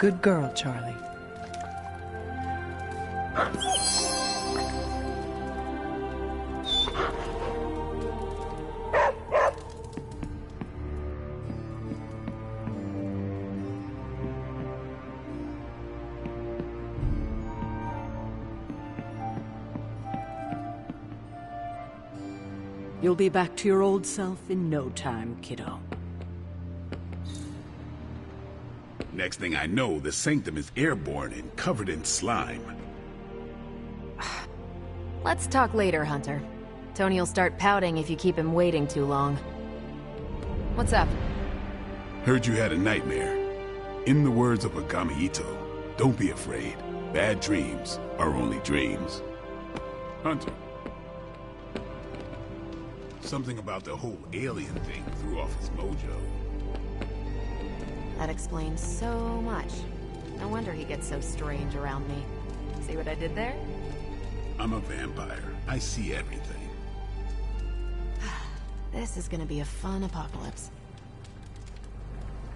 Good girl, Charlie. You'll be back to your old self in no time, kiddo. Next thing I know, the Sanctum is airborne and covered in slime. Let's talk later, Hunter. Tony'll start pouting if you keep him waiting too long. What's up? Heard you had a nightmare. In the words of Agami Ito, don't be afraid. Bad dreams are only dreams. Hunter. Something about the whole alien thing threw off his mojo. That explains so much. No wonder he gets so strange around me. See what I did there? I'm a vampire. I see everything. This is gonna be a fun apocalypse.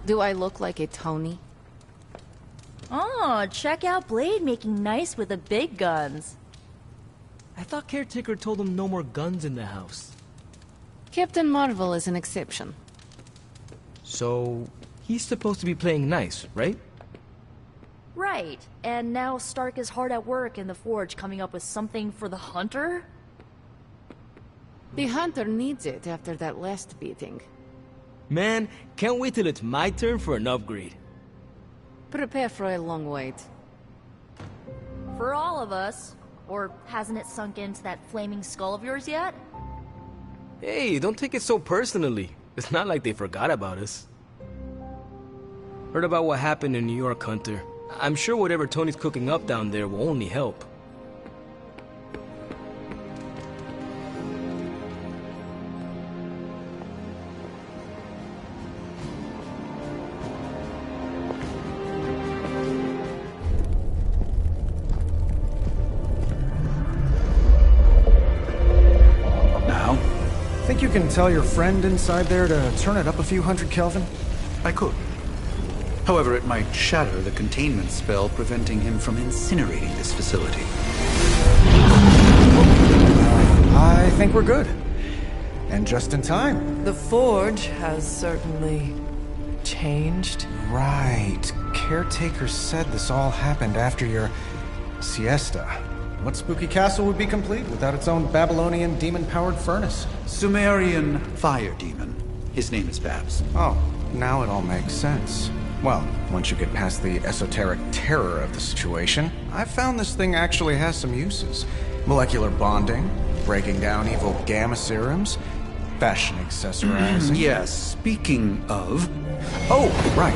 Do I look like a Tony? Oh, check out Blade making nice with the big guns. I thought Caretaker told him no more guns in the house. Captain Marvel is an exception. So, he's supposed to be playing nice, right? Right, and now Stark is hard at work in the Forge coming up with something for the Hunter? The Hunter needs it after that last beating. Man, can't wait till it's my turn for an upgrade. Prepare for a long wait. For all of us. Or hasn't it sunk into that flaming skull of yours yet? Hey, don't take it so personally. It's not like they forgot about us. Heard about what happened in New York, Hunter. I'm sure whatever Tony's cooking up down there will only help. Think you can tell your friend inside there to turn it up a few hundred Kelvin? I could. However, it might shatter the containment spell preventing him from incinerating this facility. I think we're good. And just in time. The Forge has certainly changed. Right. Caretaker said this all happened after your siesta. What spooky castle would be complete without its own Babylonian demon-powered furnace? Sumerian fire demon. His name is Babs. Oh, now it all makes sense. Well, once you get past the esoteric terror of the situation, I've found this thing actually has some uses. Molecular bonding, breaking down evil gamma serums, fashion accessorizing. Yes, speaking of... Oh, right.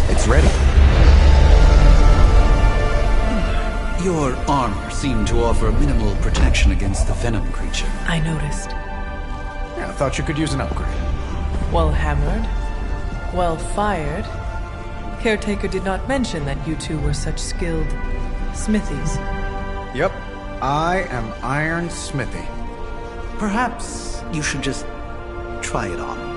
It's ready. Your armor seemed to offer minimal protection against the venom creature. I noticed. Yeah, I thought you could use an upgrade. Well hammered. Well fired. Caretaker did not mention that you two were such skilled smithies. Yep. I am Iron Smithy. Perhaps you should just try it on.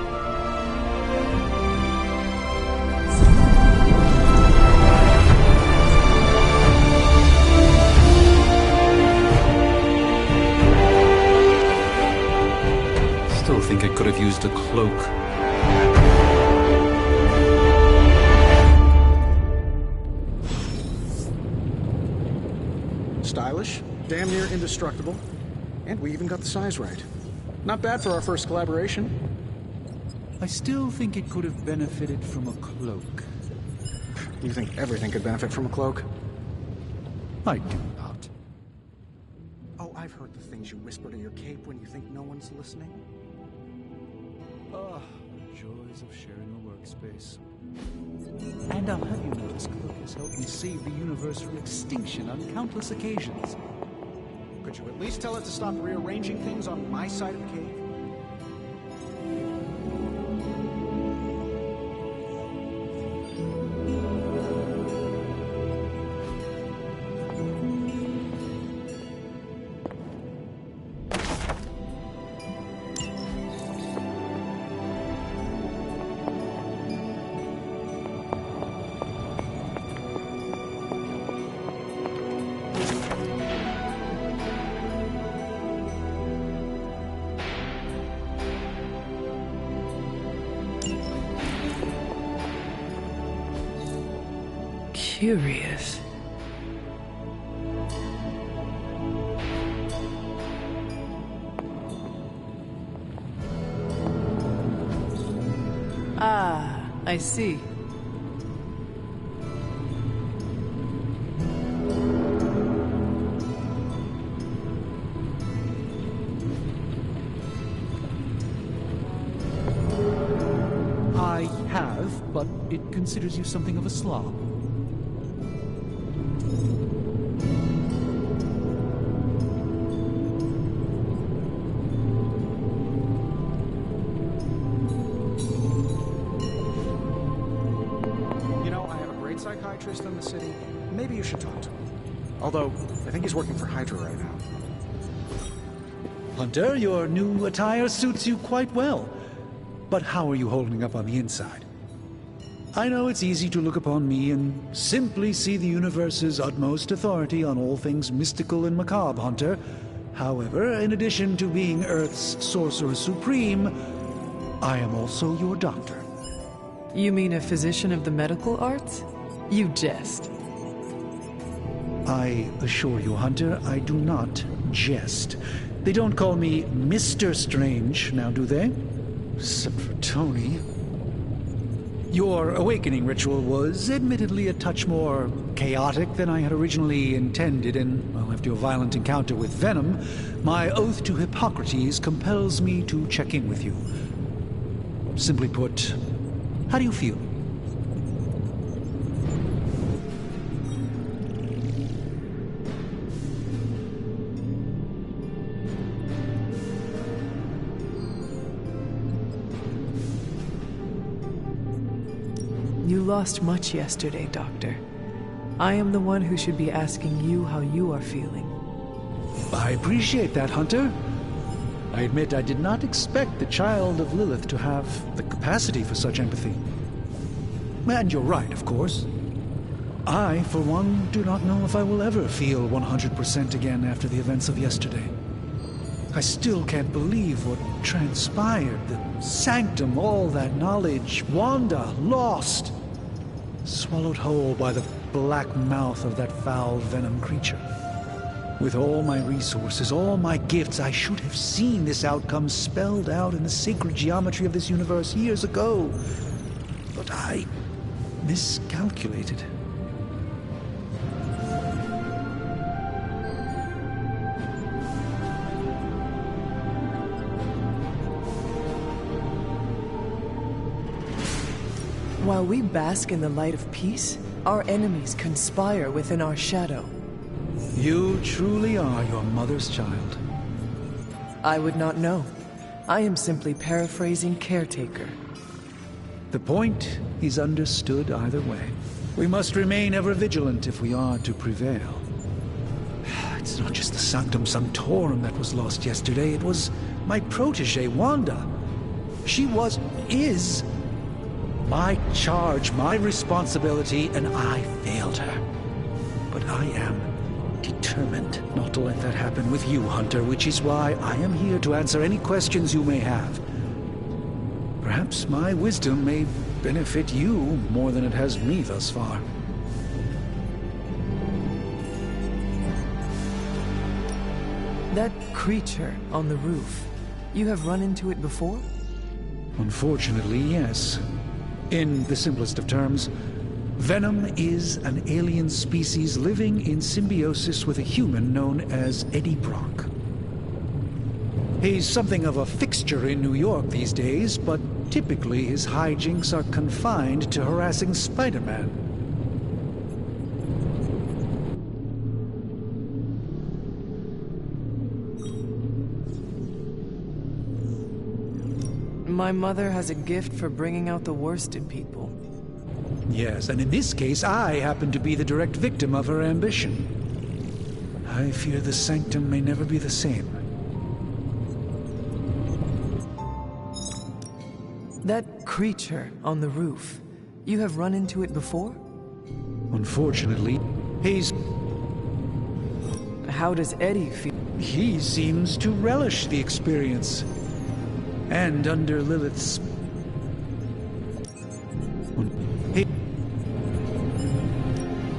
Still think I could have used a cloak. Stylish, damn near indestructible, and we even got the size right. Not bad for our first collaboration. I still think it could have benefited from a cloak. You think everything could benefit from a cloak? I do not. Oh, I've heard the things you whisper to your cape when you think no one's listening. Ah, the joys of sharing a workspace. And I'll have you know this cloak has helped me save the universe from extinction on countless occasions. Could you at least tell it to stop rearranging things on my side of the cave? Curious. Ah, I see. I have, but it considers you something of a slob. You know, I have a great psychiatrist in the city. Maybe you should talk to him. Although, I think he's working for Hydra right now. Hunter, your new attire suits you quite well. But how are you holding up on the inside? I know it's easy to look upon me and simply see the universe's utmost authority on all things mystical and macabre, Hunter. However, in addition to being Earth's Sorcerer Supreme, I am also your doctor. You mean a physician of the medical arts? You jest. I assure you, Hunter, I do not jest. They don't call me Mr. Strange, now do they? Except for Tony. Your awakening ritual was admittedly a touch more chaotic than I had originally intended, and, well, after your violent encounter with Venom, my oath to Hippocrates compels me to check in with you. Simply put, how do you feel? You lost much yesterday, Doctor. I am the one who should be asking you how you are feeling. I appreciate that, Hunter. I admit I did not expect the child of Lilith to have the capacity for such empathy. And you're right, of course. I, for one, do not know if I will ever feel 100% again after the events of yesterday. I still can't believe what transpired. The sanctum, all that knowledge, Wanda, lost. Swallowed whole by the black mouth of that foul venom creature. With all my resources, all my gifts, I should have seen this outcome spelled out in the sacred geometry of this universe years ago. But I miscalculated. While we bask in the light of peace, our enemies conspire within our shadow. You truly are your mother's child. I would not know. I am simply paraphrasing Caretaker. The point is understood either way. We must remain ever vigilant if we are to prevail. It's not just the Sanctum Sanctorum that was lost yesterday, it was my protege, Wanda. She is my charge, my responsibility, and I failed her. But I am determined not to let that happen with you, Hunter, which is why I am here to answer any questions you may have. Perhaps my wisdom may benefit you more than it has me thus far. That creature on the roof, you have run into it before? Unfortunately, yes. In the simplest of terms, Venom is an alien species living in symbiosis with a human known as Eddie Brock. He's something of a fixture in New York these days, but typically his hijinks are confined to harassing Spider-Man. My mother has a gift for bringing out the worst in people. Yes, and in this case, I happen to be the direct victim of her ambition. I fear the Sanctum may never be the same. That creature on the roof, you have run into it before? Unfortunately, he's... How does Eddie feel? He seems to relish the experience. And under Lilith's...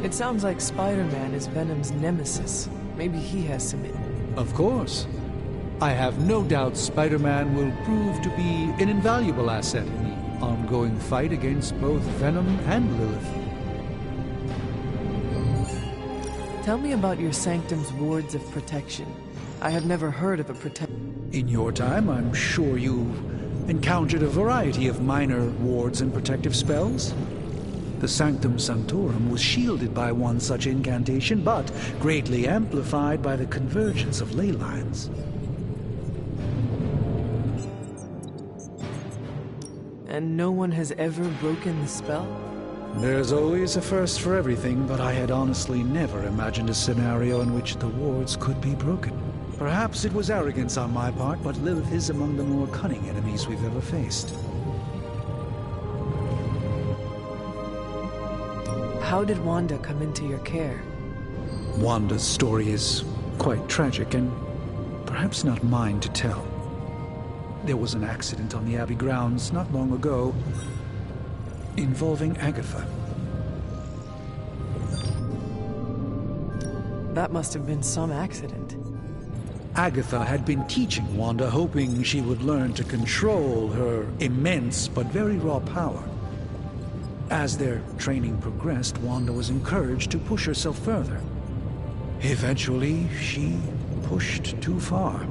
It sounds like Spider-Man is Venom's nemesis. Maybe he has some... Of course. I have no doubt Spider-Man will prove to be an invaluable asset in the ongoing fight against both Venom and Lilith. Tell me about your Sanctum's wards of protection. I have never heard of a In your time, I'm sure you've encountered a variety of minor wards and protective spells. The Sanctum Sanctorum was shielded by one such incantation, but greatly amplified by the convergence of ley lines. And no one has ever broken the spell? There's always a first for everything, but I had honestly never imagined a scenario in which the wards could be broken. Perhaps it was arrogance on my part, but Lilith is among the more cunning enemies we've ever faced. How did Wanda come into your care? Wanda's story is quite tragic and perhaps not mine to tell. There was an accident on the Abbey grounds not long ago involving Agatha. That must have been some accident. Agatha had been teaching Wanda, hoping she would learn to control her immense but very raw power. As their training progressed, Wanda was encouraged to push herself further. Eventually, she pushed too far.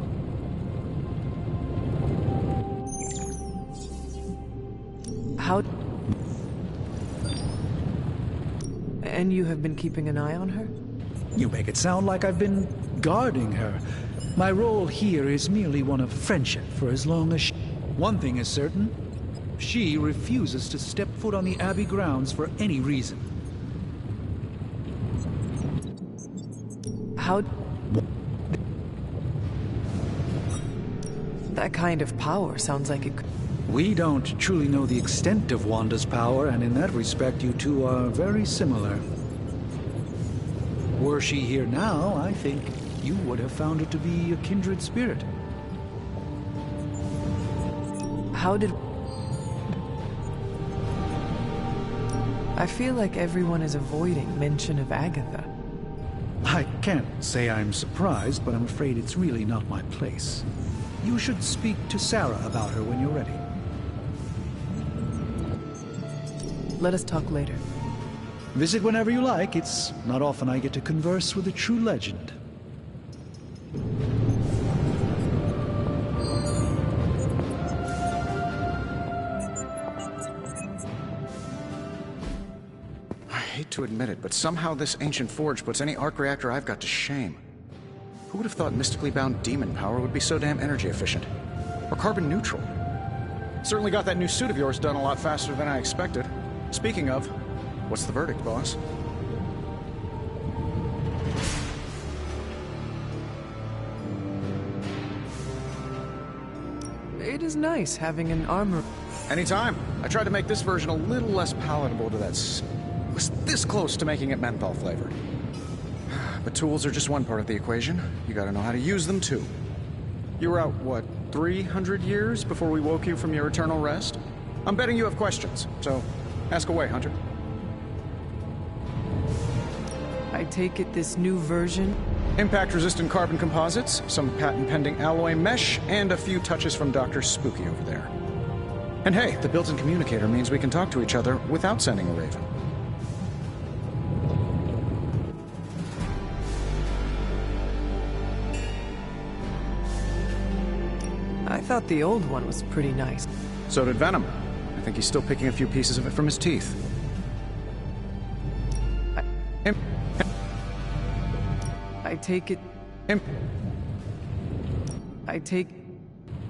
How... And you have been keeping an eye on her? You make it sound like I've been guarding her. My role here is merely one of friendship for as long as she... One thing is certain. She refuses to step foot on the Abbey grounds for any reason. How... That kind of power sounds like it... We don't truly know the extent of Wanda's power, and in that respect, you two are very similar. Were she here now, I think you would have found her to be a kindred spirit. How did... I feel like everyone is avoiding mention of Agatha. I can't say I'm surprised, but I'm afraid it's really not my place. You should speak to Sarah about her when you're ready. Let us talk later. Visit whenever you like. It's not often I get to converse with a true legend. I hate to admit it, but somehow this ancient forge puts any arc reactor I've got to shame. Who would have thought mystically bound demon power would be so damn energy efficient? Or carbon neutral? Certainly got that new suit of yours done a lot faster than I expected. Speaking of, what's the verdict, boss? It is nice having an armor... Anytime. I tried to make this version a little less palatable to that was this close to making it menthol flavored. But tools are just one part of the equation. You gotta know how to use them, too. You were out, what, 300 years before we woke you from your eternal rest? I'm betting you have questions, so ask away, Hunter. I take it this new version... Impact-resistant carbon composites, some patent-pending alloy mesh, and a few touches from Dr. Spooky over there. And hey, the built-in communicator means we can talk to each other without sending a raven. I thought the old one was pretty nice. So did Venom. I think he's still picking a few pieces of it from his teeth. I take it... I take...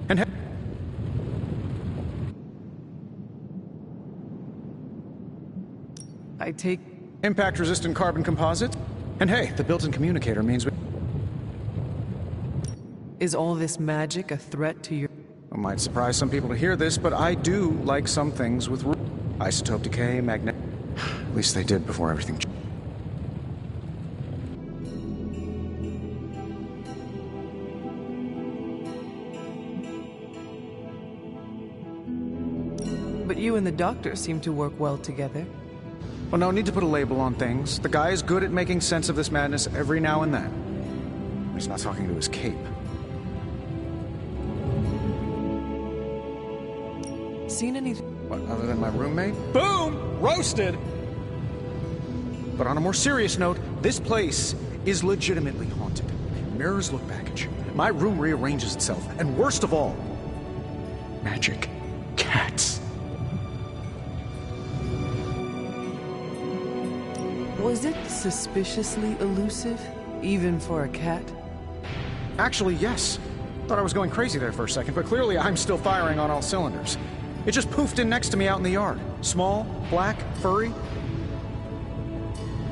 And I take... Impact-resistant carbon composites? And hey, the built-in communicator means we... Is all this magic a threat to your... It might surprise some people to hear this, but I do like some things with isotope decay, magnet... At least they did before everything changed. But you and the doctor seem to work well together. Well, no need to put a label on things. The guy is good at making sense of this madness every now and then. He's not talking to his cape. Seen anything? What, other than my roommate? Boom! Roasted! But on a more serious note, this place is legitimately haunted. Mirrors look baggage. My room rearranges itself. And worst of all, magic cats. Was it suspiciously elusive, even for a cat? Actually, yes. Thought I was going crazy there for a second, but clearly I'm still firing on all cylinders. It just poofed in next to me out in the yard. Small, black, furry.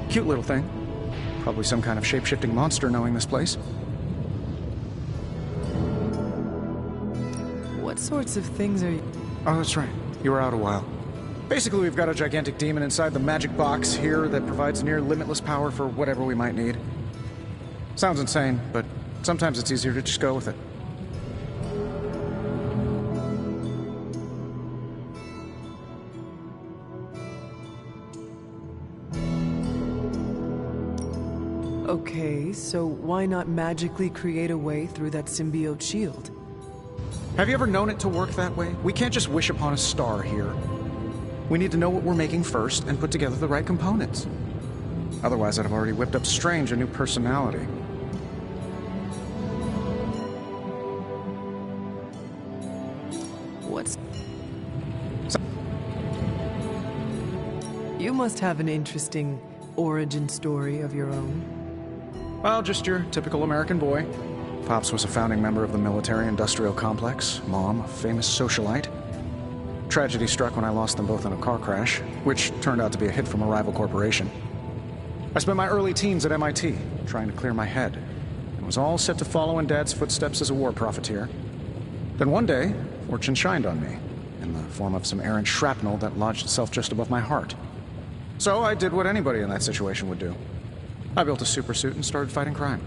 Cute little thing. Probably some kind of shape-shifting monster knowing this place. What sorts of things are you... Oh, that's right. You were out a while. Basically, we've got a gigantic demon inside the magic box here that provides near limitless power for whatever we might need. Sounds insane, but sometimes it's easier to just go with it. Okay, so why not magically create a way through that symbiote shield? Have you ever known it to work that way? We can't just wish upon a star here. We need to know what we're making first and put together the right components. Otherwise, I'd have already whipped up Strange a new personality. What's... You must have an interesting origin story of your own. Well, just your typical American boy. Pops was a founding member of the military-industrial complex. Mom, a famous socialite. Tragedy struck when I lost them both in a car crash, which turned out to be a hit from a rival corporation. I spent my early teens at MIT, trying to clear my head, and was all set to follow in Dad's footsteps as a war profiteer. Then one day, fortune shined on me, in the form of some errant shrapnel that lodged itself just above my heart. So I did what anybody in that situation would do. I built a supersuit and started fighting crime.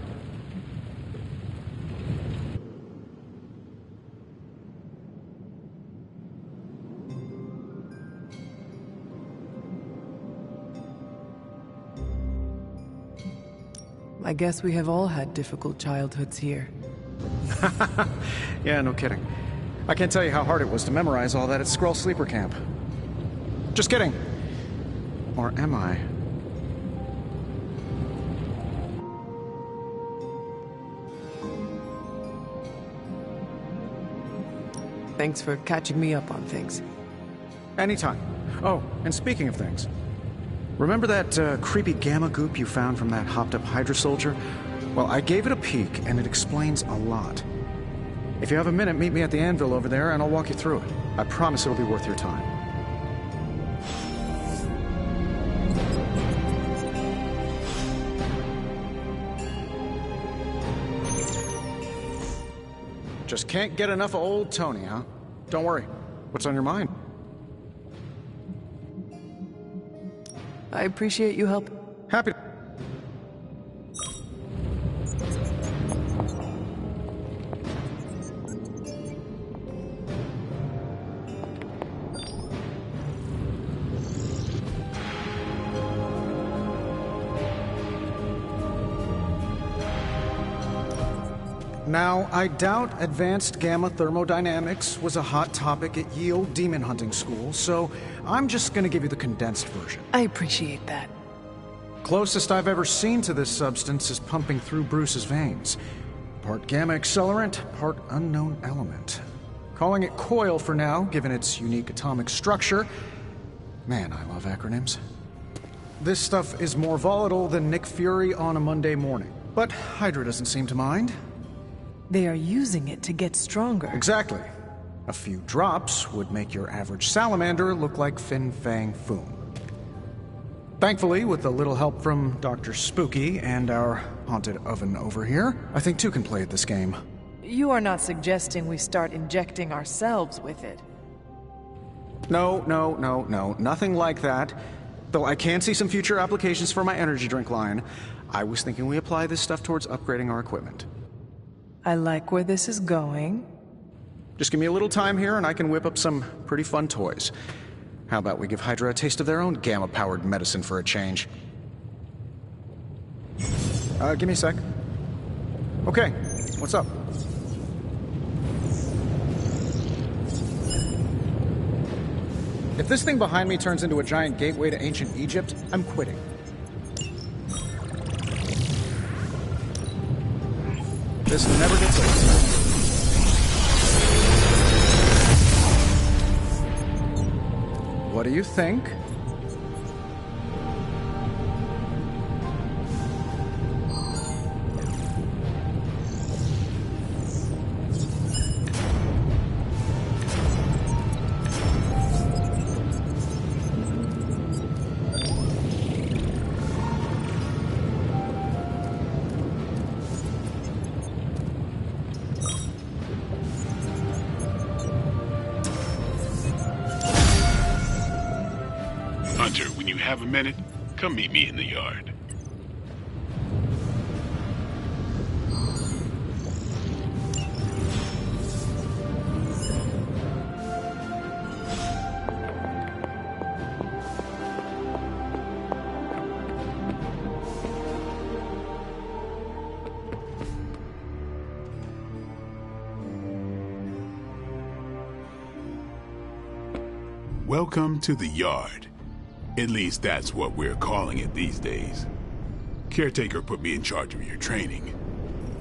I guess we have all had difficult childhoods here. Yeah, no kidding. I can't tell you how hard it was to memorize all that at Skrull Sleeper Camp. Just kidding. Or am I? Thanks for catching me up on things. Anytime. Oh, and speaking of things, remember that creepy gamma goop you found from that hopped-up Hydra soldier? Well, I gave it a peek, and it explains a lot. If you have a minute, meet me at the anvil over there, and I'll walk you through it. I promise it'll be worth your time. Just can't get enough of old Tony, huh? Don't worry. What's on your mind? I appreciate you help. Happy. Now, I doubt advanced gamma thermodynamics was a hot topic at Yield Demon Hunting School, so I'm just gonna give you the condensed version. I appreciate that. Closest I've ever seen to this substance is pumping through Bruce's veins. Part gamma accelerant, part unknown element. Calling it Coil for now, given its unique atomic structure. Man, I love acronyms. This stuff is more volatile than Nick Fury on a Monday morning. But Hydra doesn't seem to mind. They are using it to get stronger. Exactly. A few drops would make your average salamander look like Fin Fang Foom. Thankfully, with a little help from Dr. Spooky and our haunted oven over here, I think two can play at this game. You are not suggesting we start injecting ourselves with it. No, nothing like that. Though I can see some future applications for my energy drink line. I was thinking we apply this stuff towards upgrading our equipment. I like where this is going. Just give me a little time here and I can whip up some pretty fun toys. How about we give Hydra a taste of their own gamma-powered medicine for a change? Give me a sec. Okay, what's up? If this thing behind me turns into a giant gateway to ancient Egypt, I'm quitting. This never gets old. What do you think? Hunter, when you have a minute, come meet me in the yard. Welcome to the yard. At least that's what we're calling it these days. Caretaker put me in charge of your training.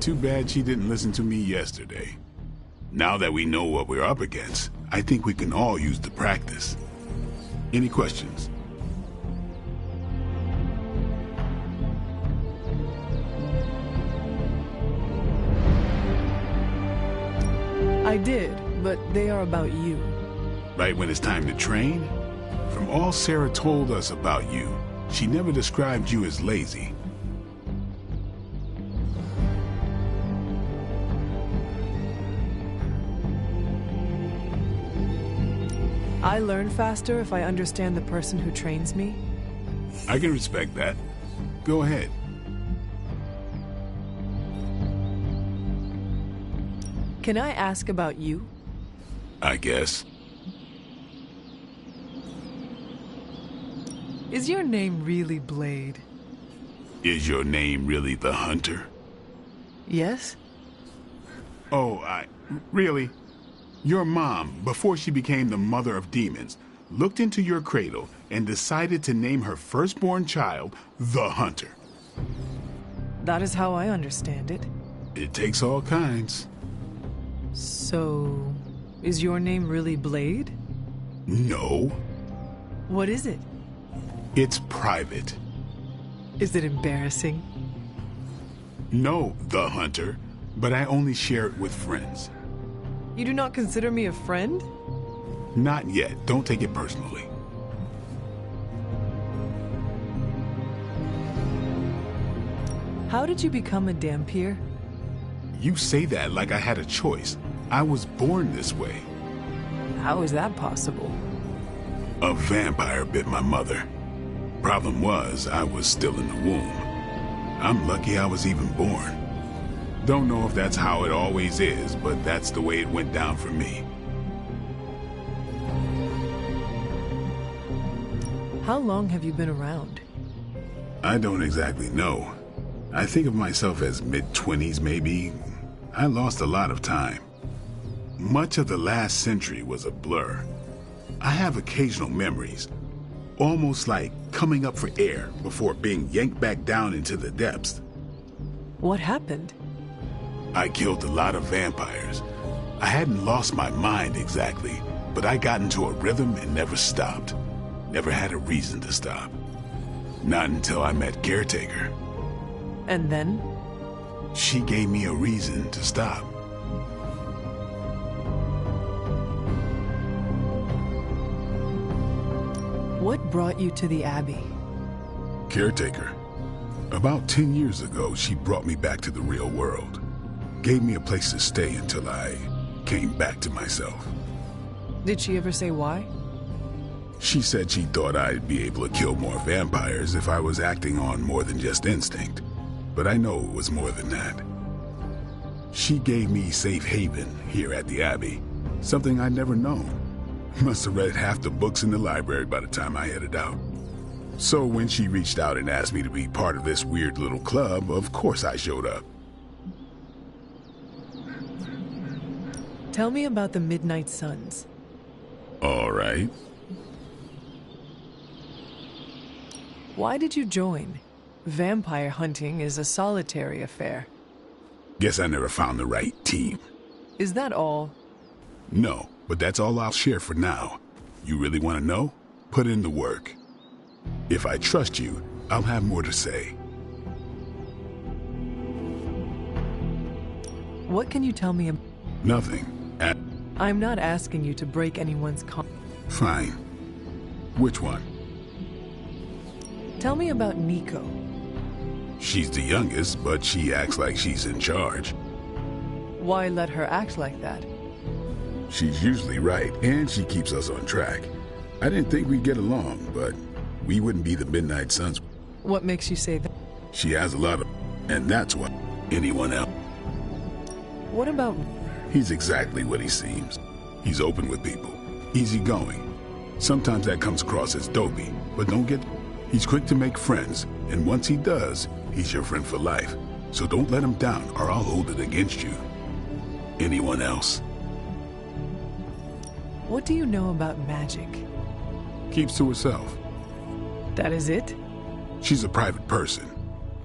Too bad she didn't listen to me yesterday. Now that we know what we're up against, I think we can all use the practice. Any questions? I did, but they are about you. Right when it's time to train? From all Sarah told us about you, she never described you as lazy. I learn faster if I understand the person who trains me. I can respect that. Go ahead. Can I ask about you? I guess. Is your name really Blade? Is your name really the Hunter? Yes? Oh, really? Your mom, before she became the mother of demons, looked into your cradle and decided to name her firstborn child the Hunter. That is how I understand it. It takes all kinds. So, is your name really Blade? No. What is it? It's private. Is it embarrassing? No, the Hunter, but I only share it with friends. You do not consider me a friend? Not yet. Don't take it personally. How did you become a Dhampir? You say that like I had a choice. I was born this way. How is that possible? A vampire bit my mother. Problem was, I was still in the womb. I'm lucky I was even born. Don't know if that's how it always is, but that's the way it went down for me. How long have you been around? I don't exactly know. I think of myself as mid-20s, maybe. I lost a lot of time. Much of the last century was a blur. I have occasional memories, almost like coming up for air before being yanked back down into the depths. What happened? I killed a lot of vampires. I hadn't lost my mind exactly, but I got into a rhythm and never stopped. Never had a reason to stop. Not until I met Caretaker. And then? She gave me a reason to stop. What brought you to the Abbey? Caretaker. About 10 years ago, she brought me back to the real world. Gave me a place to stay until I came back to myself. Did she ever say why? She said she thought I'd be able to kill more vampires if I was acting on more than just instinct. But I know it was more than that. She gave me safe haven here at the Abbey, something I'd never known. Must have read half the books in the library by the time I headed out. So when she reached out and asked me to be part of this weird little club, of course I showed up. Tell me about the Midnight Suns. All right. Why did you join? Vampire hunting is a solitary affair. Guess I never found the right team. Is that all? No, but that's all I'll share for now. You really want to know? Put in the work. If I trust you, I'll have more to say. What can you tell me about? Nothing. I'm not asking you to break anyone's Fine. Which one? Tell me about Nico. She's the youngest, but she acts like she's in charge. Why let her act like that? She's usually right, and she keeps us on track. I didn't think we'd get along, but we wouldn't be the Midnight Suns. What makes you say that? She has a lot of... and that's what anyone else... What about... He's exactly what he seems. He's open with people, easygoing. Sometimes that comes across as dopey, but don't get... He's quick to make friends, and once he does, he's your friend for life. So don't let him down, or I'll hold it against you. Anyone else? What do you know about magic? Keeps to herself. That is it? She's a private person.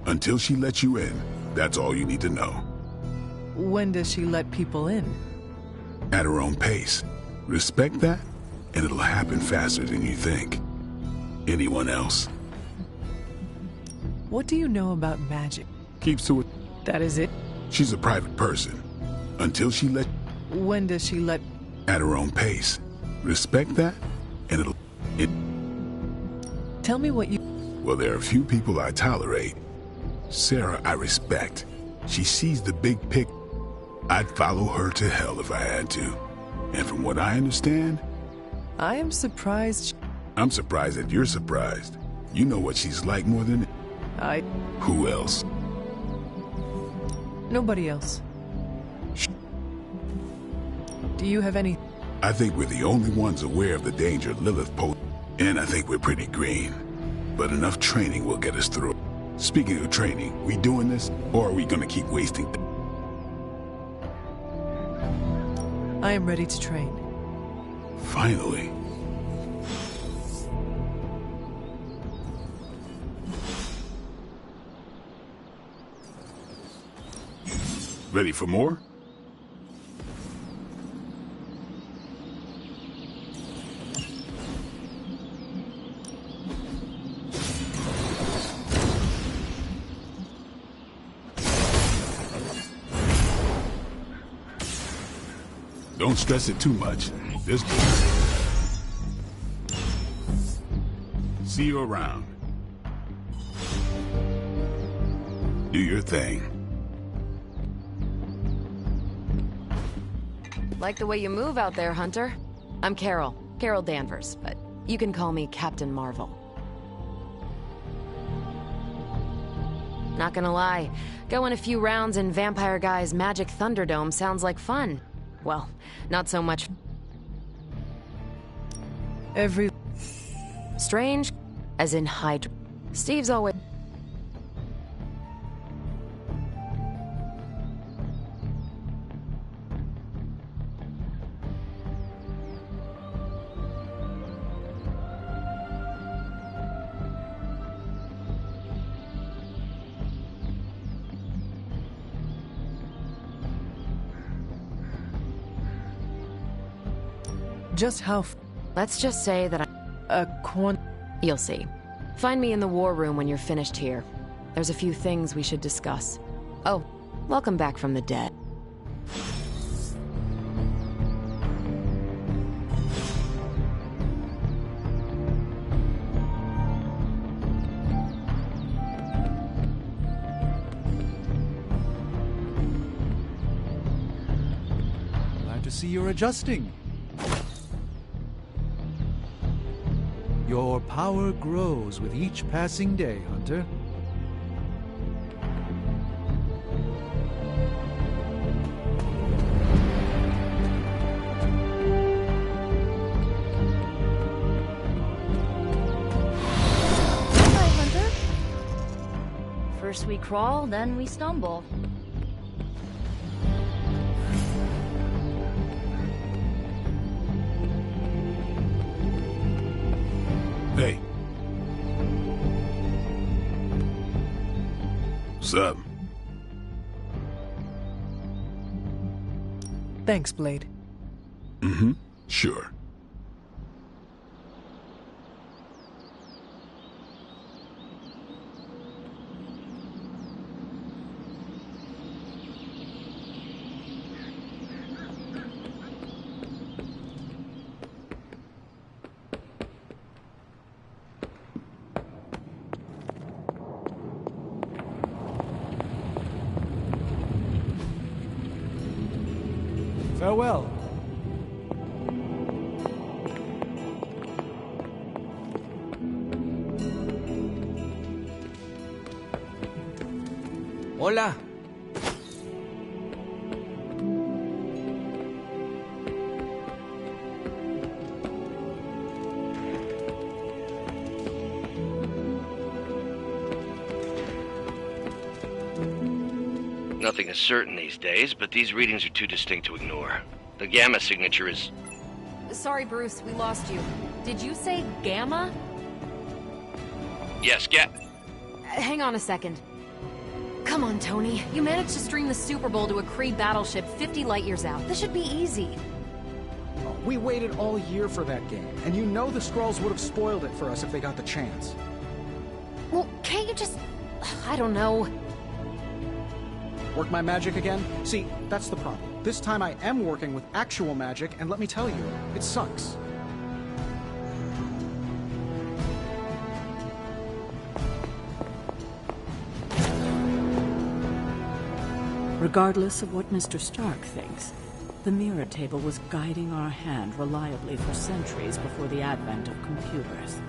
Until she lets you in, that's all you need to know. When does she let people in? At her own pace. Respect that, and it'll happen faster than you think. Anyone else? What do you know about magic? Keeps to it. That is it? She's a private person. Until she let... When does she let... At her own pace. Respect that, and it'll... Tell me what you... Well, there are a few people I tolerate. Sarah, I respect. She sees the big pic. I'd follow her to hell if I had to. And from what I understand... I am surprised... I'm surprised that you're surprised. You know what she's like more than... Who else? Nobody else. Do you have any... I think we're the only ones aware of the danger Lilith posed. And I think we're pretty green. But enough training will get us through. Speaking of training, we doing this, or are we gonna keep wasting... I am ready to train. Finally. Ready for more? Don't stress it too much. This good. See you around. Do your thing. Like the way you move out there, Hunter. I'm Carol Danvers, but you can call me Captain Marvel. Not gonna lie, going a few rounds in Vampire Guy's Magic Thunderdome sounds like fun. Well, not so much. Strange, as in Hydra. Steve's always... Just how... Let's just say that You'll see. Find me in the war room when you're finished here. There's a few things we should discuss. Oh, welcome back from the dead. Glad to see you're adjusting. Your power grows with each passing day, Hunter. First we crawl, then we stumble. Hey. What's up? Thanks, Blade. Mm-hmm. Sure. Farewell. Hola. Nothing is certain these days, but these readings are too distinct to ignore. The Gamma signature is... Sorry, Bruce, we lost you. Did you say Gamma? Yes, Hang on a second. Come on, Tony. You managed to stream the Super Bowl to a Kree battleship 50 light years out. This should be easy. We waited all year for that game, and you know the Skrulls would have spoiled it for us if they got the chance. Well, can't you just... I don't know. Work my magic again? See, that's the problem. This time I am working with actual magic, and let me tell you, it sucks. Regardless of what Mr. Stark thinks, the mirror table was guiding our hand reliably for centuries before the advent of computers.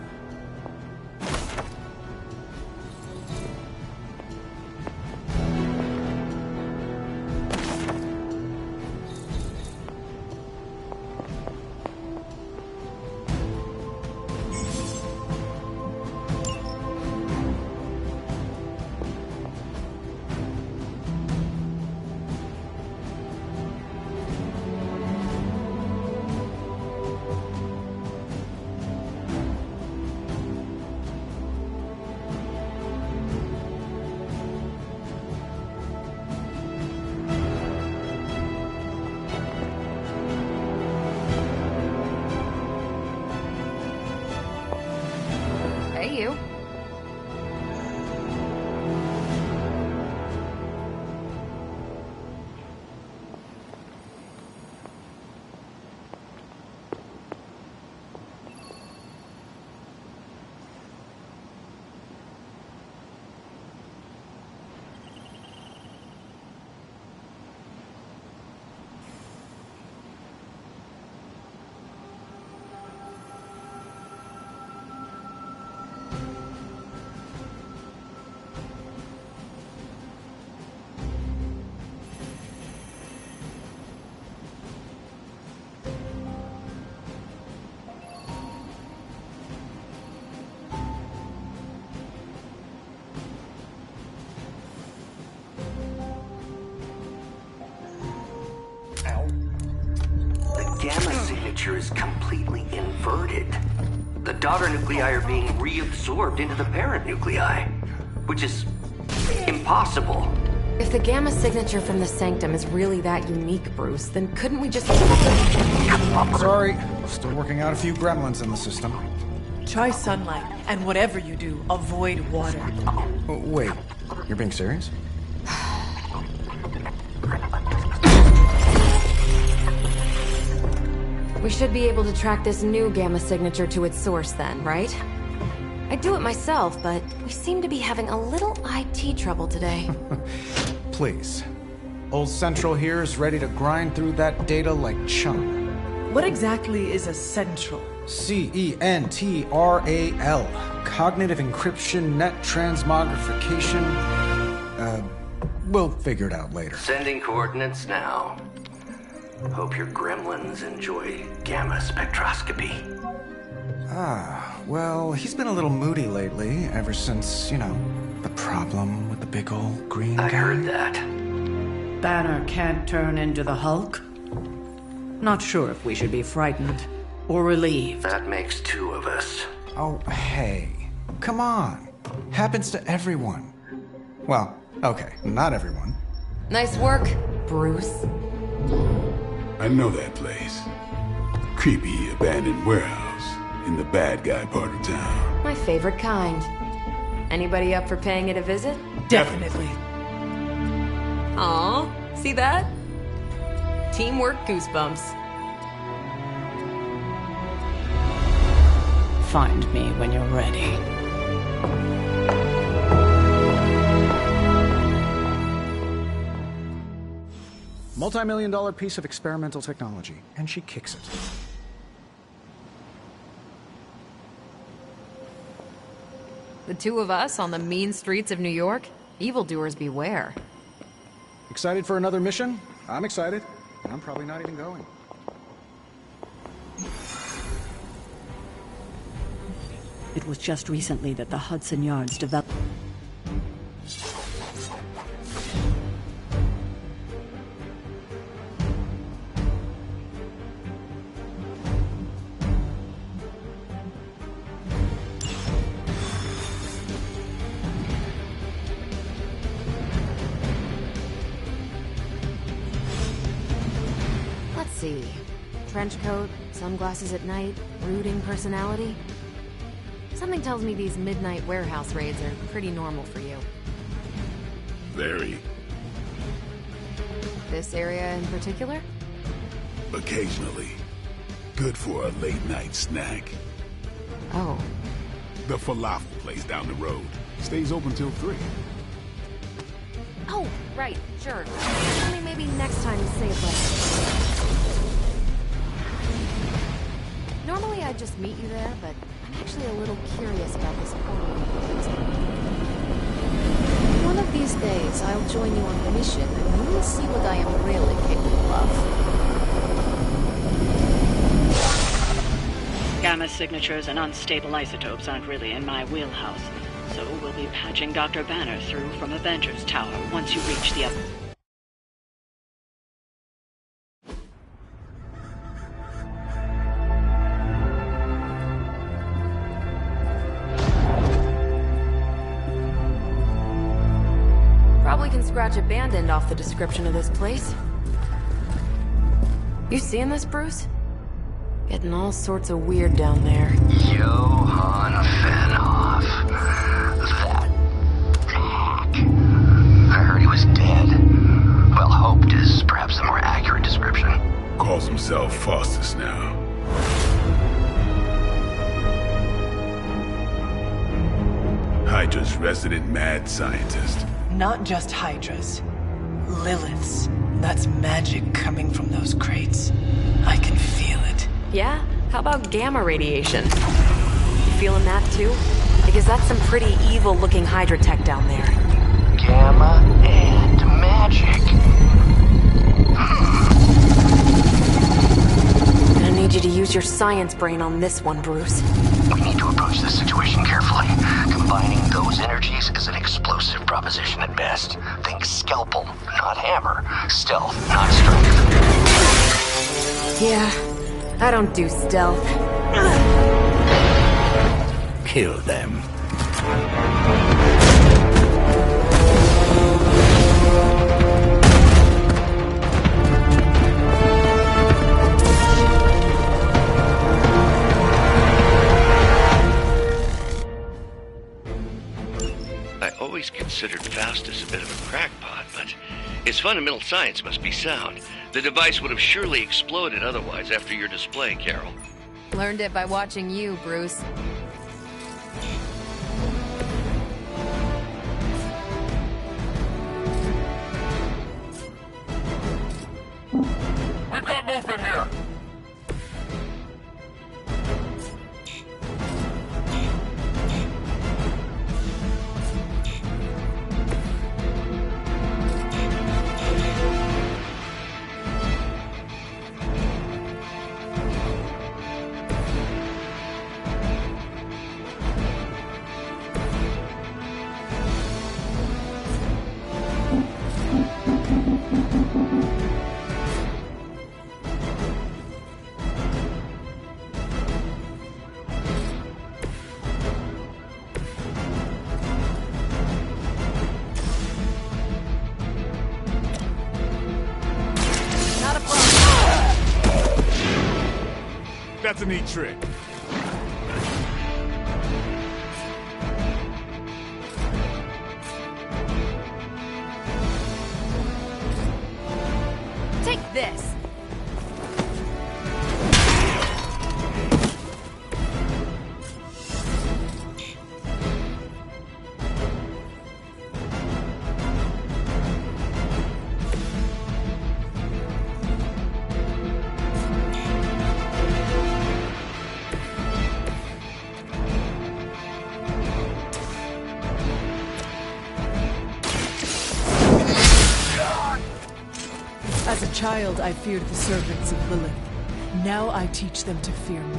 Hey, you. The Gamma signature is completely inverted. The daughter nuclei are being reabsorbed into the parent nuclei, which is impossible. If the Gamma signature from the Sanctum is really that unique, Bruce, then couldn't we just... Sorry, still working out a few gremlins in the system. Try sunlight, and whatever you do, avoid water. Oh, wait, you're being serious? We should be able to track this new Gamma signature to its source then, right? I'd do it myself, but we seem to be having a little IT trouble today. Please. Old Central here is ready to grind through that data like chum. What exactly is a central? CENTRAL. Cognitive Encryption Net Transmogrification. We'll figure it out later. Sending coordinates now. Hope your gremlins enjoy gamma spectroscopy. Ah, Well, he's been a little moody lately, ever since, you know, the problem with the big old green guy. I heard that. Banner can't turn into the Hulk? Not sure if we should be frightened or relieved. That makes two of us. Oh, hey. Come on. Happens to everyone. Well, okay, not everyone. Nice work, Bruce. I know that place. Creepy abandoned warehouse in the bad guy part of town. My favorite kind. Anybody up for paying it a visit? Definitely. Aw, see that? Teamwork goosebumps. Find me when you're ready. Multi-million-dollar piece of experimental technology, and she kicks it. The two of us on the mean streets of New York? Evildoers beware. Excited for another mission? I'm excited. I'm probably not even going. It was just recently that the Hudson Yards developed... Let's see. Trench coat, sunglasses at night, brooding personality. Something tells me these midnight warehouse raids are pretty normal for you. Very. This area in particular? Occasionally. Good for a late night snack. Oh. The falafel place down the road. Stays open till 3. Oh, right, sure. Tell me maybe next time you say it like... Normally I'd just meet you there, but I'm actually a little curious about this portal. One of these days, I'll join you on the mission, and you'll see what I am really capable of. Gamma signatures and unstable isotopes aren't really in my wheelhouse, so we'll be patching Dr. Banner through from Avengers Tower once you reach the other... Probably can scratch abandoned off the description of this place. You seeing this, Bruce? Getting all sorts of weird down there. Johann Fenhoff. That hack. I heard he was dead. Well, hoped is perhaps the more accurate description. Calls himself Faustus now. Hydra's resident mad scientist. Not just Hydra's. Lilith's. That's magic coming from those crates. I can feel it. Yeah? How about gamma radiation? You feeling that too? Because that's some pretty evil-looking Hydra tech down there. Gamma and magic. Gonna need you to use your science brain on this one, Bruce. We need to approach this situation carefully. Combining those energies is an explosive proposition at best. Think scalpel, not hammer. Stealth, not strength. Yeah, I don't do stealth. Kill them. I always considered Faustus a bit of a crackpot, but his fundamental science must be sound. The device would have surely exploded otherwise after your display, Carol. Learned it by watching you, Bruce. We've got movement here! destiny trick. Take this! As a child, I feared the servants of Lilith. Now I teach them to fear me.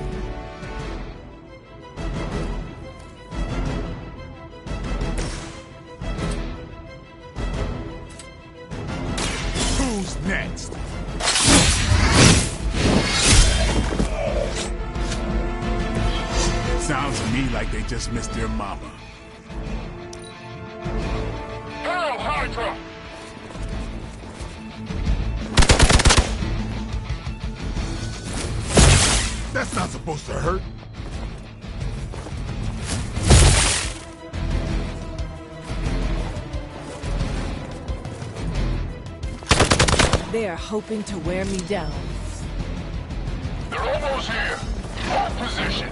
Who's next? Sounds to me like they just missed their mama. Hail Hydra! That's not supposed to hurt. They are hoping to wear me down. They're almost here. Hold position.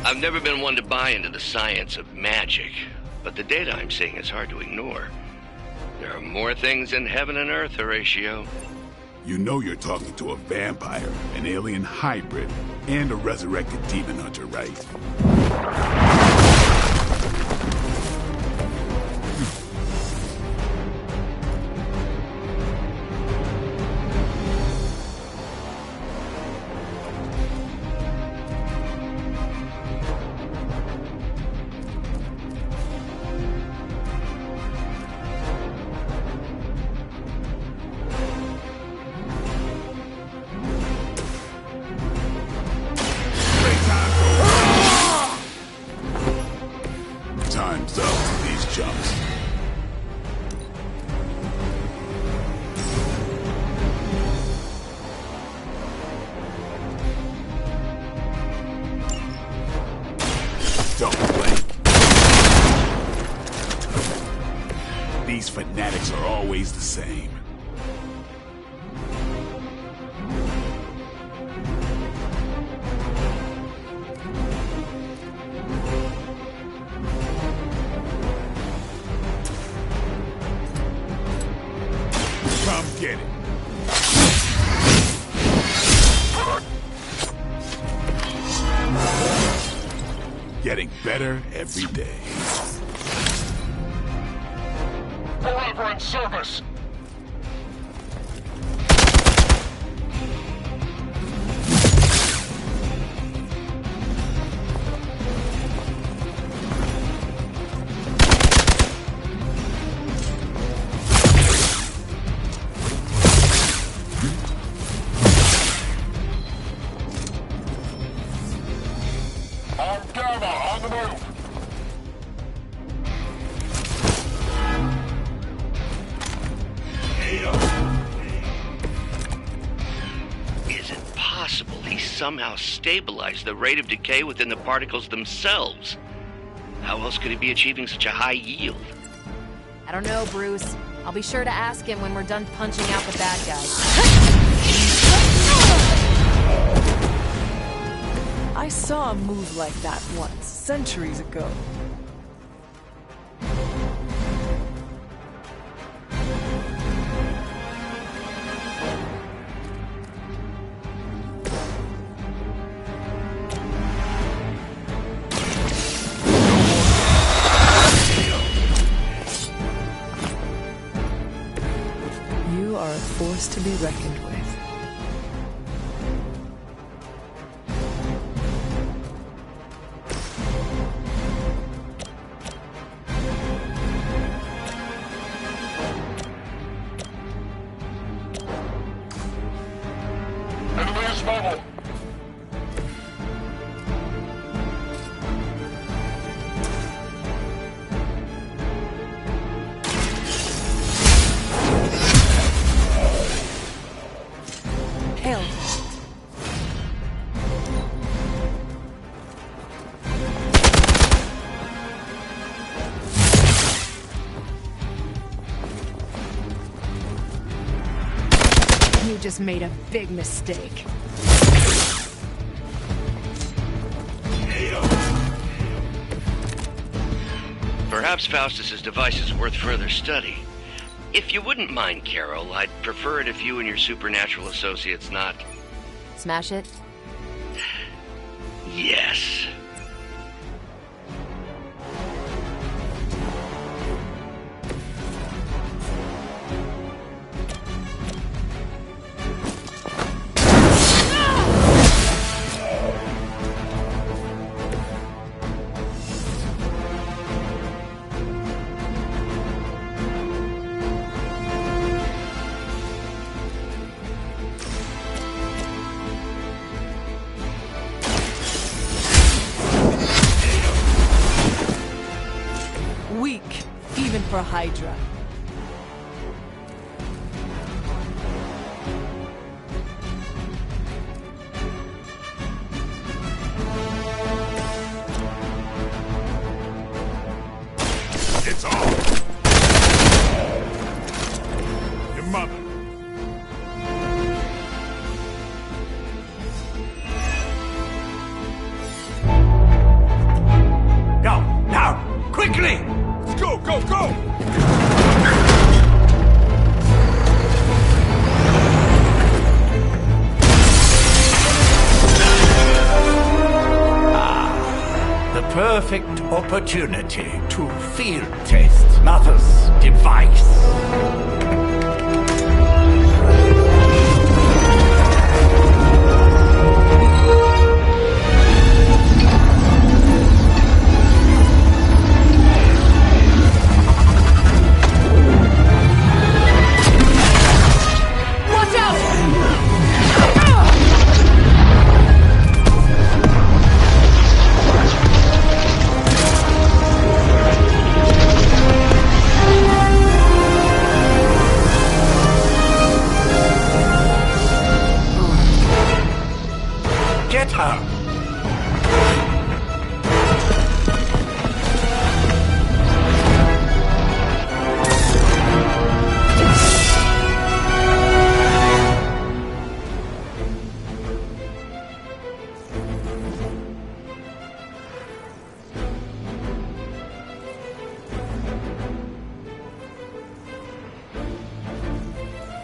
I've never been one to buy into the science of magic, but the data I'm seeing is hard to ignore. There are more things in heaven and earth, Horatio. You know you're talking to a vampire, an alien hybrid, and a resurrected demon hunter, right? Time's up to these jumps. Don't blink. These fanatics are always the same. Come get it. Getting better every day. Forever in service. On Gamma, on the move. Is it possible he somehow stabilized the rate of decay within the particles themselves? How else could he be achieving such a high yield? I don't know, Bruce. I'll be sure to ask him when we're done punching out the bad guys. I saw a move like that once, centuries ago. You are a force to be reckoned with. Enemies mobile. You just made a big mistake. Perhaps Faustus's device is worth further study. If you wouldn't mind, Carol, I'd prefer it if you and your supernatural associates not... Smash it? Yes. Weak, even for Hydra. It's on! Your mother. Go! Now! Quickly! Let's go, go, go! The perfect opportunity to field test Mother's device. Get her!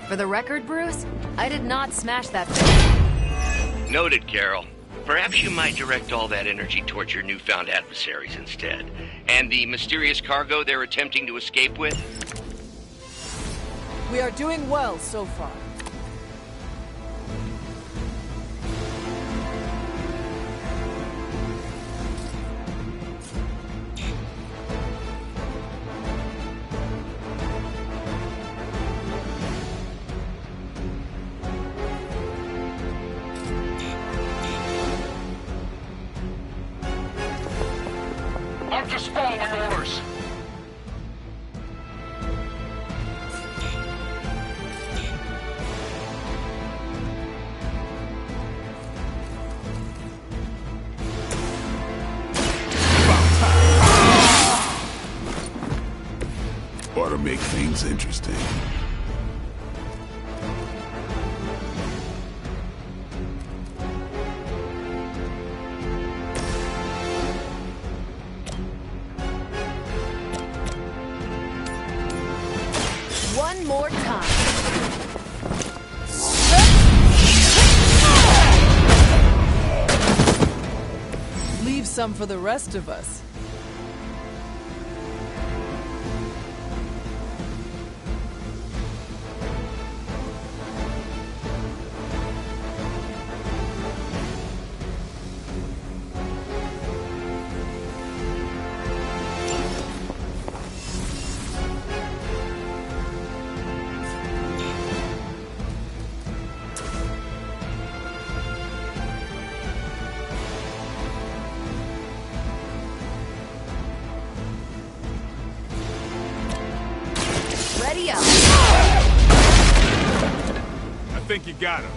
For the record, Bruce, I did not smash that thing. Noted, Carol. Perhaps you might direct all that energy towards your newfound adversaries instead. And the mysterious cargo they're attempting to escape with? We are doing well so far. I'm just following orders. Ought to make things interesting. One more time. Leave some for the rest of us. Ready up. I think you got him.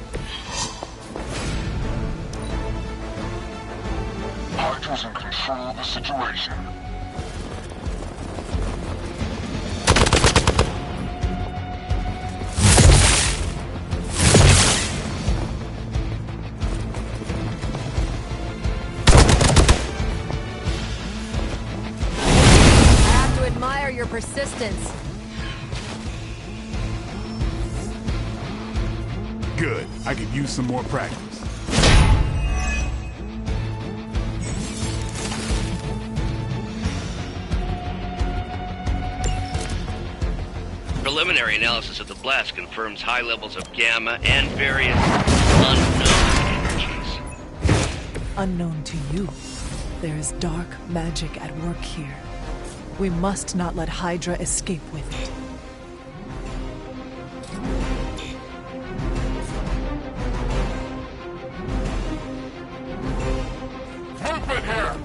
Hydra's in control of the situation. distance. Good. I could use some more practice. Preliminary analysis of the blast confirms high levels of gamma and various unknown energies. Unknown to you, there is dark magic at work here. We must not let Hydra escape with it. Movement here!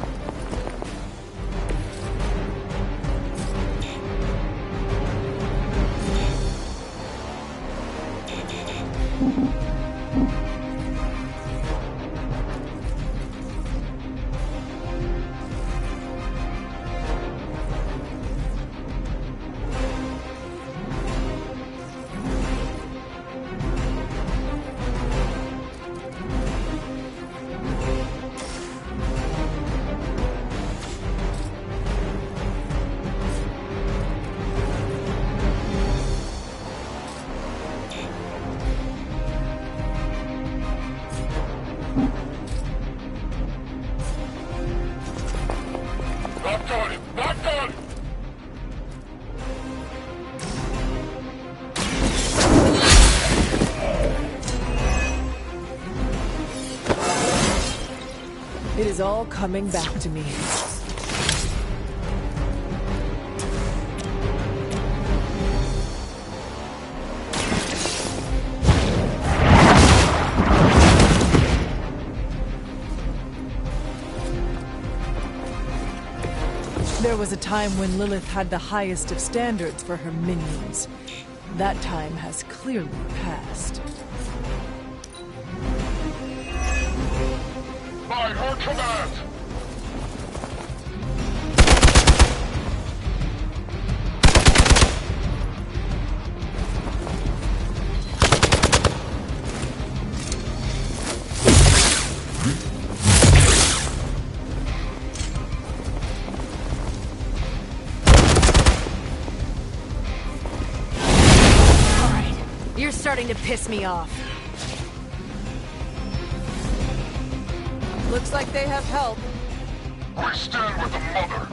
Locked on it! Locked on it! It is all coming back to me. There was a time when Lilith had the highest of standards for her minions. That time has clearly passed. By her command! You're starting to piss me off. Looks like they have help. We stand with the mother!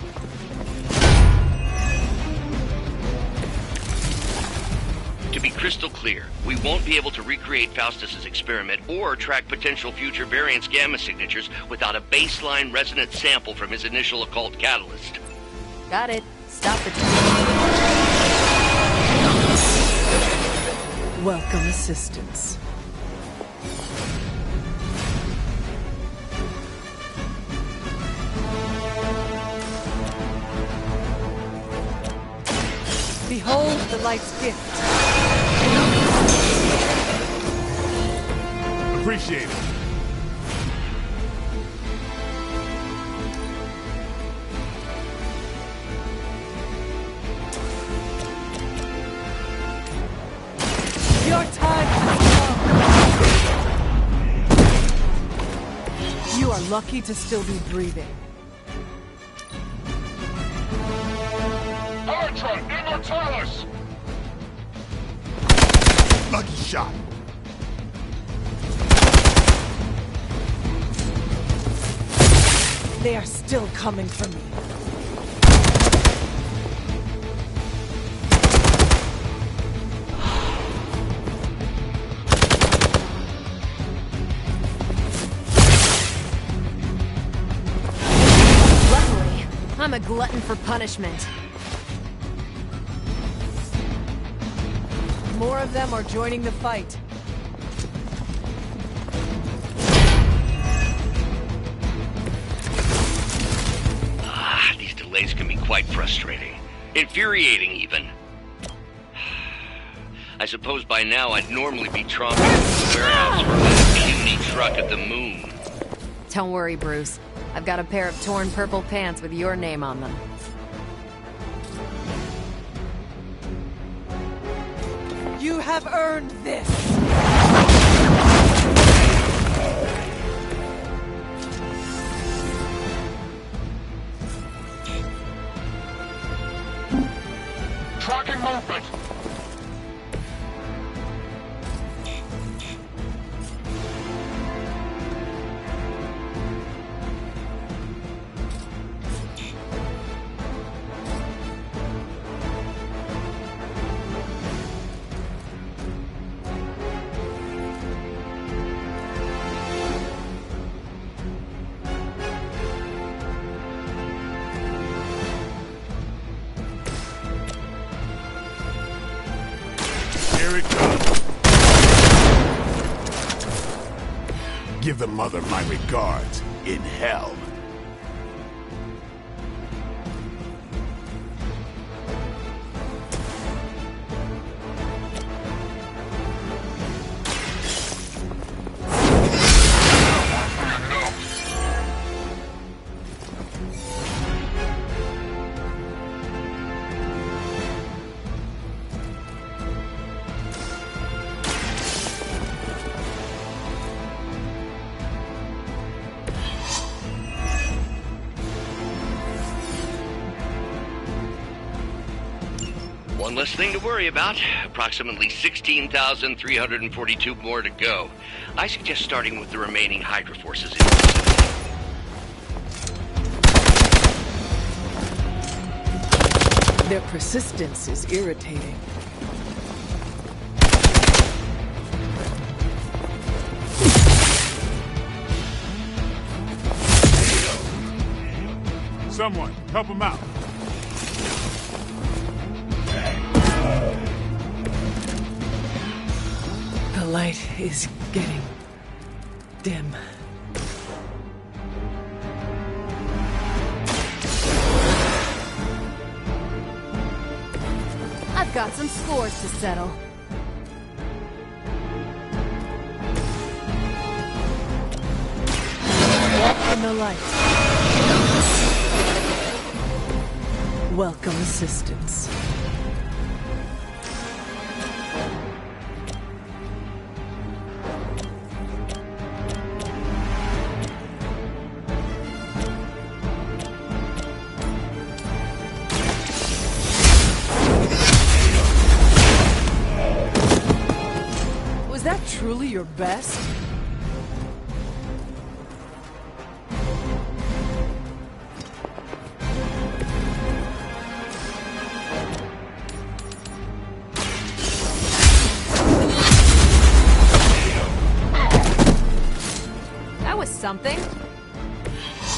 To be crystal clear, we won't be able to recreate Faustus's experiment or track potential future variance gamma signatures without a baseline resonant sample from his initial occult catalyst. Got it. Stop the Welcome assistance. Behold the light's gift. Appreciate it. Your time has come. You are lucky to still be breathing. Hydra Immortalis! Lucky shot. They are still coming for me. Luckily, I'm a glutton for punishment. More of them are joining the fight. These delays can be quite frustrating. Infuriating, even. I suppose by now I'd normally be tromping into the warehouse for a puny truck at the moon. Don't worry, Bruce. I've got a pair of torn purple pants with your name on them. You have earned this! Tracking movement. Here it comes. Give the mother my regards in hell. One less thing to worry about. Approximately 16,342 more to go. I suggest starting with the remaining Hydra forces in the vicinity. Their persistence is irritating. Someone, help him out. The light is getting dim. I've got some scores to settle. Walk in the light. Welcome assistance. Was that truly your best? Something?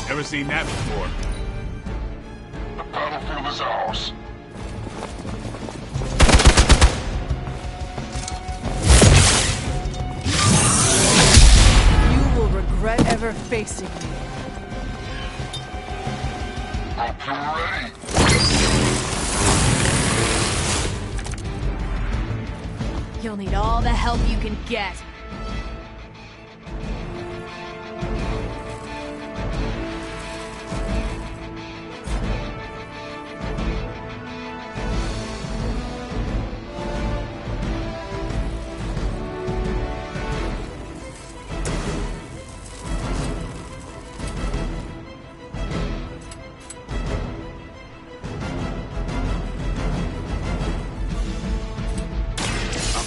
Never seen that before. The battlefield is ours. You will regret ever facing me. Hope you're ready. You'll need all the help you can get.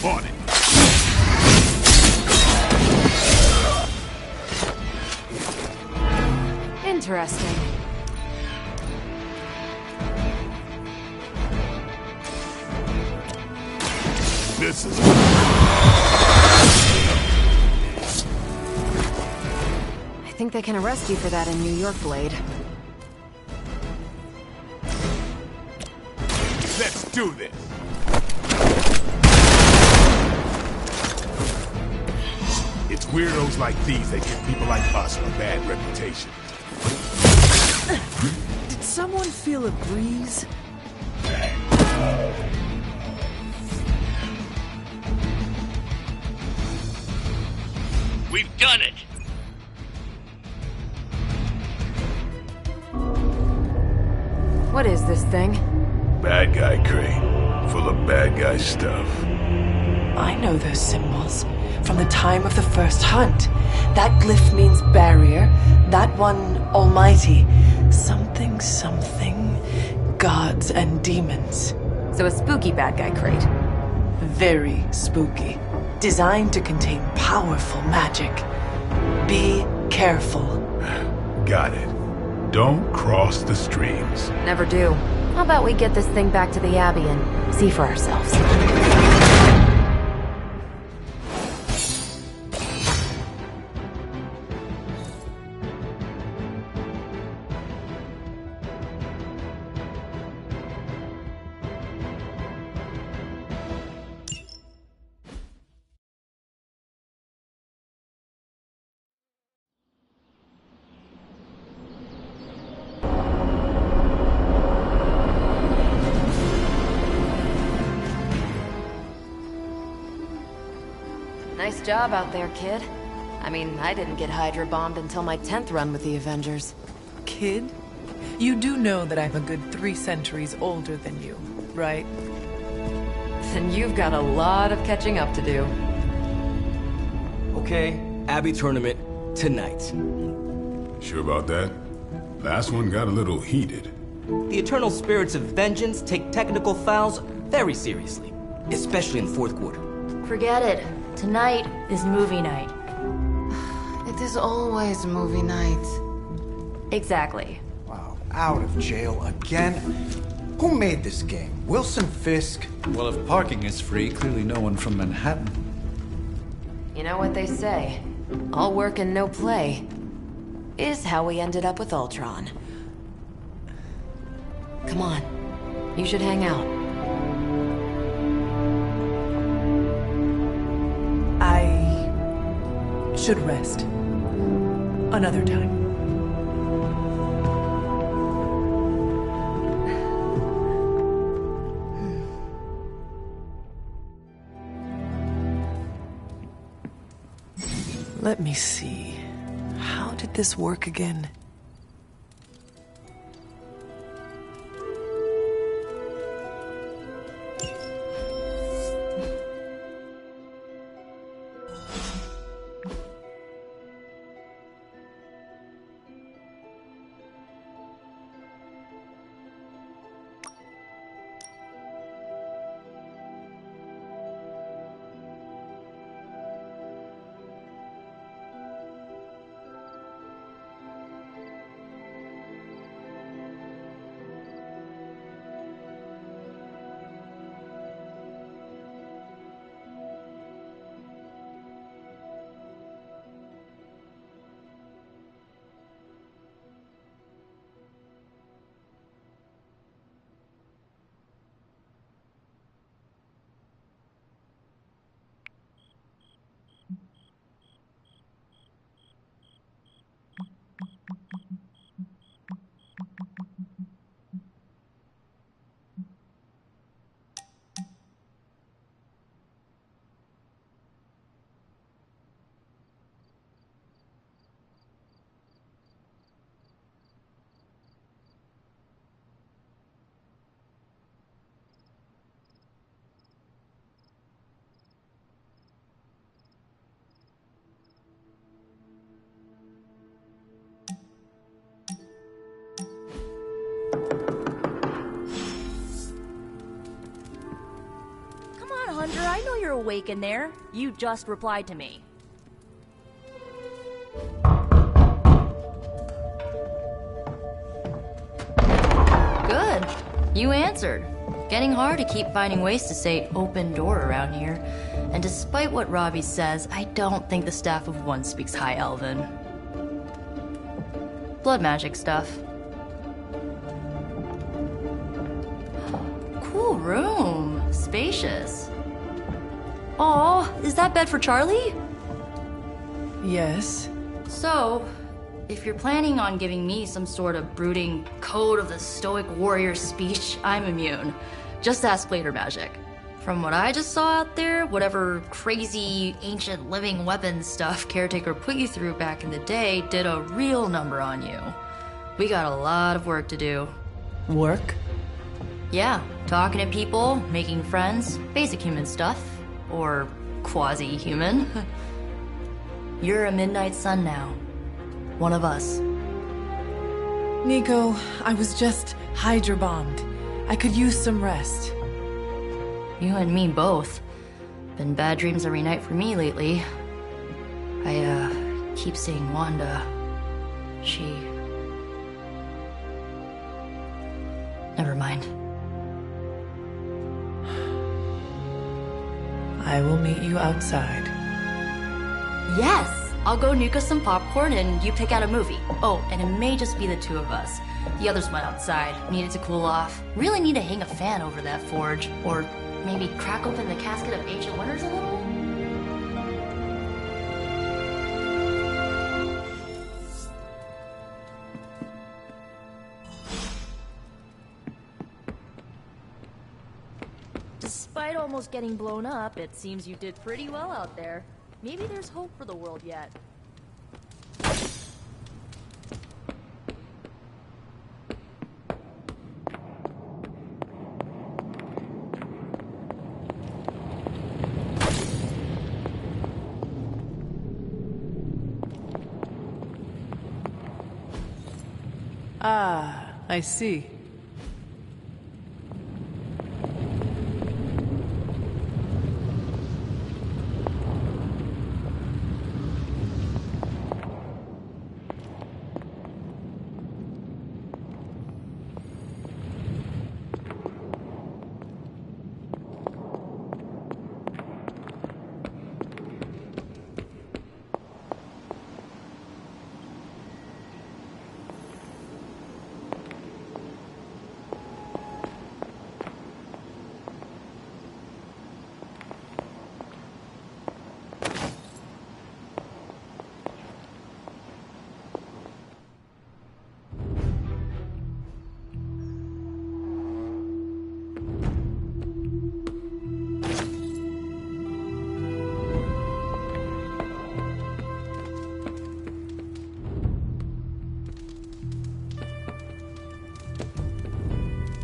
On it. Interesting. This is... I think they can arrest you for that in New York, Blade. Let's do this. It's weirdos like these that give people like us a bad reputation. Did someone feel a breeze? We've done it! What is this thing? Bad guy crate, full of bad guy stuff. I know those symbols. From the time of the first hunt. That glyph means barrier, that one almighty. Something, something, gods and demons. So a spooky bad guy crate. Very spooky. Designed to contain powerful magic. Be careful. Got it. Don't cross the streams. Never do. How about we get this thing back to the Abbey and see for ourselves? Nice job out there, kid. I mean, I didn't get Hydra bombed until my 10th run with the Avengers. Kid? You do know that I'm a good 3 centuries older than you, right? Then you've got a lot of catching up to do. Okay, Abbey tournament tonight. Sure about that? Last one got a little heated. The Eternal Spirits of Vengeance take technical fouls very seriously, especially in fourth quarter. Forget it. Tonight is movie night. It is always movie night. Exactly. Wow, out of jail again? Who made this game? Wilson Fisk? Well, if parking is free, clearly no one from Manhattan. You know what they say? All work and no play is how we ended up with Ultron. Come on. You should hang out. I should rest. Another time. Let me see. How did this work again? Hunter, I know you're awake in there. You just replied to me. Good. You answered. Getting hard to keep finding ways to say open door around here. And despite what Robbie says, I don't think the staff of One speaks High Elven. Blood magic stuff. Cool room. Spacious. Aw, is that bed for Charlie? Yes. So, if you're planning on giving me some sort of brooding Code of the Stoic Warrior speech, I'm immune. Just ask later, Magic. From what I just saw out there, whatever crazy ancient living weapons stuff Caretaker put you through back in the day did a real number on you. We got a lot of work to do. Work? Yeah, talking to people, making friends, basic human stuff. Or quasi-human. You're a Midnight Sun now. One of us. Nico, I was just Hydra bombed. I could use some rest. You and me both. Been bad dreams every night for me lately. I, keep seeing Wanda. She... Never mind. I will meet you outside. Yes! I'll go nuke us some popcorn and you pick out a movie. Oh, and it may just be the two of us. The others went outside, needed to cool off. Really need to hang a fan over that forge. Or maybe crack open the casket of Ancient Wonders a little? Despite almost getting blown up, it seems you did pretty well out there. Maybe there's hope for the world yet. Ah, I see.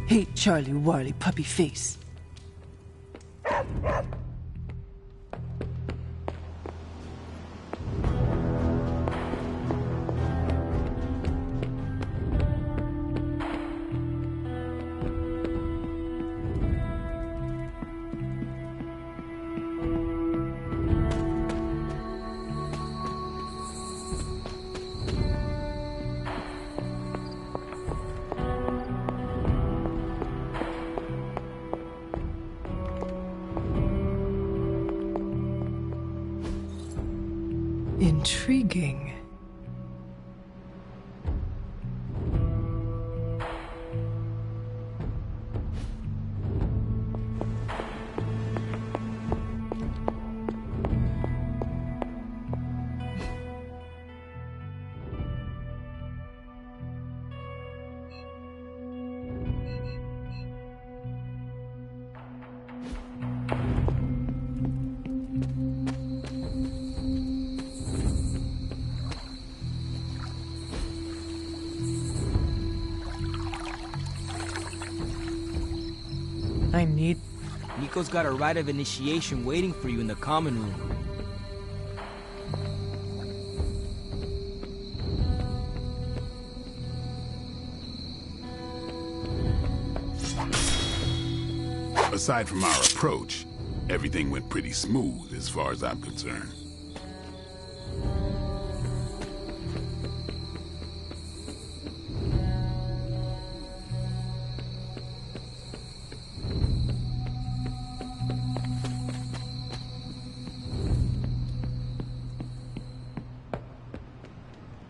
Hey, Charlie Warley puppy face. Intriguing. I need... Nico's got a rite of initiation waiting for you in the common room. Aside from our approach, everything went pretty smooth as far as I'm concerned.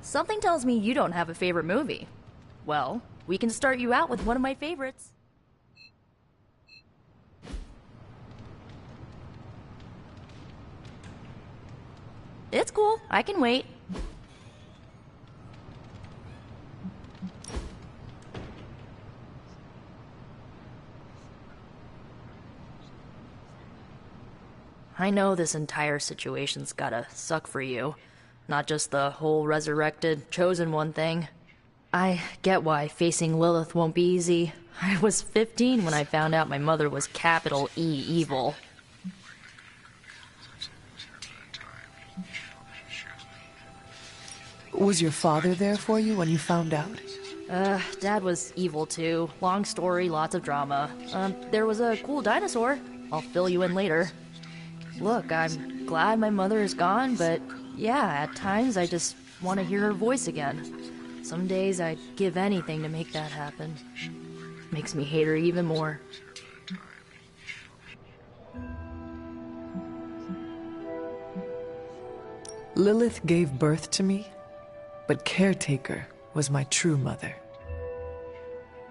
Something tells me you don't have a favorite movie. Well, we can start you out with one of my favorites. It's cool. I can wait. I know this entire situation's gotta suck for you. Not just the whole resurrected, chosen one thing. I get why facing Lilith won't be easy. I was 15 when I found out my mother was capital E evil. Was your father there for you when you found out? Dad was evil too. Long story, lots of drama. There was a cool dinosaur. I'll fill you in later. Look, I'm glad my mother is gone, but yeah, at times I just want to hear her voice again. Some days I'd give anything to make that happen. Makes me hate her even more. Lilith gave birth to me, but Caretaker was my true mother.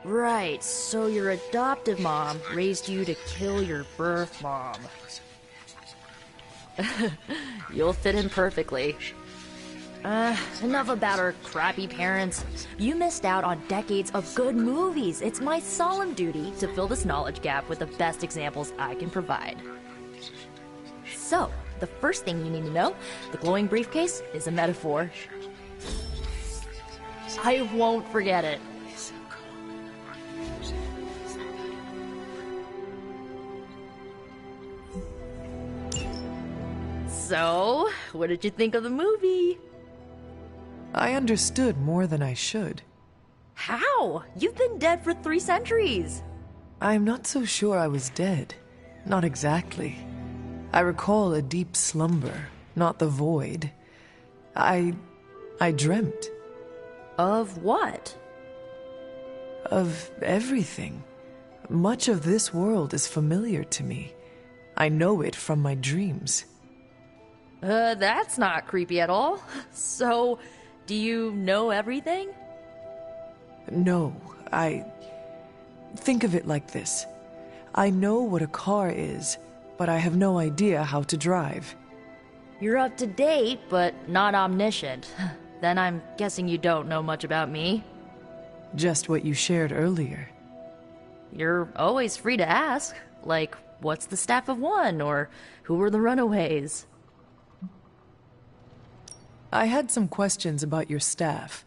Right, so your adoptive mom raised you to kill your birth mom. You'll fit in perfectly. Enough about our crappy parents. You missed out on decades of good movies. It's my solemn duty to fill this knowledge gap with the best examples I can provide. So, the first thing you need to know, the glowing briefcase is a metaphor. I won't forget it. So, what did you think of the movie? I understood more than I should. How? You've been dead for 3 centuries. I'm not so sure I was dead. Not exactly. I recall a deep slumber, not the void. I dreamt. Of what? Of everything. Much of this world is familiar to me. I know it from my dreams. That's not creepy at all. So, do you know everything? No, think of it like this. I know what a car is, but I have no idea how to drive. You're up to date, but not omniscient. Then I'm guessing you don't know much about me. Just what you shared earlier. You're always free to ask. Like, what's the Staff of One? Or who were the Runaways? I had some questions about your staff.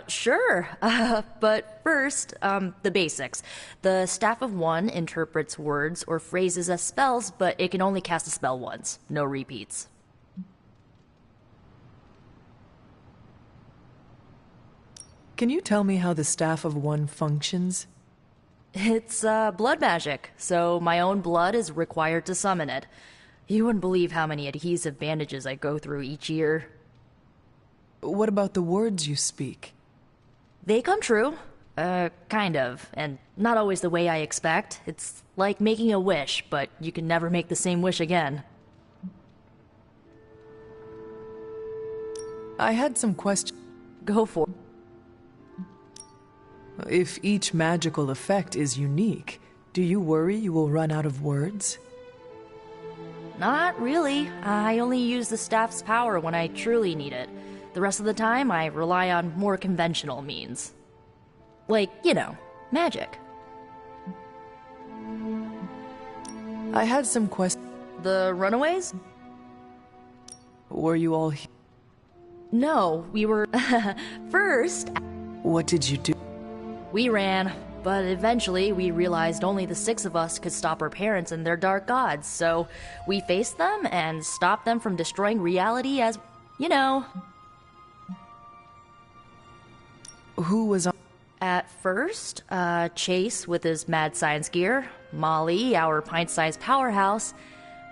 Sure. But first, the basics. The Staff of One interprets words or phrases as spells, but it can only cast a spell once. No repeats. Can you tell me how the Staff of One functions? It's, blood magic, so my own blood is required to summon it. You wouldn't believe how many adhesive bandages I go through each year. What about the words you speak? They come true. Kind of. And not always the way I expect. It's like making a wish, but you can never make the same wish again. I had some questions. Go for it. If each magical effect is unique, do you worry you will run out of words? Not really. I only use the staff's power when I truly need it. The rest of the time, I rely on more conventional means. Like, you know, magic. I had some questions. The Runaways? Were you all here? No, we were... First... What did you do? We ran, but eventually we realized only the 6 of us could stop our parents and their dark gods, so we faced them and stopped them from destroying reality as, you know... Who was on? At first, Chase with his mad science gear, Molly, our pint-sized powerhouse,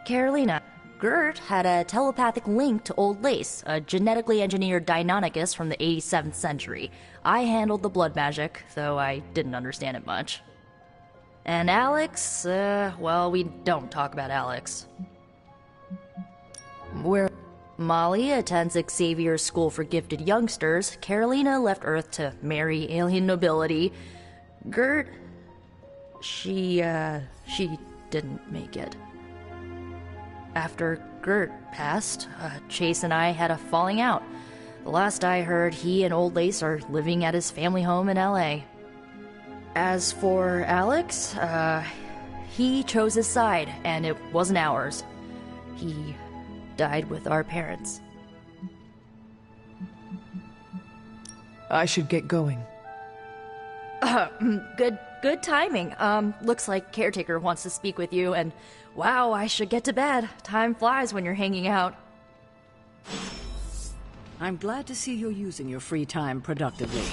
Carolina. Gert had a telepathic link to Old Lace, a genetically engineered Deinonychus from the 87th century. I handled the blood magic, though I didn't understand it much. And Alex, well, we don't talk about Alex. Where? Molly attends Xavier's School for Gifted Youngsters. Carolina left Earth to marry alien nobility. Gert... She didn't make it. After Gert passed, Chase and I had a falling out. The last I heard, he and Old Lace are living at his family home in L.A. As for Alex, he chose his side, and it wasn't ours. He died with our parents. I should get going. Good timing. Looks like Caretaker wants to speak with you, and wow, I should get to bed. Time flies when you're hanging out. I'm glad to see you're using your free time productively.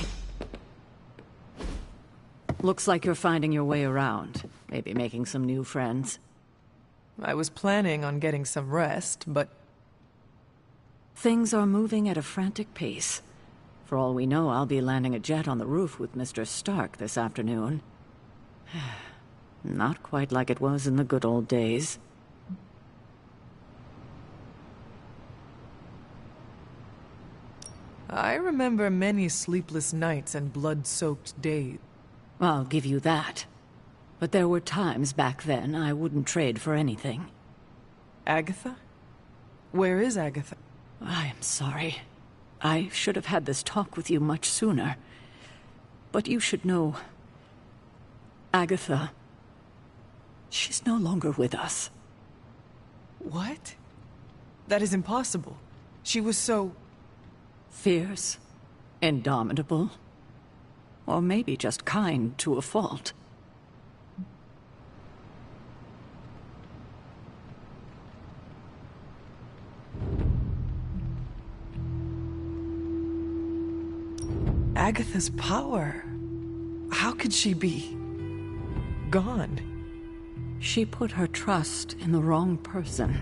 Looks like you're finding your way around. Maybe making some new friends. I was planning on getting some rest, but... Things are moving at a frantic pace. For all we know, I'll be landing a jet on the roof with Mr. Stark this afternoon. Not quite like it was in the good old days. I remember many sleepless nights and blood-soaked days. I'll give you that. But there were times back then I wouldn't trade for anything. Agatha? Where is Agatha? I am sorry. I should have had this talk with you much sooner. But you should know... Agatha... she's no longer with us. What? That is impossible. She was so... fierce, indomitable, or maybe just kind to a fault. Agatha's power. How could she be... gone? She put her trust in the wrong person.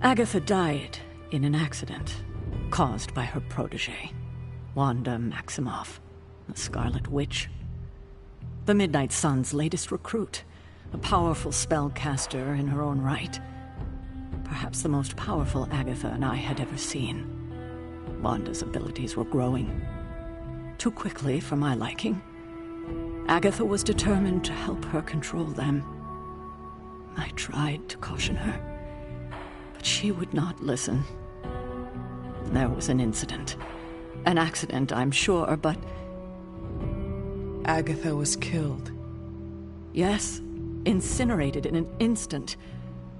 Agatha died in an accident caused by her protege, Wanda Maximoff, the Scarlet Witch. The Midnight Sun's latest recruit, a powerful spellcaster in her own right. Perhaps the most powerful Agatha and I had ever seen. Wanda's abilities were growing. Too quickly for my liking. Agatha was determined to help her control them. I tried to caution her, but she would not listen. There was an incident. An accident, I'm sure, but... Agatha was killed. Yes, incinerated in an instant.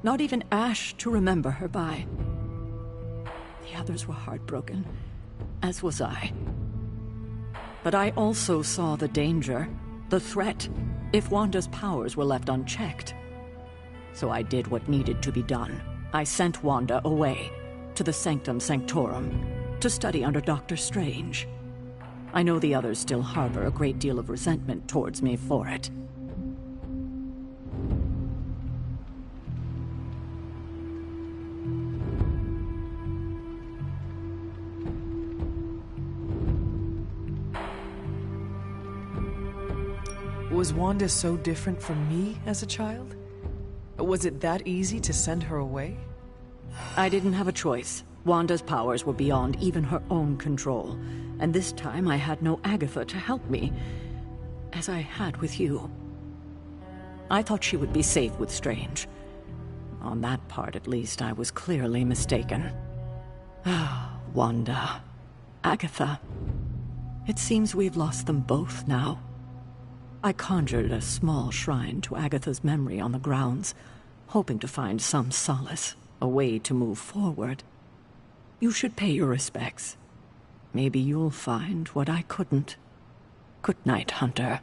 Not even ash to remember her by. The others were heartbroken, as was I. But I also saw the danger, the threat, if Wanda's powers were left unchecked. So I did what needed to be done. I sent Wanda away, to the Sanctum Sanctorum, to study under Doctor Strange. I know the others still harbor a great deal of resentment towards me for it. Was Wanda so different from me as a child? Was it that easy to send her away? I didn't have a choice. Wanda's powers were beyond even her own control, and this time I had no Agatha to help me, as I had with you. I thought she would be safe with Strange. On that part, at least, I was clearly mistaken. Ah, Wanda. Agatha. It seems we've lost them both now. I conjured a small shrine to Agatha's memory on the grounds, hoping to find some solace, a way to move forward. You should pay your respects. Maybe you'll find what I couldn't. Good night, Hunter.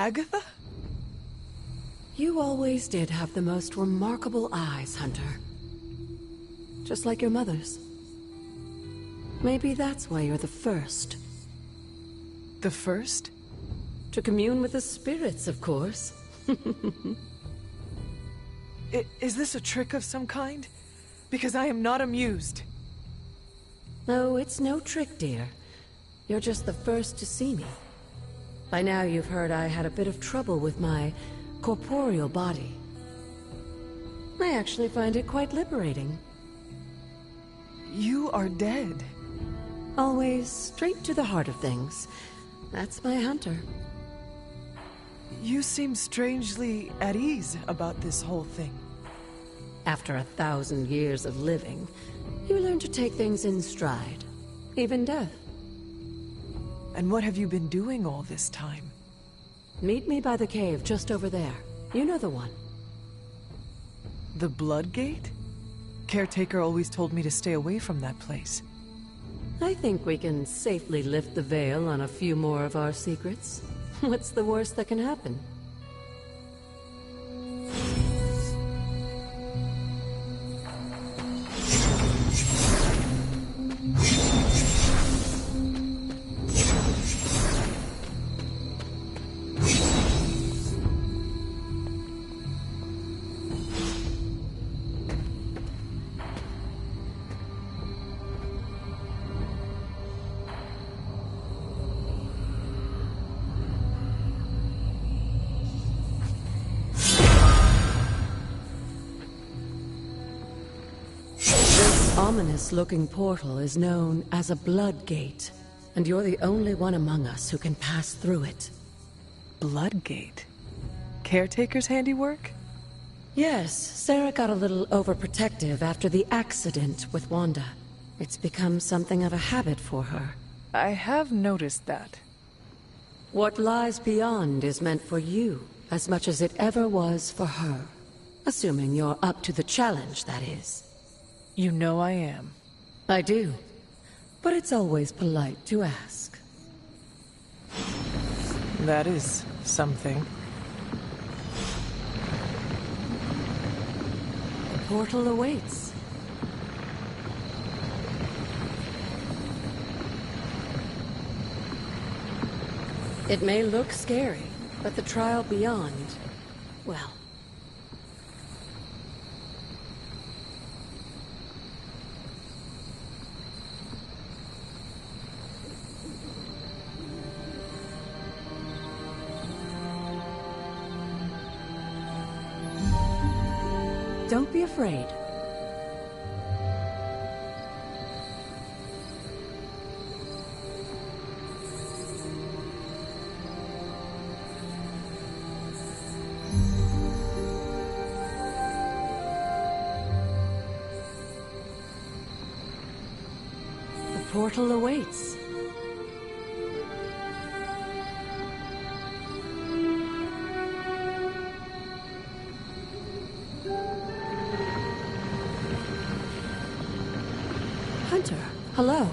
Agatha? You always did have the most remarkable eyes, Hunter. Just like your mother's. Maybe that's why you're the first. The first? To commune with the spirits, of course. Is this a trick of some kind? Because I am not amused. No, it's no trick, dear. You're just the first to see me. By now you've heard I had a bit of trouble with my corporeal body. I actually find it quite liberating. You are dead. Always straight to the heart of things. That's my Hunter. You seem strangely at ease about this whole thing. After 1,000 years of living, you learn to take things in stride. Even death. And what have you been doing all this time? Meet me by the cave just over there. You know the one. The Blood Gate? Caretaker always told me to stay away from that place. I think we can safely lift the veil on a few more of our secrets. What's the worst that can happen? Ominous-looking portal is known as a Blood Gate, and you're the only one among us who can pass through it. Blood Gate? Caretaker's handiwork? Yes, Sarah got a little overprotective after the accident with Wanda. It's become something of a habit for her. I have noticed that. What lies beyond is meant for you, as much as it ever was for her. Assuming you're up to the challenge, that is. You know I am. I do. But it's always polite to ask. That is something. The portal awaits. It may look scary, but the trial beyond, well... Don't be afraid. The portal awaits. Hunter, hello.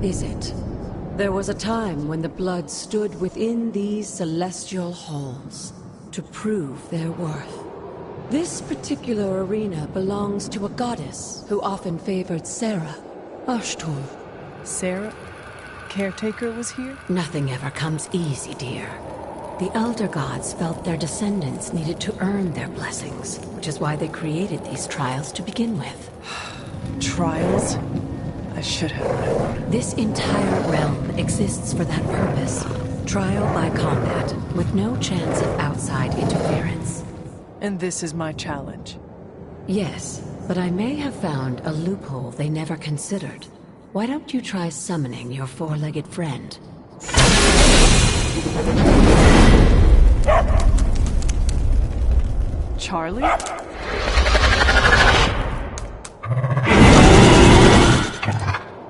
Is it? There was a time when the blood stood within these celestial halls to prove their worth. This particular arena belongs to a goddess who often favored Sarah, Ashtur. Sarah? Caretaker was here? Nothing ever comes easy, dear. The Elder Gods felt their descendants needed to earn their blessings, which is why they created these trials to begin with. Trials? I should have known. This entire realm exists for that purpose. Trial by combat, with no chance of outside interference. And this is my challenge? Yes, But I may have found a loophole they never considered. Why don't you try summoning your four-legged friend? Charlie?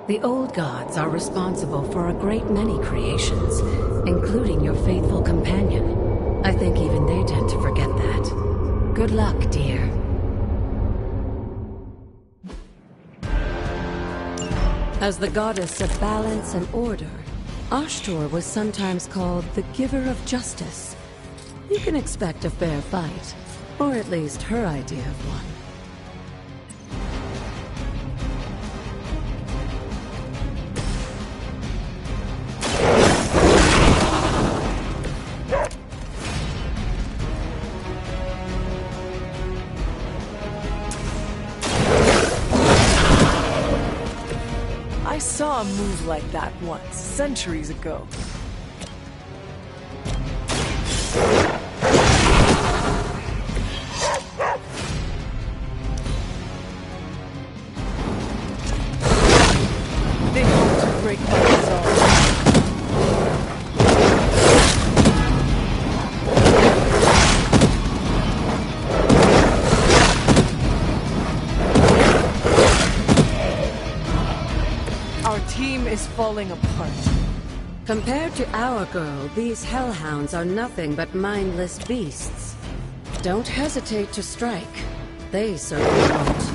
The old gods are responsible for a great many creations, including your faithful companion. I think even they tend to forget that. Good luck, dear. As the goddess of balance and order, Ashtor was sometimes called the giver of justice. You can expect a fair fight, or at least her idea of one. I saw a move like that once, centuries ago. They hope to break my resolve. Our team is falling apart. Compared to our girl, these hellhounds are nothing but mindless beasts. Don't hesitate to strike. They certainly won't.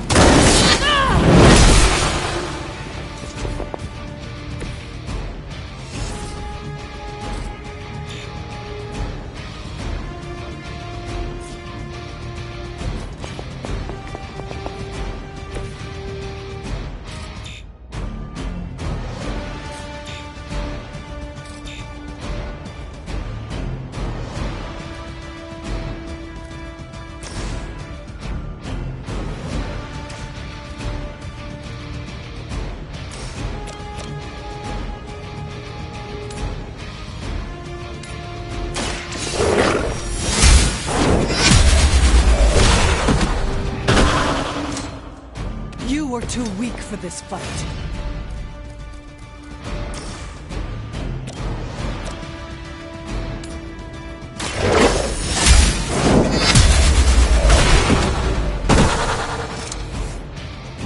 You were too weak for this fight.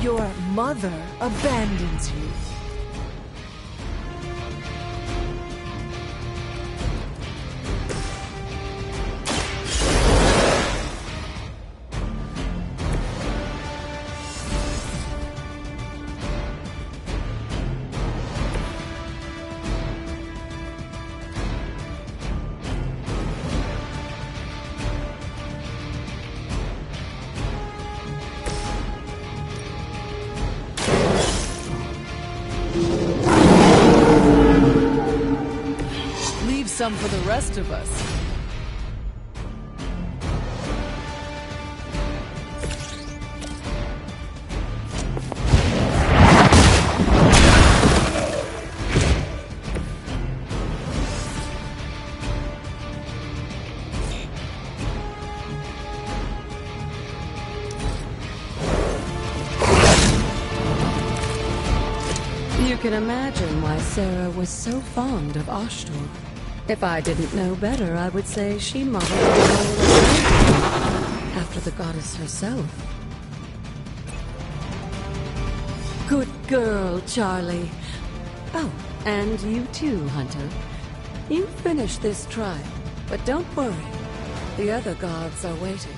Your mother abandons you. Leave some for the rest of us. You can imagine why Sarah was so fond of Ashtor. If I didn't know better, I would say she modeled the role after the goddess herself. Good girl, Charlie. Oh, and you too, Hunter. You finished this trial, but don't worry. The other gods are waiting.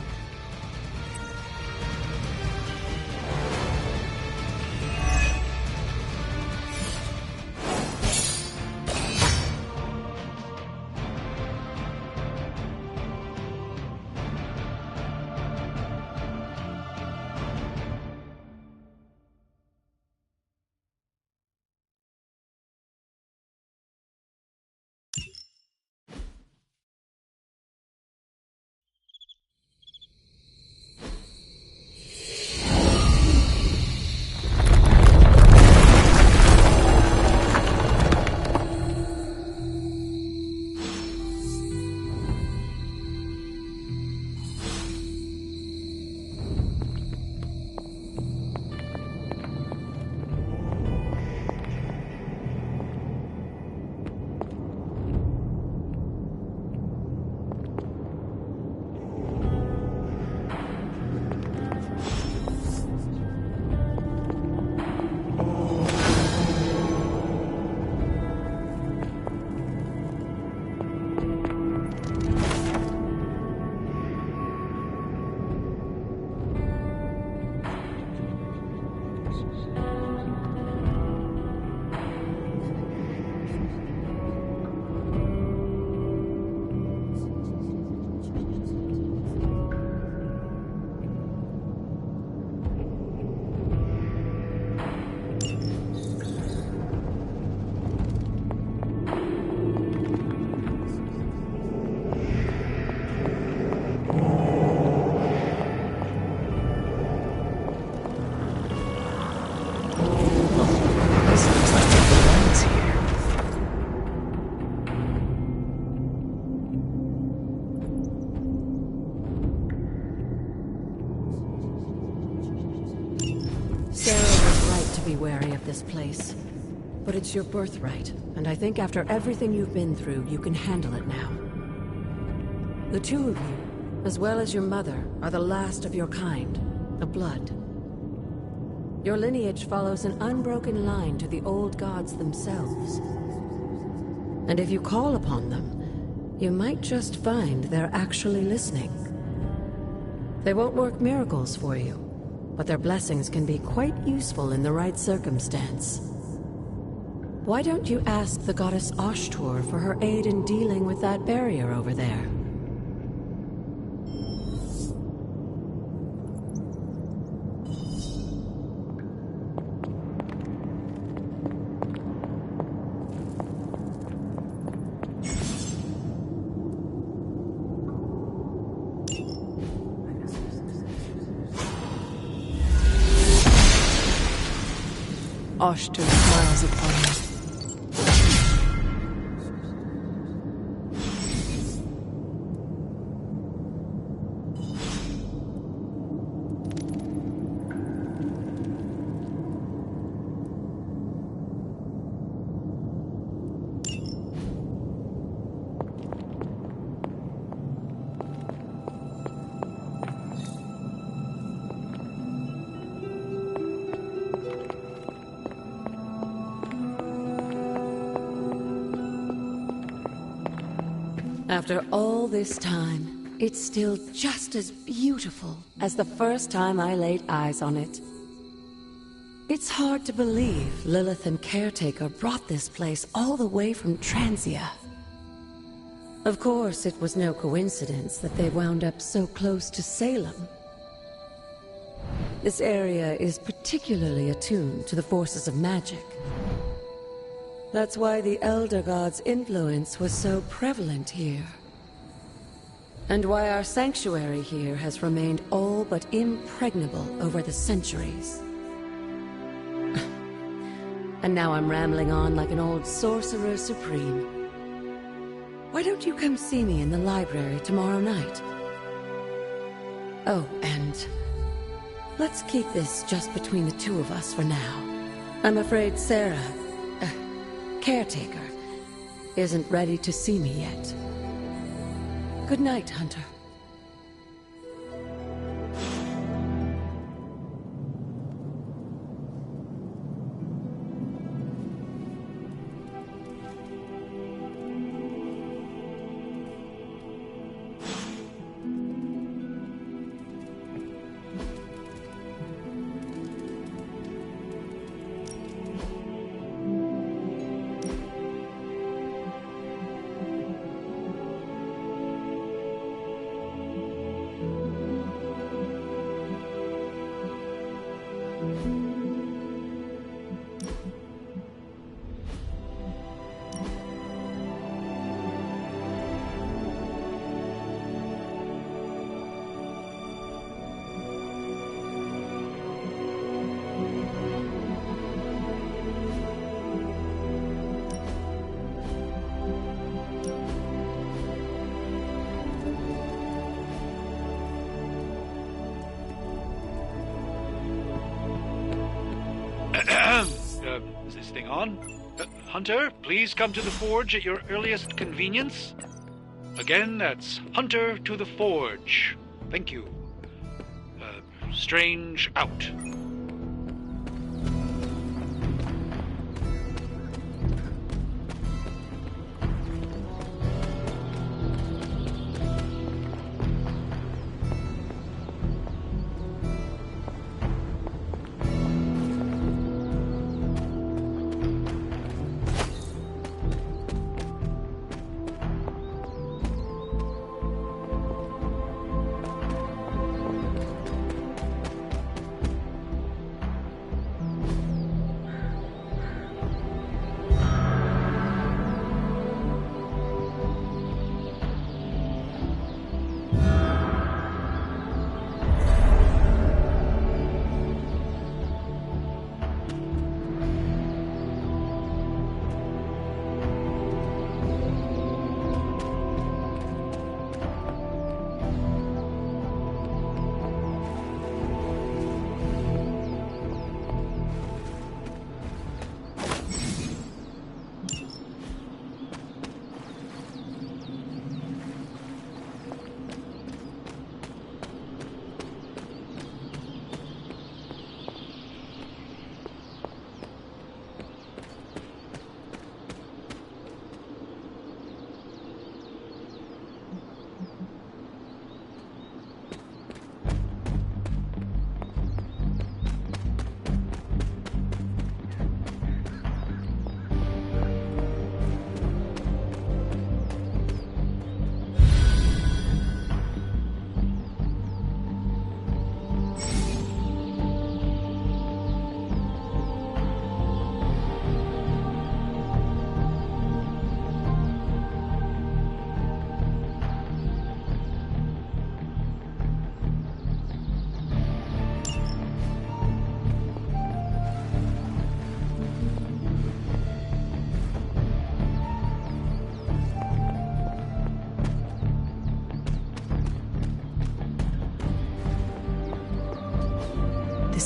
wary of this place. But it's your birthright, and I think after everything you've been through, you can handle it now. The two of you, as well as your mother, are the last of your kind, the Blood. Your lineage follows an unbroken line to the old gods themselves. And if you call upon them, you might just find they're actually listening. They won't work miracles for you, but their blessings can be quite useful in the right circumstance. Why don't you ask the goddess Ashtur for her aid in dealing with that barrier over there? Ashtur smiles upon me. After all this time, it's still just as beautiful as the first time I laid eyes on it. It's hard to believe Lilith and Caretaker brought this place all the way from Transia. Of course, it was no coincidence that they wound up so close to Salem. This area is particularly attuned to the forces of magic. That's why the Elder God's influence was so prevalent here. And why our sanctuary here has remained all but impregnable over the centuries. And now I'm rambling on like an old sorcerer supreme. Why don't you come see me in the library tomorrow night? Oh, and let's keep this just between the two of us for now. I'm afraid Sarah, Caretaker, isn't ready to see me yet. Good night, Hunter. Is this thing on? Hunter, please come to the forge at your earliest convenience. Again, that's Hunter to the forge. Thank you. Strange out.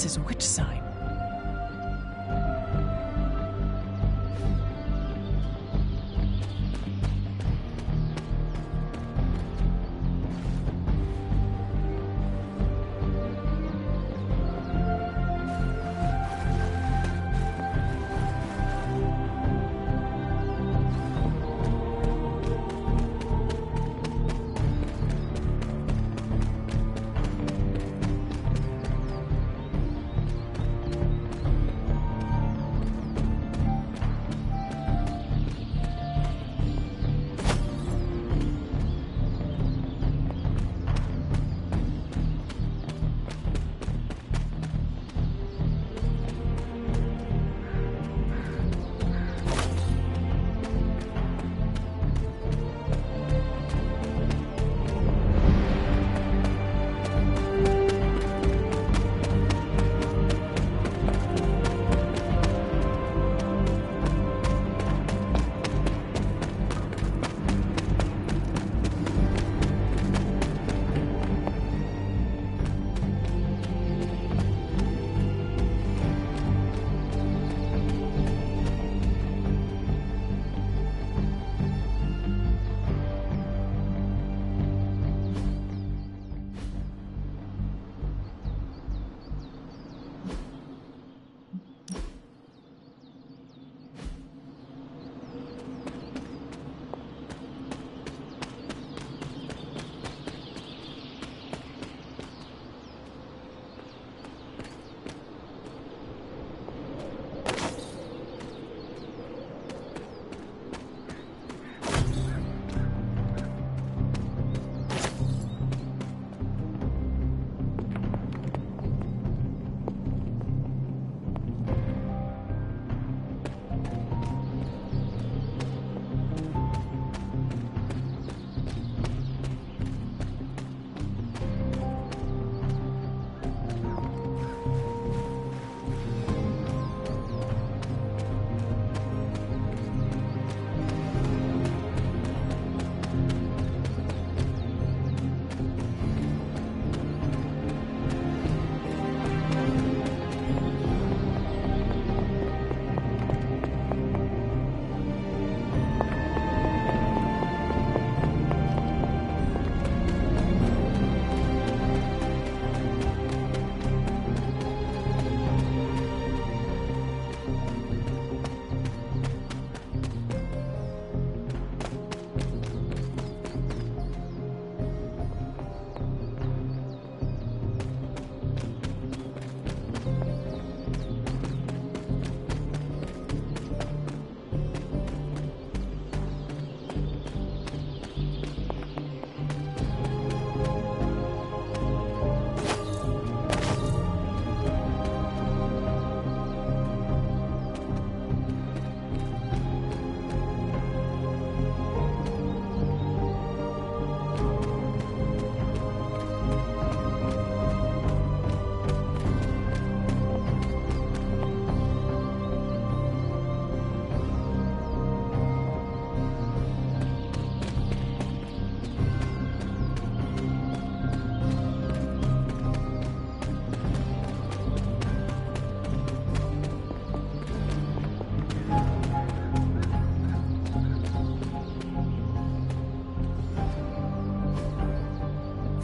This witch sign.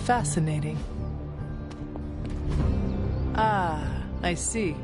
Fascinating. Ah, I see.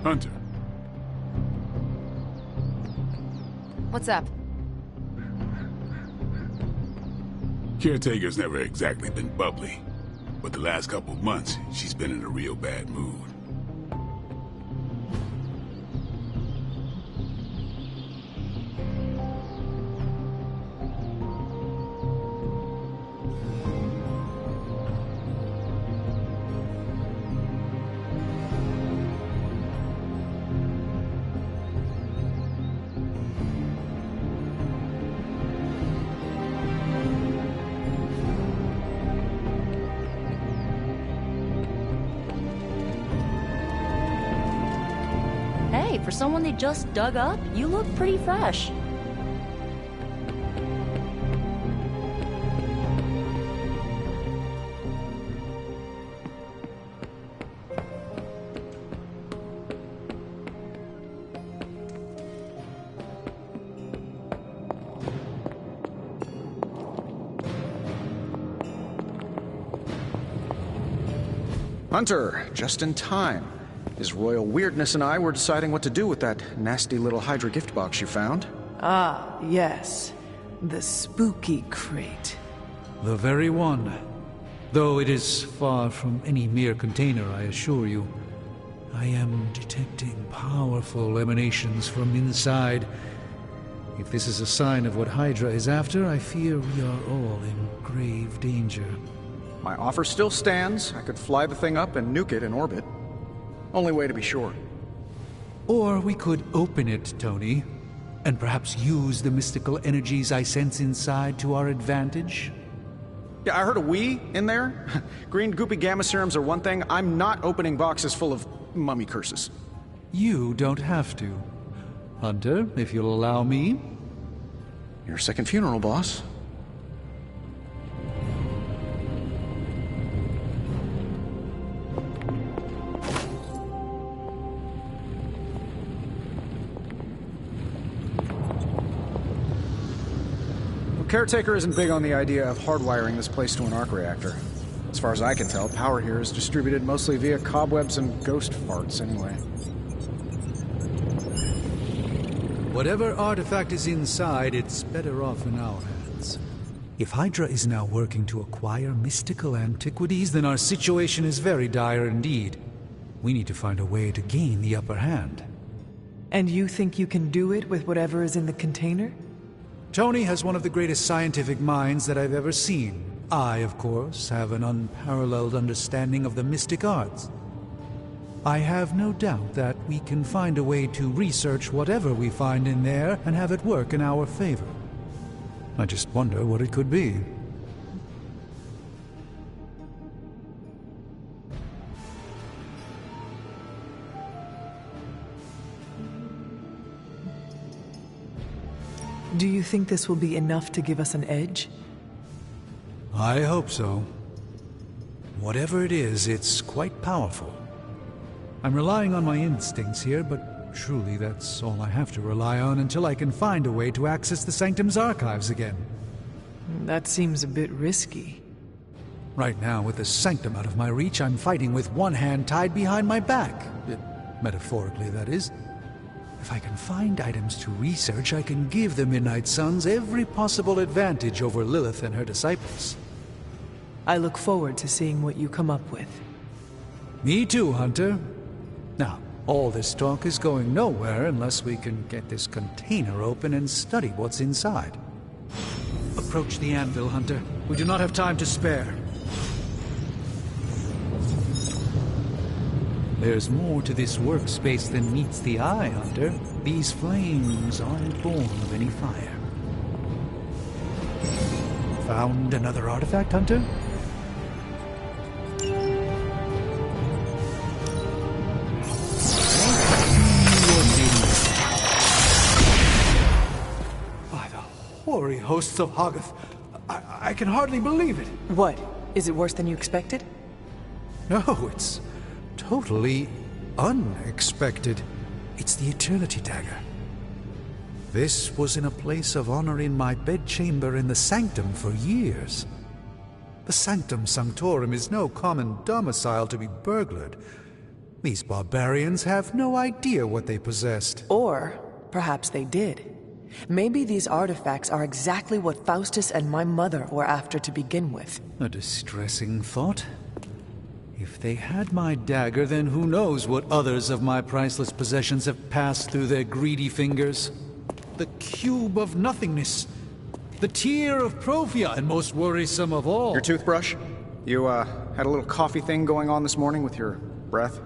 Hunter. What's up? Caretaker's never exactly been bubbly, but the last couple of months, she's been in a real bad mood. Hey, for someone they just dug up, you look pretty fresh. Hunter, just in time. His royal weirdness and I were deciding what to do with that nasty little Hydra gift box you found. Ah, yes. The spooky crate. The very one. Though it is far from any mere container, I assure you. I am detecting powerful emanations from inside. If this is a sign of what Hydra is after, I fear we are all in grave danger. My offer still stands. I could fly the thing up and nuke it in orbit. Only way to be sure. Or we could open it, Tony, and perhaps use the mystical energies I sense inside to our advantage. Yeah, I heard a we in there. Green goopy gamma serums are one thing. I'm not opening boxes full of mummy curses. You don't have to. Hunter, if you'll allow me. Your second funeral, boss. Caretaker isn't big on the idea of hardwiring this place to an arc reactor. As far as I can tell, power here is distributed mostly via cobwebs and ghost farts anyway. Whatever artifact is inside, it's better off in our hands. If Hydra is now working to acquire mystical antiquities, then our situation is very dire indeed. We need to find a way to gain the upper hand. And you think you can do it with whatever is in the container? Tony has one of the greatest scientific minds that I've ever seen. I, of course, have an unparalleled understanding of the mystic arts. I have no doubt that we can find a way to research whatever we find in there and have it work in our favor. I just wonder what it could be. Do you think this will be enough to give us an edge? I hope so. Whatever it is, it's quite powerful. I'm relying on my instincts here, but truly that's all I have to rely on until I can find a way to access the Sanctum's archives again. That seems a bit risky. Right now, with the Sanctum out of my reach, I'm fighting with one hand tied behind my back. Metaphorically, that is. If I can find items to research, I can give the Midnight Suns every possible advantage over Lilith and her disciples. I look forward to seeing what you come up with. Me too, Hunter. Now, all this talk is going nowhere unless we can get this container open and study what's inside. Approach the anvil, Hunter. We do not have time to spare. There's more to this workspace than meets the eye, Hunter. These flames aren't born of any fire. Found another artifact, Hunter? By the hoary hosts of Hoggoth, I can hardly believe it. What? Is it worse than you expected? No, it's totally unexpected. It's the Eternity Dagger. This was in a place of honor in my bedchamber in the Sanctum for years. The Sanctum Sanctorum is no common domicile to be burglared. These barbarians have no idea what they possessed. Or perhaps they did. Maybe these artifacts are exactly what Faustus and my mother were after to begin with. A distressing thought. If they had my dagger, then who knows what others of my priceless possessions have passed through their greedy fingers. The cube of nothingness. The tear of Profia, and most worrisome of all. Your toothbrush? You, had a little coffee thing going on this morning with your breath?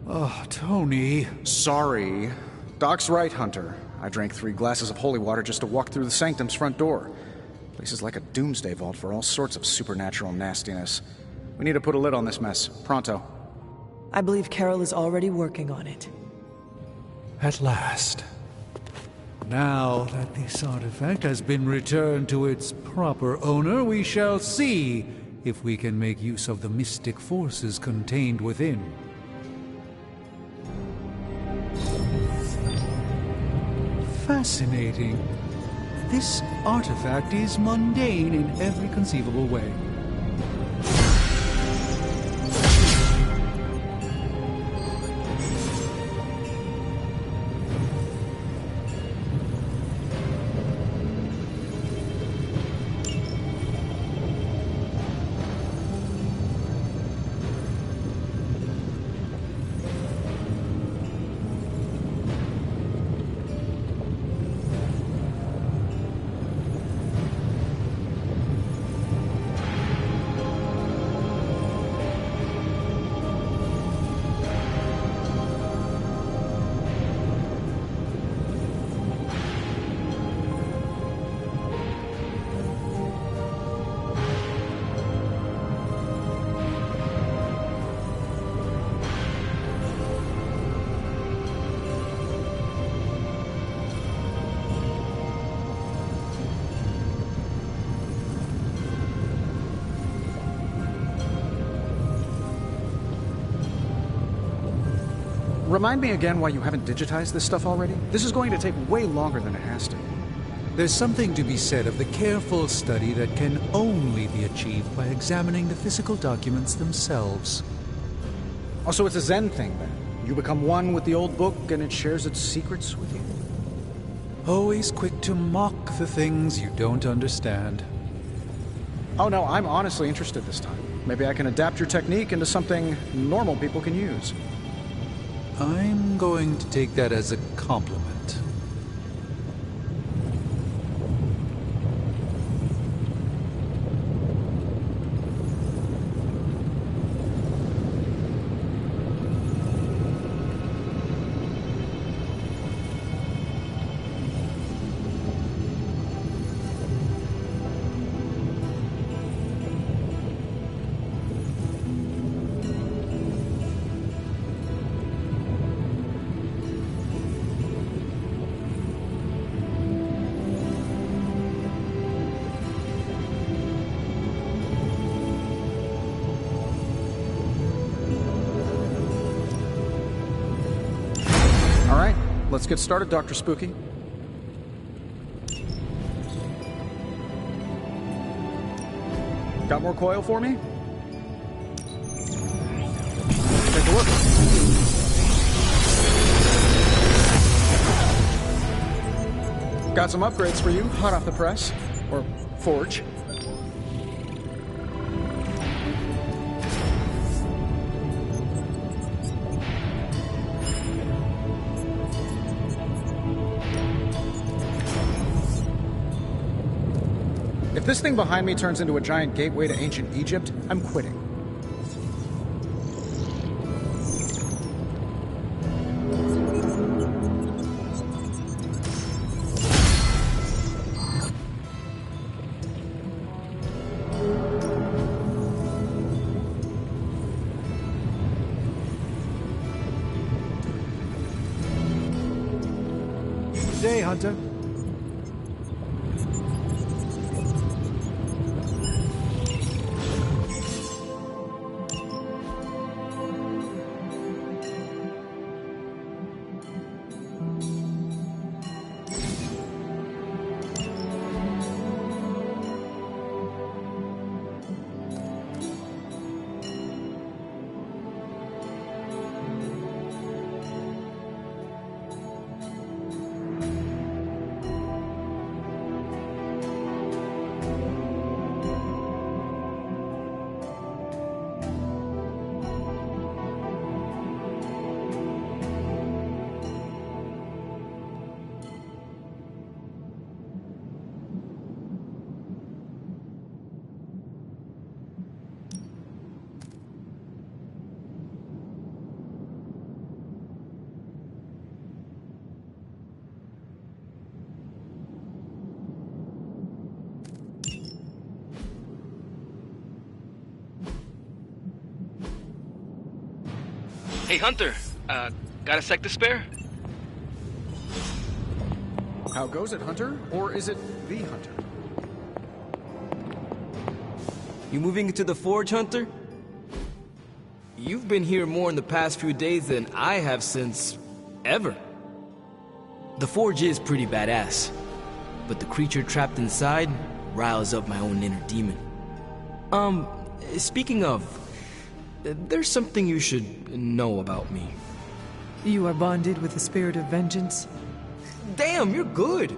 Oh, Tony. Sorry. Doc's right, Hunter. I drank 3 glasses of holy water just to walk through the sanctum's front door. Place is like a doomsday vault for all sorts of supernatural nastiness. We need to put a lid on this mess. Pronto. I believe Carol is already working on it. At last. Now that this artifact has been returned to its proper owner, we shall see if we can make use of the mystic forces contained within. Fascinating. This artifact is mundane in every conceivable way. Remind me again why you haven't digitized this stuff already? This is going to take way longer than it has to. There's something to be said of the careful study that can only be achieved by examining the physical documents themselves. Also, it's a Zen thing, then. You become one with the old book, and it shares its secrets with you. Always quick to mock the things you don't understand. Oh no, I'm honestly interested this time. Maybe I can adapt your technique into something normal people can use. I'm going to take that as a compliment. Let's get started, Dr. Spooky. Got more coil for me? Take a look. Got some upgrades for you, hot off the press. Or forge. If this thing behind me turns into a giant gateway to ancient Egypt, I'm quitting. Good day, Hunter. Hey, Hunter. Got a sec to spare? How goes it, Hunter? Or is it the Hunter? You moving into the Forge, Hunter? You've been here more in the past few days than I have since... ever. The Forge is pretty badass, but the creature trapped inside riles up my own inner demon. Speaking of, there's something you should know about me. You are bonded with the spirit of vengeance? Damn, you're good!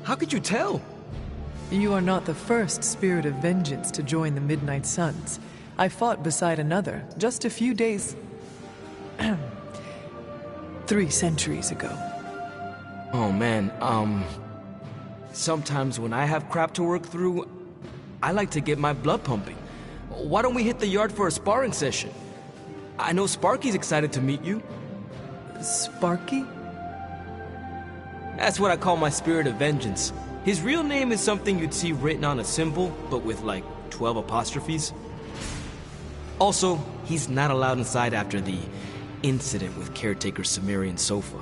How could you tell? You are not the first spirit of vengeance to join the Midnight Suns. I fought beside another just a few days... 3 centuries ago. Oh man, sometimes when I have crap to work through, I like to get my blood pumping. Why don't we hit the yard for a sparring session? I know Sparky's excited to meet you. Sparky? That's what I call my spirit of vengeance. His real name is something you'd see written on a symbol, but with like 12 apostrophes. Also, he's not allowed inside after the incident with Caretaker Sumerian Sofa.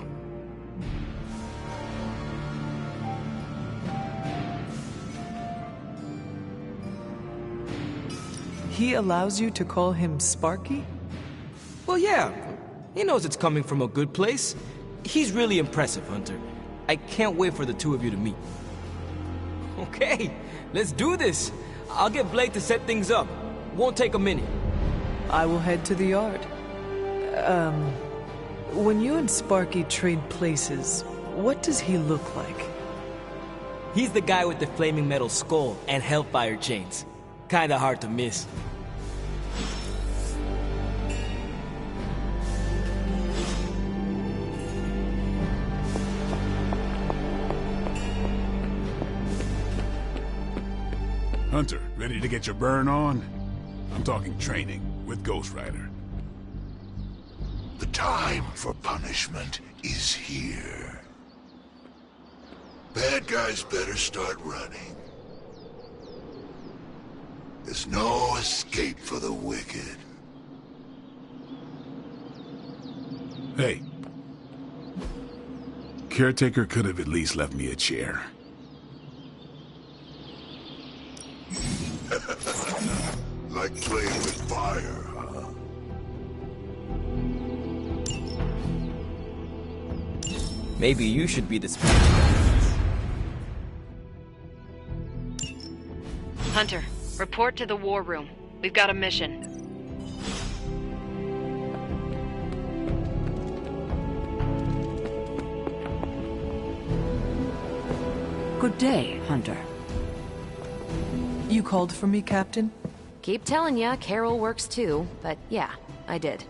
He allows you to call him Sparky? Well, yeah. He knows it's coming from a good place. He's really impressive, Hunter. I can't wait for the two of you to meet. Okay, let's do this. I'll get Blake to set things up. Won't take a minute. I will head to the yard. When you and Sparky trade places, what does he look like? He's the guy with the flaming metal skull and hellfire chains. Kinda hard to miss. Hunter, ready to get your burn on? I'm talking training with Ghost Rider. The time for punishment is here. Bad guys better start running. There's no escape for the wicked. Hey. Caretaker could have at least left me a chair. Like playing with fire, huh? Maybe you should be the spirit. Hunter, report to the war room. We've got a mission. Good day, Hunter. You called for me, Captain? Keep telling ya, Carol works too, but yeah, I did.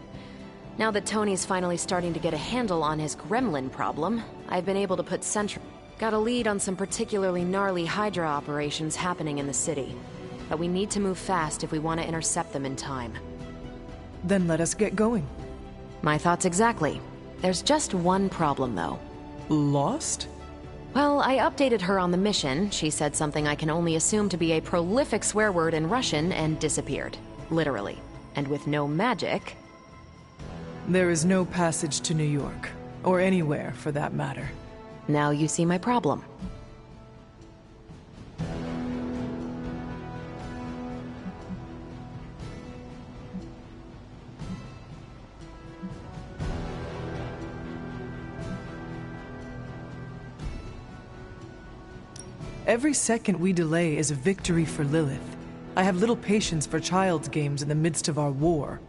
Now that Tony's finally starting to get a handle on his gremlin problem, I've been able to put got a lead on some particularly gnarly Hydra operations happening in the city. But we need to move fast if we want to intercept them in time. Then let us get going. My thoughts exactly. There's just one problem, though. Lost? Well, I updated her on the mission. She said something I can only assume to be a prolific swear word in Russian and disappeared. Literally. And with no magic... There is no passage to New York. Or anywhere, for that matter. Now you see my problem. Every second we delay is a victory for Lilith. I have little patience for child's games in the midst of our war.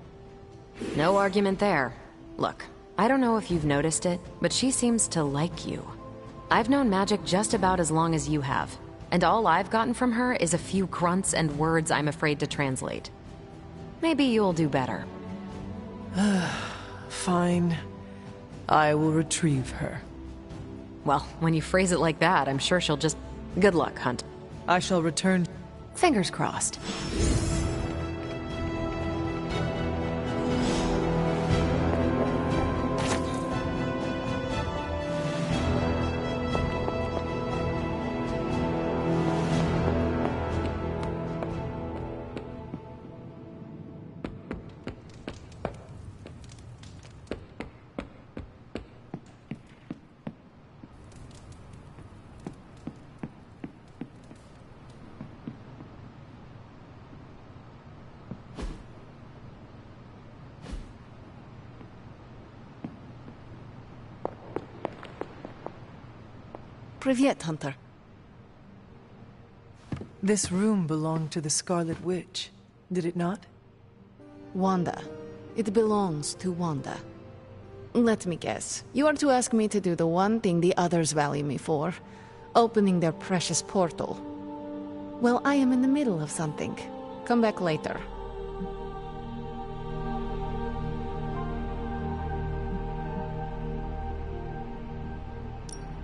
No argument there. Look, I don't know if you've noticed it, but she seems to like you. I've known magic just about as long as you have, and all I've gotten from her is a few grunts and words I'm afraid to translate. Maybe you'll do better. Fine. I will retrieve her. Well, when you phrase it like that, I'm sure she'll just... Good luck, Hunt. I shall return. Fingers crossed. Privyet, Hunter. This room belonged to the Scarlet Witch, did it not? Wanda. It belongs to Wanda. Let me guess. You are to ask me to do the one thing the others value me for. Opening their precious portal. Well, I am in the middle of something. Come back later.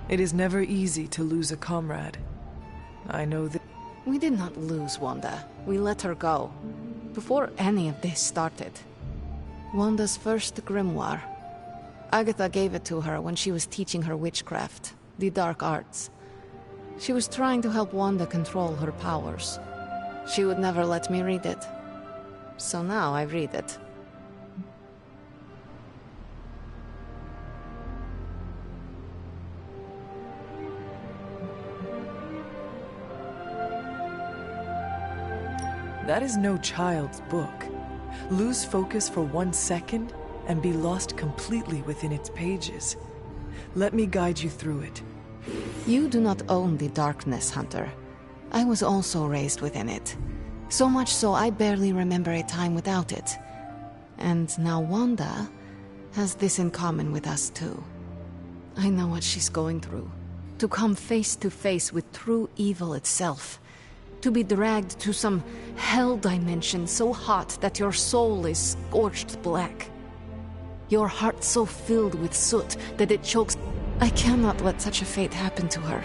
It is never easy to lose a comrade. I know that... We did not lose Wanda. We let her go. Before any of this started. Wanda's first grimoire. Agatha gave it to her when she was teaching her witchcraft, the dark arts. She was trying to help Wanda control her powers. She would never let me read it. So now I read it. That is no child's book. Lose focus for 1 second and be lost completely within its pages. Let me guide you through it. You do not own the darkness, Hunter. I was also raised within it. So much so I barely remember a time without it. And now Wanda has this in common with us too. I know what she's going through. To come face to face with true evil itself. To be dragged to some hell dimension so hot that your soul is scorched black. Your heart so filled with soot that it chokes. I cannot let such a fate happen to her.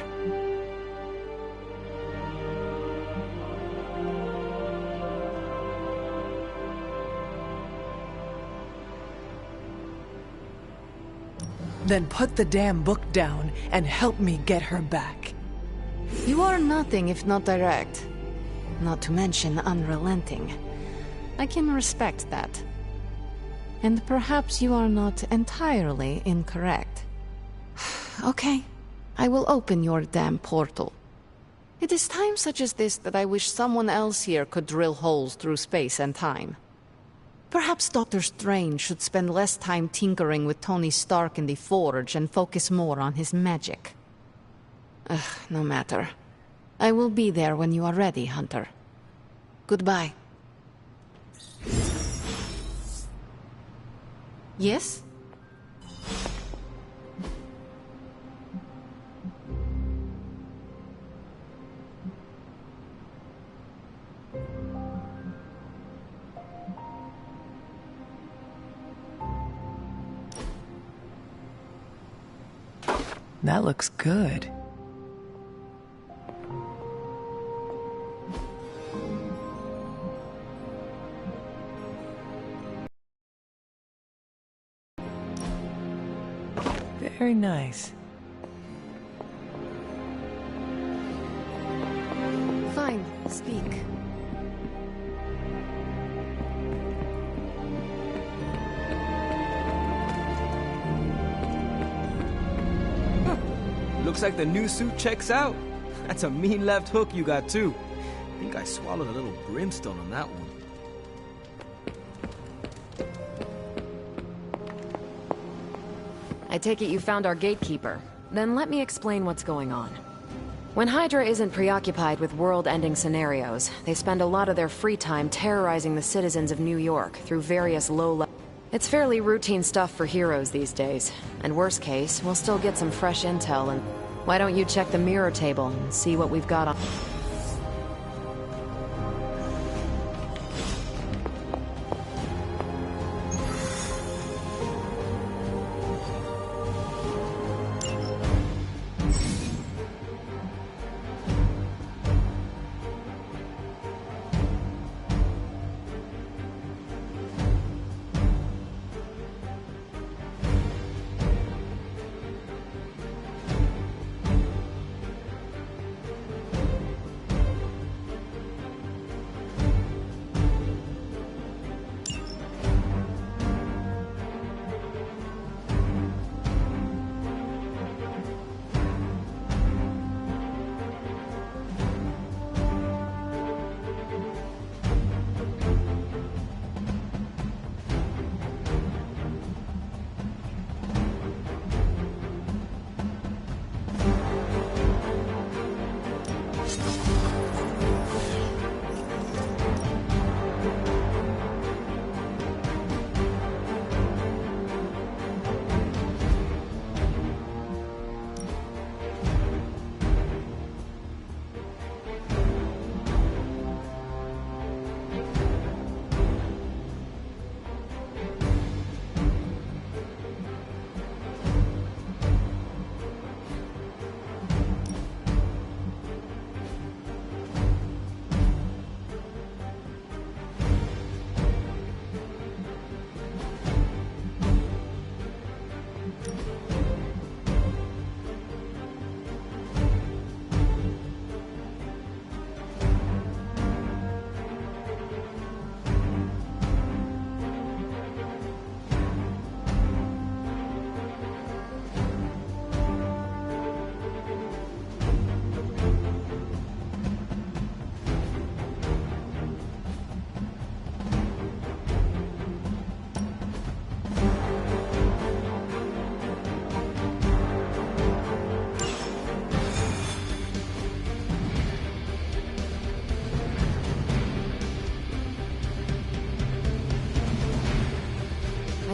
Then put the damn book down and help me get her back. You are nothing if not direct. Not to mention unrelenting. I can respect that. And perhaps you are not entirely incorrect. Okay, I will open your damn portal. It is times such as this that I wish someone else here could drill holes through space and time. Perhaps Doctor Strange should spend less time tinkering with Tony Stark in the Forge and focus more on his magic. No matter. I will be there when you are ready, Hunter. Goodbye. Yes? That looks good. Very nice. Fine, speak. Looks like the new suit checks out. That's a mean left hook you got too. I think I swallowed a little brimstone on that one. I take it you found our gatekeeper. Then let me explain what's going on. When Hydra isn't preoccupied with world-ending scenarios, they spend a lot of their free time terrorizing the citizens of New York through various low-level... It's fairly routine stuff for heroes these days. And worst case, we'll still get some fresh intel and... Why don't you check the mirror table and see what we've got on...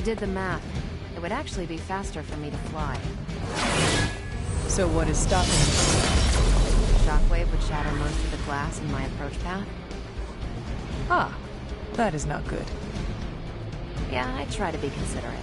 did the math. It would actually be faster for me to fly. So what is stopping you? Shockwave would shatter most of the glass in my approach path. Ah, that is not good. Yeah, I try to be considerate.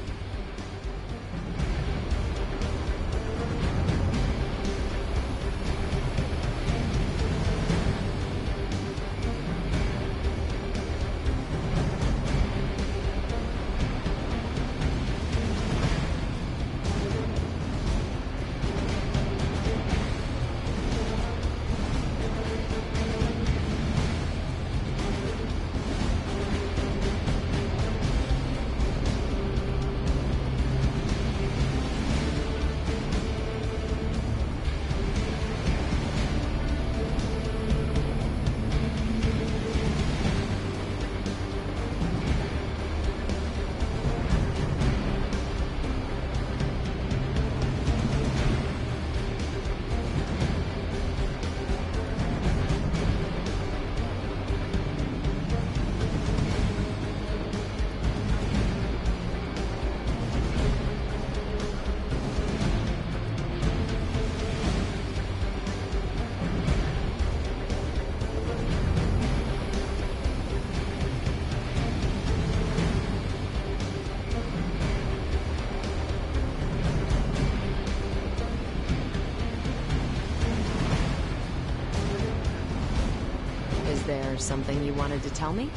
Is there something you wanted to tell me?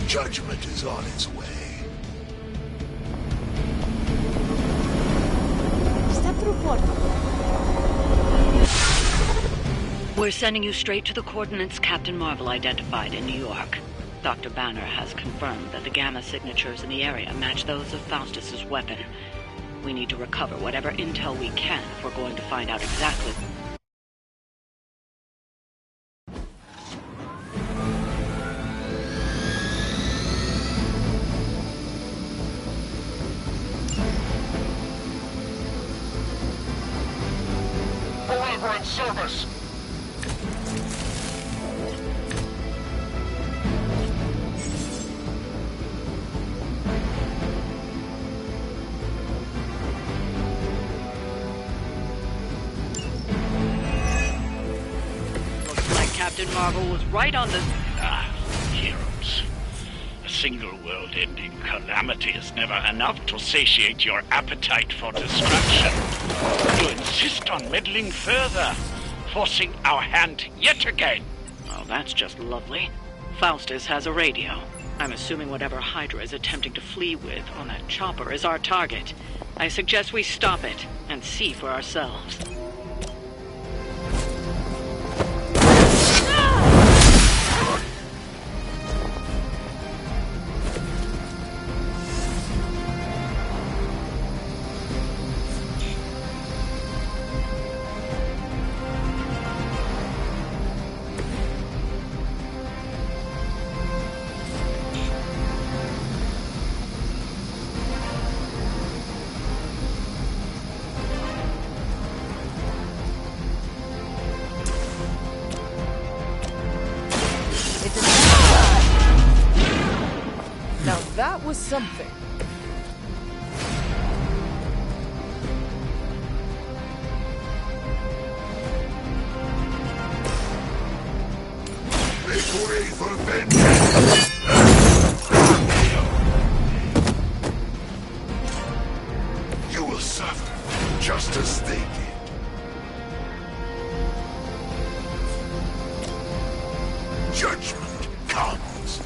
Judgment is on its way. Step through portal. We're sending you straight to the coordinates Captain Marvel identified in New York. Dr. Banner has confirmed that the gamma signatures in the area match those of Faustus's weapon. We need to recover whatever intel we can if we're going to find out exactly... Forever in service! Captain Marvel was right on the... Heroes. A single world-ending calamity is never enough to satiate your appetite for destruction. You insist on meddling further, forcing our hand yet again. Oh, that's just lovely. Faustus has a radio. I'm assuming whatever Hydra is attempting to flee with on that chopper is our target. I suggest we stop it and see for ourselves. That was something. Make way for vengeance! You will suffer just as they did. Judgment comes.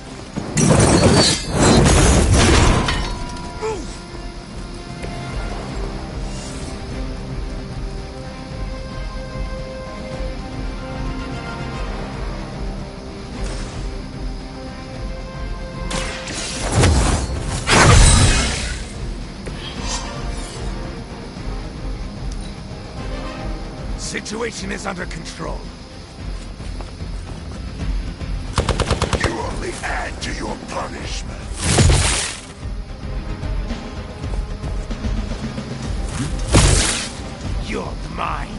Situation is under control. You only add to your punishment. mine.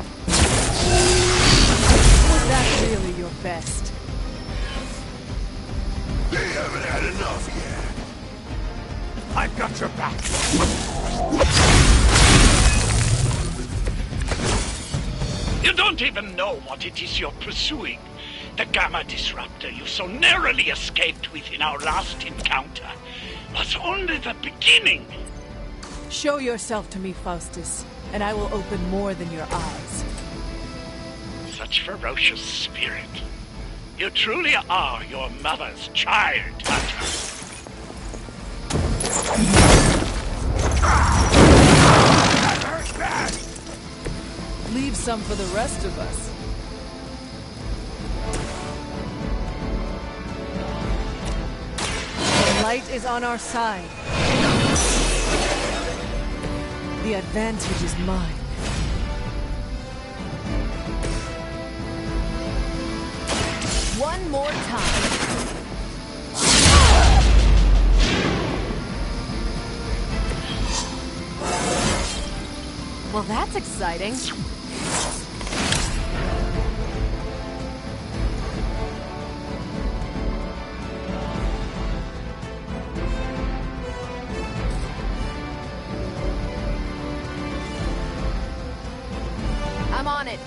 Was that really your best? They haven't had enough yet. I've got your back. You don't even know what it is you're pursuing. The Gamma Disruptor you so narrowly escaped with in our last encounter was only the beginning. Show yourself to me, Faustus, and I will open more than your eyes. Such ferocious spirit. You truly are your mother's child, Hunter. That hurt bad! Leave some for the rest of us. The light is on our side. The advantage is mine. One more time. Well, that's exciting. I'm on it.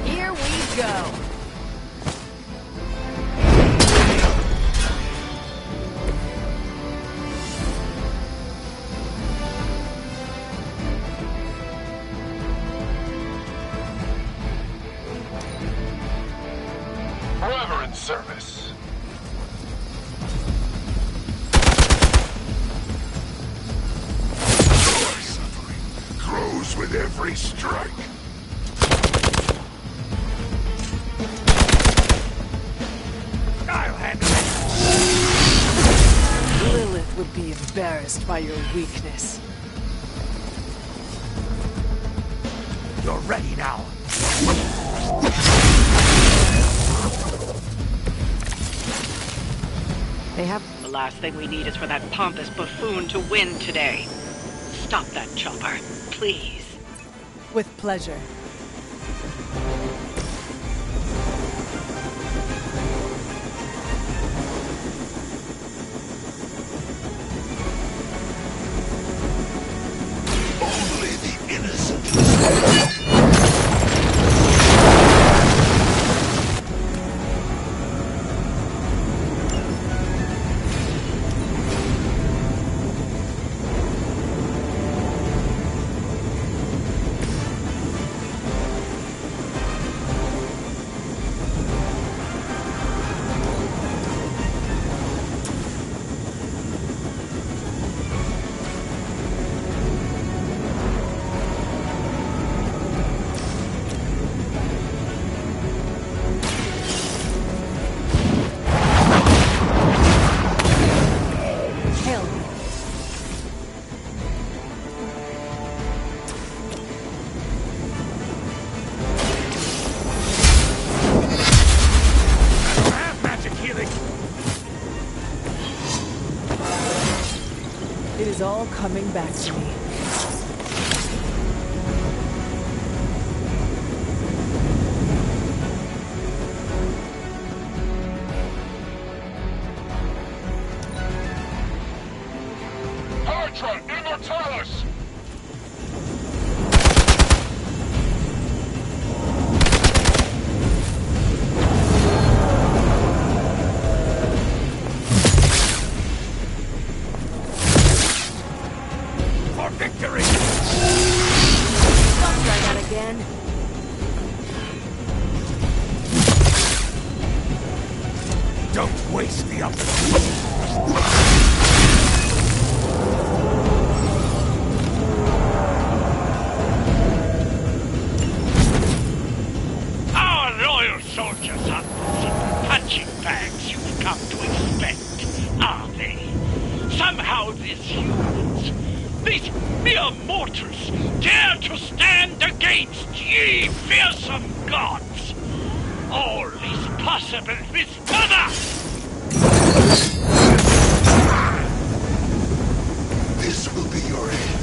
Here we go. Forever in service. Your suffering grows with every strike. I'll handle it. Lilith would be embarrassed by your weakness. You're ready now. They have... The last thing we need is for that pompous buffoon to win today. Stop that chopper, please. With pleasure. Only the innocent. It is all coming back to me. Hydra Immortalis! For victory! Don't try that again. Don't waste the opportunity. Our loyal soldiers aren't the punching bags you've come to expect, are they? somehow these humans, these mere mortals, dare to stand against ye fearsome gods. All is possible with Mother! This will be your end.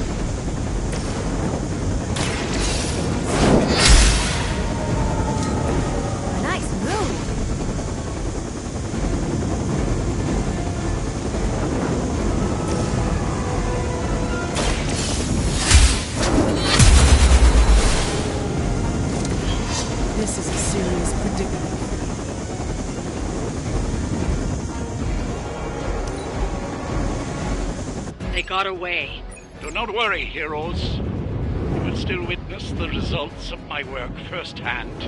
Nice move. This is a serious predicament. They got away. Do not worry, heroes. You will still witness the results of my work firsthand.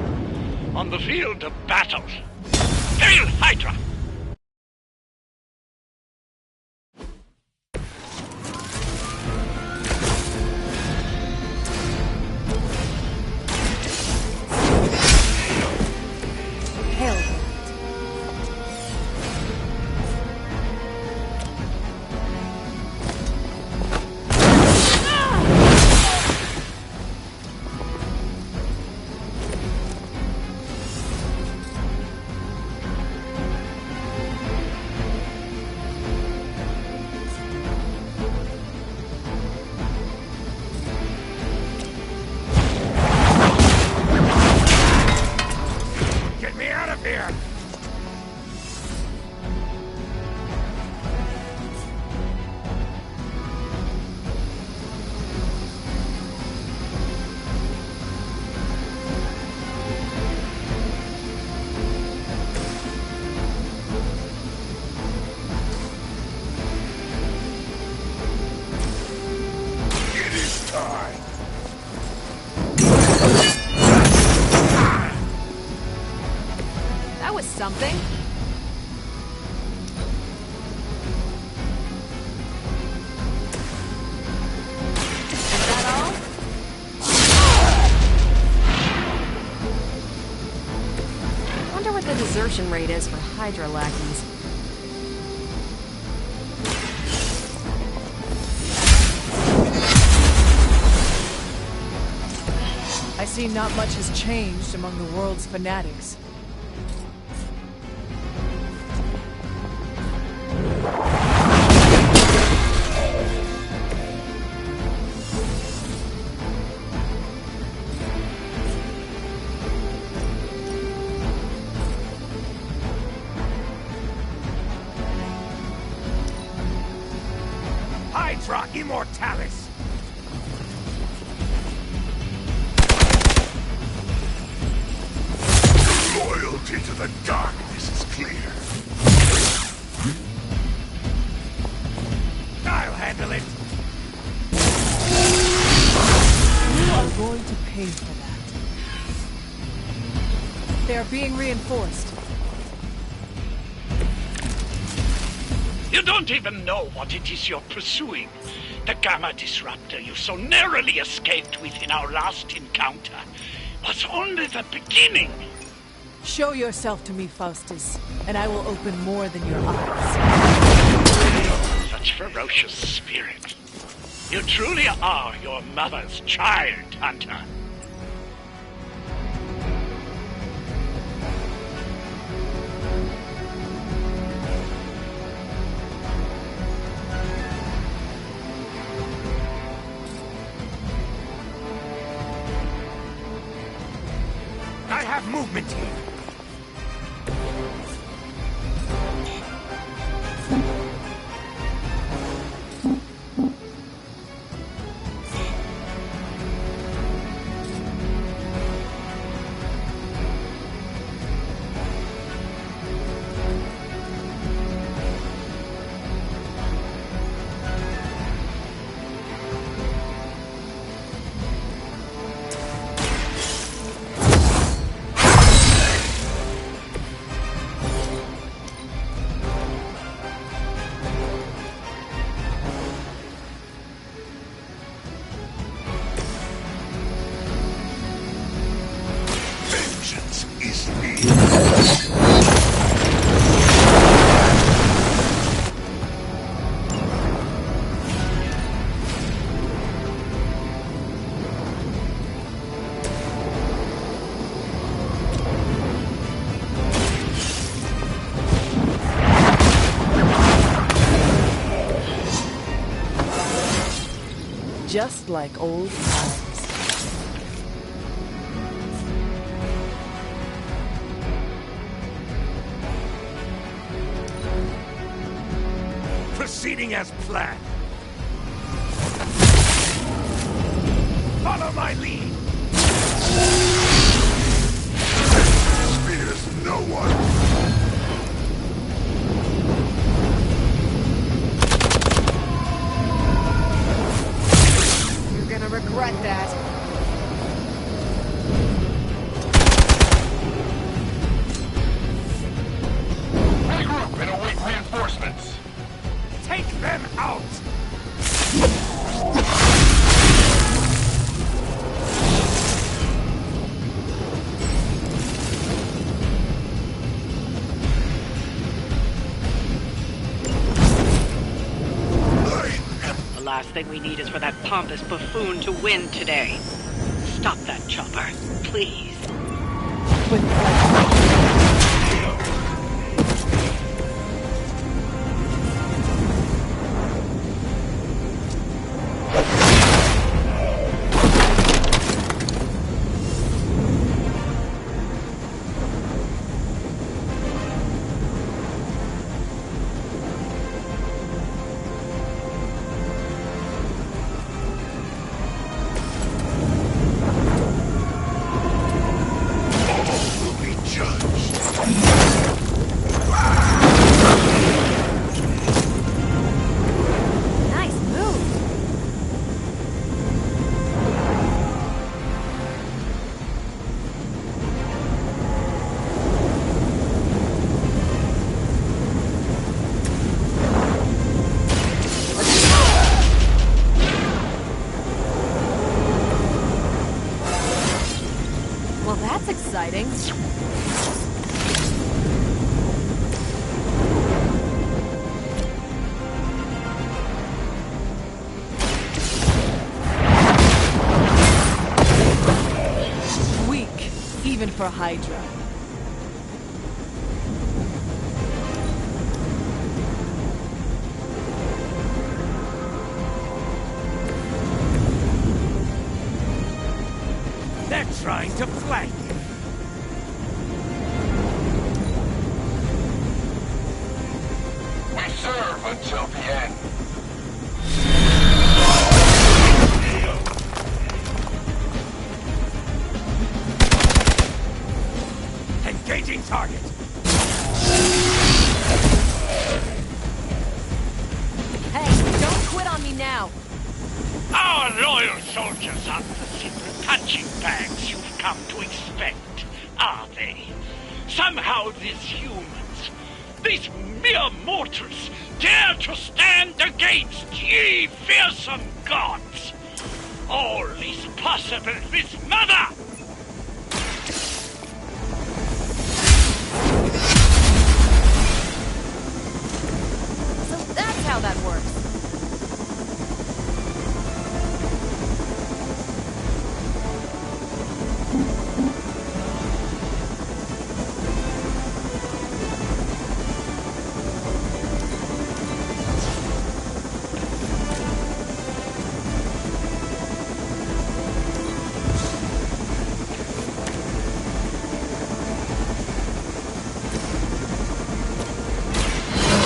On the field of battle. Hail Hydra! Get me out of here! It is time. That was something. Is that all? Wonder what the desertion rate is for Hydra lackeys. I see not much has changed among the world's fanatics. Hydra Immortalis! Loyalty to the darkness is clear. I'll handle it! You are going to pay for that. They are being reinforced. You don't even know what it is you're pursuing. The Gamma Disruptor you so narrowly escaped with in our last encounter was only the beginning. Show yourself to me, Faustus, and I will open more than your eyes. Such ferocious spirit. You truly are your mother's child, Hunter. I have movement here. Just like old times. Proceeding as planned. Follow my lead. Fears no one. You're gonna regret that. Regroup and await reinforcements. Take them out! The last thing we need is for that pompous buffoon to win today. Stop that chopper, please. With pleasure. Exciting. Weak, even for Hydra. They're trying to flank. We serve until the end. Engaging target. Hey, don't quit on me now. Our loyal soldiers aren't the simple punching bags you've come to expect, are they? Somehow these humans, these mere mortals, dare to stand against ye fearsome gods. All is possible with Mother! So that's how that works.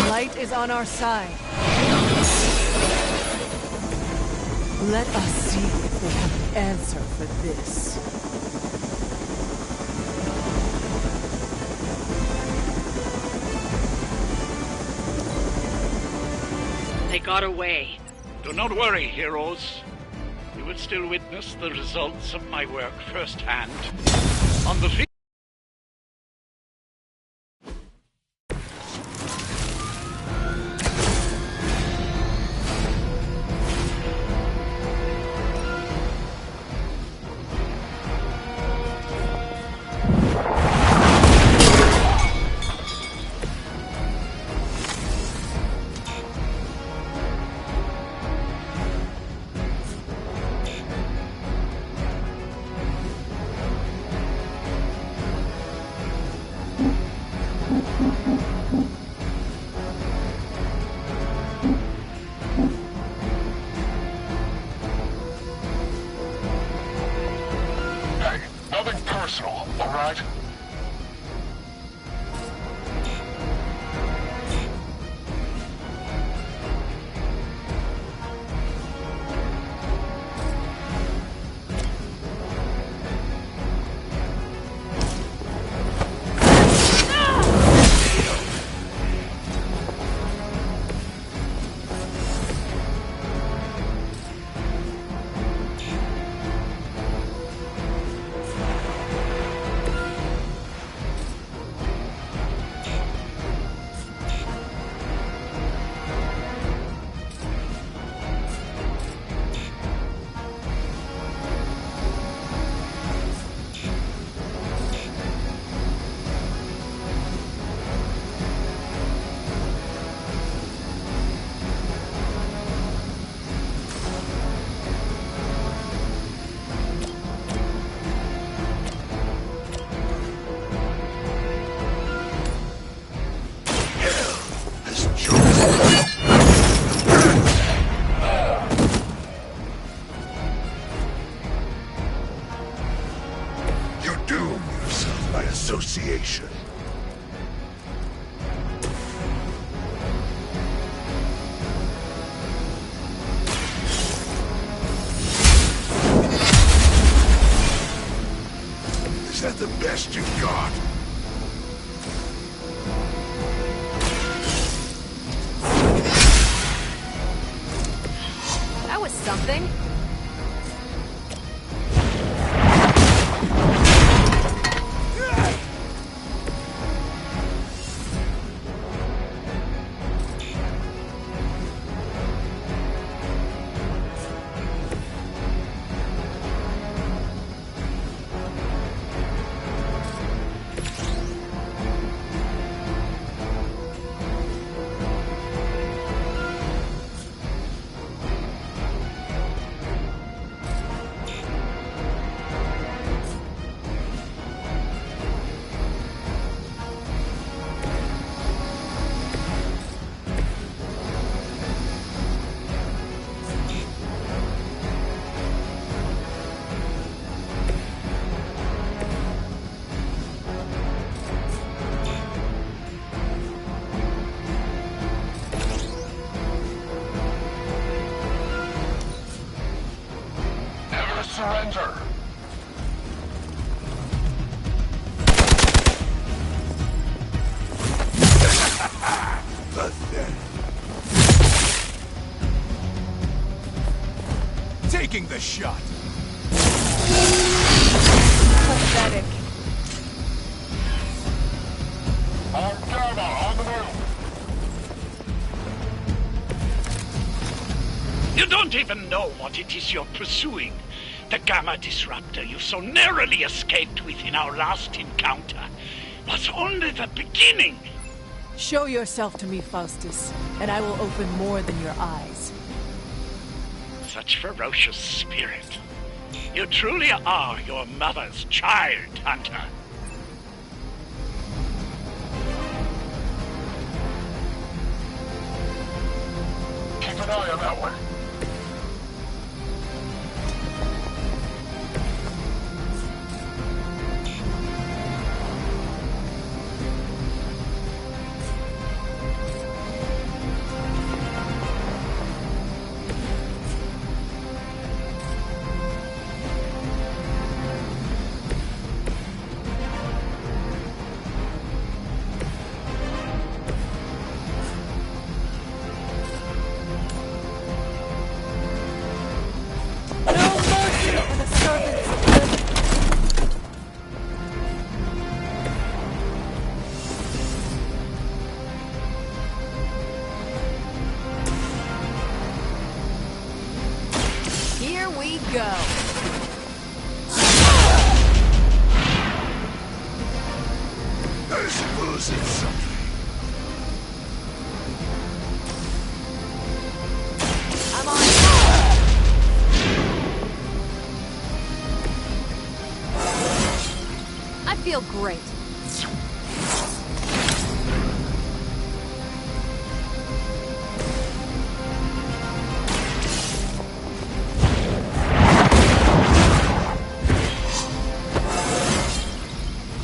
Light is on our side. Let us see if they have the answer for this. They got away. Do not worry, heroes. You will still witness the results of my work firsthand. On the field. initiation. Is that the best you've got? That was something. Surrender! Taking the shot. Pathetic. On Gamma, on the move! You don't even know what it is you're pursuing. The Gamma Disruptor you so narrowly escaped with in our last encounter was only the beginning. Show yourself to me, Faustus, and I will open more than your eyes. Such ferocious spirit. You truly are your mother's child, Hunter. Keep an eye on that one. Here we go. I suppose it's something. I'm on. I feel great.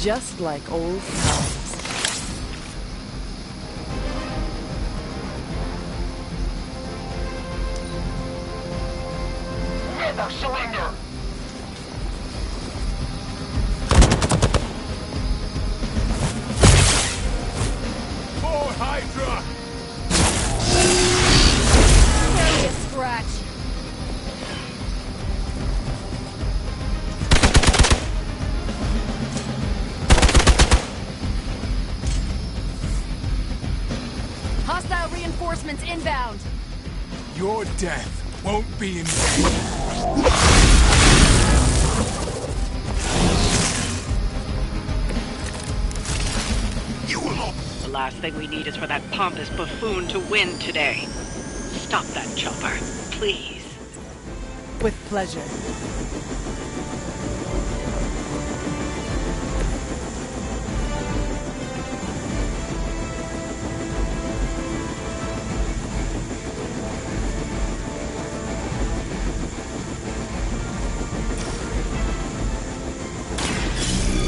Just like old times. Never surrender! For Hydra! Barely a scratch. Hostile reinforcements inbound. Your death won't be in vain. The last thing we need is for that pompous buffoon to win today. Stop that chopper, please. With pleasure.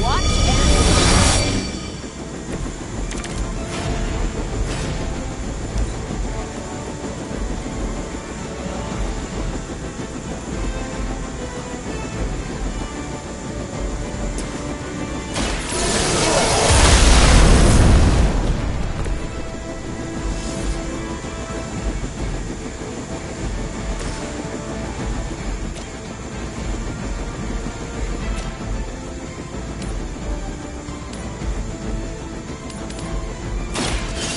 Watch and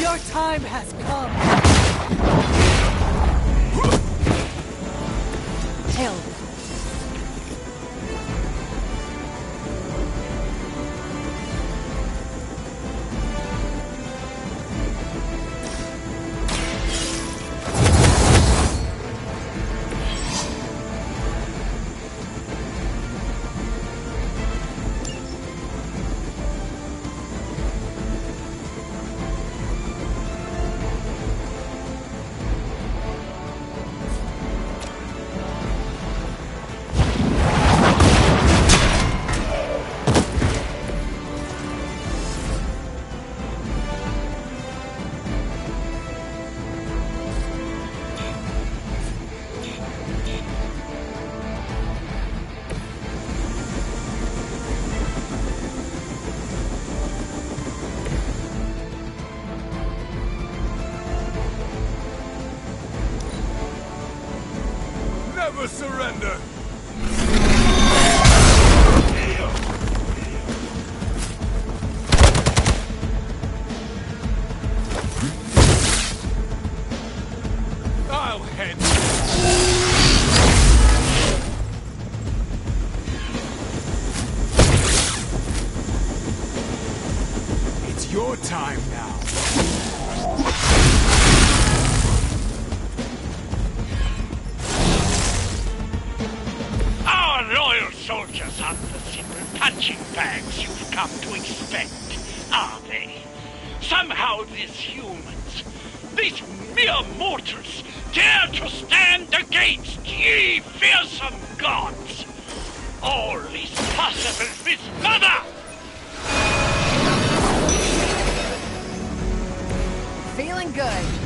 Your time has come. Tail. Never surrender! I'll head. It's your time now. Our loyal soldiers aren't the simple punching bags you've come to expect, are they? Somehow these humans, these mere mortals, dare to stand against ye fearsome gods. All is possible with Mother! Feeling good.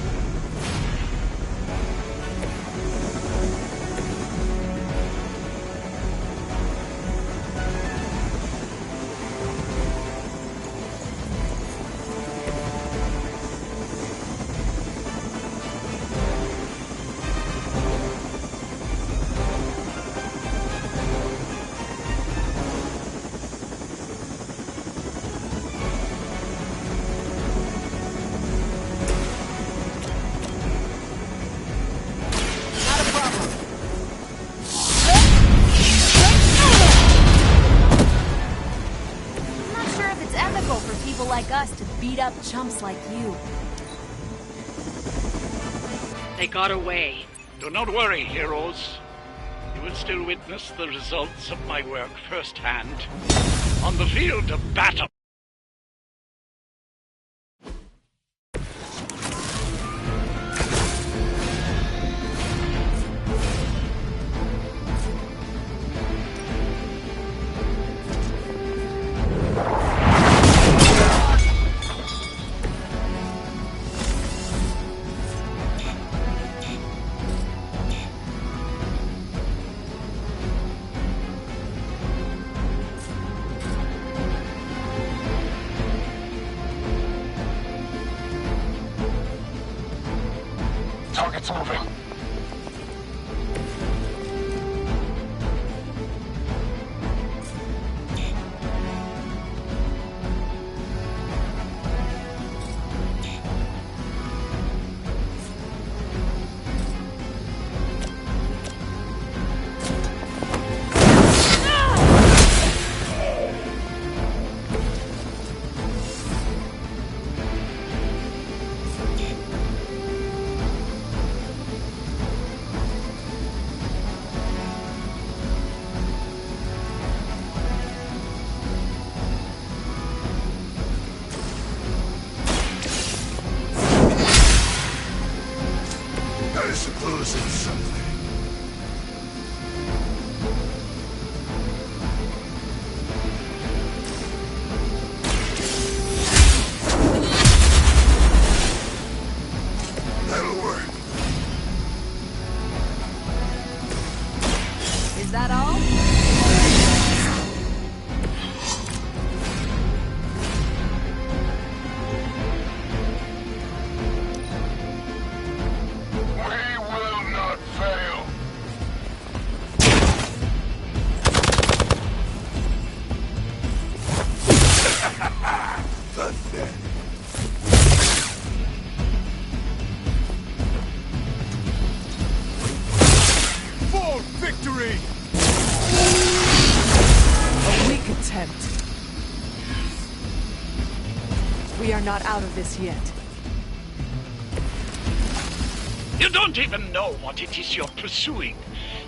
Like us to beat up chumps like you. They got away. Do not worry, heroes. You will still witness the results of my work firsthand. On the field of battle. Target's moving. I suppose it's something. That'll work. Is that all? We will not fail. not out of this yet. You don't even know what it is you're pursuing.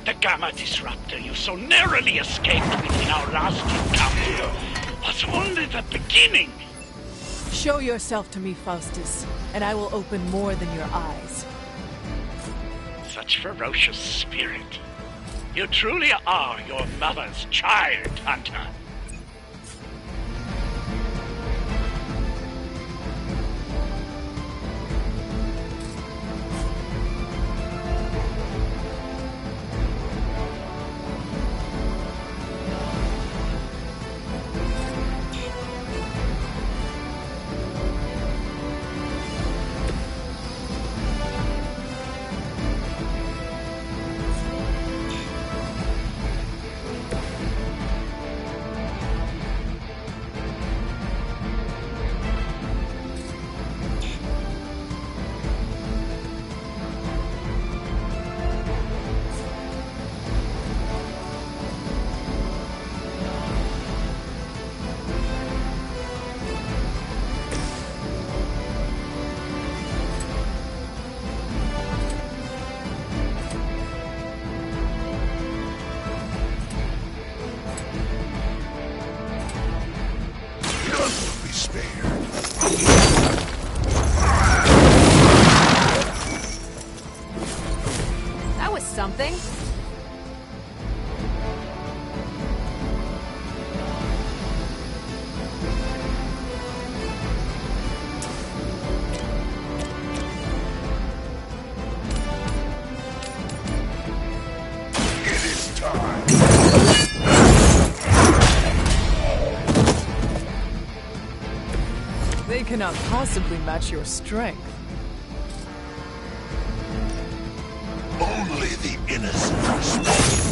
The Gamma Disruptor you so narrowly escaped within our last encounter was only the beginning. Show yourself to me, Faustus, and I will open more than your eyes. Such ferocious spirit. You truly are your mother's child, Hunter. That was something. It is time. They cannot possibly match your strength. Only the innocent are spared.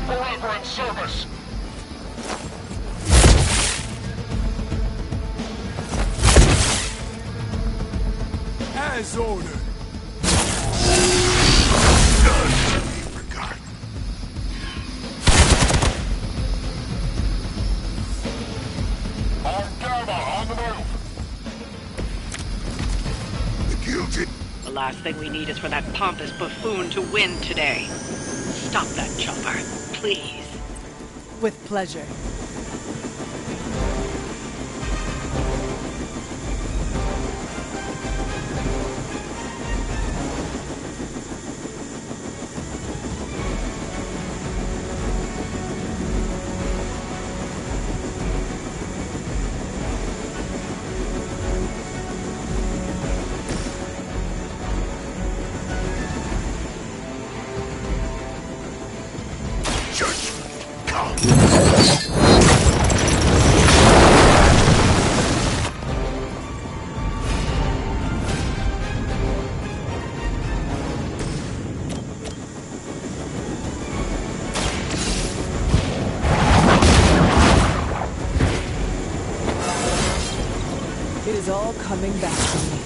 Forever in service. As ordered. None shall be forgotten. On Gamma, on the move. The guilty. The last thing we need is for that pompous buffoon to win today. Stop that chopper, please. With pleasure. Judgment come. It is all coming back to me.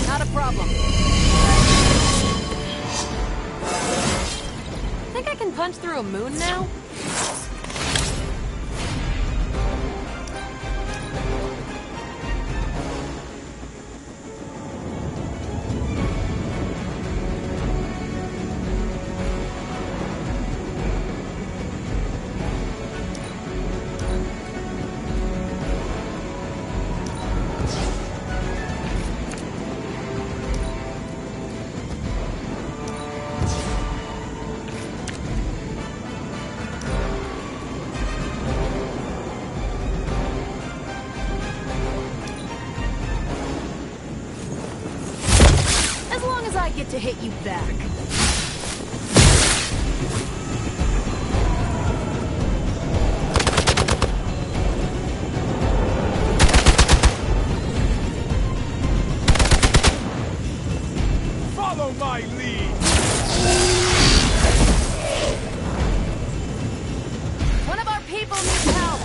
Not a problem. Think I can punch through a moon now? to hit you back. Follow my lead! One of our people needs help!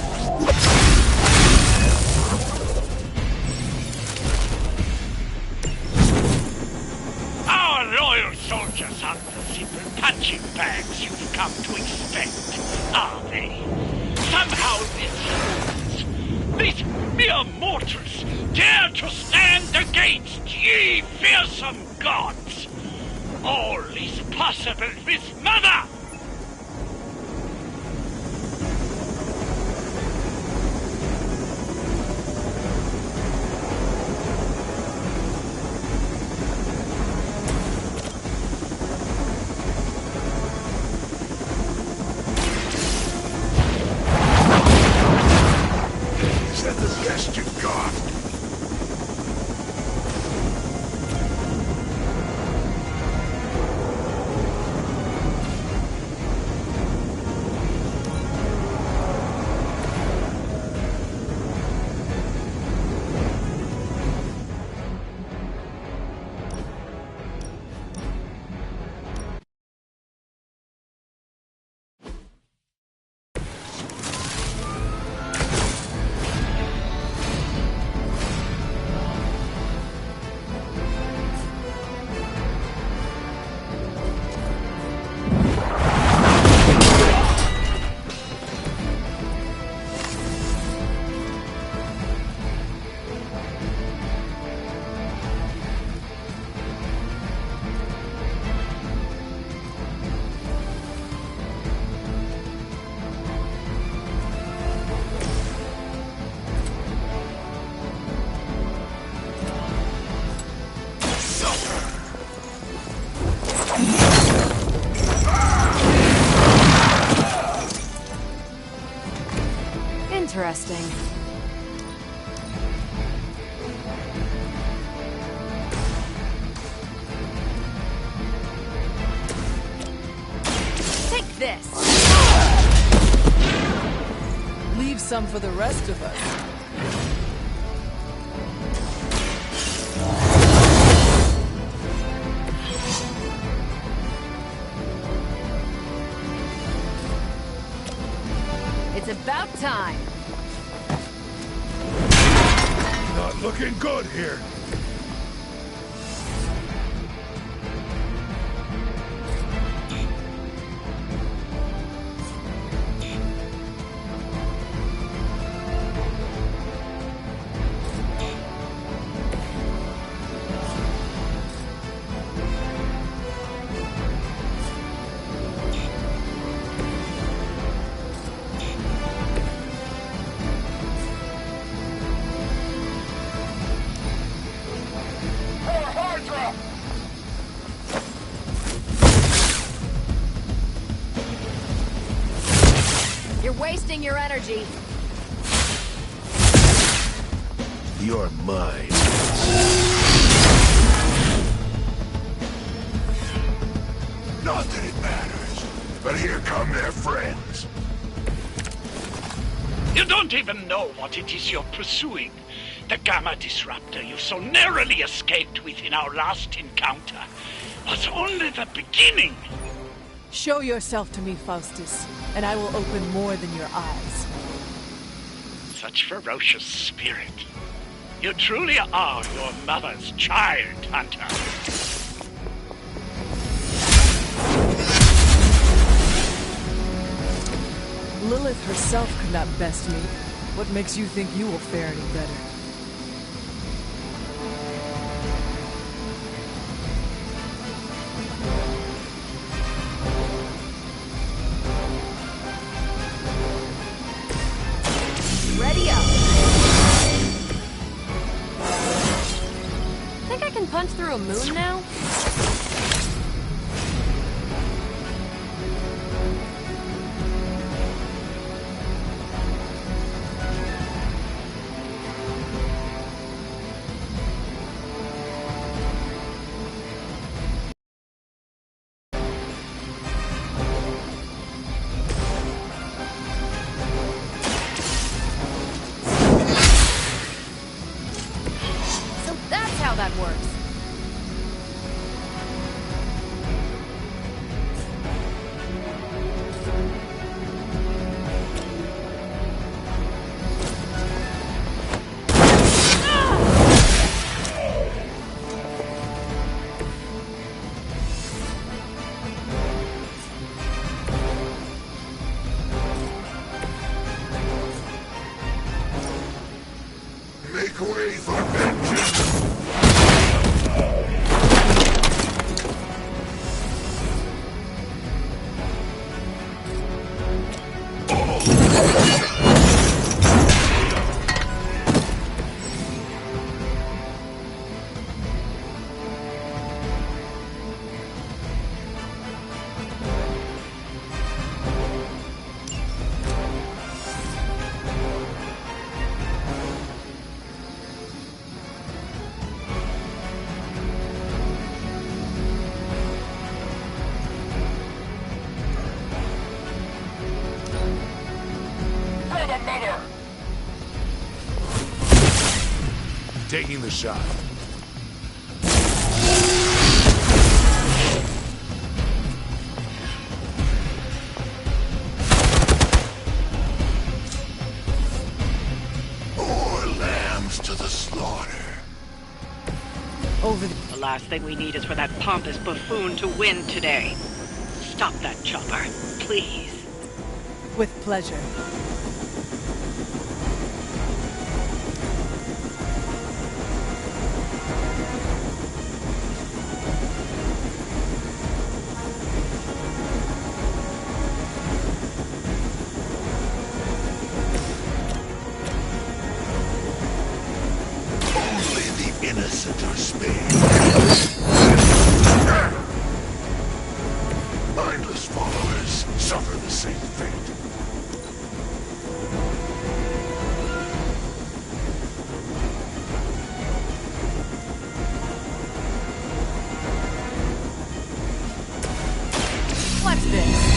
Our loyal soldiers aren't the simple punching bags you've come to expect, are they? Somehow these mere mortals dare to stand against ye fearsome gods. All is possible with Mother! Is that the best you've got? Interesting. Take this! Leave some for the rest of us. It's about time! Not looking good here. You're wasting your energy. You're mine. Not that it matters, but here come their friends. You don't even know what it is you're pursuing. The Gamma Disruptor you so narrowly escaped with in our last encounter was only the beginning. Show yourself to me, Faustus, and I will open more than your eyes. Such ferocious spirit. You truly are your mother's child, Hunter. Lilith herself could not best me. What makes you think you will fare any better? Ready up! Think I can punch through a moon now? way for vengeance! Taking the shot. More lambs to the slaughter. Over the last thing we need is for that pompous buffoon to win today. Stop that chopper, please. With pleasure. Innocent are spared. Mindless followers suffer the same fate. What's this?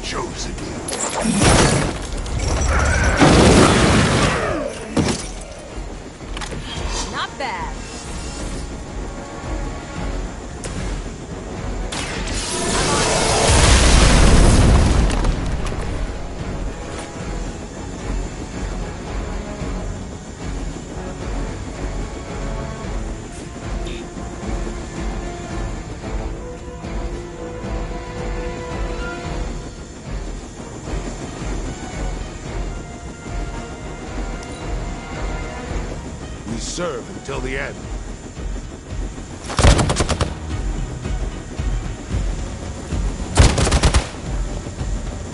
Chosen you. Not bad. Serve until the end.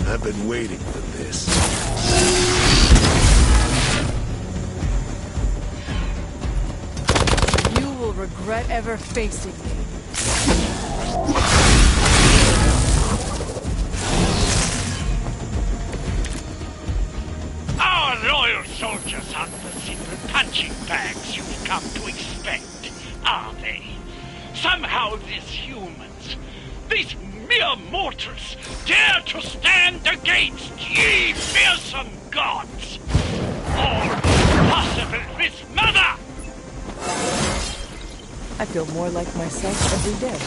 I've been waiting for this. You will regret ever facing me. Our loyal soldiers aren't the simple punching bags you've come to expect, are they? Somehow these humans, these mere mortals, dare to stand against ye fearsome gods! All possible with mother! I feel more like myself every day.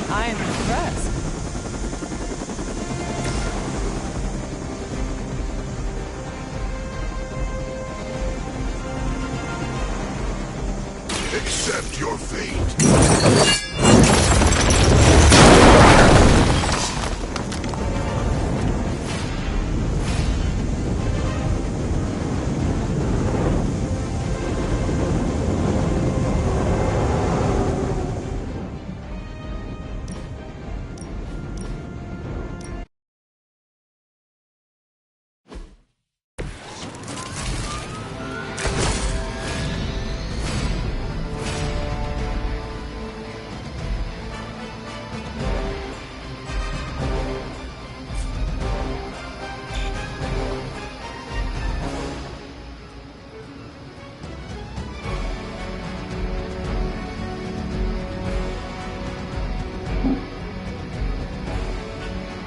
I am impressed. Accept your fate.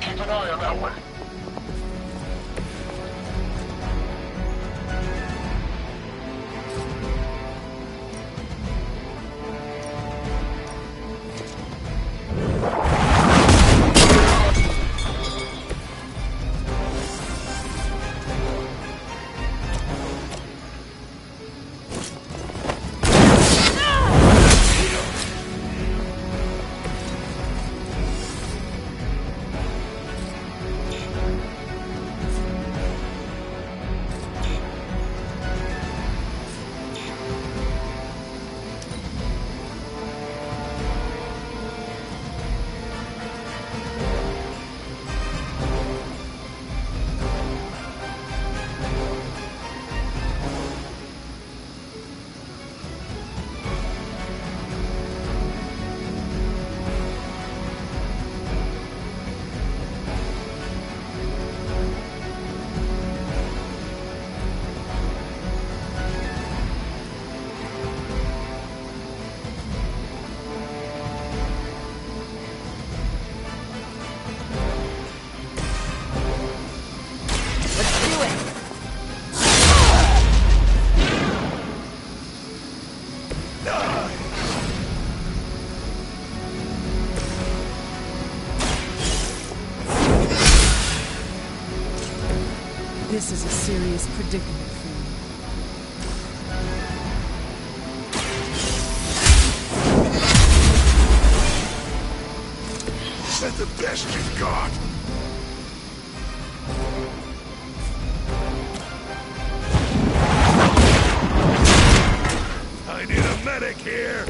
Keep an eye on that one. This is a serious predicament for you. Is that the best you've got? I need a medic here!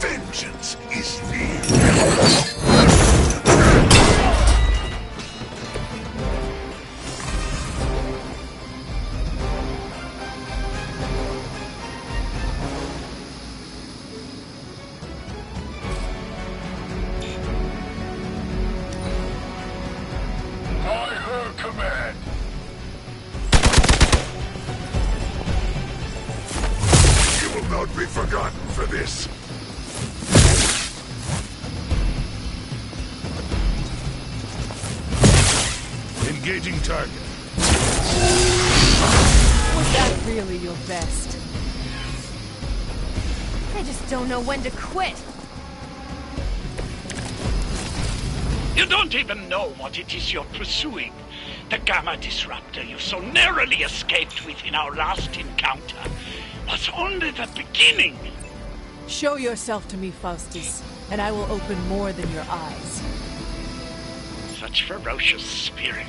Vengeance is near. By her command. You will not be forgotten for this. Engaging target. Was that really your best? I just don't know when to quit. You don't even know what it is you're pursuing. The Gamma Disruptor you so narrowly escaped with in our last encounter was only the beginning. Show yourself to me, Faustus, and I will open more than your eyes. Such ferocious spirit.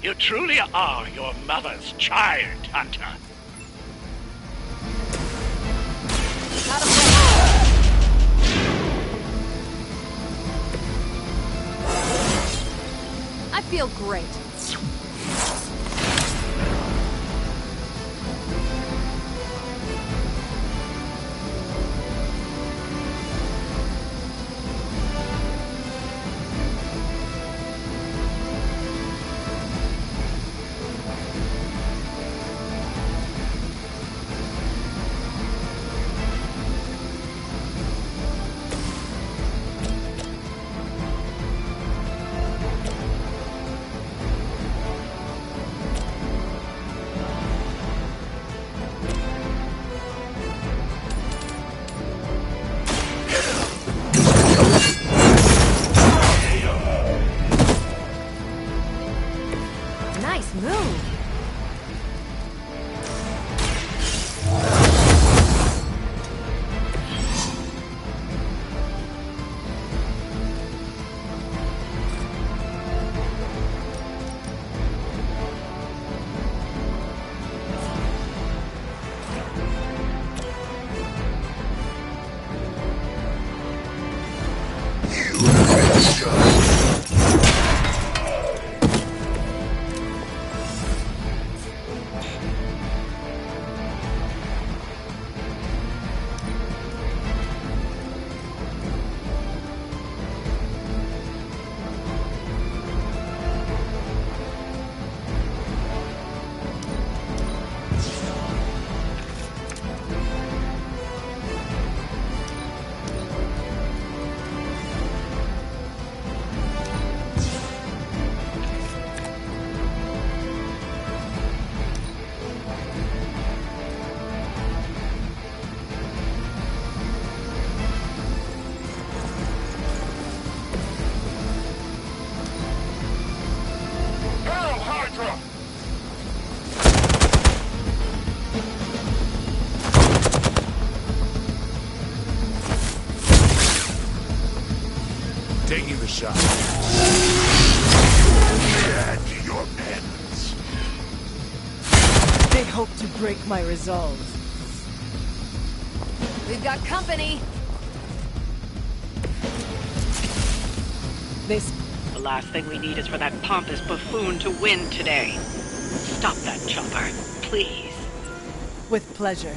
You truly are your mother's child, Hunter. I feel great. Nice move. Taking the shot. Add to your penance. They hope to break my resolve. We've got company. The last thing we need is for that pompous buffoon to win today. Stop that chopper, please. With pleasure.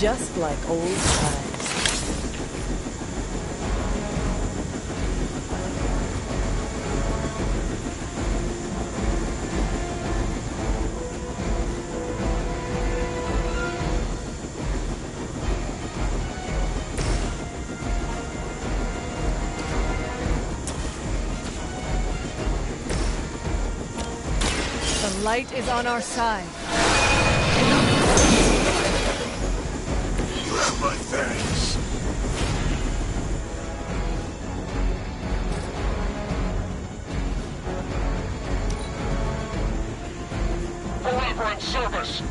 Just like old times. The light is on our side. You have my thanks. Forever in service!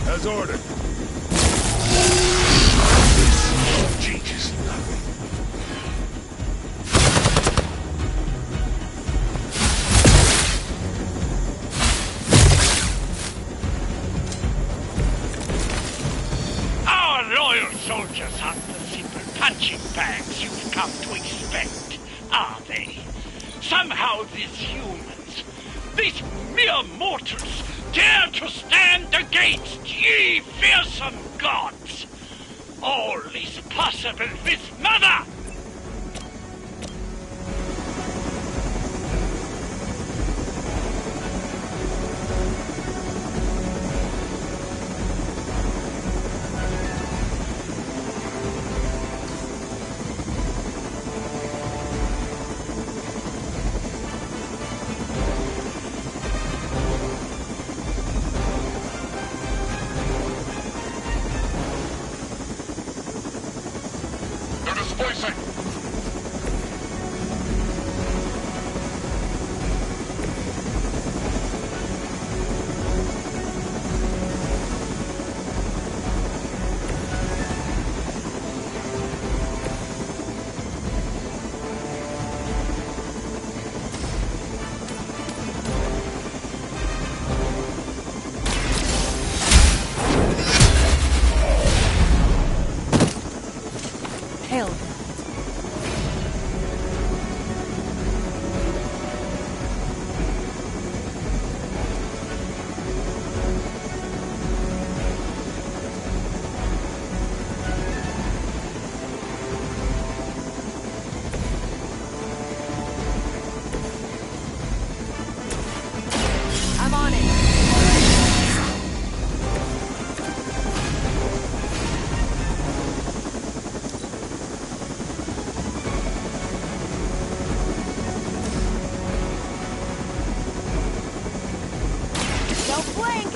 As ordered. This changes nothing. Our loyal soldiers aren't the simple punching bags you've come to expect, are they? Somehow these humans, these mere mortals, dare to stand against ye fearsome gods! All is possible with Mother! They're displacing! Hail. I'm on it. Don't blink!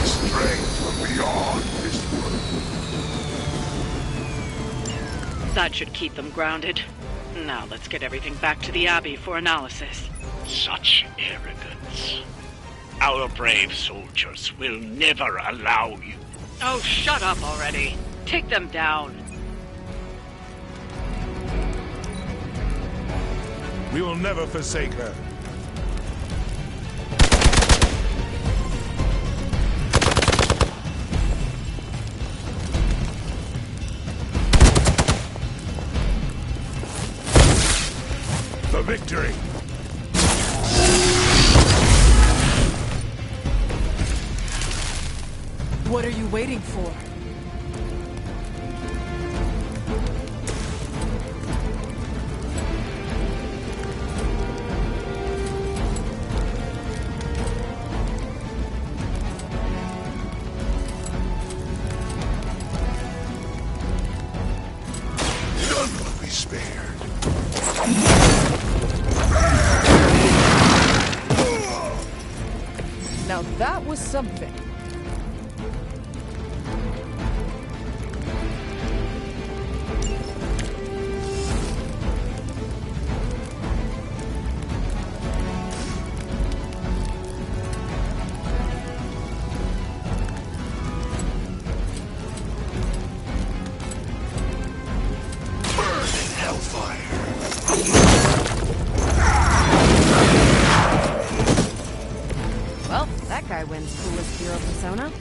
Strength from beyond this world. That should keep them grounded. Now let's get everything back to the Abbey for analysis. Such arrogance. Our brave soldiers will never allow you. Oh, shut up already. Take them down. We will never forsake her. For victory! What are you waiting for? None will be spared. Now that was something. Burn in hellfire. Well, that guy wins coolest hero persona.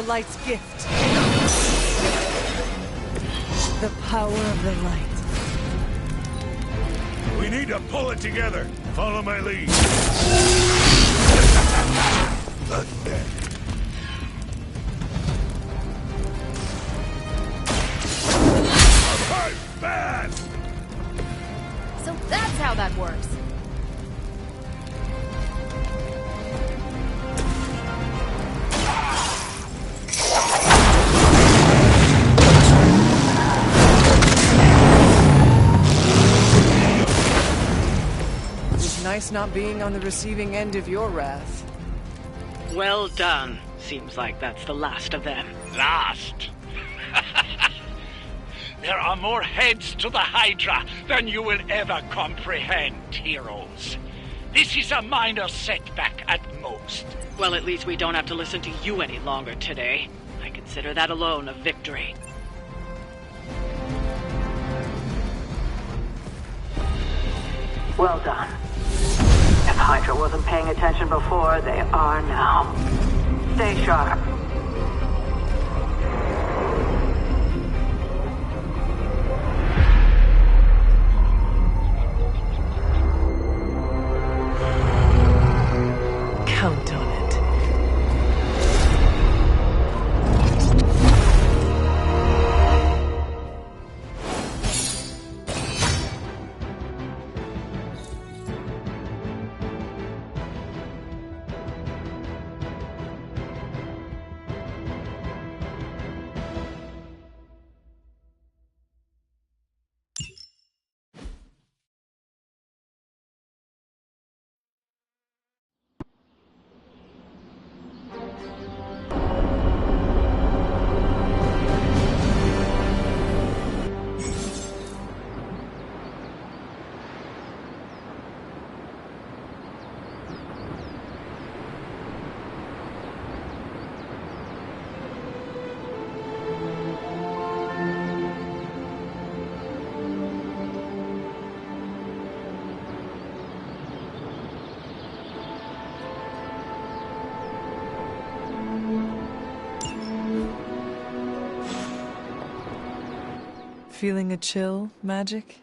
light's gift. The power of the light. We need to pull it together. Follow my lead. The dead. Fast! So that's how that works. It's nice not being on the receiving end of your wrath. Well done. Seems like that's the last of them. Last? There are more heads to the Hydra than you will ever comprehend, heroes. This is a minor setback at most. Well, at least we don't have to listen to you any longer today. I consider that alone a victory. Well done. If Hydra wasn't paying attention before, they are now. Stay sharp. Count on it. Feeling a chill, Magic?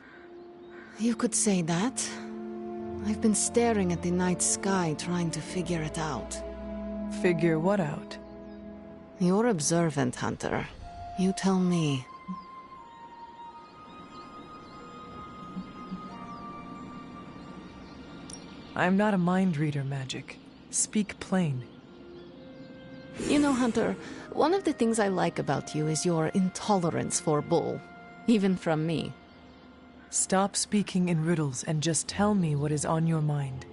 You could say that. I've been staring at the night sky trying to figure it out. Figure what out? You're observant, Hunter. You tell me. I'm not a mind reader, Magic. Speak plain. You know, Hunter, one of the things I like about you is your intolerance for bull. Even from me. Stop speaking in riddles and just tell me what is on your mind.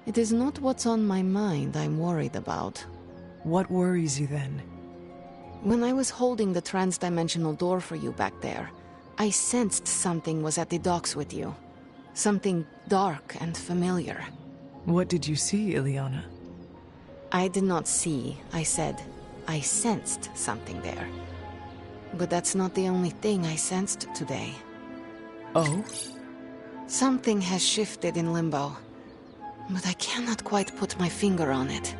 It is not what's on my mind I'm worried about. What worries you then? When I was holding the transdimensional door for you back there, I sensed something was at the docks with you. Something dark and familiar. What did you see, Illyana? I did not see, I said. I sensed something there. But that's not the only thing I sensed today. Oh? Something has shifted in Limbo, but I cannot quite put my finger on it.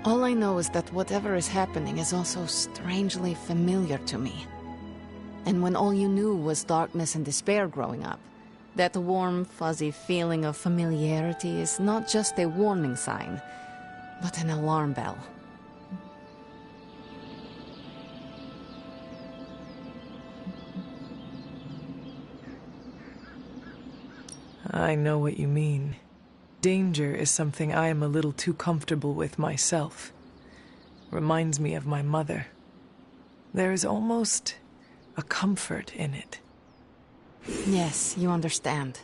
All I know is that whatever is happening is also strangely familiar to me. And when all you knew was darkness and despair growing up, that warm, fuzzy feeling of familiarity is not just a warning sign, but an alarm bell. I know what you mean. Danger is something I am a little too comfortable with myself. Reminds me of my mother. There is almost a comfort in it. Yes, you understand.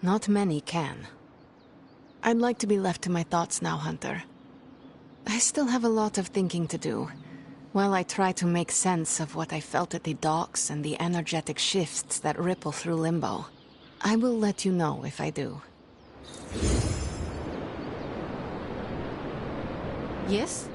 Not many can. I'd like to be left to my thoughts now, Hunter. I still have a lot of thinking to do, while I try to make sense of what I felt at the docks and the energetic shifts that ripple through Limbo. I will let you know if I do. Yes?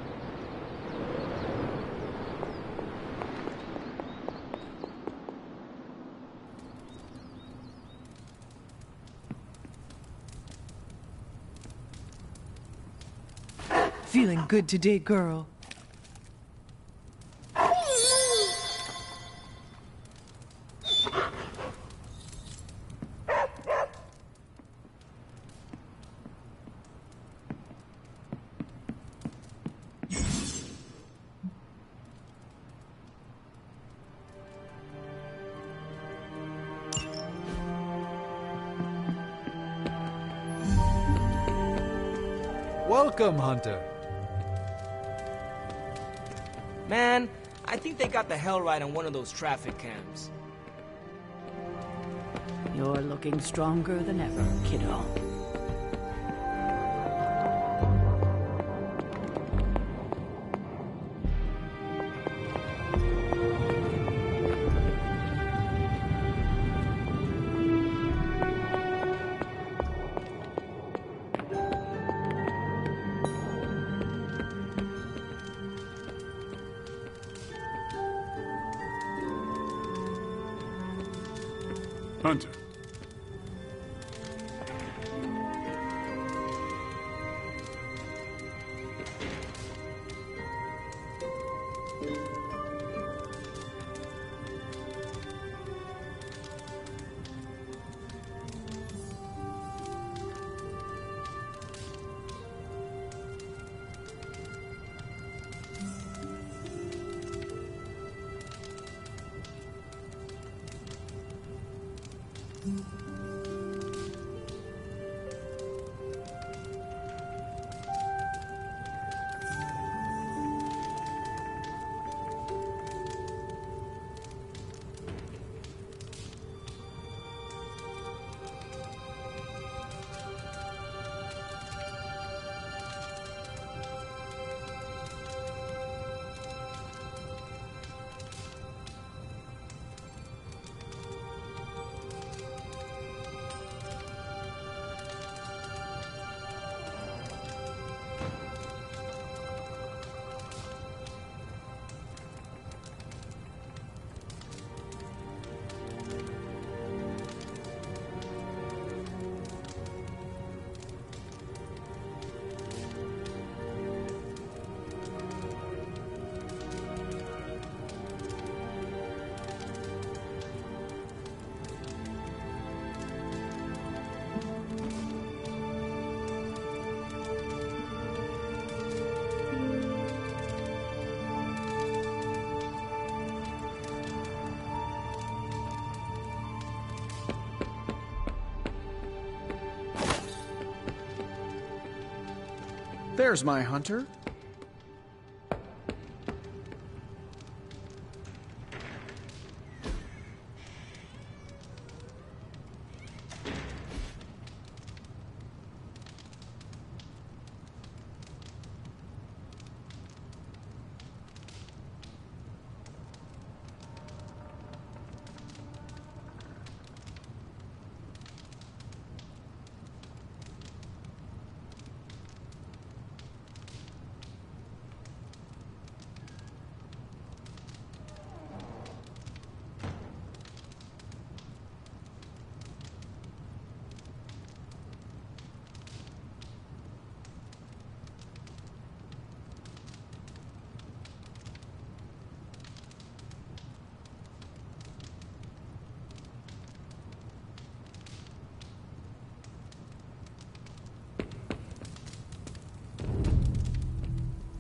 Feeling good today, girl. Welcome, Hunter. Man, I think they got the hell right on one of those traffic cams. You're looking stronger than ever, kiddo. Hunter. There's my hunter.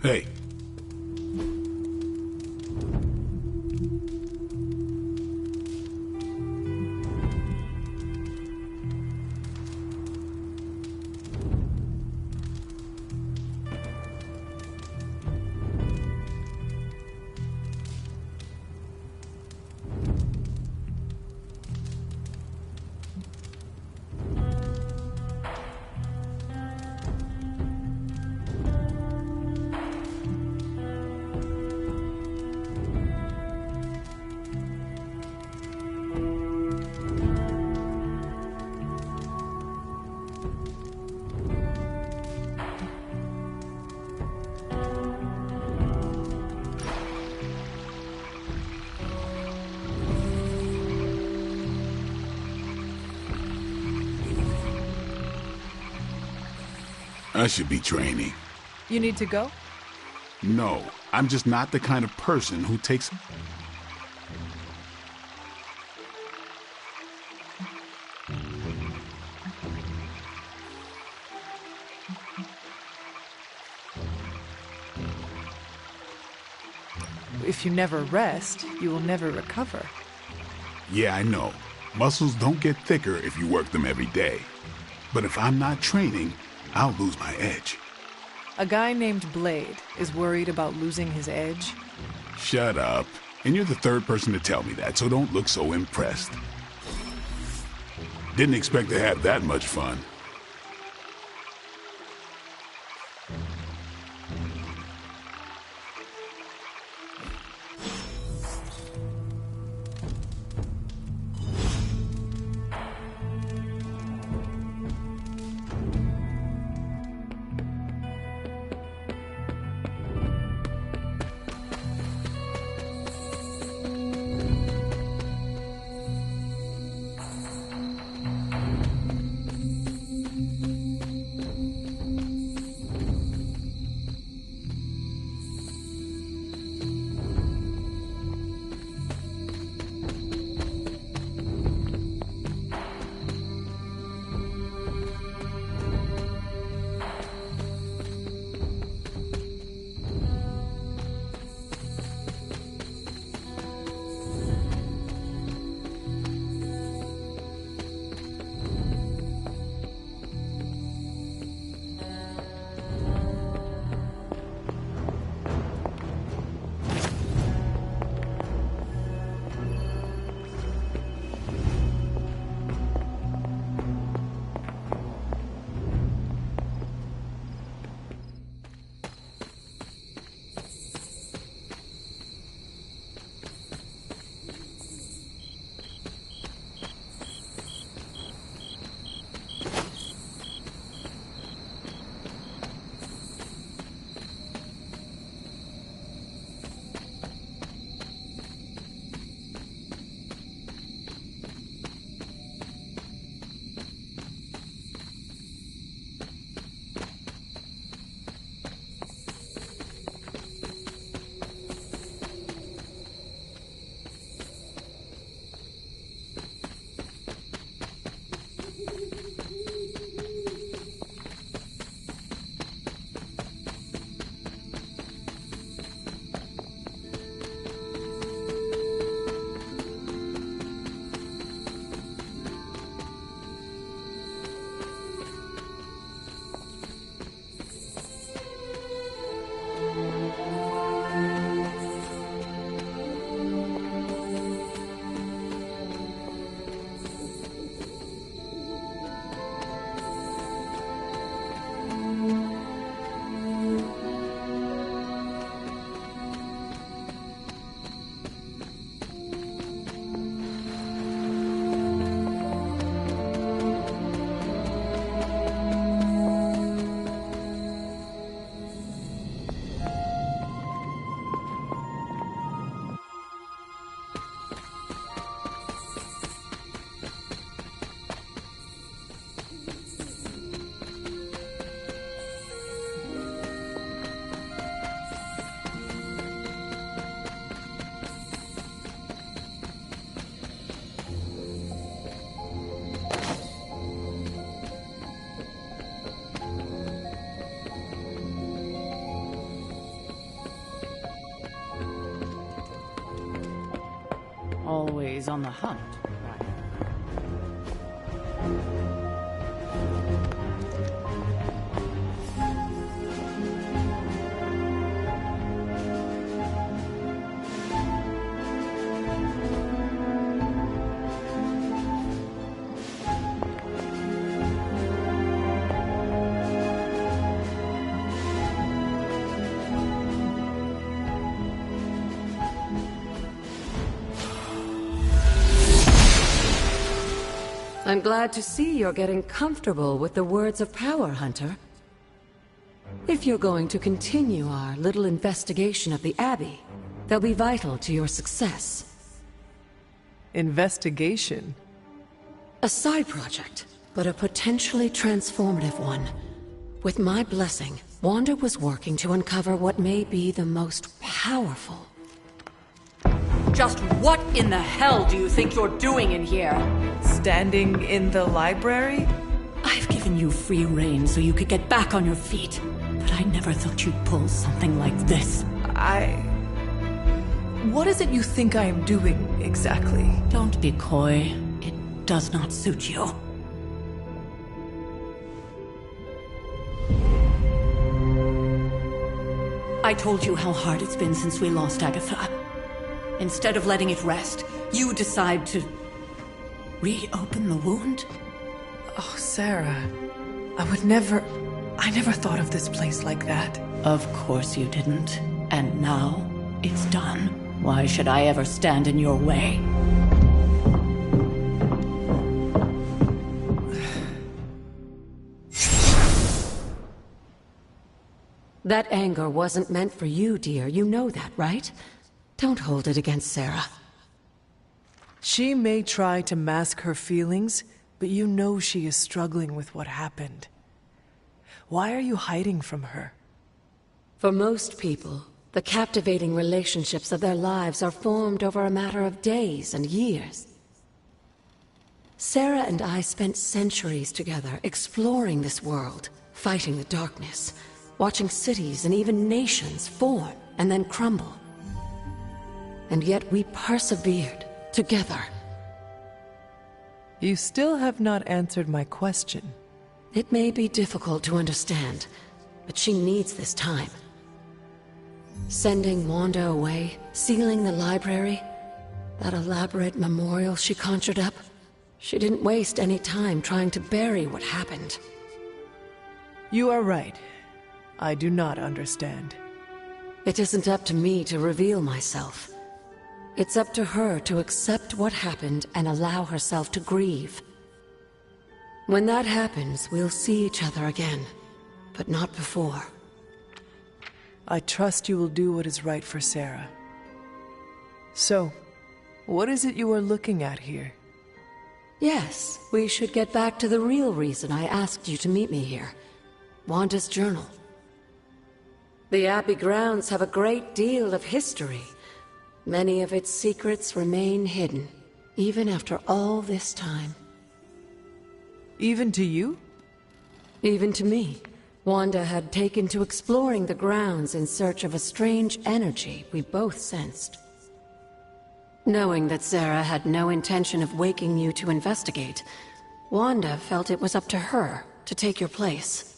Hey. I should be training. You need to go? No, I'm just not the kind of person who takes... If you never rest, you will never recover. Yeah, I know. Muscles don't get thicker if you work them every day. But if I'm not training, I'll lose my edge. A guy named Blade is worried about losing his edge. Shut up. And you're the third person to tell me that, so don't look so impressed. Didn't expect to have that much fun. Always on the hunt, right? I'm glad to see you're getting comfortable with the words of power, Hunter. If you're going to continue our little investigation of the Abbey, they'll be vital to your success. Investigation? A side project, but a potentially transformative one. With my blessing, Wanda was working to uncover what may be the most powerful. Just what in the hell do you think you're doing in here? Standing in the library? I've given you free rein so you could get back on your feet. But I never thought you'd pull something like this. What is it you think I am doing, exactly? Don't be coy. It does not suit you. I told you how hard it's been since we lost Agatha. Instead of letting it rest, you decide to reopen the wound? Oh, Sarah. I never thought of this place like that. Of course you didn't. And now, it's done. Why should I ever stand in your way? That anger wasn't meant for you, dear. You know that, right? Don't hold it against Sarah. She may try to mask her feelings, but you know she is struggling with what happened. Why are you hiding from her? For most people, the captivating relationships of their lives are formed over a matter of days and years. Sarah and I spent centuries together exploring this world, fighting the darkness, watching cities and even nations form and then crumble. And yet we persevered together. You still have not answered my question. It may be difficult to understand, but she needs this time. Sending Wanda away, sealing the library, that elaborate memorial she conjured up, she didn't waste any time trying to bury what happened. You are right. I do not understand. It isn't up to me to reveal myself. It's up to her to accept what happened and allow herself to grieve. When that happens, we'll see each other again, but not before. I trust you will do what is right for Sarah. So, what is it you are looking at here? Yes, we should get back to the real reason I asked you to meet me here. Wanda's journal. The Abbey grounds have a great deal of history. Many of its secrets remain hidden, even after all this time. Even to you? Even to me. Wanda had taken to exploring the grounds in search of a strange energy we both sensed. Knowing that Sarah had no intention of waking you to investigate, Wanda felt it was up to her to take your place.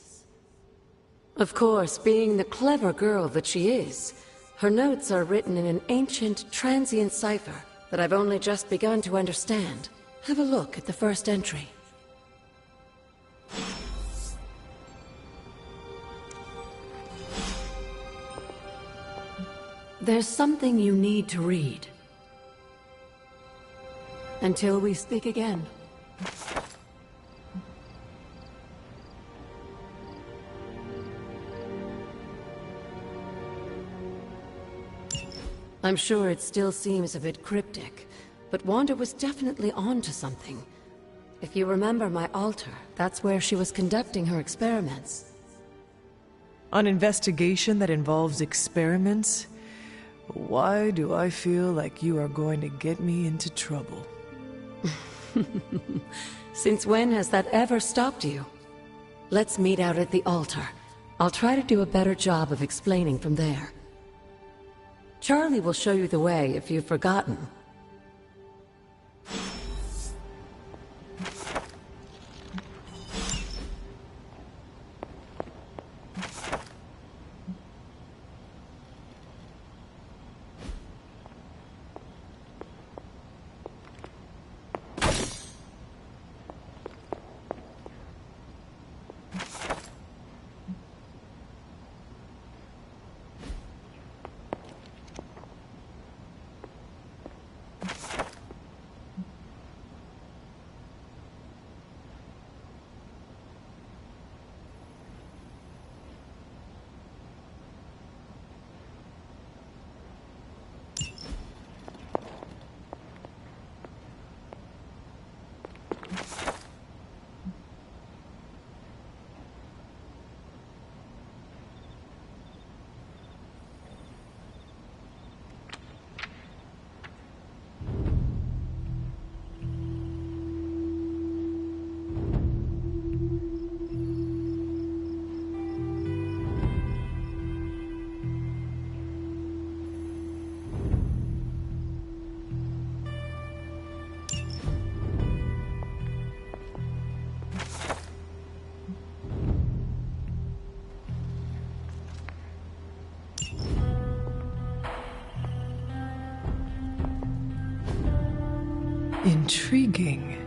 Of course, being the clever girl that she is, her notes are written in an ancient, transient cipher that I've only just begun to understand. Have a look at the first entry. There's something you need to read. Until we speak again. I'm sure it still seems a bit cryptic, but Wanda was definitely onto something. If you remember my altar, that's where she was conducting her experiments. An investigation that involves experiments? Why do I feel like you are going to get me into trouble? Since when has that ever stopped you? Let's meet out at the altar. I'll try to do a better job of explaining from there. Charlie will show you the way if you've forgotten. Intriguing.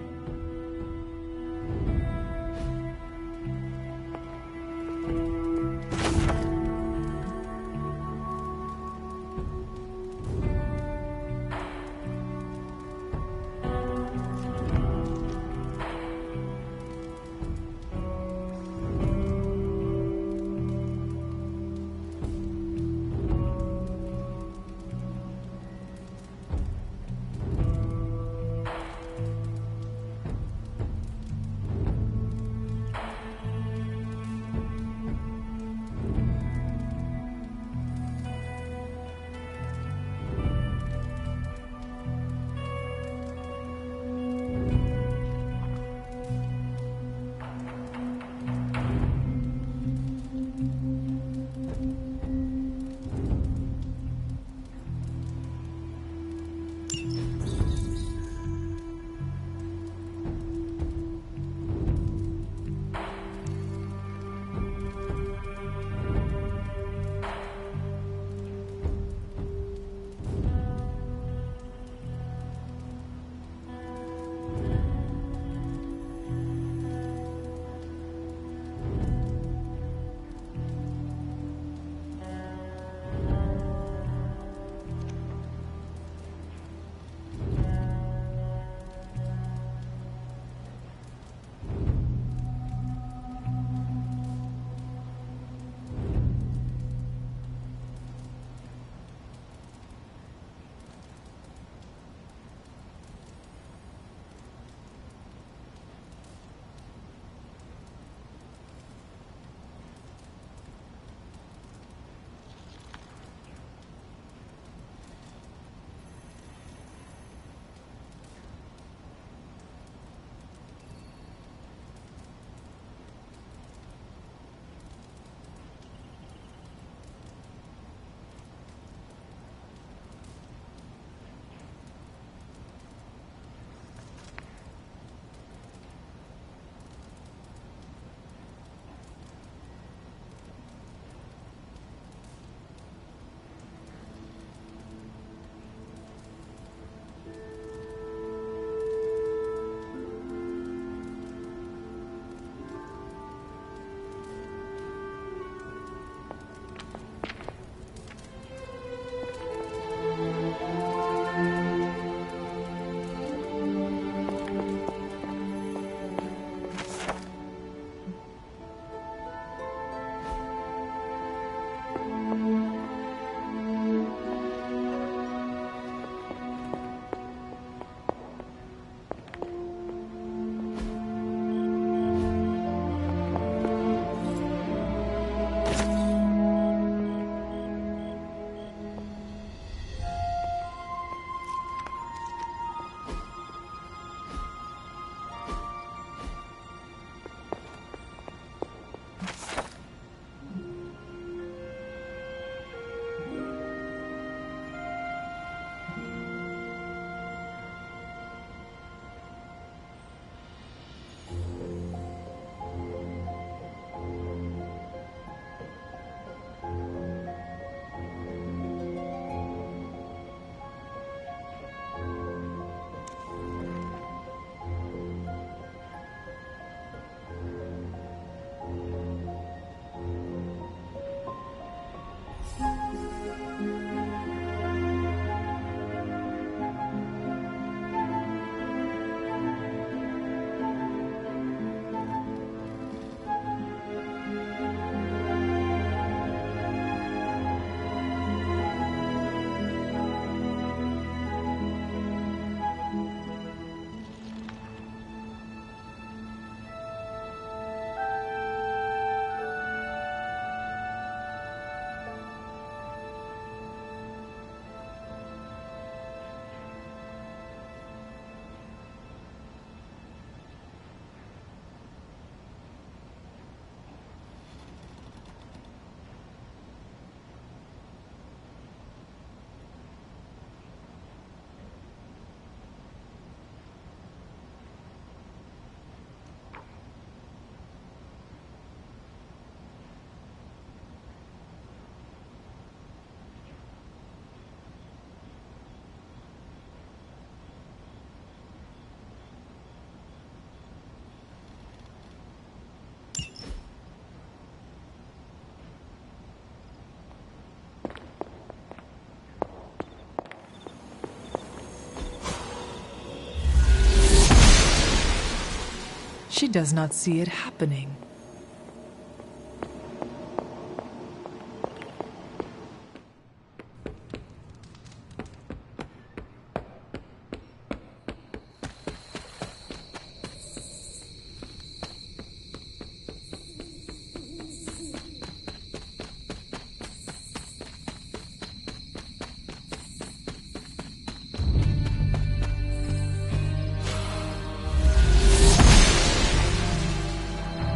She does not see it happening.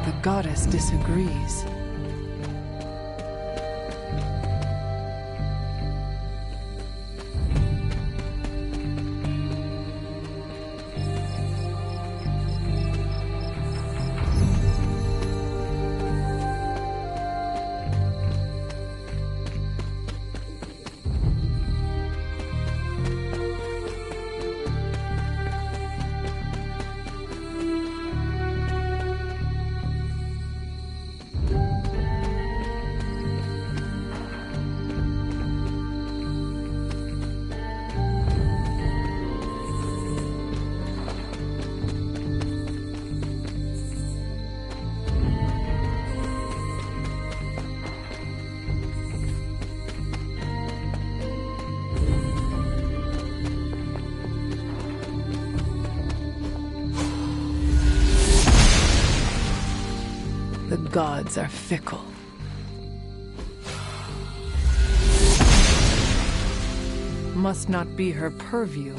The goddess disagrees. The gods are fickle. Must not be her purview.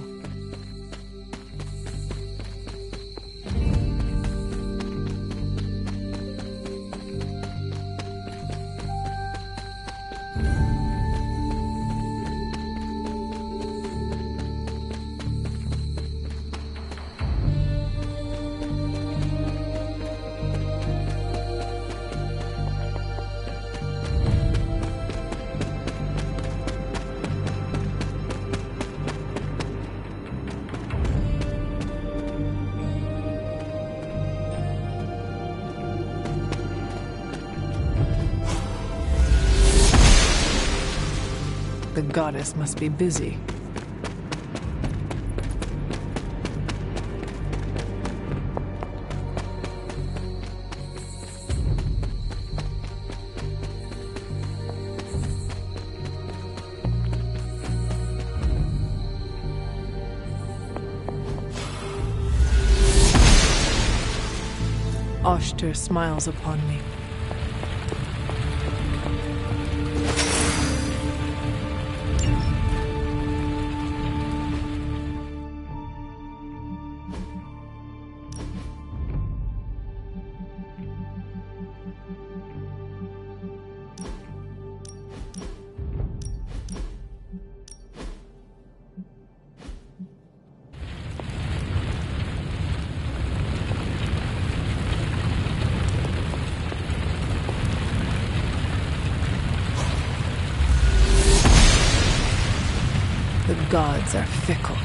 The goddess must be busy. Oshtur smiles upon me. The gods are fickle.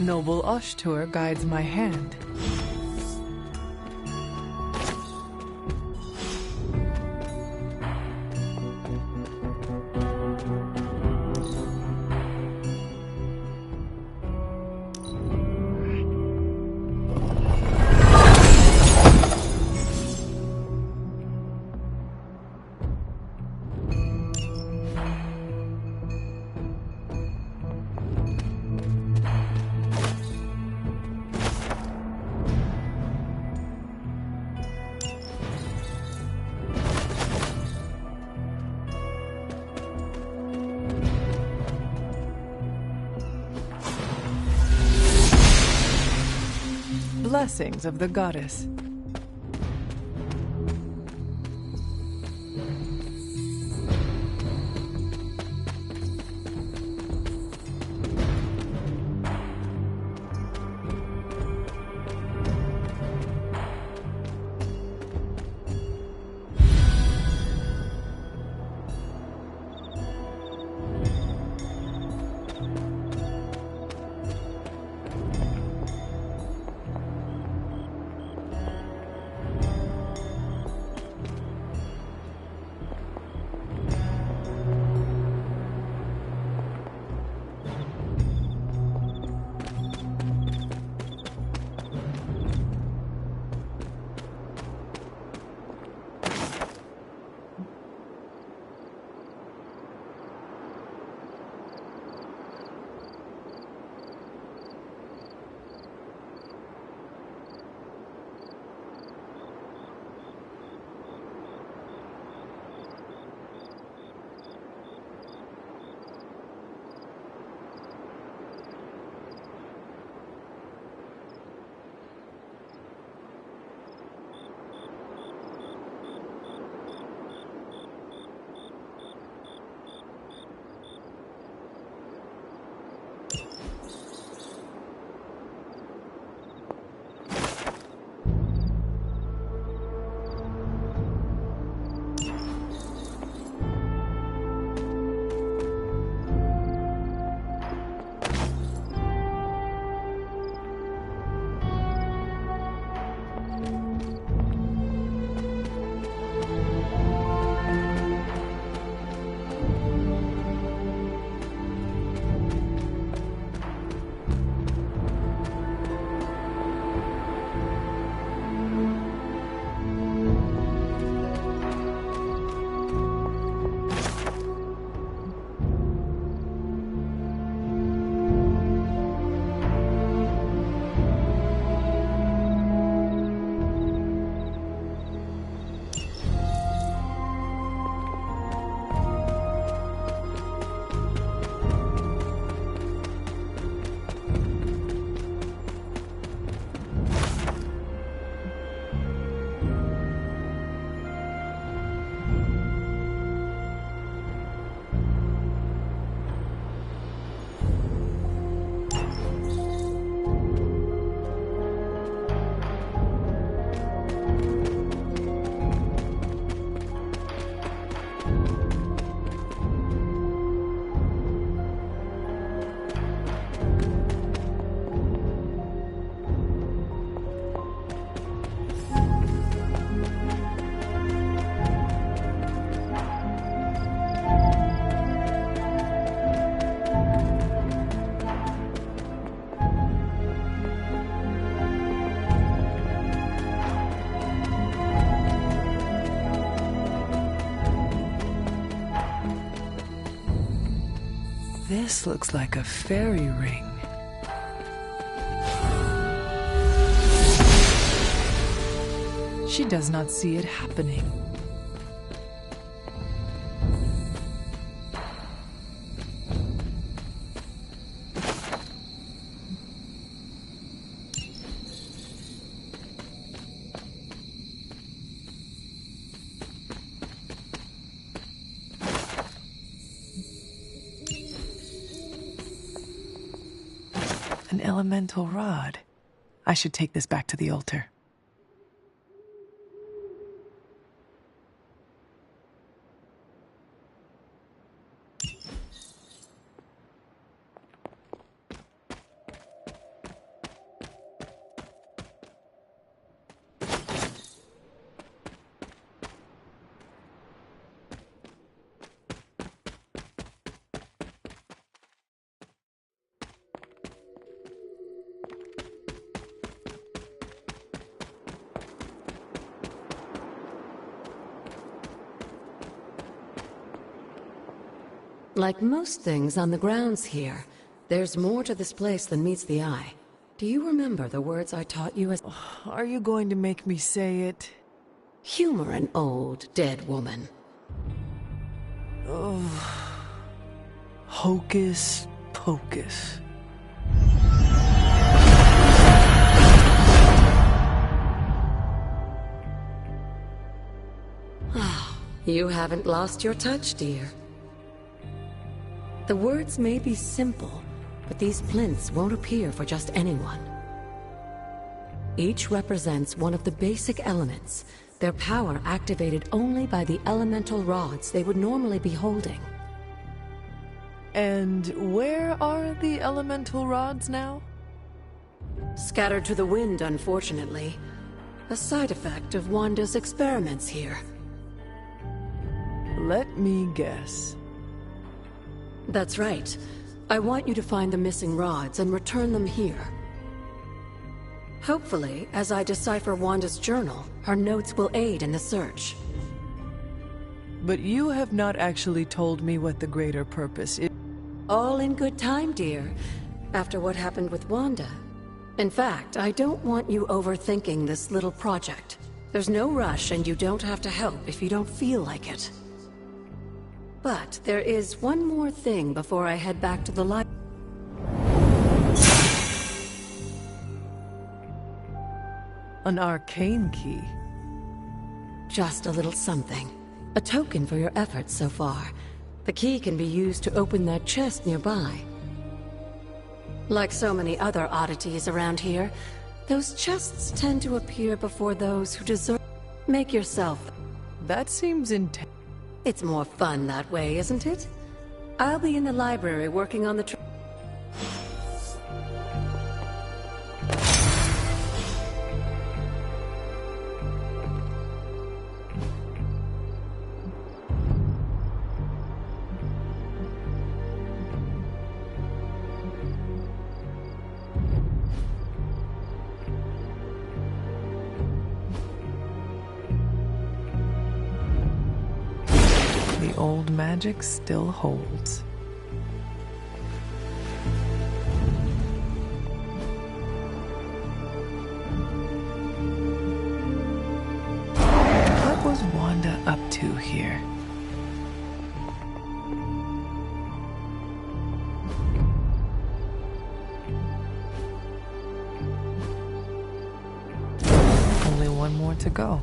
Noble Oshtur guides my hand. blessings of the goddess. This looks like a fairy ring. She does not see it happening. An elemental rod. I should take this back to the altar. Like most things on the grounds here, there's more to this place than meets the eye. Do you remember the words I taught you as— Are you going to make me say it? Humor an old, dead woman. Oh. Hocus pocus. You haven't lost your touch, dear. The words may be simple, but these plinths won't appear for just anyone. Each represents one of the basic elements, their power activated only by the elemental rods they would normally be holding. And where are the elemental rods now? Scattered to the wind, unfortunately. A side effect of Wanda's experiments here. Let me guess. That's right. I want you to find the missing rods and return them here. Hopefully, as I decipher Wanda's journal, her notes will aid in the search. But you have not actually told me what the greater purpose is. All in good time, dear. After what happened with Wanda. In fact, I don't want you overthinking this little project. There's no rush, and you don't have to help if you don't feel like it. But there is one more thing before I head back to the library. An arcane key. Just a little something. A token for your efforts so far. The key can be used to open that chest nearby. Like so many other oddities around here, those chests tend to appear before those who deserve. Make yourself. That seems intense. It's more fun that way, isn't it? I'll be in the library working on the The old magic still holds. What was Wanda up to here? Only one more to go.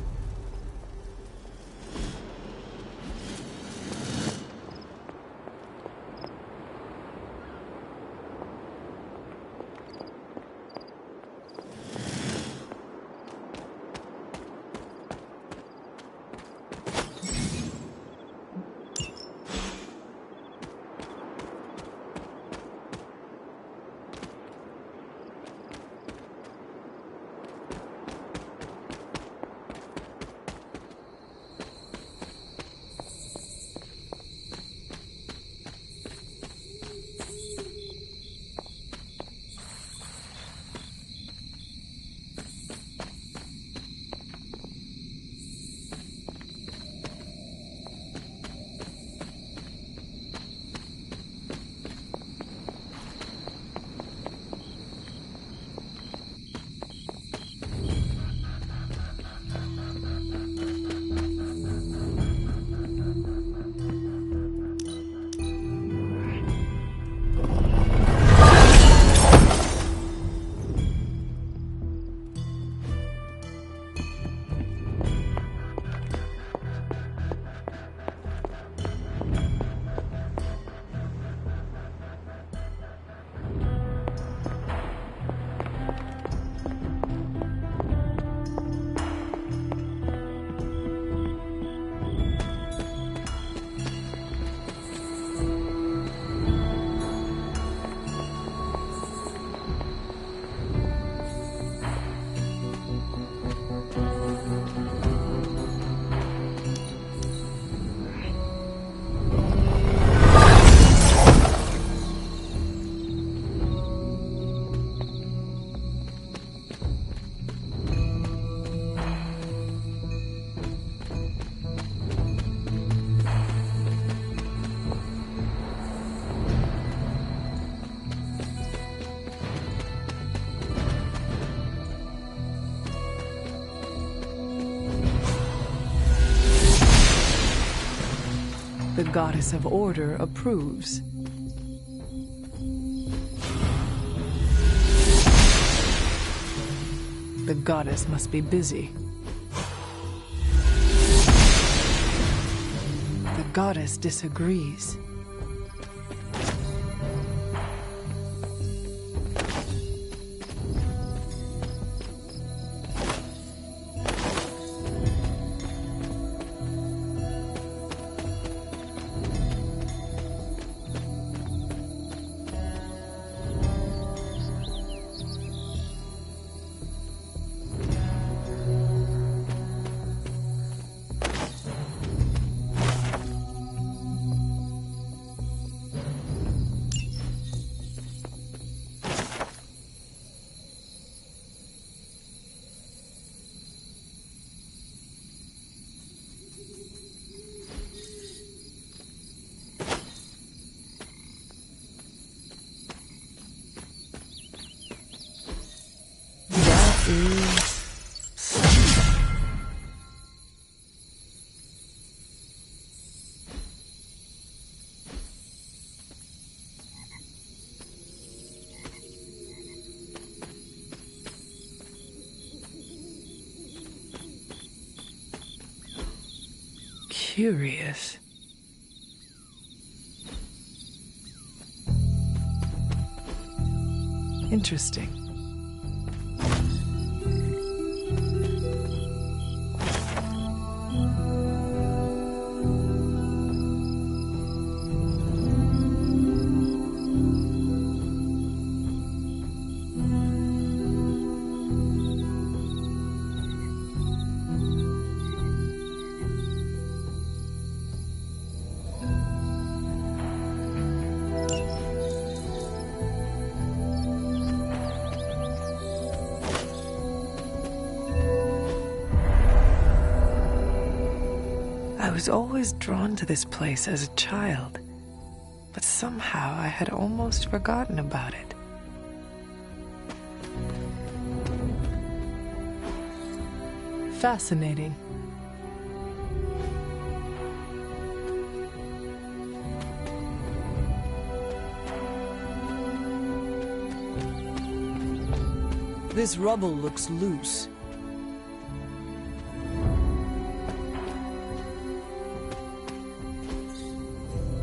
The Goddess of Order approves. The goddess must be busy. goddess disagrees. Curious. Interesting. I was always drawn to this place as a child, but somehow I had almost forgotten about it. Fascinating. This rubble looks loose.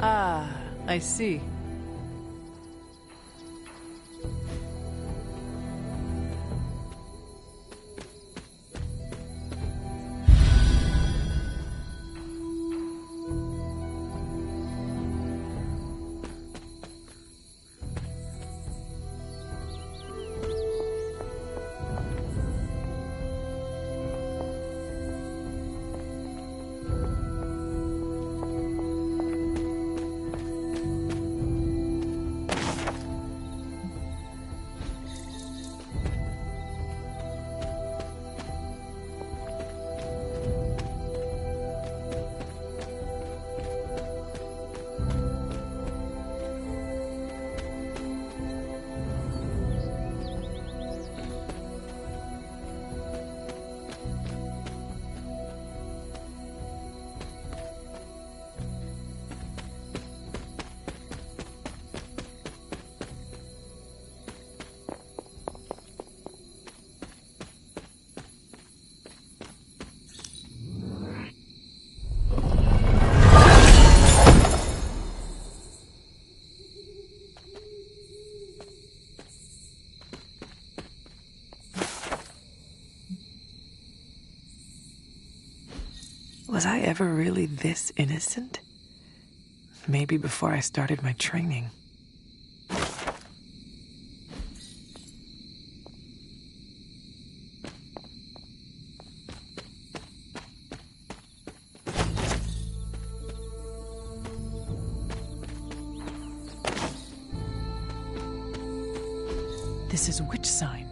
Ah, I see. Was I ever really this innocent? Maybe before I started my training. This is which sign?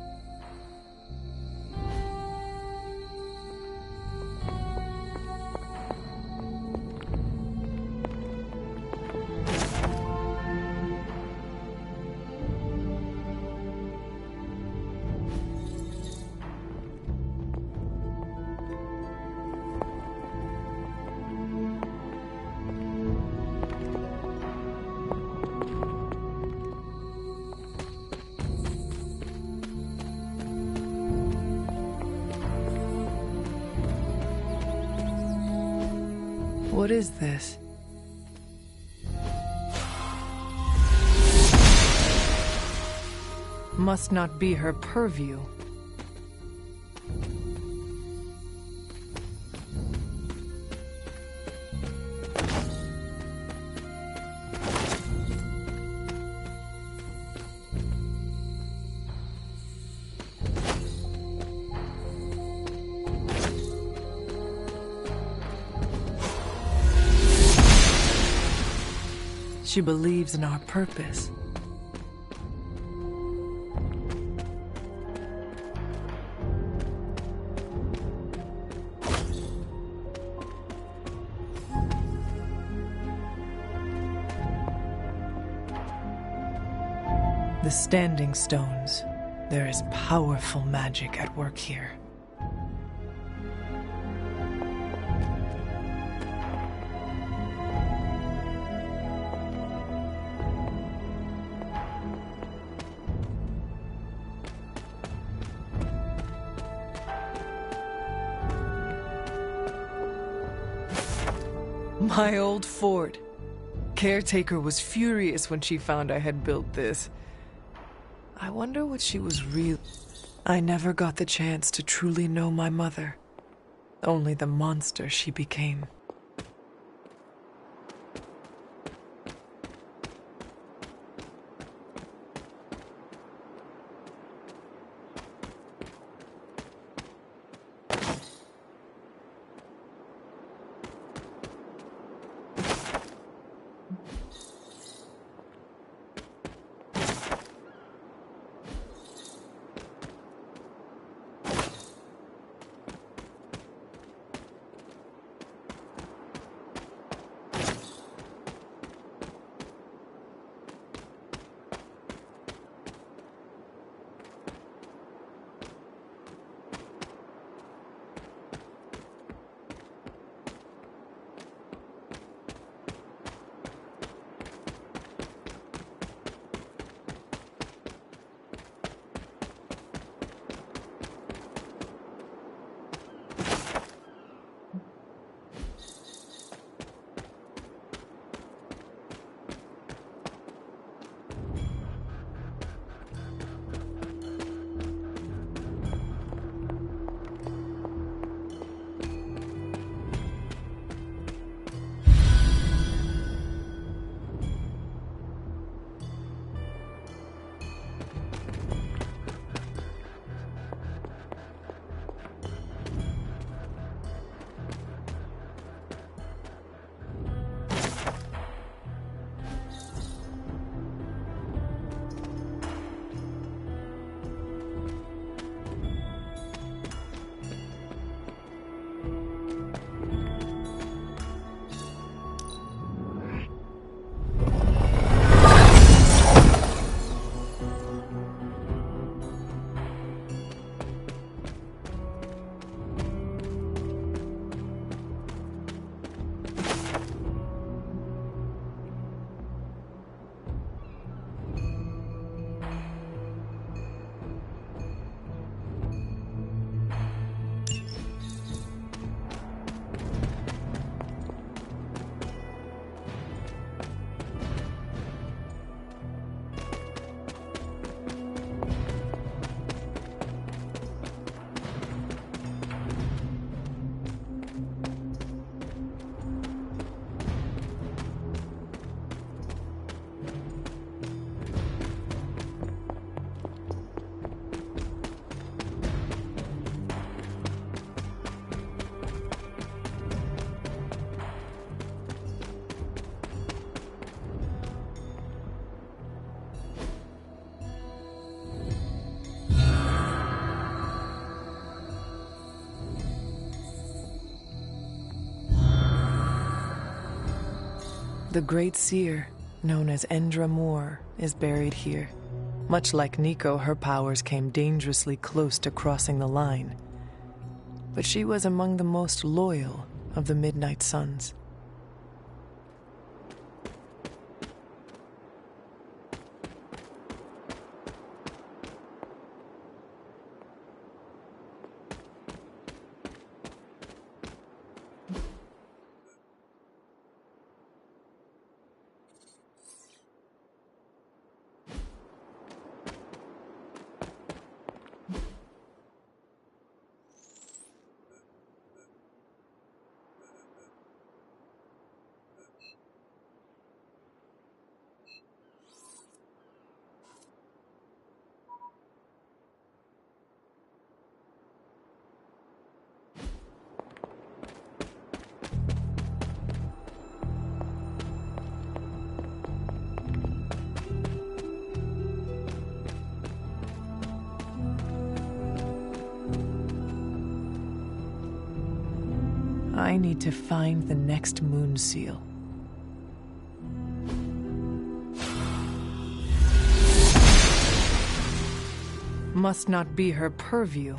What is this? must not be her purview. She believes in our purpose. The Standing Stones. There is powerful magic at work here. My old fort. Caretaker was furious when she found I had built this. I wonder what she was really... I never got the chance to truly know my mother. Only the monster she became. The Great Seer, known as Endra Moore, is buried here. Much like Nico, her powers came dangerously close to crossing the line. But she was among the most loyal of the Midnight Suns. I need to find the next moon seal. Must not be her purview.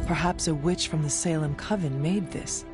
Perhaps a witch from the Salem Coven made this.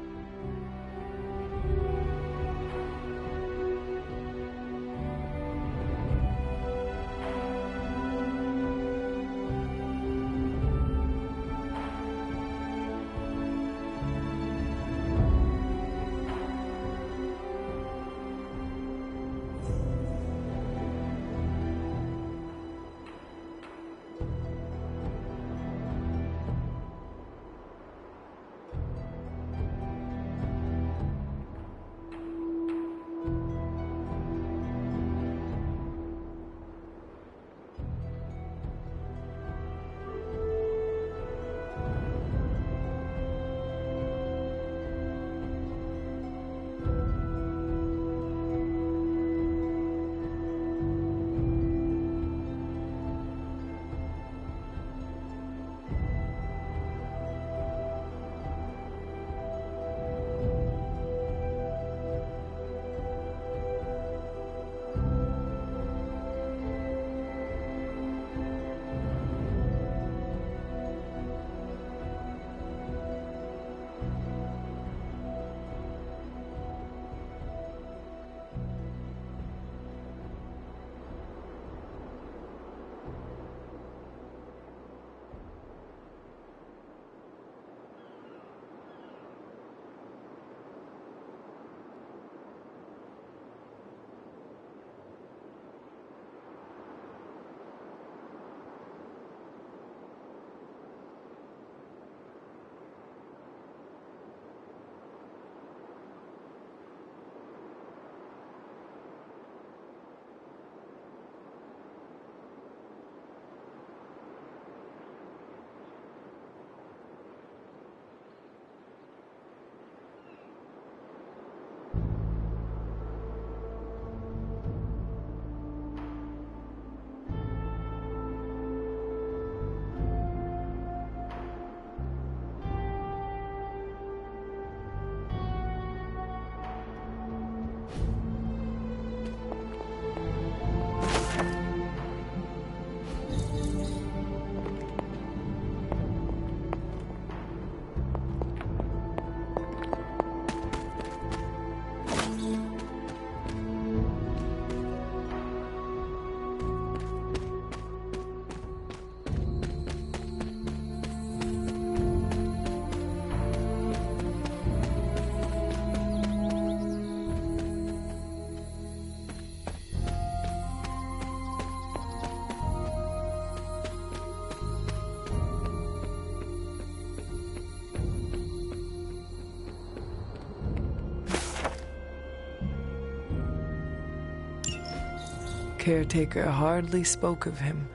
Caretaker hardly spoke of him,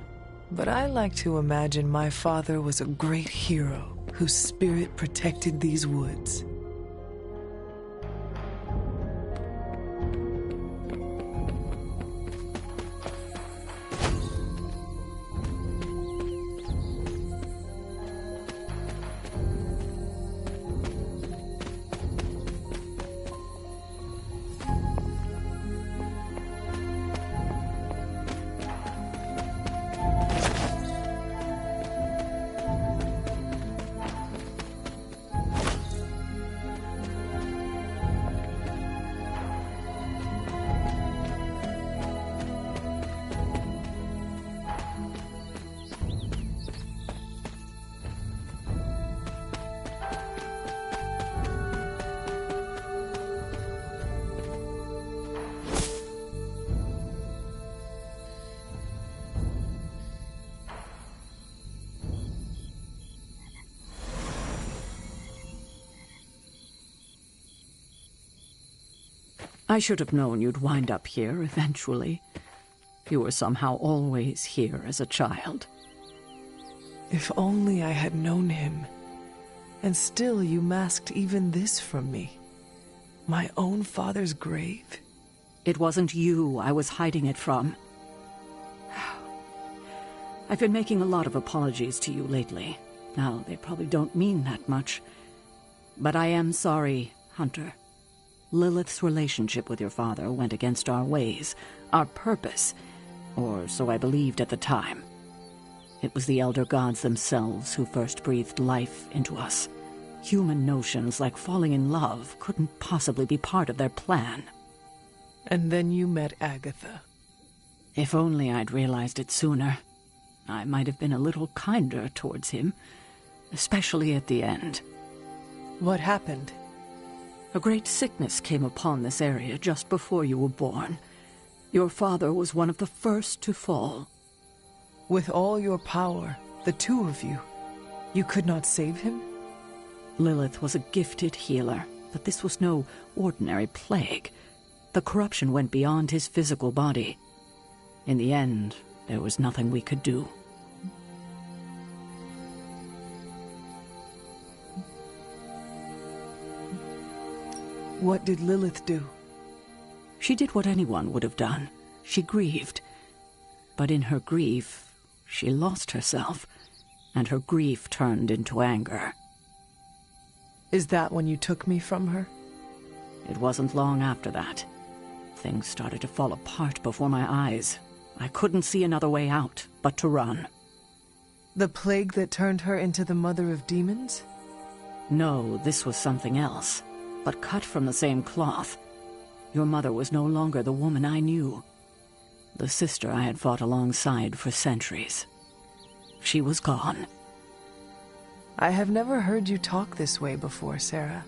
but I like to imagine my father was a great hero whose spirit protected these woods. I should have known you'd wind up here eventually. You were somehow always here as a child. If only I had known him. And still you masked even this from me. My own father's grave. It wasn't you I was hiding it from. I've been making a lot of apologies to you lately. Now, they probably don't mean that much. But I am sorry, Hunter. Lilith's relationship with your father went against our ways, our purpose, or so I believed at the time. It was the Elder Gods themselves who first breathed life into us. Human notions like falling in love couldn't possibly be part of their plan. And then you met Agatha. If only I'd realized it sooner. I might have been a little kinder towards him, especially at the end. What happened? A great sickness came upon this area just before you were born. Your father was one of the first to fall. With all your power, the two of you, you could not save him? Lilith was a gifted healer, but this was no ordinary plague. The corruption went beyond his physical body. In the end, there was nothing we could do. What did Lilith do? She did what anyone would have done. She grieved. But in her grief, she lost herself, and her grief turned into anger. Is that when you took me from her? It wasn't long after that. Things started to fall apart before my eyes. I couldn't see another way out but to run. The plague that turned her into the mother of demons? No, this was something else, but cut from the same cloth. Your mother was no longer the woman I knew. The sister I had fought alongside for centuries. She was gone. I have never heard you talk this way before, Sarah.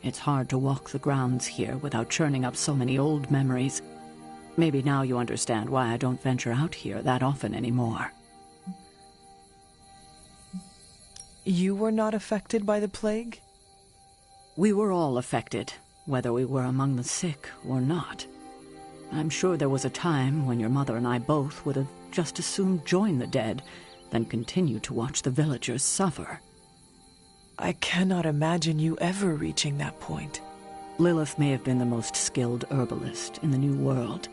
It's hard to walk the grounds here without churning up so many old memories. Maybe now you understand why I don't venture out here that often anymore. You were not affected by the plague? We were all affected, whether we were among the sick or not. I'm sure there was a time when your mother and I both would have just as soon joined the dead than continue to watch the villagers suffer. I cannot imagine you ever reaching that point. Lilith may have been the most skilled herbalist in the New World.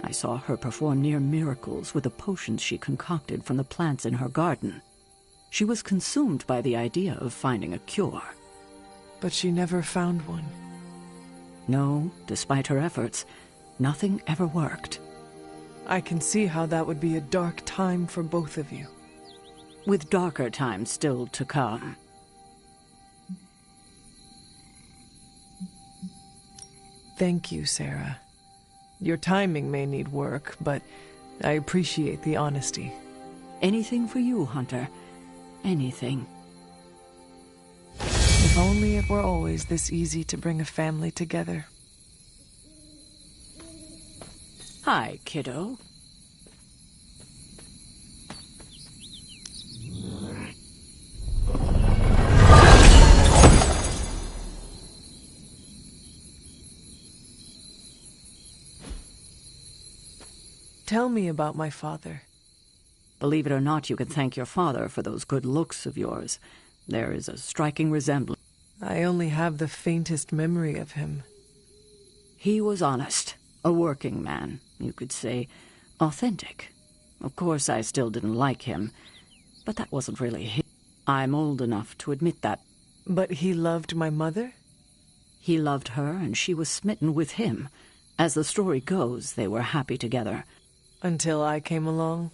I saw her perform near miracles with the potions she concocted from the plants in her garden. She was consumed by the idea of finding a cure. But she never found one. No, despite her efforts, nothing ever worked. I can see how that would be a dark time for both of you. With darker times still to come. Thank you, Sarah. Your timing may need work, but I appreciate the honesty. Anything for you, Hunter. Anything. If only it were always this easy to bring a family together. Hi, kiddo. Tell me about my father. Believe it or not, you can thank your father for those good looks of yours. There is a striking resemblance. I only have the faintest memory of him. He was honest. A working man, you could say. Authentic. Of course, I still didn't like him. But that wasn't really him. I'm old enough to admit that. But he loved my mother? He loved her, and she was smitten with him. As the story goes, they were happy together. Until I came along?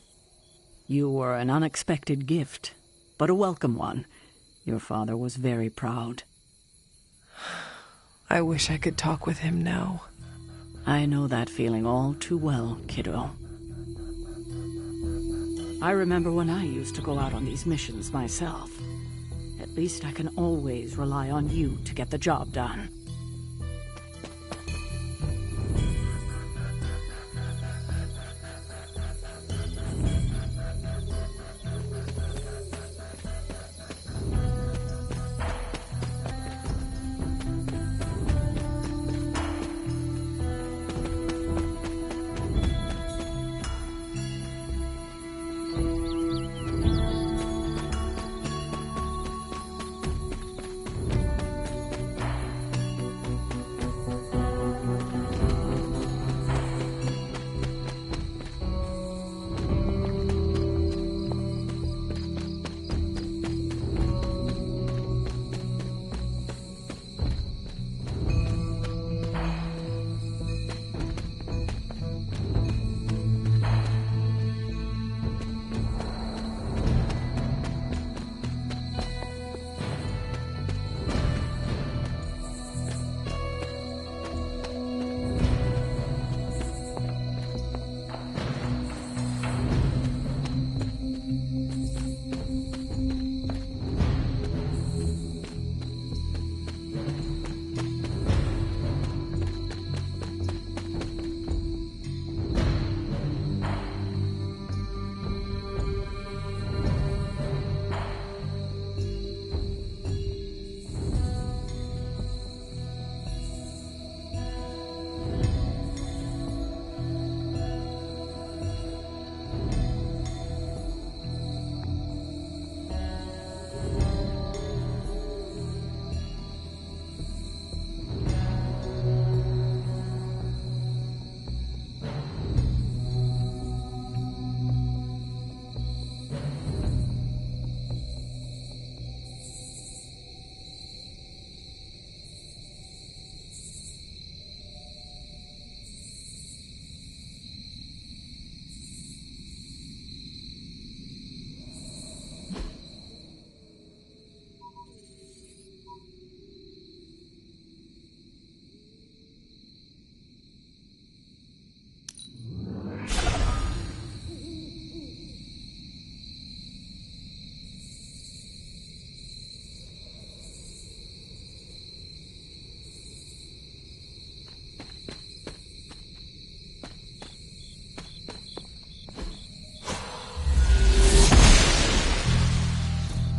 You were an unexpected gift, but a welcome one. Your father was very proud. I wish I could talk with him now. I know that feeling all too well, kiddo. I remember when I used to go out on these missions myself. At least I can always rely on you to get the job done.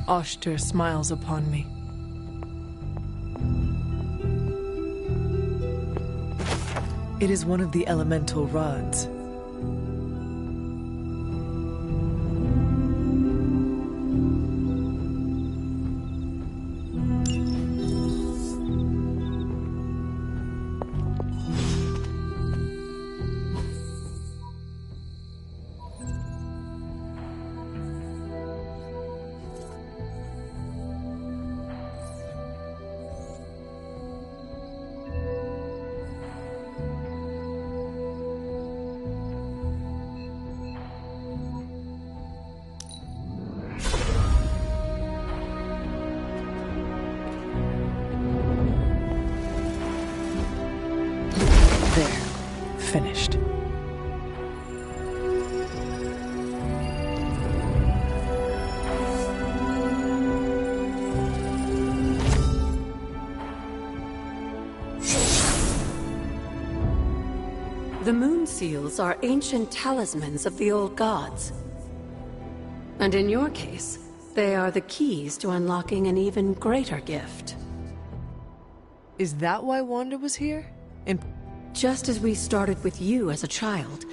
Oshter smiles upon me. It is one of the elemental rods. Finished. The moon seals are ancient talismans of the old gods. And in your case, they are the keys to unlocking an even greater gift. Is that why Wanda was here? Just as we started with you as a child,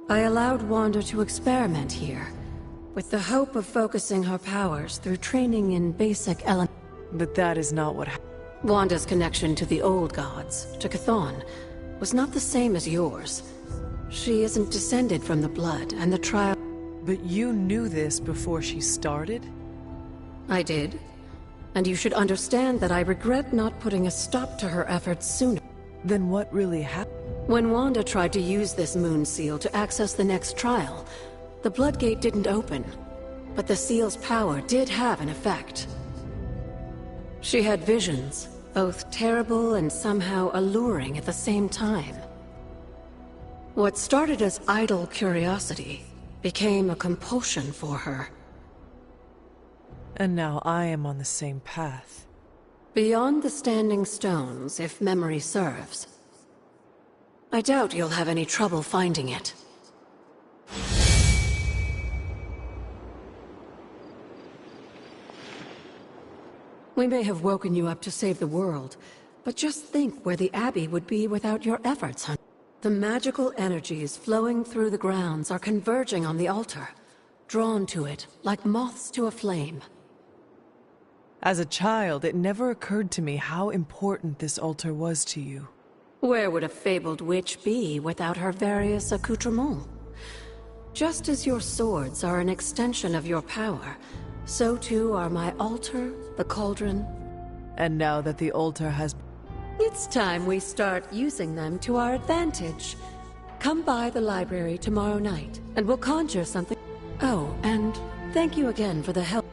I allowed Wanda to experiment here, with the hope of focusing her powers through training in basic elements. But that is not what happened. Wanda's connection to the old gods, to Chthon, was not the same as yours. She isn't descended from the blood, and the trial... But you knew this before she started? I did. And you should understand that I regret not putting a stop to her efforts sooner. Then what really happened? When Wanda tried to use this moon seal to access the next trial, the Bloodgate didn't open. But the seal's power did have an effect. She had visions, both terrible and somehow alluring at the same time. What started as idle curiosity became a compulsion for her. And now I am on the same path. Beyond the Standing Stones, if memory serves. I doubt you'll have any trouble finding it. We may have woken you up to save the world, but just think where the Abbey would be without your efforts, Hunter. The magical energies flowing through the grounds are converging on the altar, drawn to it like moths to a flame. As a child, it never occurred to me how important this altar was to you. Where would a fabled witch be without her various accoutrements? Just as your swords are an extension of your power, so too are my altar, the cauldron. And now that the altar has... It's time we start using them to our advantage. Come by the library tomorrow night, and we'll conjure something. Oh, and thank you again for the help.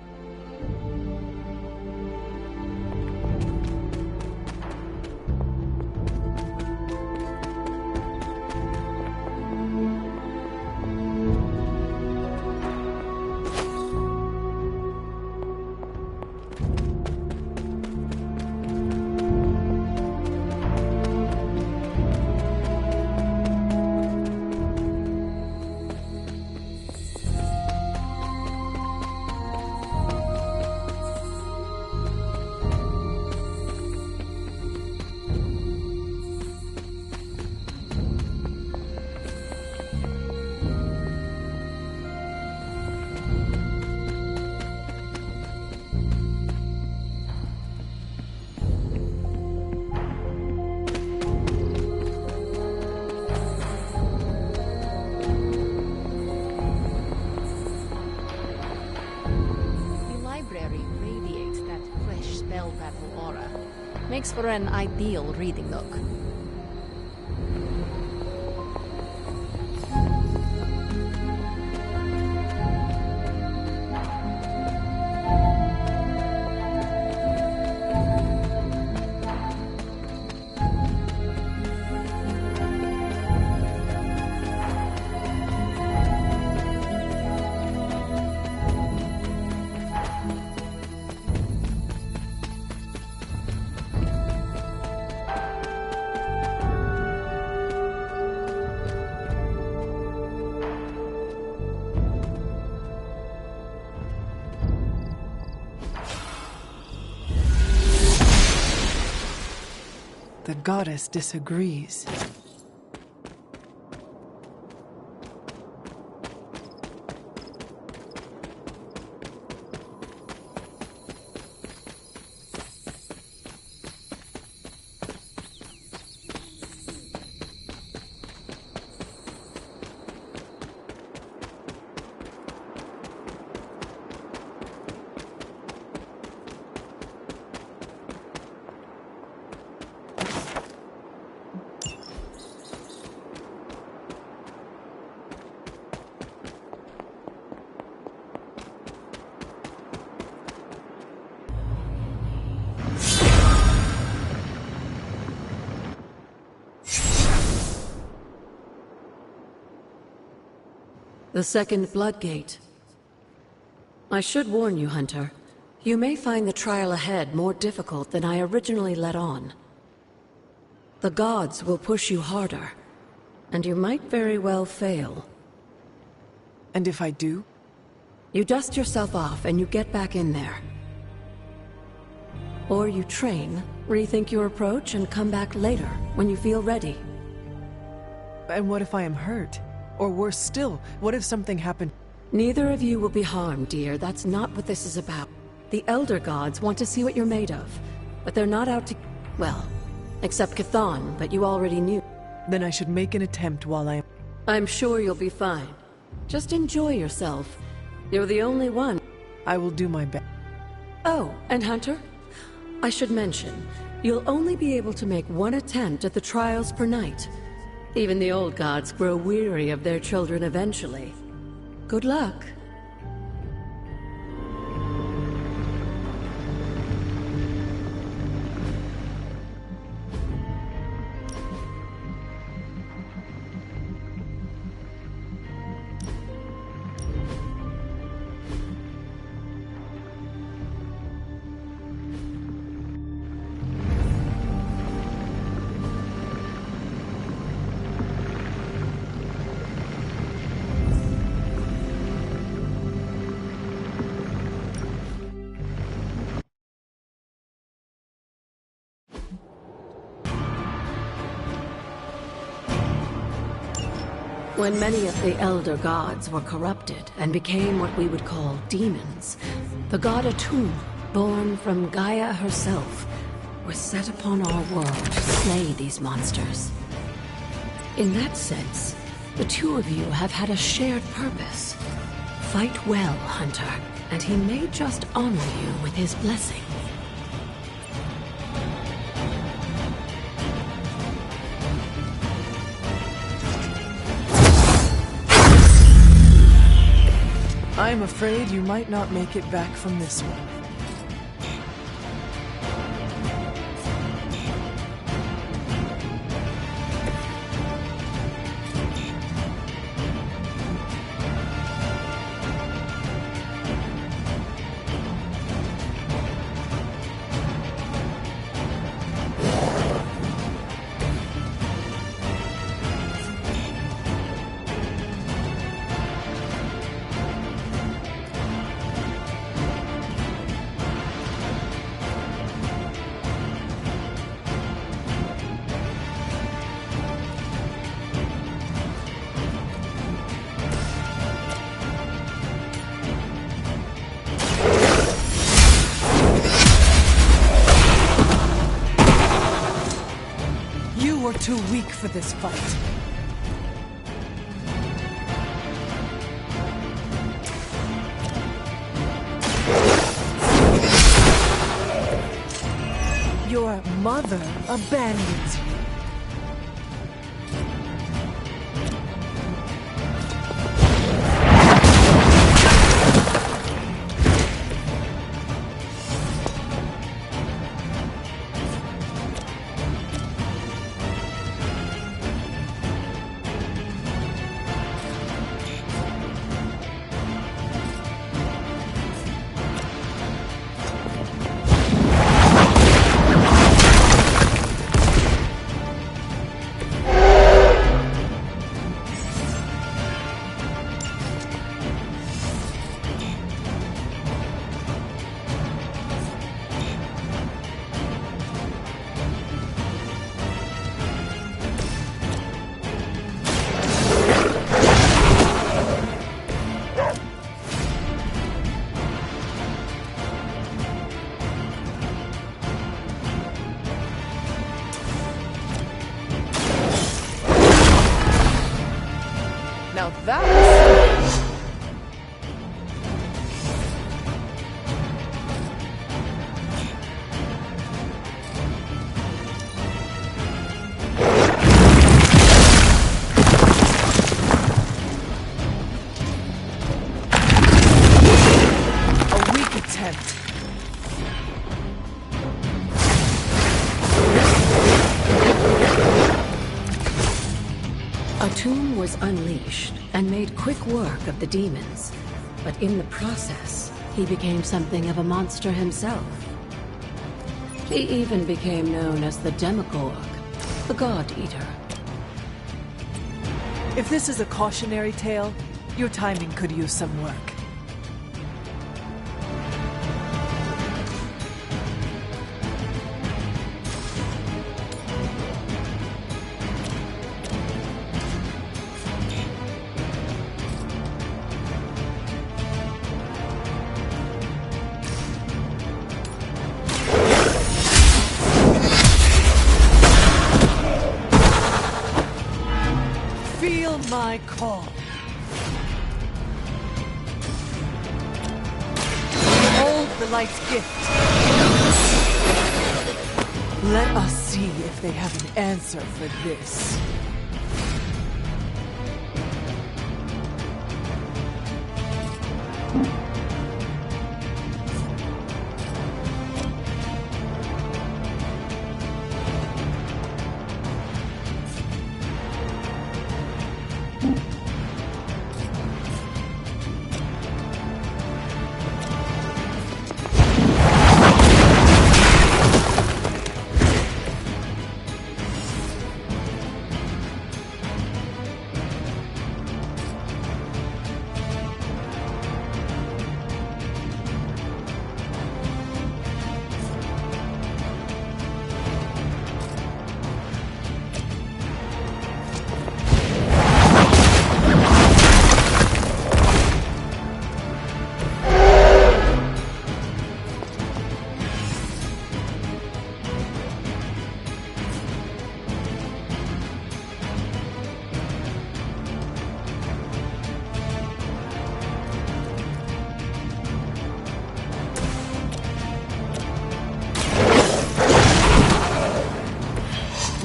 Makes for an ideal reading nook. goddess disagrees. The second Bloodgate. I should warn you, Hunter. You may find the trial ahead more difficult than I originally let on. The gods will push you harder, and you might very well fail. And if I do? You dust yourself off and you get back in there. Or you train, rethink your approach, and come back later, when you feel ready. And what if I am hurt? Or worse still, what if something happened? Neither of you will be harmed, dear. That's not what this is about. The Elder Gods want to see what you're made of, but they're not out to... well, except Chthon, but you already knew. Then I should make an attempt while I am... I'm sure you'll be fine. Just enjoy yourself. You're the only one. I will do my best. Oh, and Hunter? I should mention, you'll only be able to make one attempt at the trials per night. Even the old gods grow weary of their children eventually. Good luck. When many of the Elder Gods were corrupted and became what we would call demons, the god Atum, born from Gaia herself, was set upon our world to slay these monsters. In that sense, the two of you have had a shared purpose. Fight well, Hunter, and he may just honor you with his blessing. I'm afraid you might not make it back from this one. You are too weak for this fight. Your mother abandons you. Now that was... A weak attempt. Atum was unleashed and made quick work of the demons, but in the process, he became something of a monster himself. He even became known as the Demogorg, the God Eater. If this is a cautionary tale, your timing could use some work. Feel my call. Hold the light's gift. Let us see if they have an answer for this.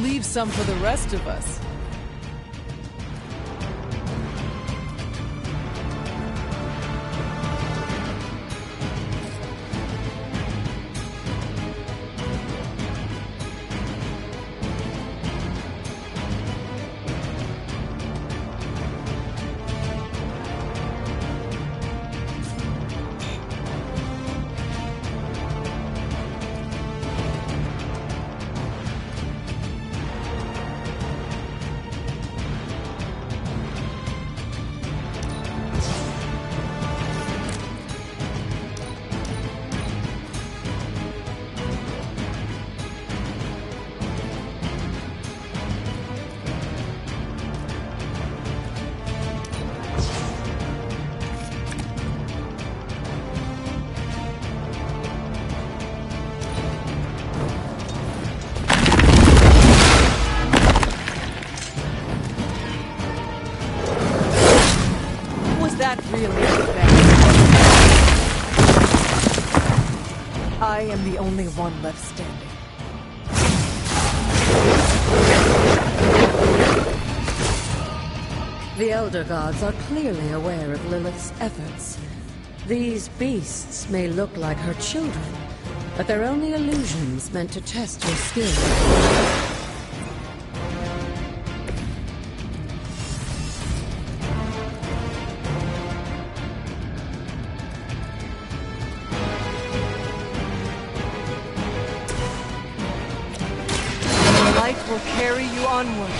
Leave some for the rest of us. That really bad. I am the only one left standing. The Elder Gods are clearly aware of Lilith's efforts. These beasts may look like her children, but they're only illusions meant to test her skill. Will carry you onward.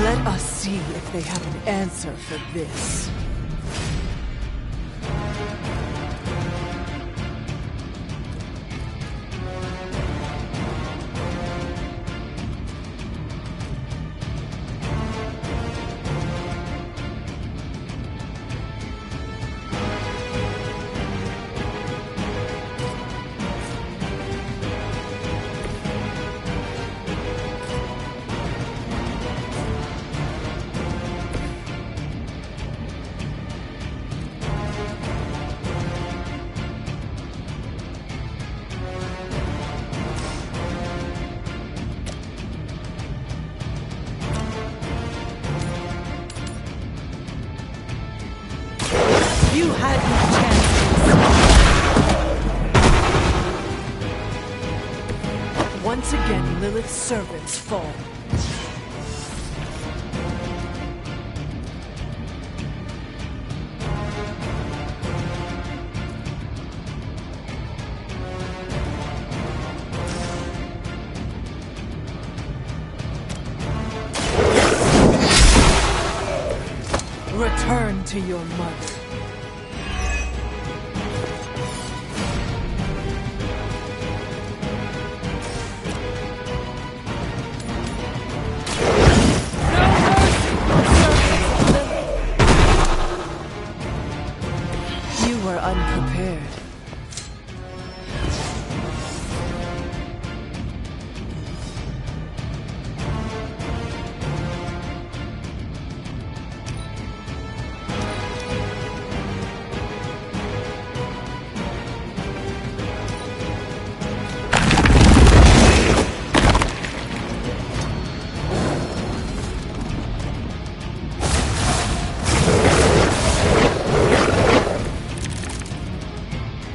Let us see if they have an answer for this. You had your chances. Once again, Lilith's servants fall. Return to your mother. You were unprepared.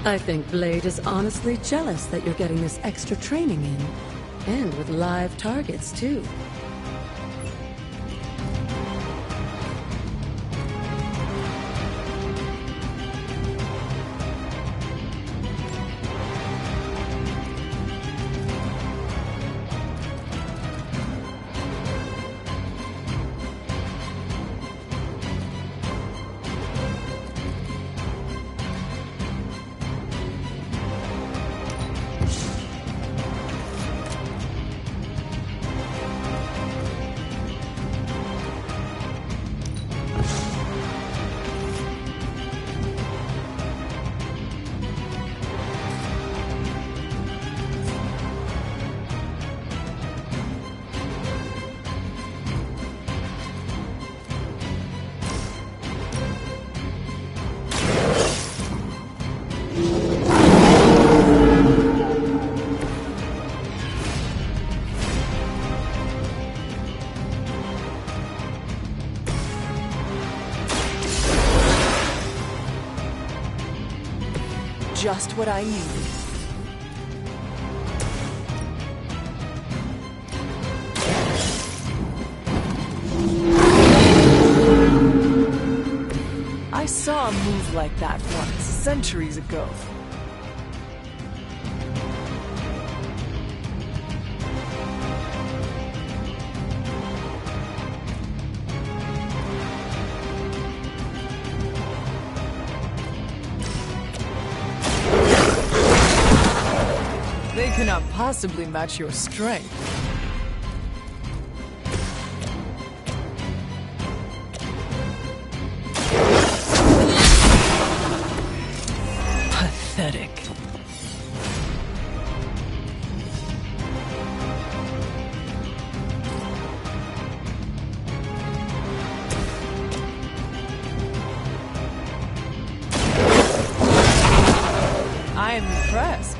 I think Blade is honestly jealous that you're getting this extra training in. And with live targets, too. Just what I needed. I saw a move like that once, centuries ago. They cannot possibly match your strength. Pathetic. I am impressed.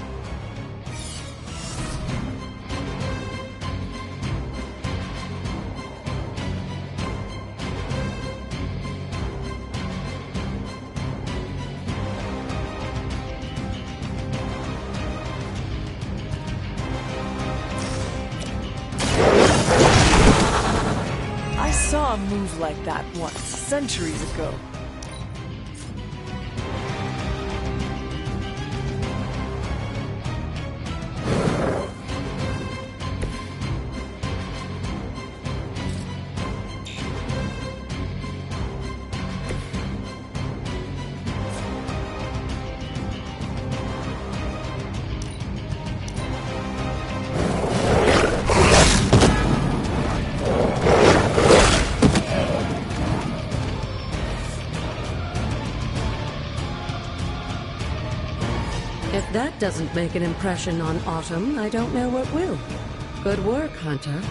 I saw a move like that once, centuries ago. If that doesn't make an impression on Autumn, I don't know what will. Good work, Hunter.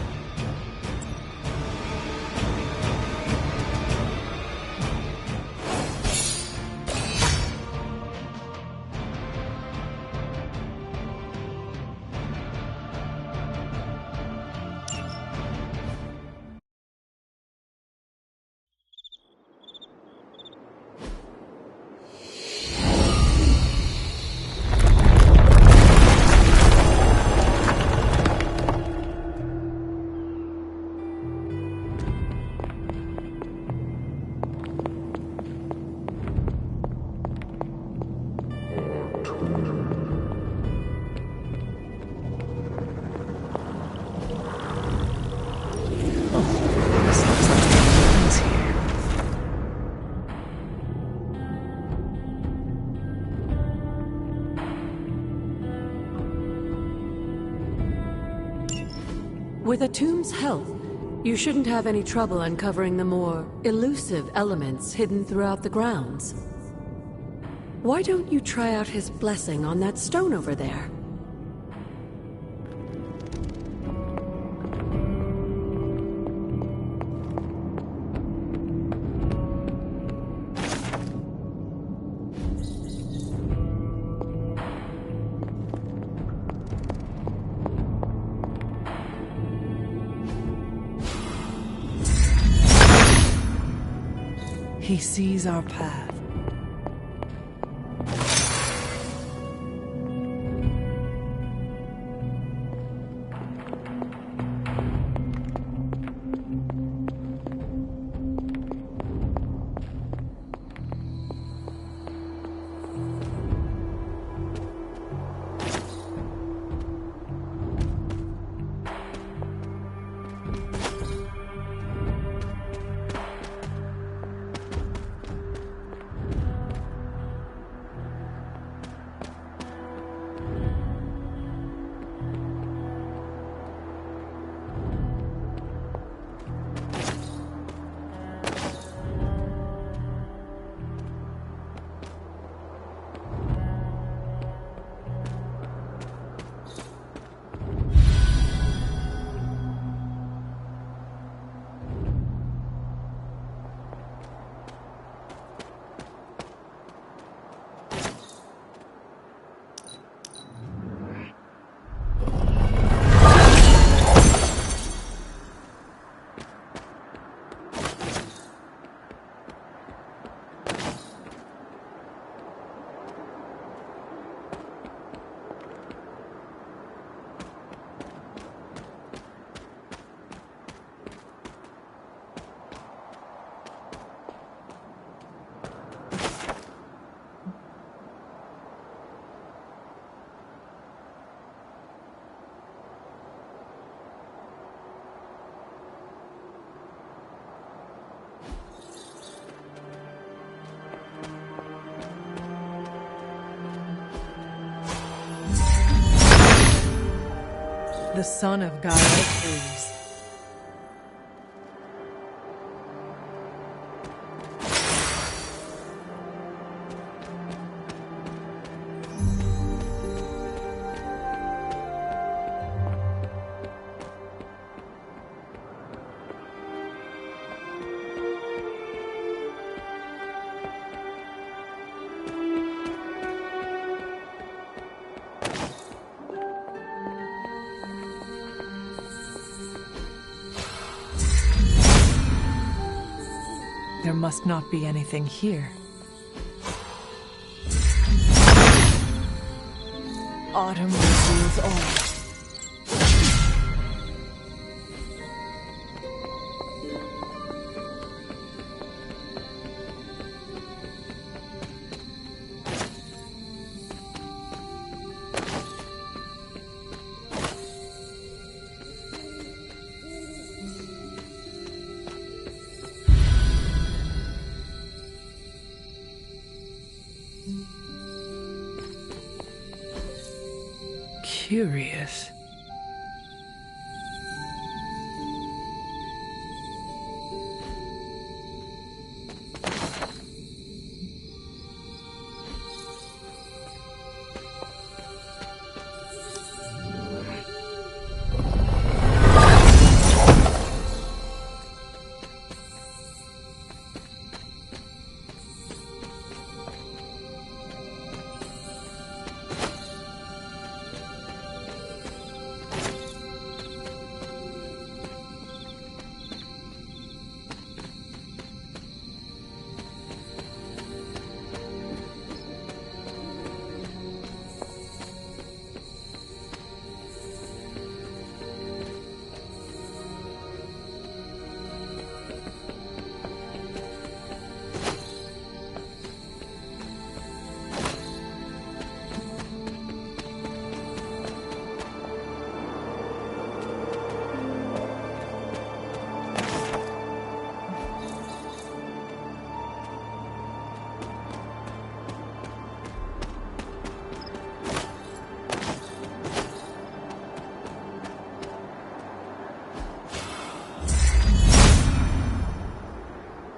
This looks like it ends here. With a tomb's help, you shouldn't have any trouble uncovering the more elusive elements hidden throughout the grounds. Why don't you try out his blessing on that stone over there? He sees our path. The son of Gaia Achilles. There must not be anything here. Autumn reveals all. Curious.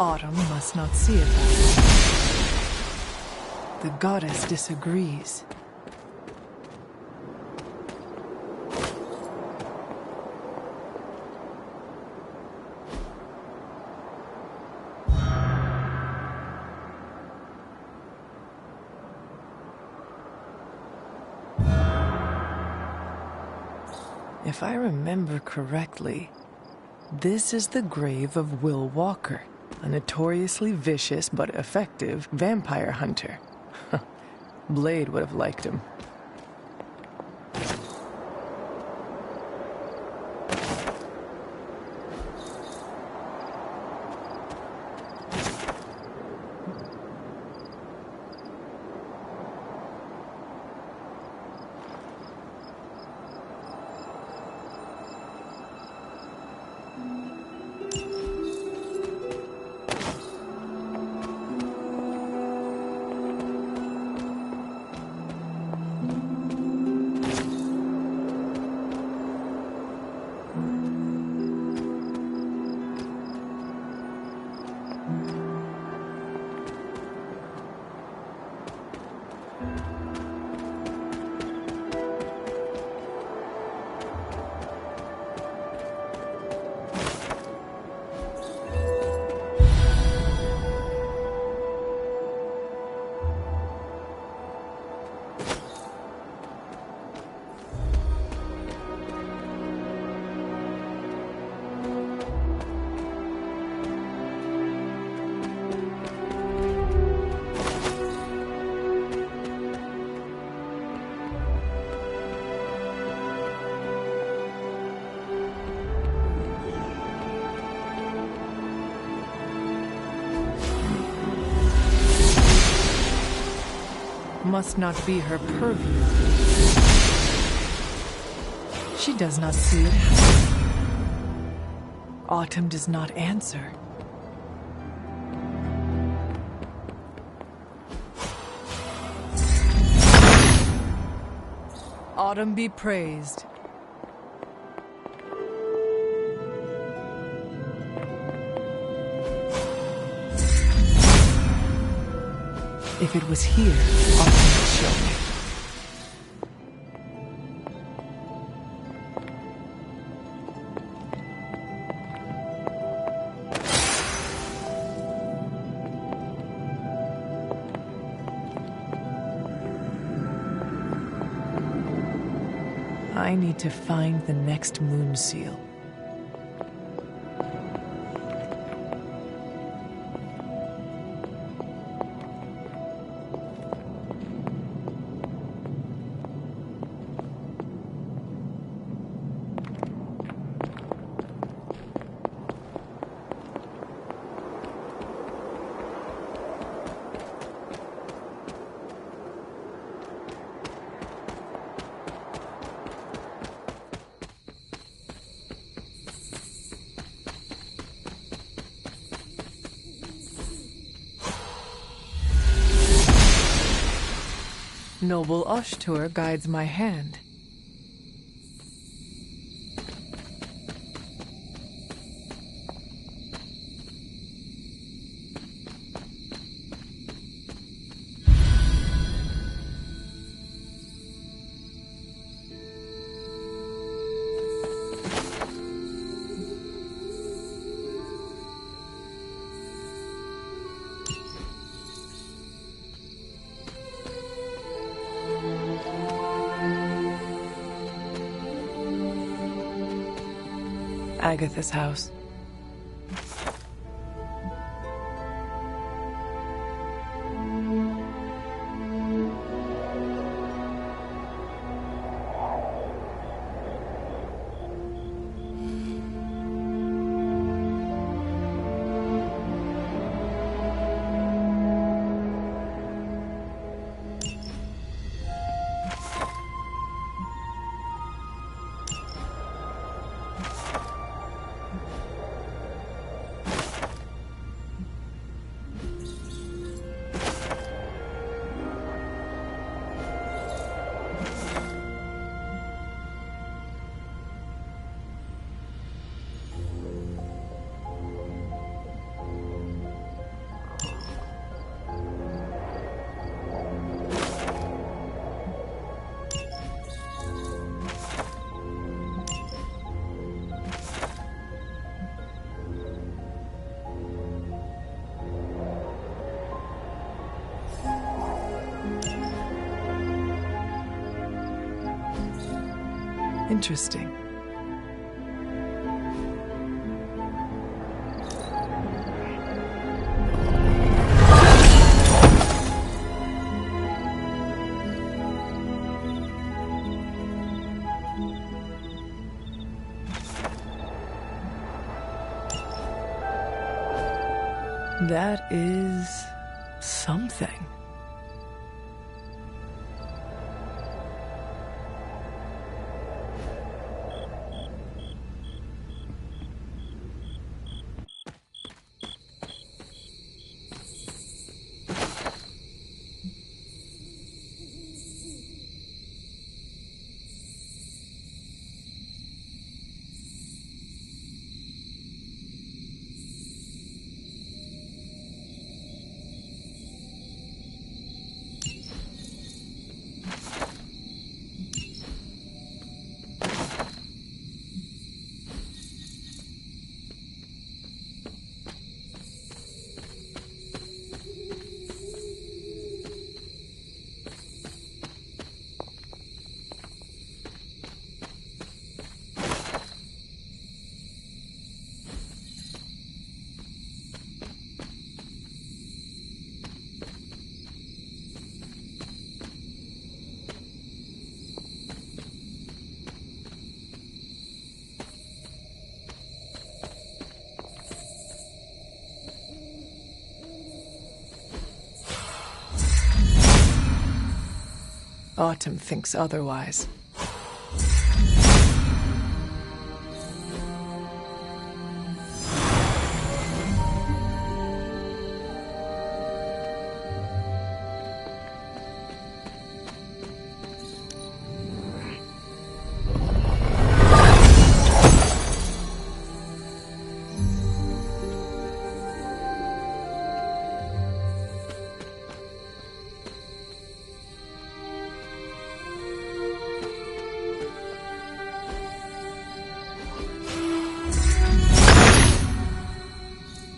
Autumn must not see it. The goddess disagrees. If I remember correctly, this is the grave of Will Walker, a notoriously vicious but effective vampire hunter. Blade would have liked him. Must not be her purview. She does not see it. Autumn does not answer. Autumn be praised. If it was here, Autumn would show me. I need to find the next moon seal. Noble Ashtur guides my hand. Agatha's house. Interesting. That is something. Autumn thinks otherwise.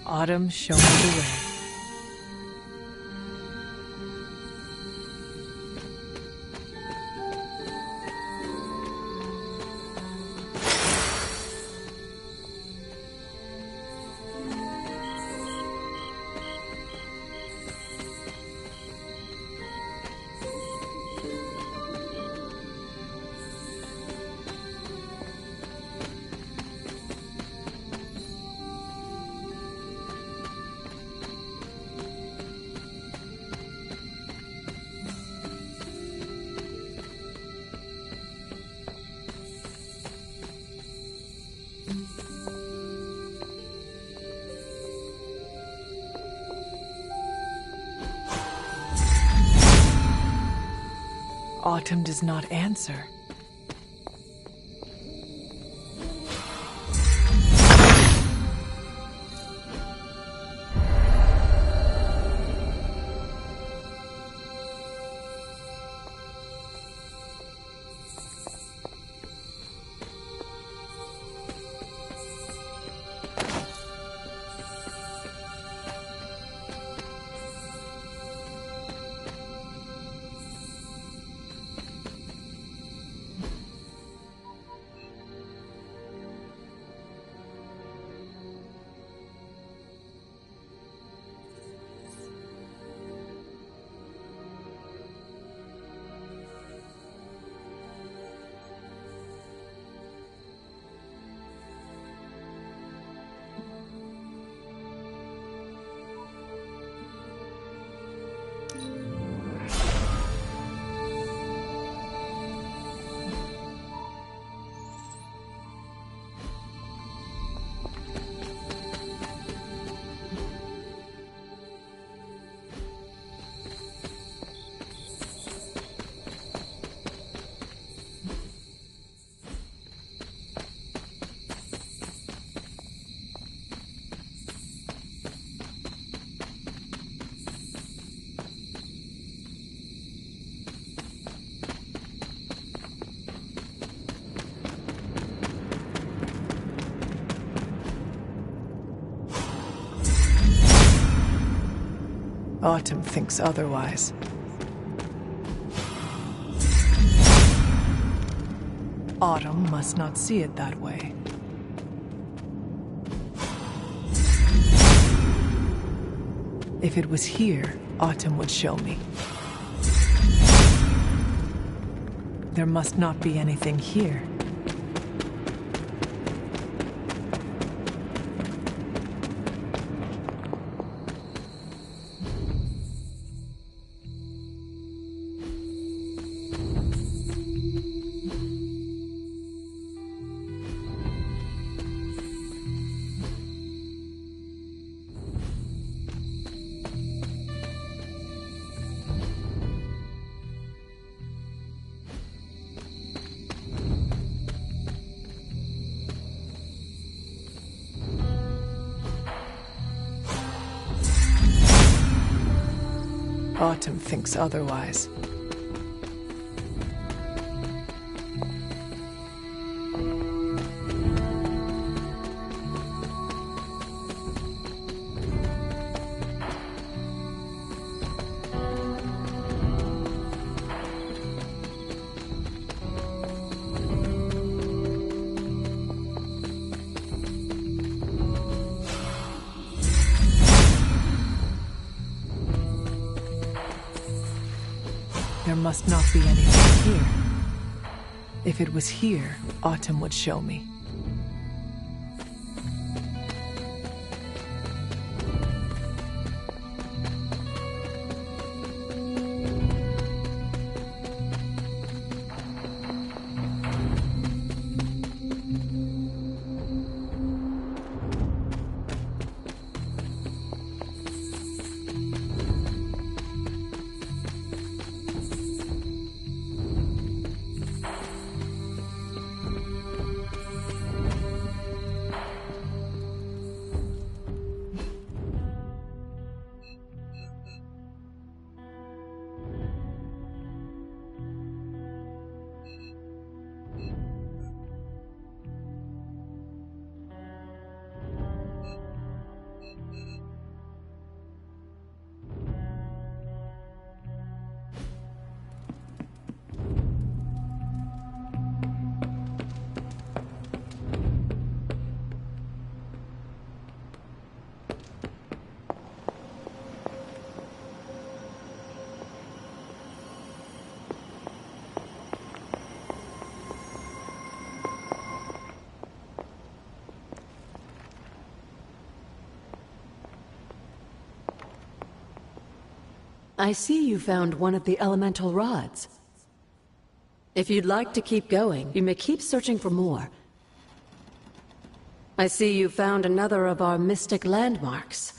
Autumn, show me the way. Autumn does not answer. Autumn thinks otherwise. Autumn must not see it that way. If it was here, Autumn would show me. There must not be anything here. Autumn thinks otherwise. There must not be anything here. If it was here, Autumn would show me. I see you found one of the elemental rods. If you'd like to keep going, you may keep searching for more. I see you found another of our mystic landmarks.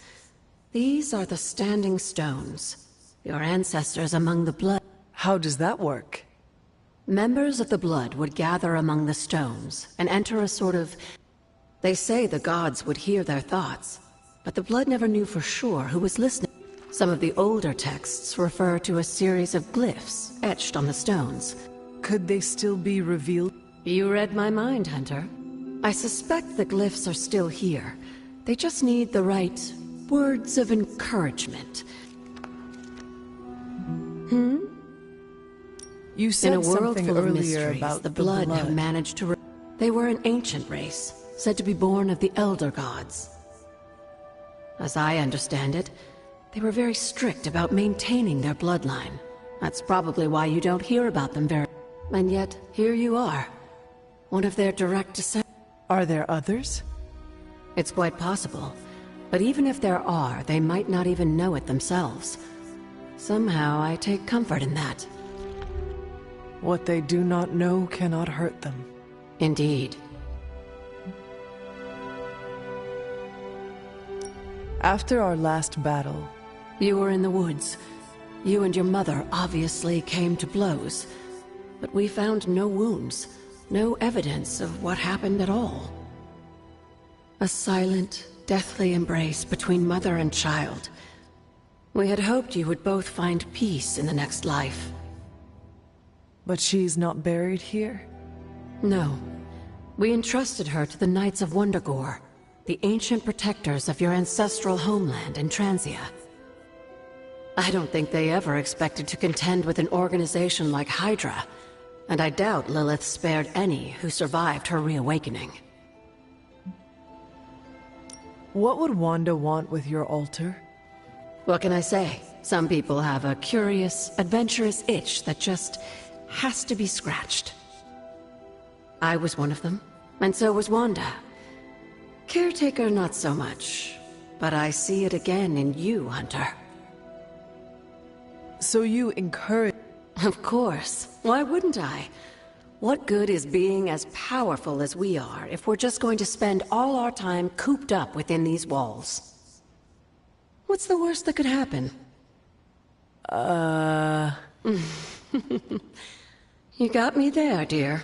These are the Standing Stones, your ancestors among the Blood. How does that work? Members of the Blood would gather among the stones and enter a sort of... They say the gods would hear their thoughts, but the Blood never knew for sure who was listening. Some of the older texts refer to a series of glyphs etched on the stones. Could they still be revealed? You read my mind, Hunter. I suspect the glyphs are still here. They just need the right words of encouragement. You said in a world something full of earlier mysteries, about the Blood have managed to... They were an ancient race, said to be born of the Elder Gods. As I understand it, they were very strict about maintaining their bloodline. That's probably why you don't hear about them very... And yet, here you are. One of their direct descendants. Are there others? It's quite possible. But even if there are, they might not even know it themselves. Somehow, I take comfort in that. What they do not know cannot hurt them. Indeed. After our last battle... You were in the woods. You and your mother obviously came to blows. But we found no wounds, no evidence of what happened at all. A silent, deathly embrace between mother and child. We had hoped you would both find peace in the next life. But she's not buried here? No. We entrusted her to the Knights of Wundagore, the ancient protectors of your ancestral homeland in Transia. I don't think they ever expected to contend with an organization like Hydra, and I doubt Lilith spared any who survived her reawakening. What would Wanda want with your altar? What can I say? Some people have a curious, adventurous itch that just has to be scratched. I was one of them, and so was Wanda. Caretaker, not so much, but I see it again in you, Hunter. So you encourage... Of course. Why wouldn't I? What good is being as powerful as we are if we're just going to spend all our time cooped up within these walls? What's the worst that could happen? You got me there, dear.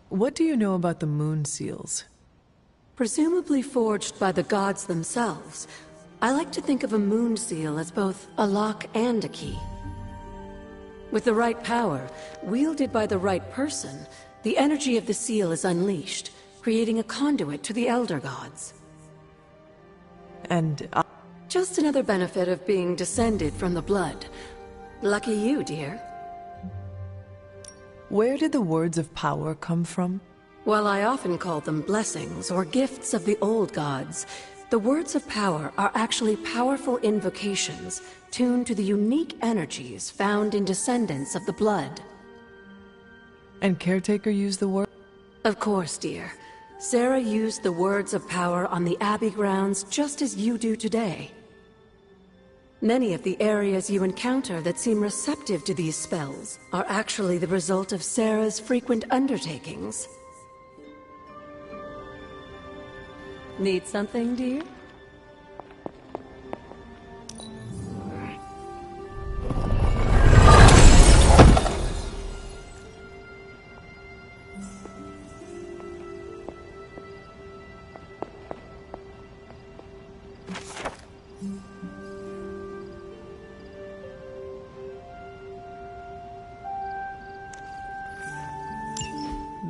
What do you know about the moon seals? Presumably forged by the gods themselves, I like to think of a moon seal as both a lock and a key. With the right power, wielded by the right person, the energy of the seal is unleashed, creating a conduit to the Elder Gods. And just another benefit of being descended from the blood. Lucky you, dear. Where did the words of power come from? While I often call them blessings or gifts of the old gods, the words of power are actually powerful invocations tuned to the unique energies found in descendants of the blood. And Caretaker used the word? Of course, dear. Sarah used the words of power on the Abbey grounds just as you do today. Many of the areas you encounter that seem receptive to these spells are actually the result of Sarah's frequent undertakings. Need something, dear?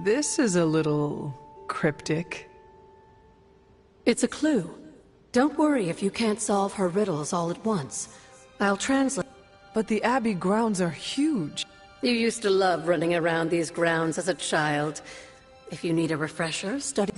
This is a little cryptic. It's a clue. Don't worry if you can't solve her riddles all at once. I'll translate. But the Abbey grounds are huge. You used to love running around these grounds as a child. If you need a refresher, study.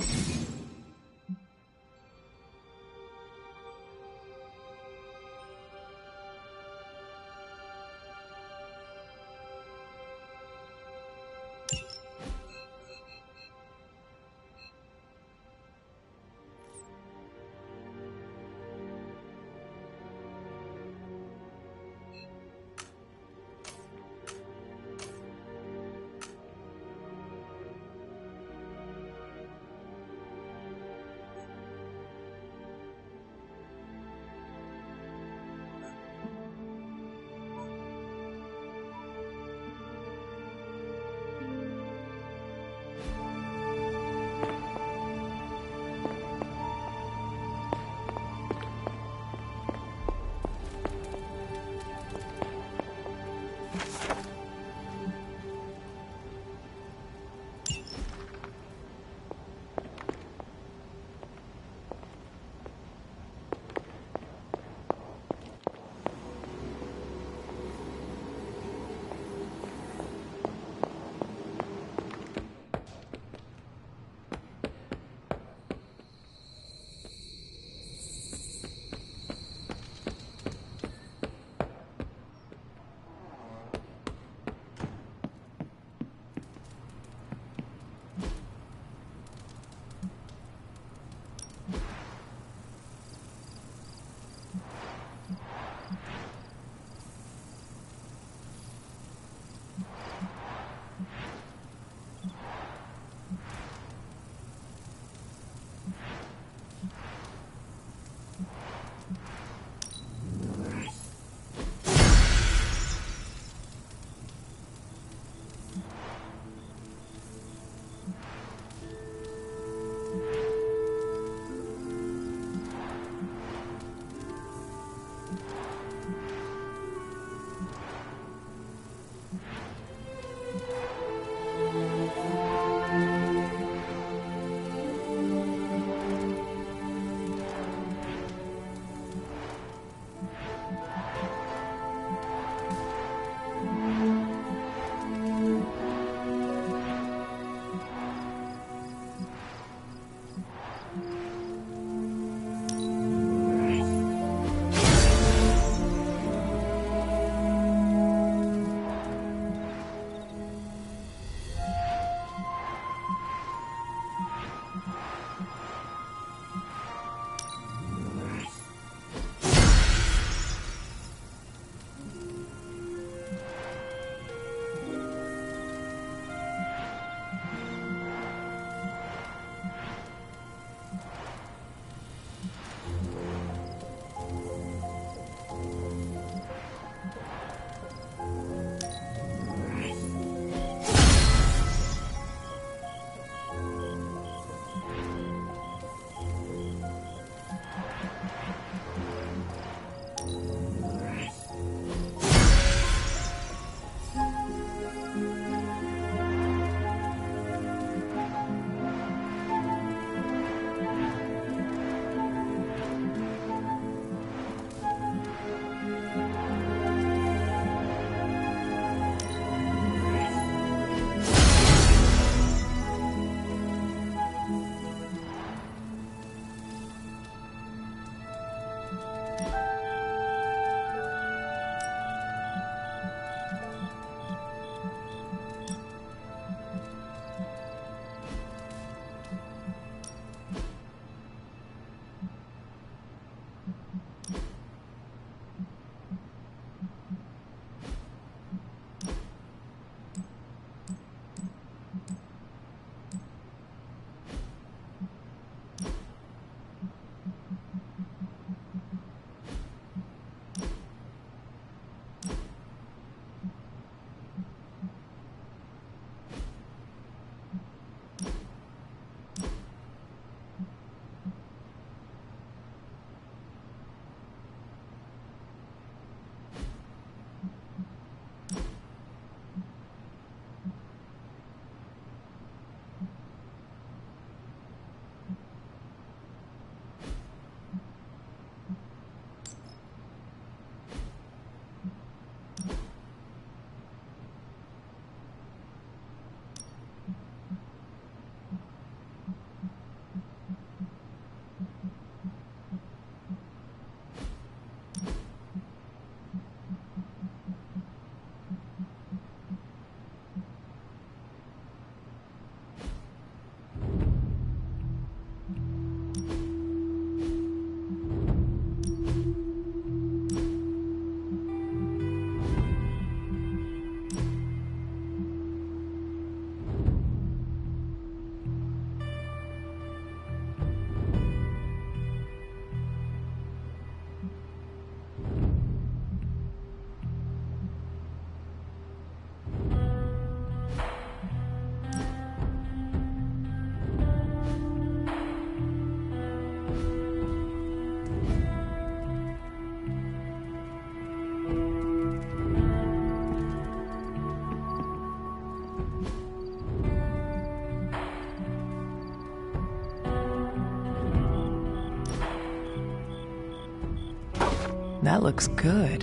That looks good.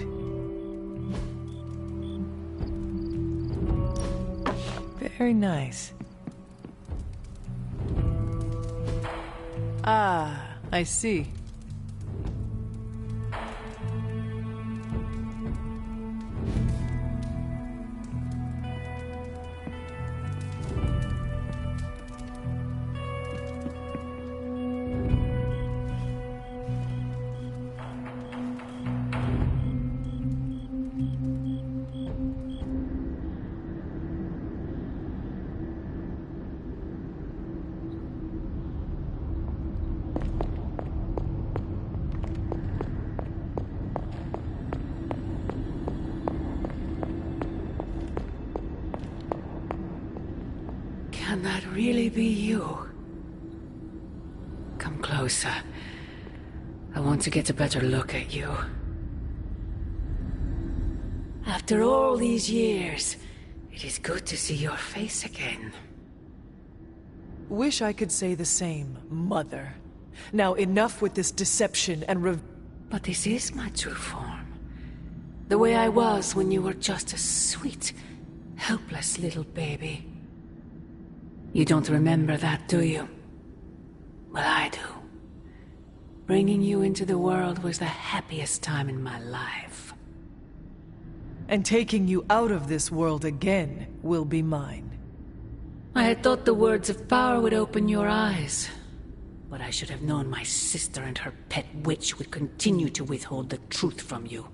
Very nice. Ah, I see. Can that really be you? Come closer. I want to get a better look at you. After all these years, it is good to see your face again. Wish I could say the same, Mother. Now enough with this deception and But this is my true form. The way I was when you were just a sweet, helpless little baby. You don't remember that, do you? Well, I do. Bringing you into the world was the happiest time in my life. And taking you out of this world again will be mine. I had thought the words of power would open your eyes. But I should have known my sister and her pet witch would continue to withhold the truth from you.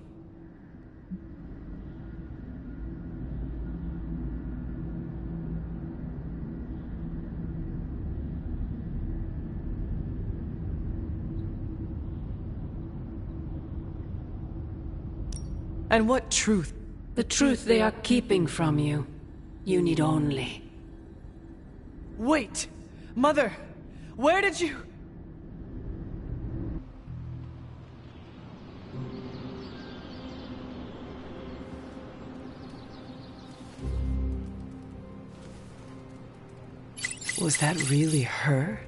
And what truth? The truth they are keeping from you. You need only. Wait! Mother! Where did you... Was that really her?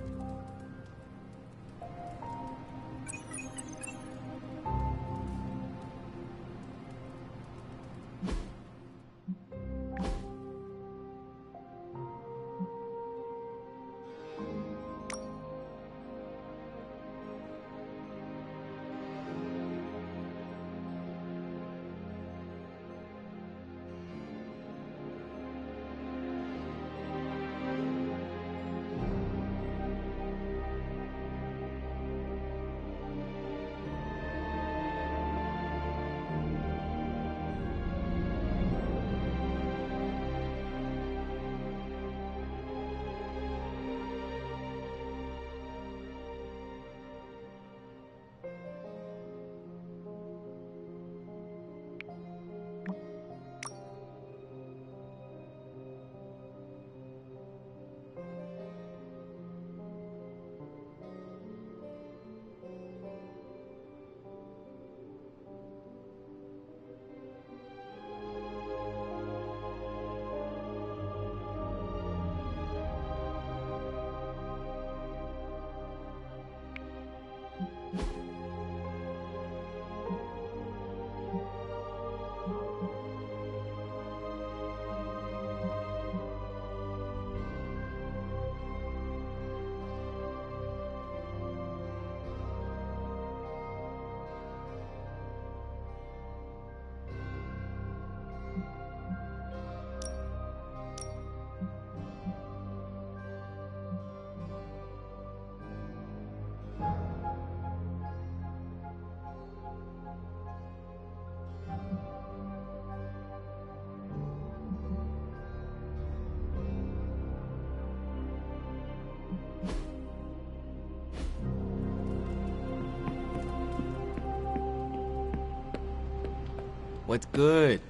What's good?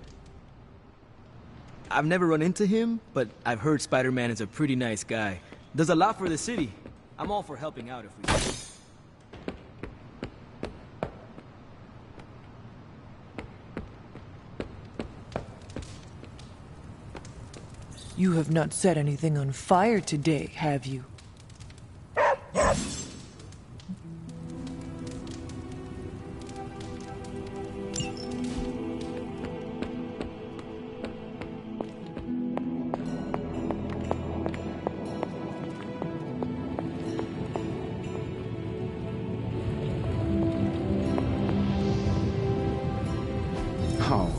I've never run into him, but I've heard Spider-Man is a pretty nice guy. Does a lot for the city. I'm all for helping out if we can. You have not set anything on fire today, have you?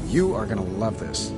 You are gonna love this.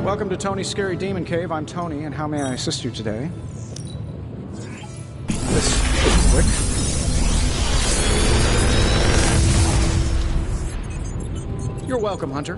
Welcome to Tony's Scary Demon Cave. I'm Tony, and how may I assist you today? This quick. You're welcome, Hunter.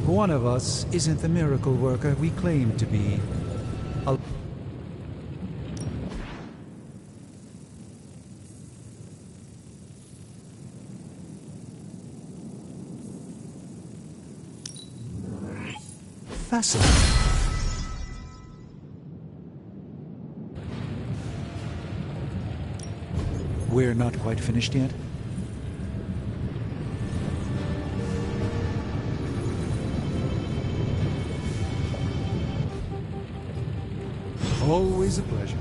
One of us isn't the miracle worker we claim to be. Fascinating. We're not quite finished yet. Always a pleasure.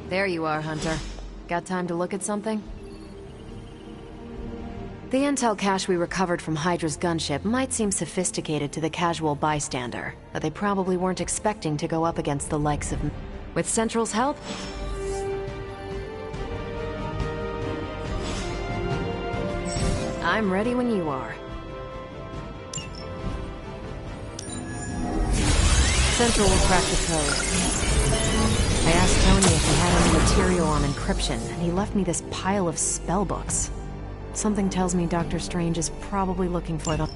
There you are, Hunter. Got time to look at something? The intel cache we recovered from Hydra's gunship might seem sophisticated to the casual bystander, but they probably weren't expecting to go up against the likes of... With Central's help? I'm ready when you are. Central will crack the code. I asked Tony if he had any material on encryption, and he left me this pile of spellbooks. Something tells me Dr. Strange is probably looking for it on...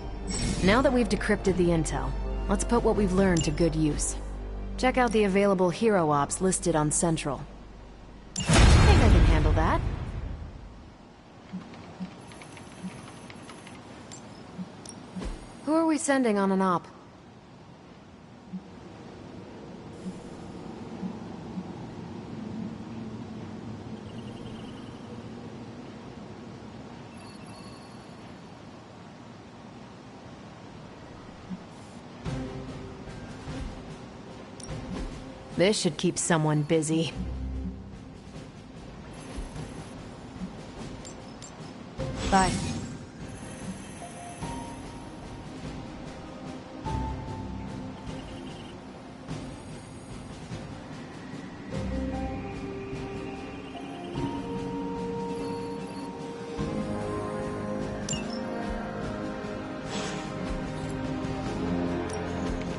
Now that we've decrypted the intel, let's put what we've learned to good use. Check out the available hero ops listed on Central. I think I can handle that. Who are we sending on an op? This should keep someone busy. Bye.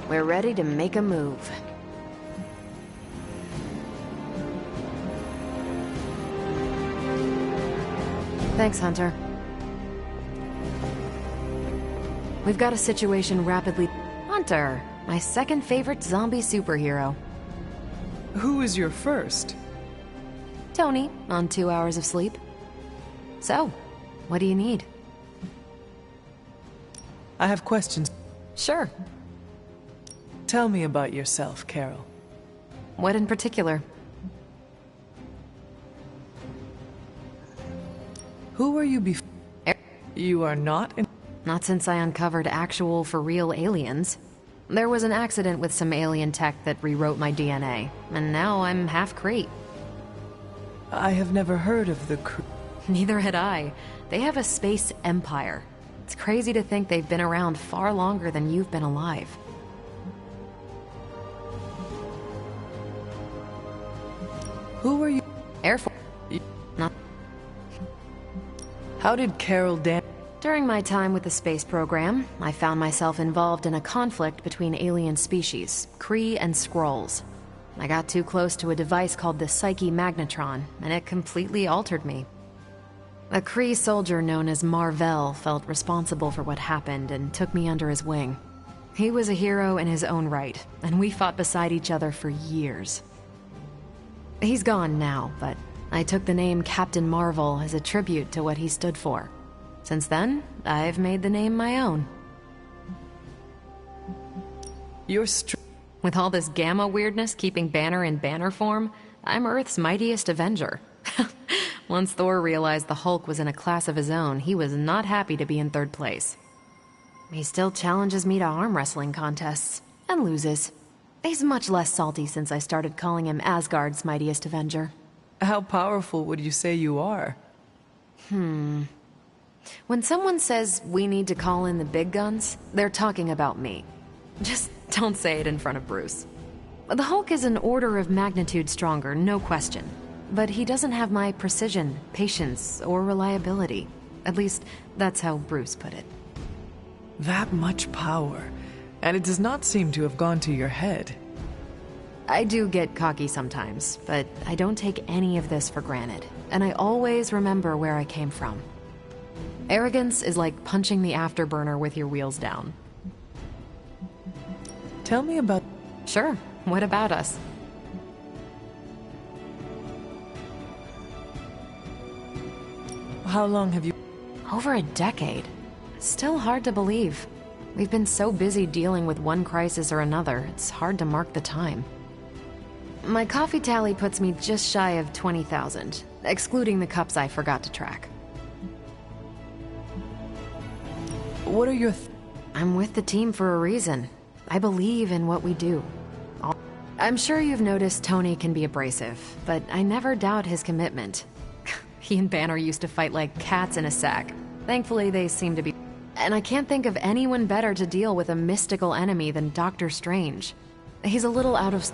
We're ready to make a move. Thanks, Hunter. We've got a situation rapidly... Hunter, my second favorite zombie superhero. Who is your first? Tony, on 2 hours of sleep. So, what do you need? I have questions. Sure. Tell me about yourself, Carol. What in particular? Who were you before? You are not in... Not since I uncovered actual, for-real aliens. There was an accident with some alien tech that rewrote my DNA, and now I'm half Kree. I have never heard of the Neither had I. They have a space empire. It's crazy to think they've been around far longer than you've been alive. Who were you? Air Force. Not... How did Carol Dan... During my time with the space program, I found myself involved in a conflict between alien species, Kree and Skrulls. I got too close to a device called the Psyche Magnetron, and it completely altered me. A Kree soldier known as Mar-Vell felt responsible for what happened and took me under his wing. He was a hero in his own right, and we fought beside each other for years. He's gone now, but I took the name Captain Marvel as a tribute to what he stood for. Since then, I've made the name my own. With all this Gamma weirdness keeping Banner in banner form, I'm Earth's mightiest Avenger. Once Thor realized the Hulk was in a class of his own, he was not happy to be in third place. He still challenges me to arm wrestling contests, and loses. He's much less salty since I started calling him Asgard's mightiest Avenger. How powerful would you say you are? When someone says we need to call in the big guns, they're talking about me. Just don't say it in front of Bruce. The Hulk is an order of magnitude stronger, no question. But he doesn't have my precision, patience, or reliability. At least, that's how Bruce put it. That much power, and it does not seem to have gone to your head. I do get cocky sometimes, but I don't take any of this for granted, and I always remember where I came from. Arrogance is like punching the afterburner with your wheels down. Tell me about... Sure, what about us? How long have you... Over a decade. Still hard to believe. We've been so busy dealing with one crisis or another, it's hard to mark the time. My coffee tally puts me just shy of 20,000, excluding the cups I forgot to track. What are your... I'm with the team for a reason. I believe in what we do. I'm sure you've noticed Tony can be abrasive, but I never doubt his commitment. He and Banner used to fight like cats in a sack. Thankfully, they seem to be... And I can't think of anyone better to deal with a mystical enemy than Doctor Strange. He's a little out of...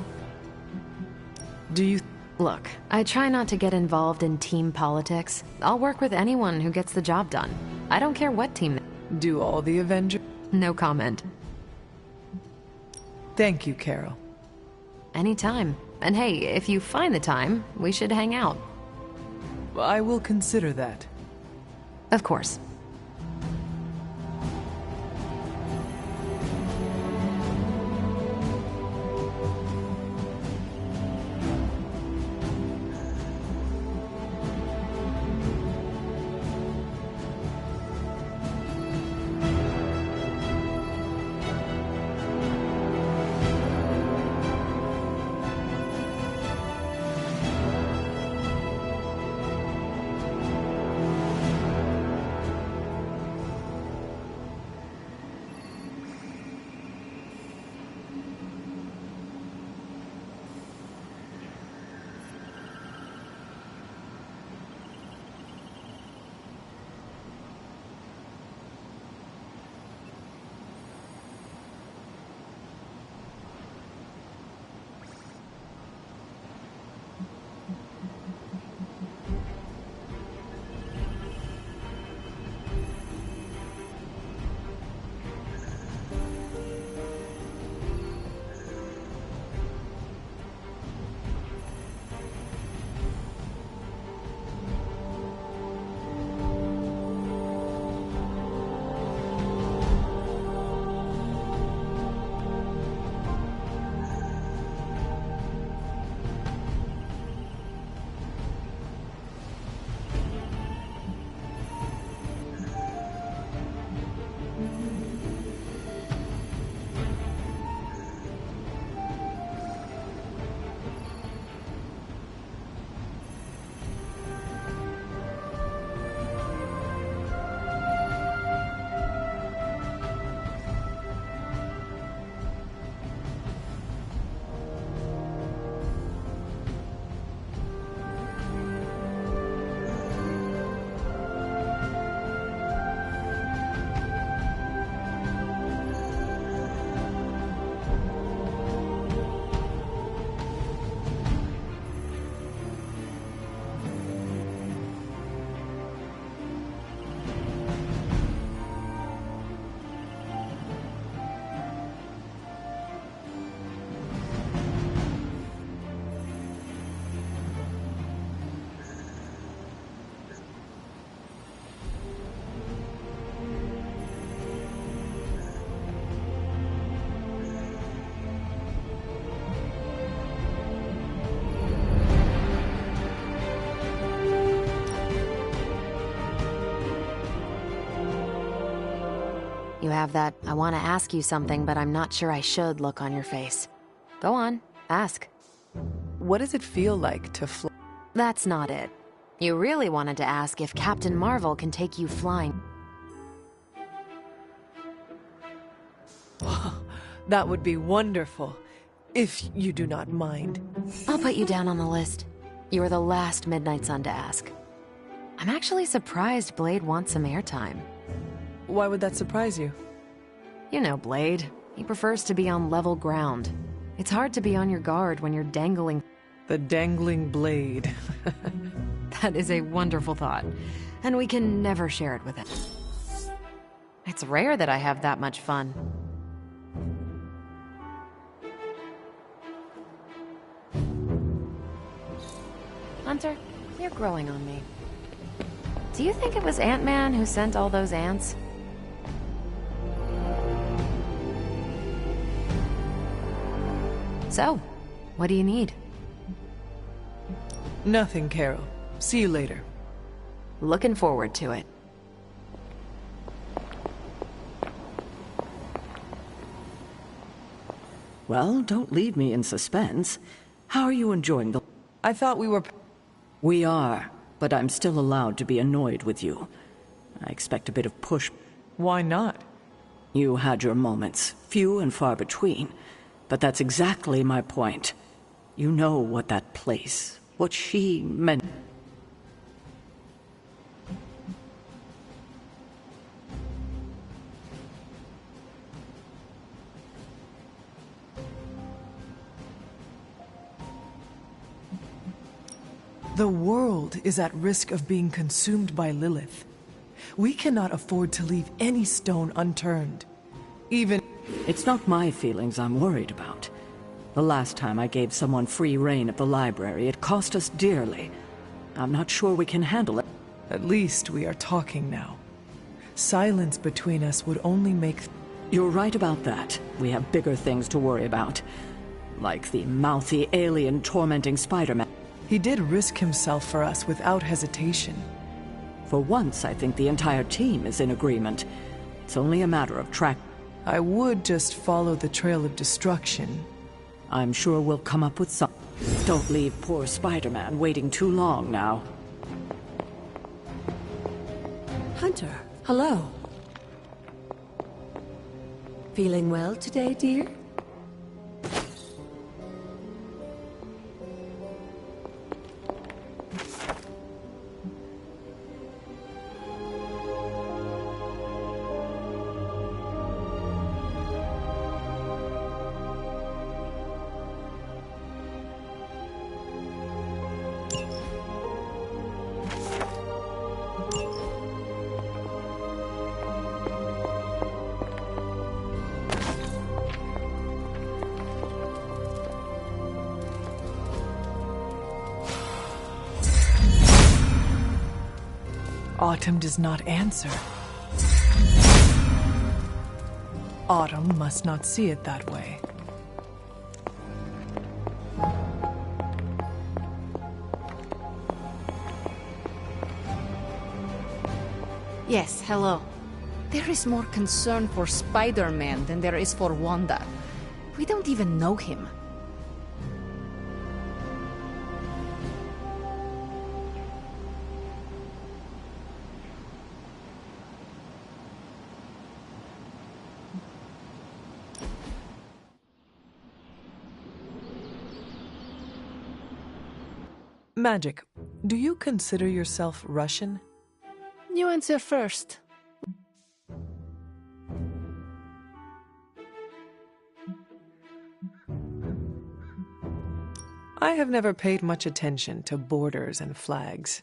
Do you... Look, I try not to get involved in team politics. I'll work with anyone who gets the job done. I don't care what team... Do all the Avengers... No comment. Thank you, Carol. Anytime. And hey, if you find the time, we should hang out. I will consider that. Of course. You have that, I want to ask you something, but I'm not sure I should look on your face. Go on, ask. What does it feel like to fly? That's not it. You really wanted to ask if Captain Marvel can take you flying. That would be wonderful, if you do not mind. I'll put you down on the list. You were the last Midnight Sun to ask. I'm actually surprised Blade wants some airtime. Why would that surprise you? You know Blade. He prefers to be on level ground. It's hard to be on your guard when you're dangling. The dangling blade. That is a wonderful thought, and we can never share it with him. It's rare that I have that much fun. Hunter, you're growing on me. Do you think it was Ant-Man who sent all those ants? So, what do you need? Nothing, Carol. See you later. Looking forward to it. Well, don't leave me in suspense. How are you enjoying the... I thought we were... We are, but I'm still allowed to be annoyed with you. I expect a bit of push. Why not? You had your moments, few and far between. But that's exactly my point. You know what that place, what she meant... The world is at risk of being consumed by Lilith. We cannot afford to leave any stone unturned. Even... It's not my feelings I'm worried about. The last time I gave someone free rein of the library, it cost us dearly. I'm not sure we can handle it. At least we are talking now. Silence between us would only make... You're right about that. We have bigger things to worry about. Like the mouthy alien tormenting Spider-Man. He did risk himself for us without hesitation. For once, I think the entire team is in agreement. It's only a matter of track. I would just follow the trail of destruction. I'm sure we'll come up with some... Don't leave poor Spider-Man waiting too long now. Hunter, hello. Feeling well today, dear? Autumn does not answer. Autumn must not see it that way. Yes, hello. There is more concern for Spider-Man than there is for Wanda. We don't even know him. Magic, do you consider yourself Russian? You answer first. I have never paid much attention to borders and flags.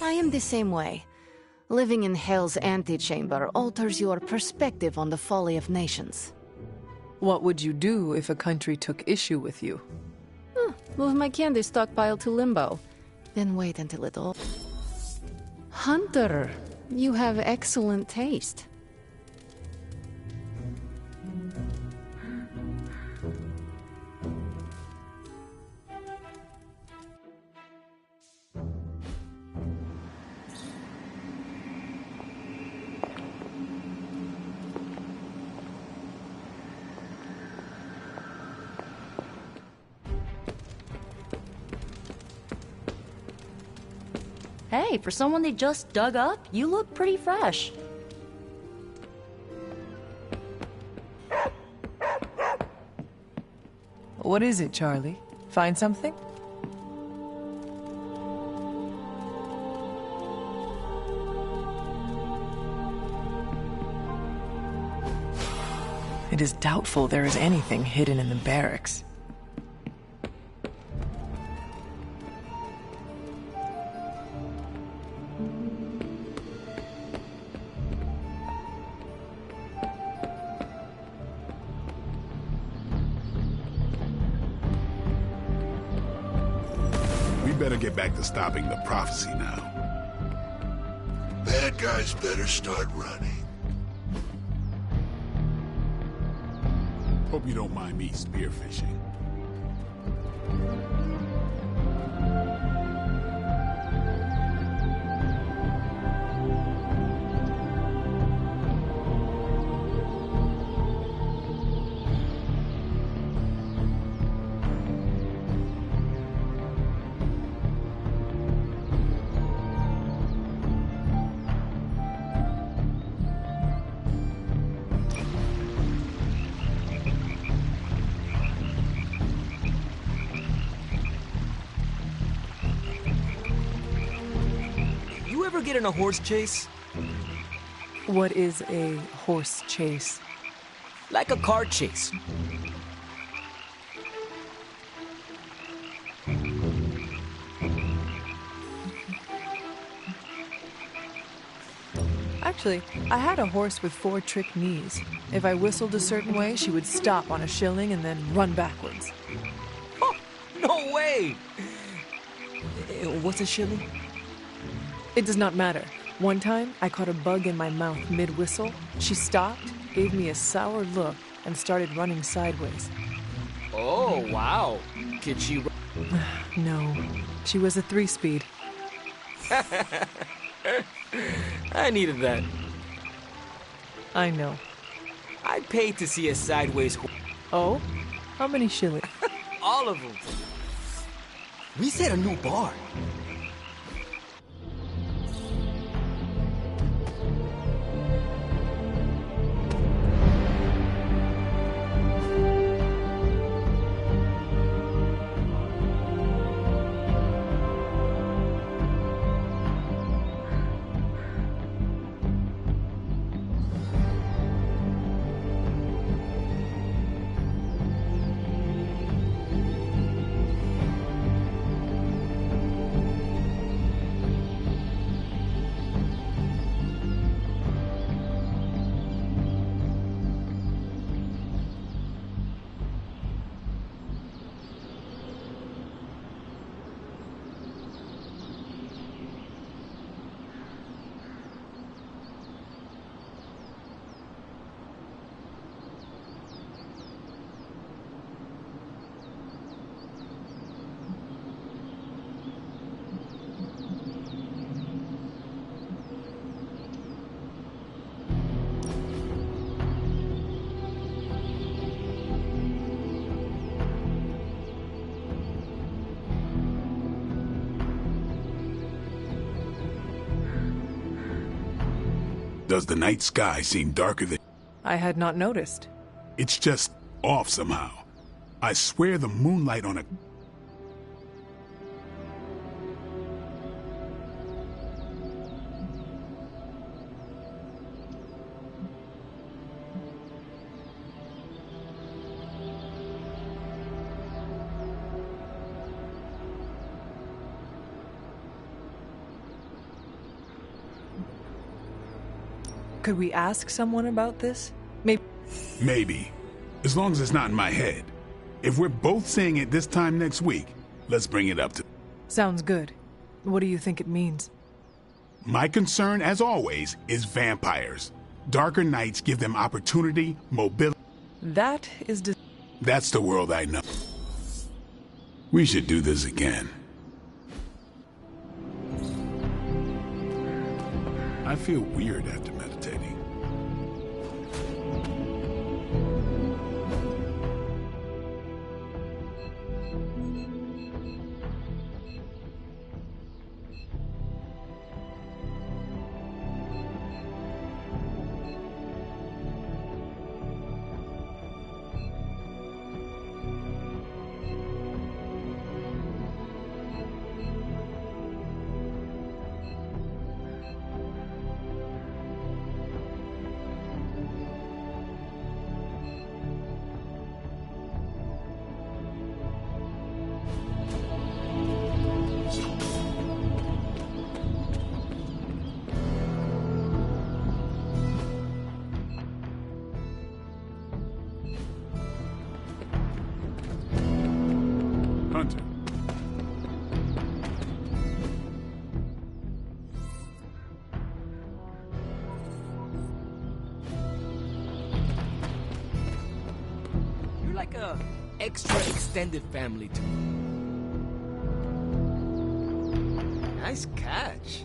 I am the same way. Living in Hell's antechamber alters your perspective on the folly of nations. What would you do if a country took issue with you? Move my candy stockpile to Limbo. Then wait until it all... Hunter, you have excellent taste. Hey, for someone they just dug up, you look pretty fresh. What is it, Charlie? Find something? It is doubtful there is anything hidden in the barracks. We better get back to stopping the prophecy now. Bad guys better start running. Hope you don't mind me spearfishing. Get in a horse chase? What is a horse chase? Like a car chase. Actually, I had a horse with 4 trick knees. If I whistled a certain way, she would stop on a shilling and then run backwards. Oh, no way! What's a shilling? It does not matter. One time, I caught a bug in my mouth mid-whistle. She stopped, gave me a sour look, and started running sideways. Oh, wow. Could she... No. She was a 3-speed. I needed that. I know. I'd pay to see a sideways horse. Oh? How many shillings? All of them. We set a new bar. Does the night sky seem darker than... I had not noticed. It's just off somehow. I swear the moonlight on a... Could we ask someone about this? Maybe. As long as it's not in my head. If we're both saying it this time next week, let's bring it up to... Sounds good. What do you think it means? My concern, as always, is vampires. Darker nights give them opportunity, mobility... That is... That's the world I know. We should do this again. I feel weird after meditating. Hunter. You're like a extra extended family to me. Nice catch.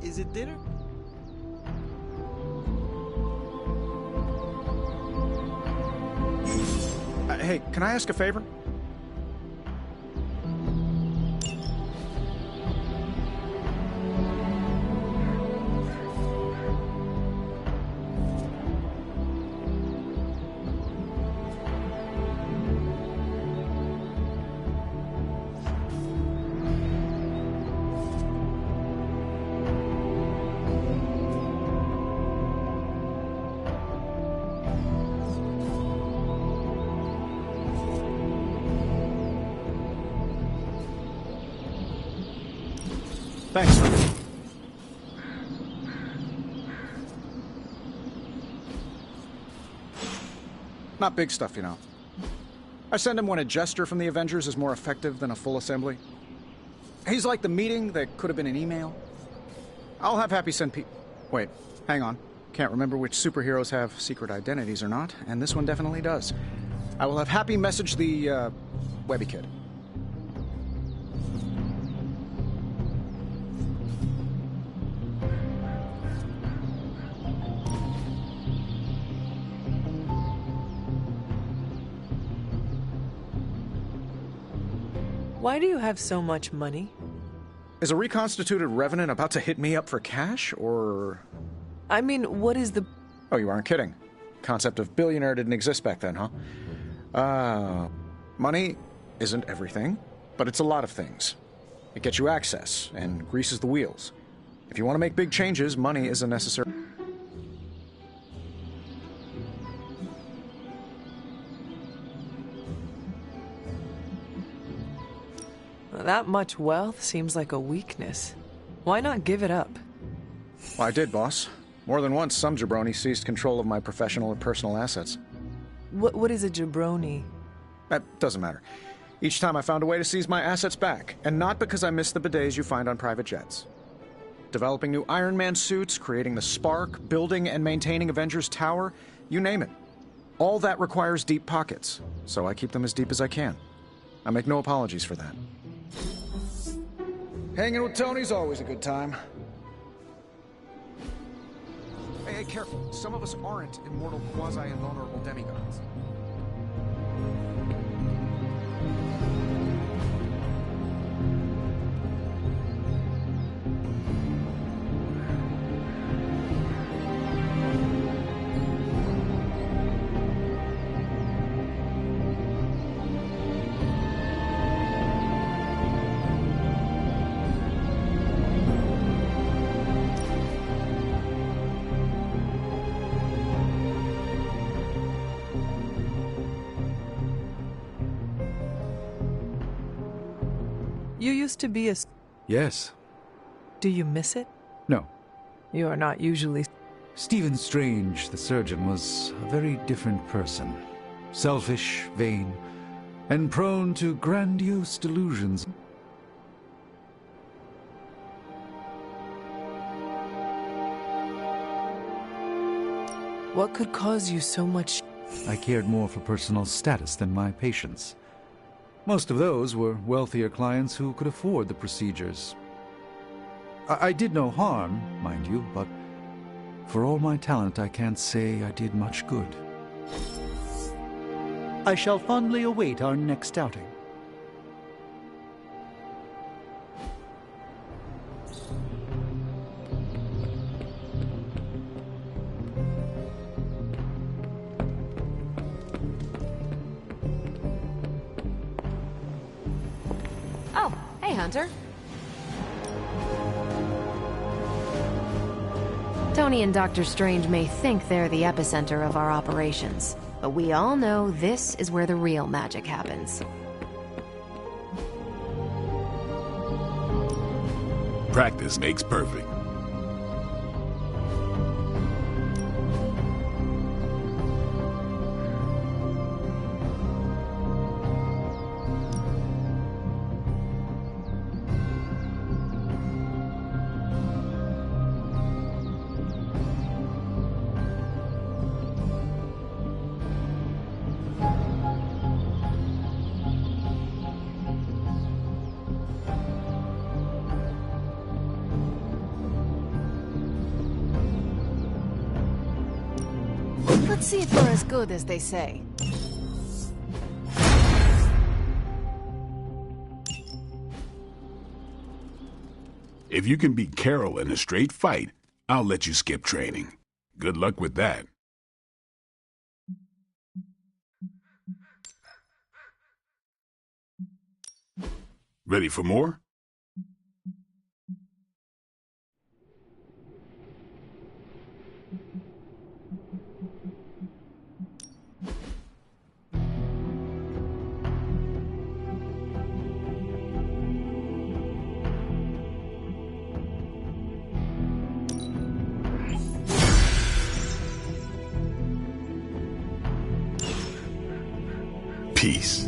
Is it dinner? Hey, can I ask a favor? Thanks. Not big stuff, you know. I send him when a gesture from the Avengers is more effective than a full assembly. He's like the meeting that could have been an email. I'll have Happy send Wait, hang on. Can't remember which superheroes have secret identities or not, and this one definitely does. I will have Happy message the, Webby Kid. Why do you have so much money? Is a reconstituted Revenant about to hit me up for cash, or...? I mean, what is the... Oh, you aren't kidding. Concept of billionaire didn't exist back then, huh? Money isn't everything, but it's a lot of things. It gets you access, and greases the wheels. If you want to make big changes, money is a necessary... That much wealth seems like a weakness. Why not give it up? Well, I did, boss. More than once, some jabroni seized control of my professional and personal assets. What is a jabroni? That doesn't matter. Each time I found a way to seize my assets back, and not because I missed the bidets you find on private jets. Developing new Iron Man suits, creating the Spark, building and maintaining Avengers Tower, you name it. All that requires deep pockets, so I keep them as deep as I can. I make no apologies for that. Hanging with Tony's always a good time. Hey, careful. Some of us aren't immortal, quasi-invulnerable demigods. You used to be a... Yes. Do you miss it? No. You are not usually... Stephen Strange, the surgeon, was a very different person. Selfish, vain, and prone to grandiose delusions. What could cause you so much... I cared more for personal status than my patients. Most of those were wealthier clients who could afford the procedures. I did no harm, mind you, but for all my talent, I can't say I did much good. I shall fondly await our next outing. Oh, hey, Hunter. Tony and Dr. Strange may think they're the epicenter of our operations, but we all know this is where the real magic happens. Practice makes perfect. Let's see if we're as good as they say. If you can beat Carol in a straight fight, I'll let you skip training. Good luck with that. Ready for more? Peace.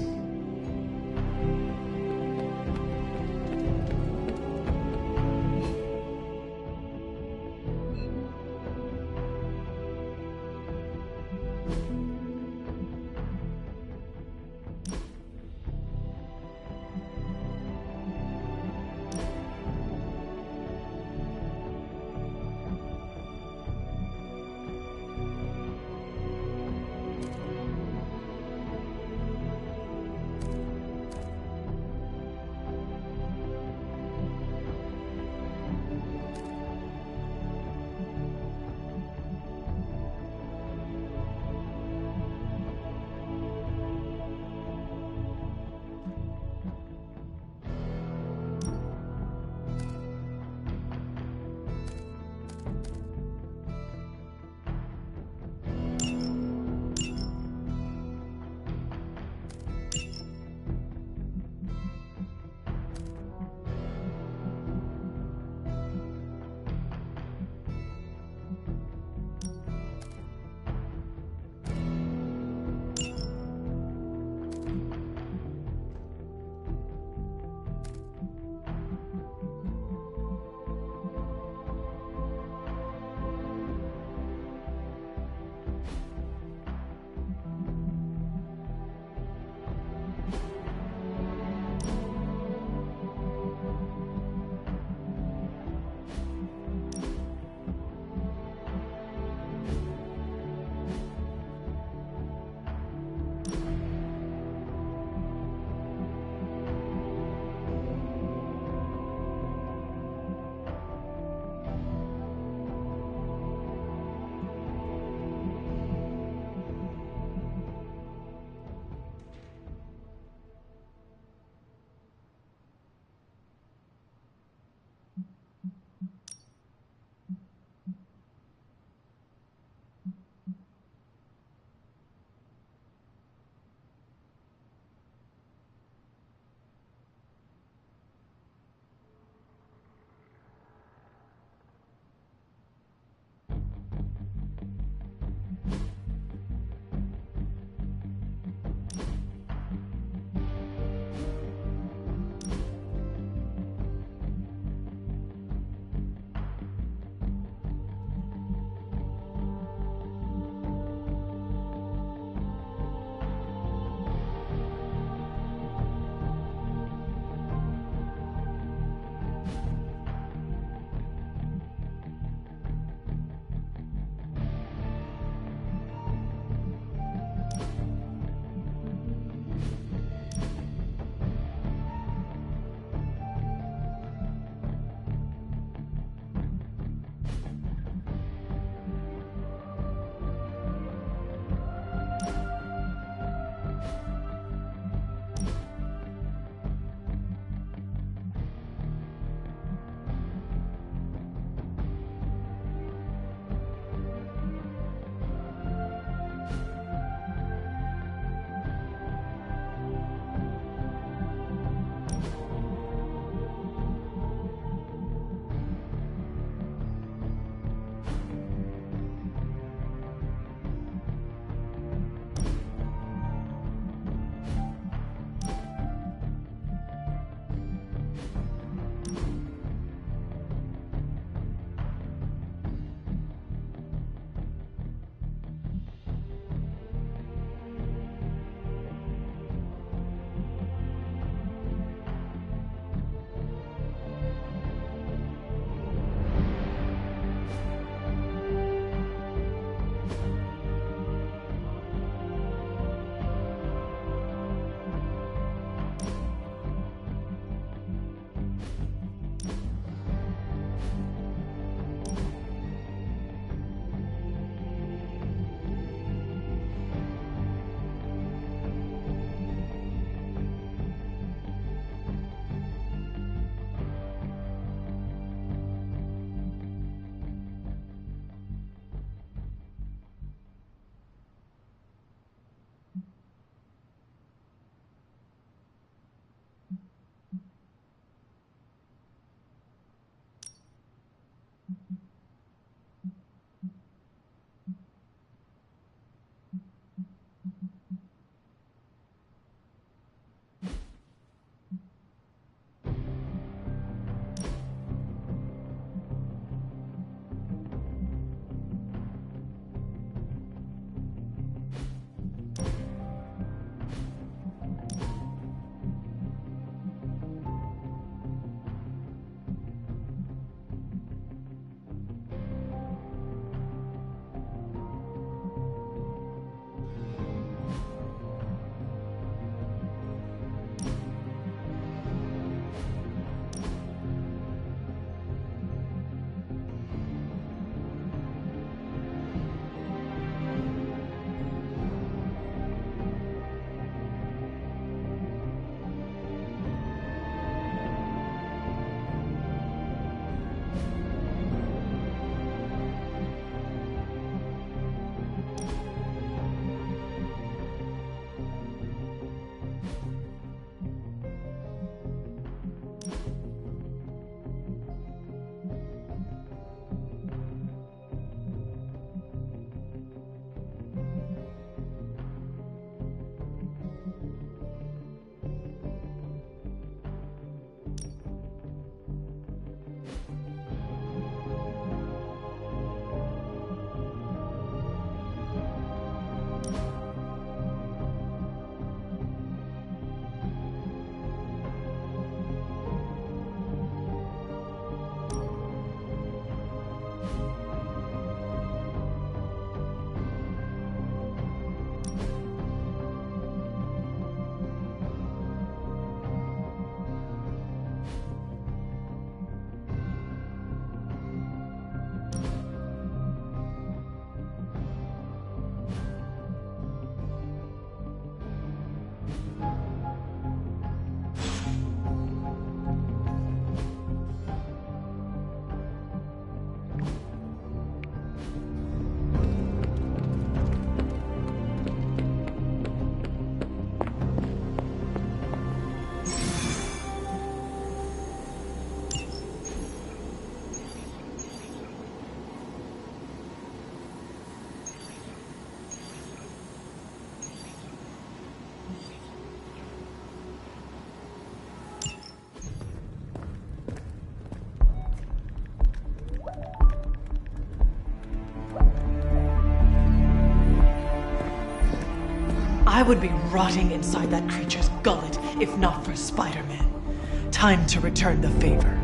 I would be rotting inside that creature's gullet if not for Spider-Man. Time to return the favor.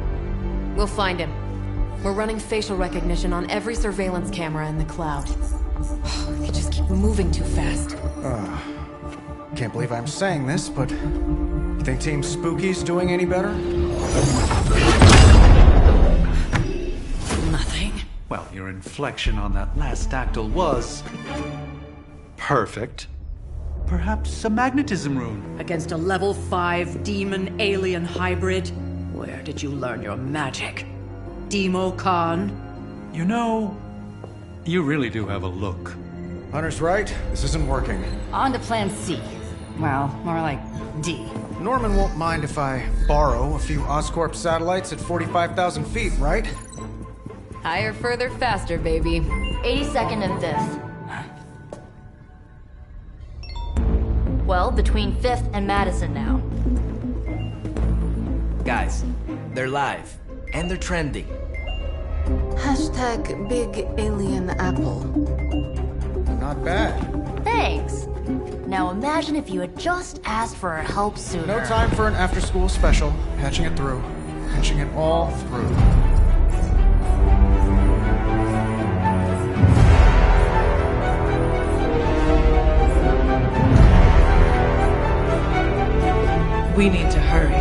We'll find him. We're running facial recognition on every surveillance camera in the cloud. They just keep moving too fast. Can't believe I'm saying this, but you think Team Spooky's doing any better? Nothing. Well, your inflection on that last dactyl was perfect. Perhaps a magnetism rune. Against a level 5 demon alien hybrid? Where did you learn your magic? Demo Khan? You know, you really do have a look. Hunter's right. This isn't working. On to plan C. Well, more like D. Norman won't mind if I borrow a few Oscorp satellites at 45,000 feet, right? Higher, further, faster, baby. 82nd and 5th. Well, between 5th and Madison now. Guys, they're live. And they're trending. Hashtag Big Alien Apple. Not bad. Thanks. Now imagine if you had just asked for our help sooner. No time for an after-school special. Patching it through. Patching it all through. We need to hurry.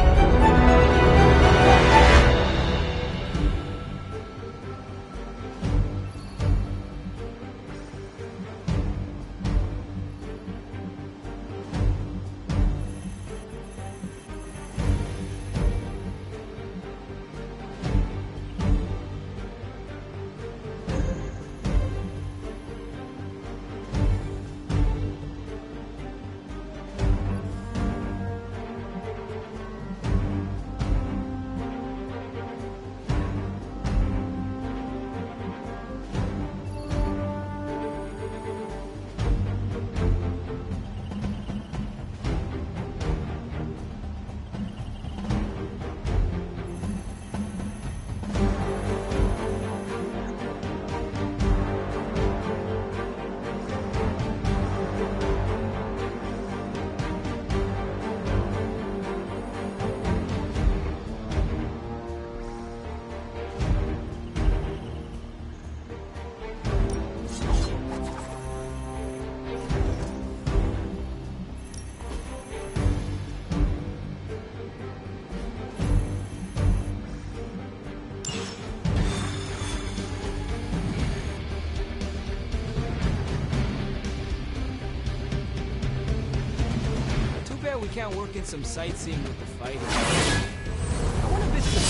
We can't work in some sightseeing with the fighter. I want to visit the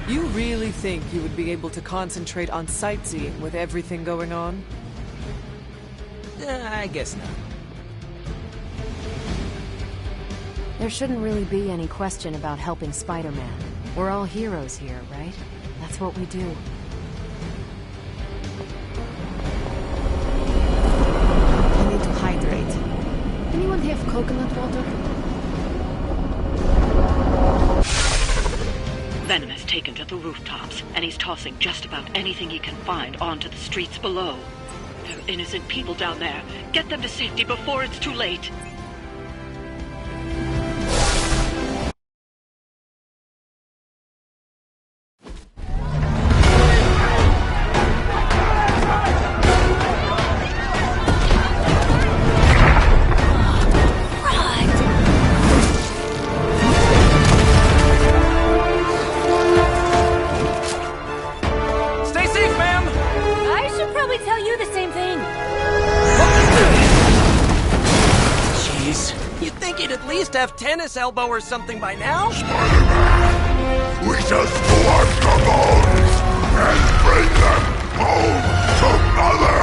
factory. You really think you would be able to concentrate on sightseeing with everything going on? I guess not. There shouldn't really be any question about helping Spider-Man. We're all heroes here, right? That's what we do. I need to hydrate. Anyone have coconut water? Venom is taken to the rooftops, and he's tossing just about anything he can find onto the streets below. There are innocent people down there. Get them to safety before it's too late. Have tennis elbow or something by now? Spider-Man, we just collect the bones and bring them home to Mother!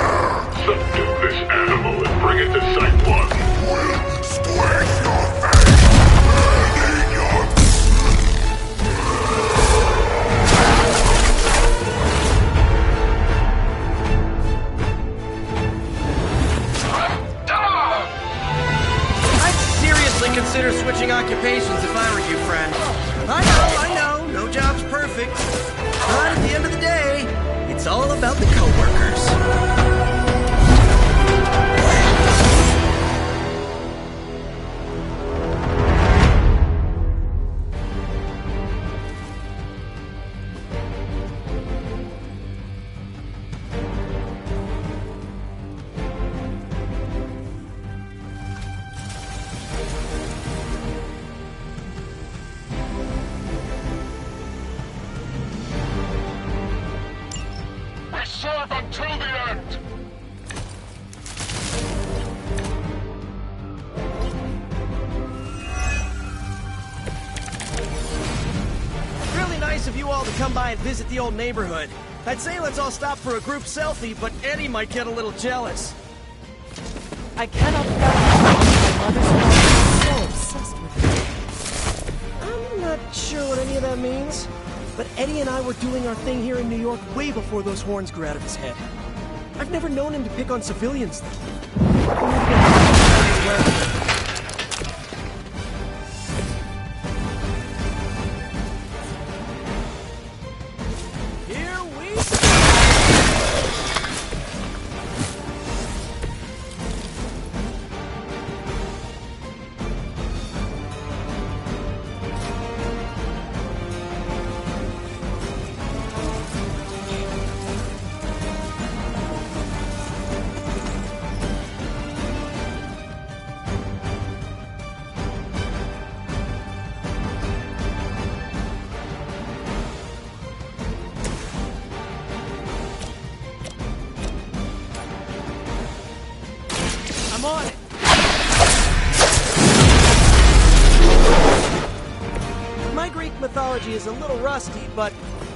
Subdue this animal and bring it to Site 1. We'll squish your face and eat your... Consider switching occupations if I were you, friend. I know, no job's perfect. But at the end of the day, it's all about the coworkers. Till the end! Really nice of you all to come by and visit the old neighborhood. I'd say let's all stop for a group selfie, but Eddie might get a little jealous. I cannot fathom my mother's so obsessed with her. I'm not sure what any of that means, but Eddie and I were doing our thing here in New York way before those horns grew out of his head. I've never known him to pick on civilians, though. I'm on it! My Greek mythology is a little rusty, but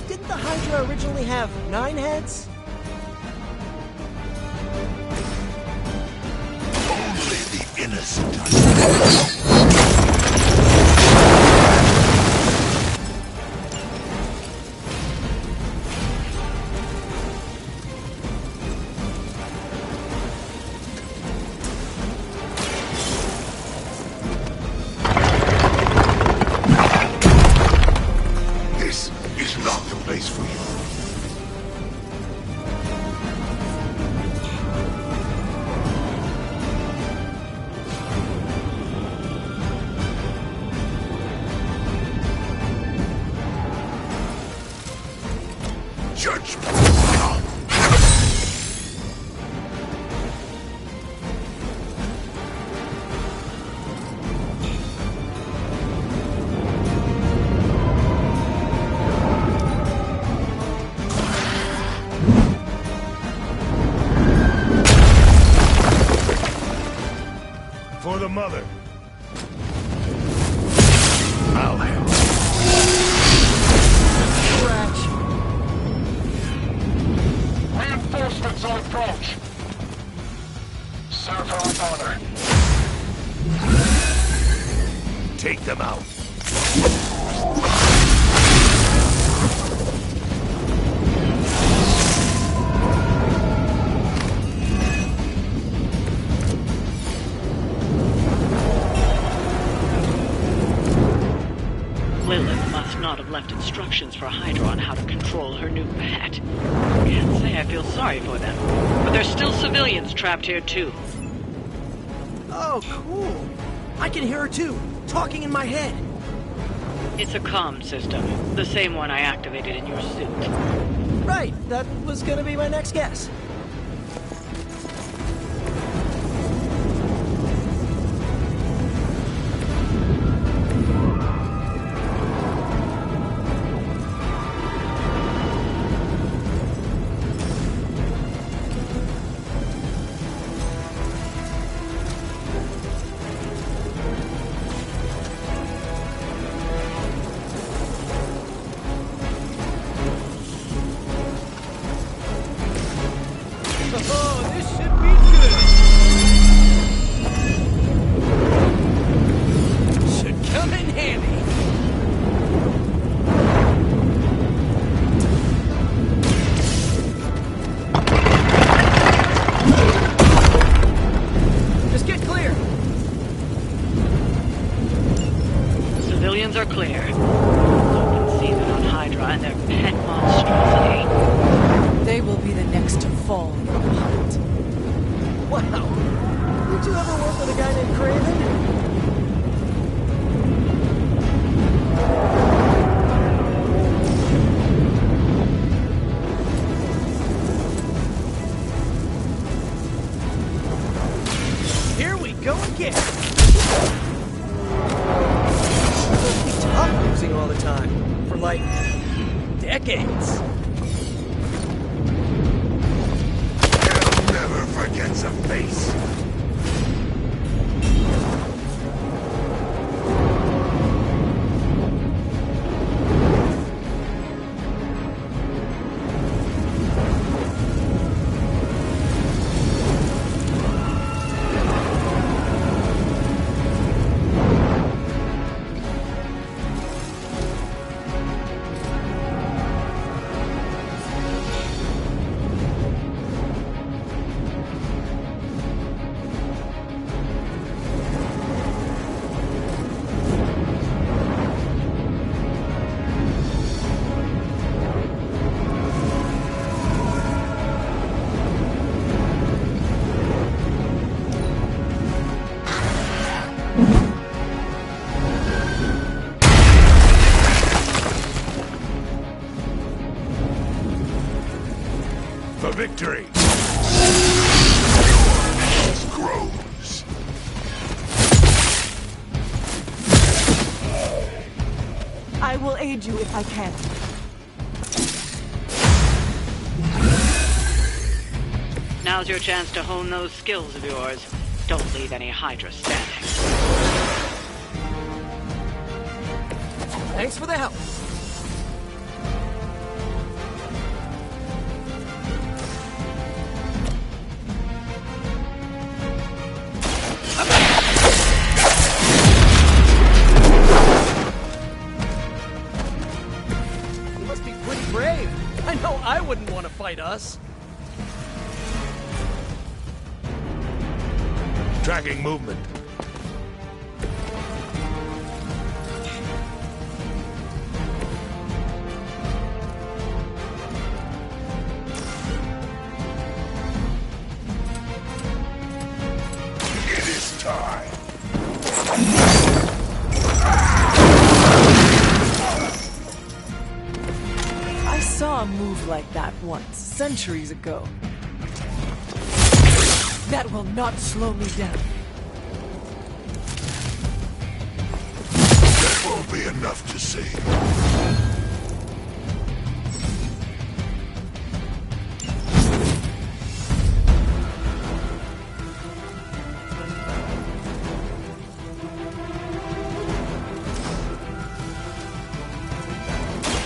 didn't the Hydra originally have 9 heads? Only the innocent For the mother. I'll handle it. Reinforcements on approach. Serve her with honor. Take them out. Lilith must not have left instructions for Hydra on how to control her new pet. Can't say I feel sorry for them, but there's still civilians trapped here too. Oh, cool. I can hear her too, talking in my head. It's a comm system, the same one I activated in your suit. Right, that was gonna be my next guess. Oh, this should be good. Should come in handy. Just get clear. Civilians are clear. Open season on Hydra and their pet monstrosity. They will be the next to fall in the hunt. Wow. Did you ever work with a guy named Craven? Here we go again. Must be tough losing all the time. For like decades. chance of face. For victory! Grows. I will aid you if I can. Now's your chance to hone those skills of yours. Don't leave any Hydra standing. Thanks for the help. You must be pretty brave. I know I wouldn't want to fight us. Tracking movement. It is time. I saw a move like that once, centuries ago. That will not slow me down. That won't be enough to save.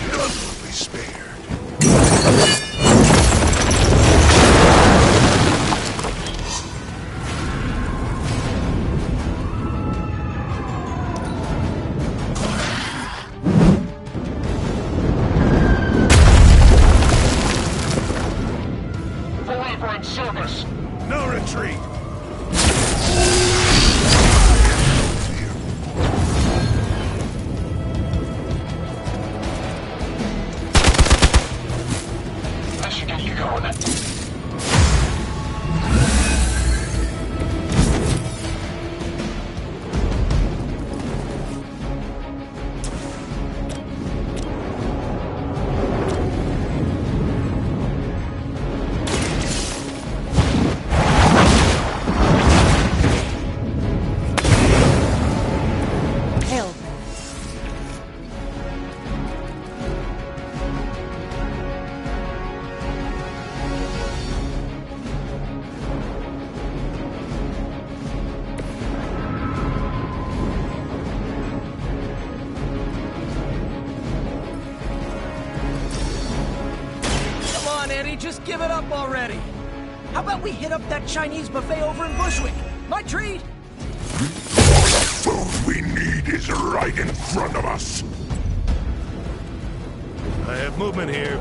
None will be spared. Service. No retreat. I should get you going. Just give it up already. How about we hit up that Chinese buffet over in Bushwick? My treat! The food we need is right in front of us. I have movement here.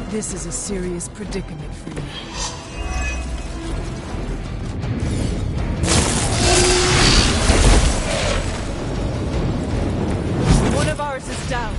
This is a serious predicament for you. One of ours is down.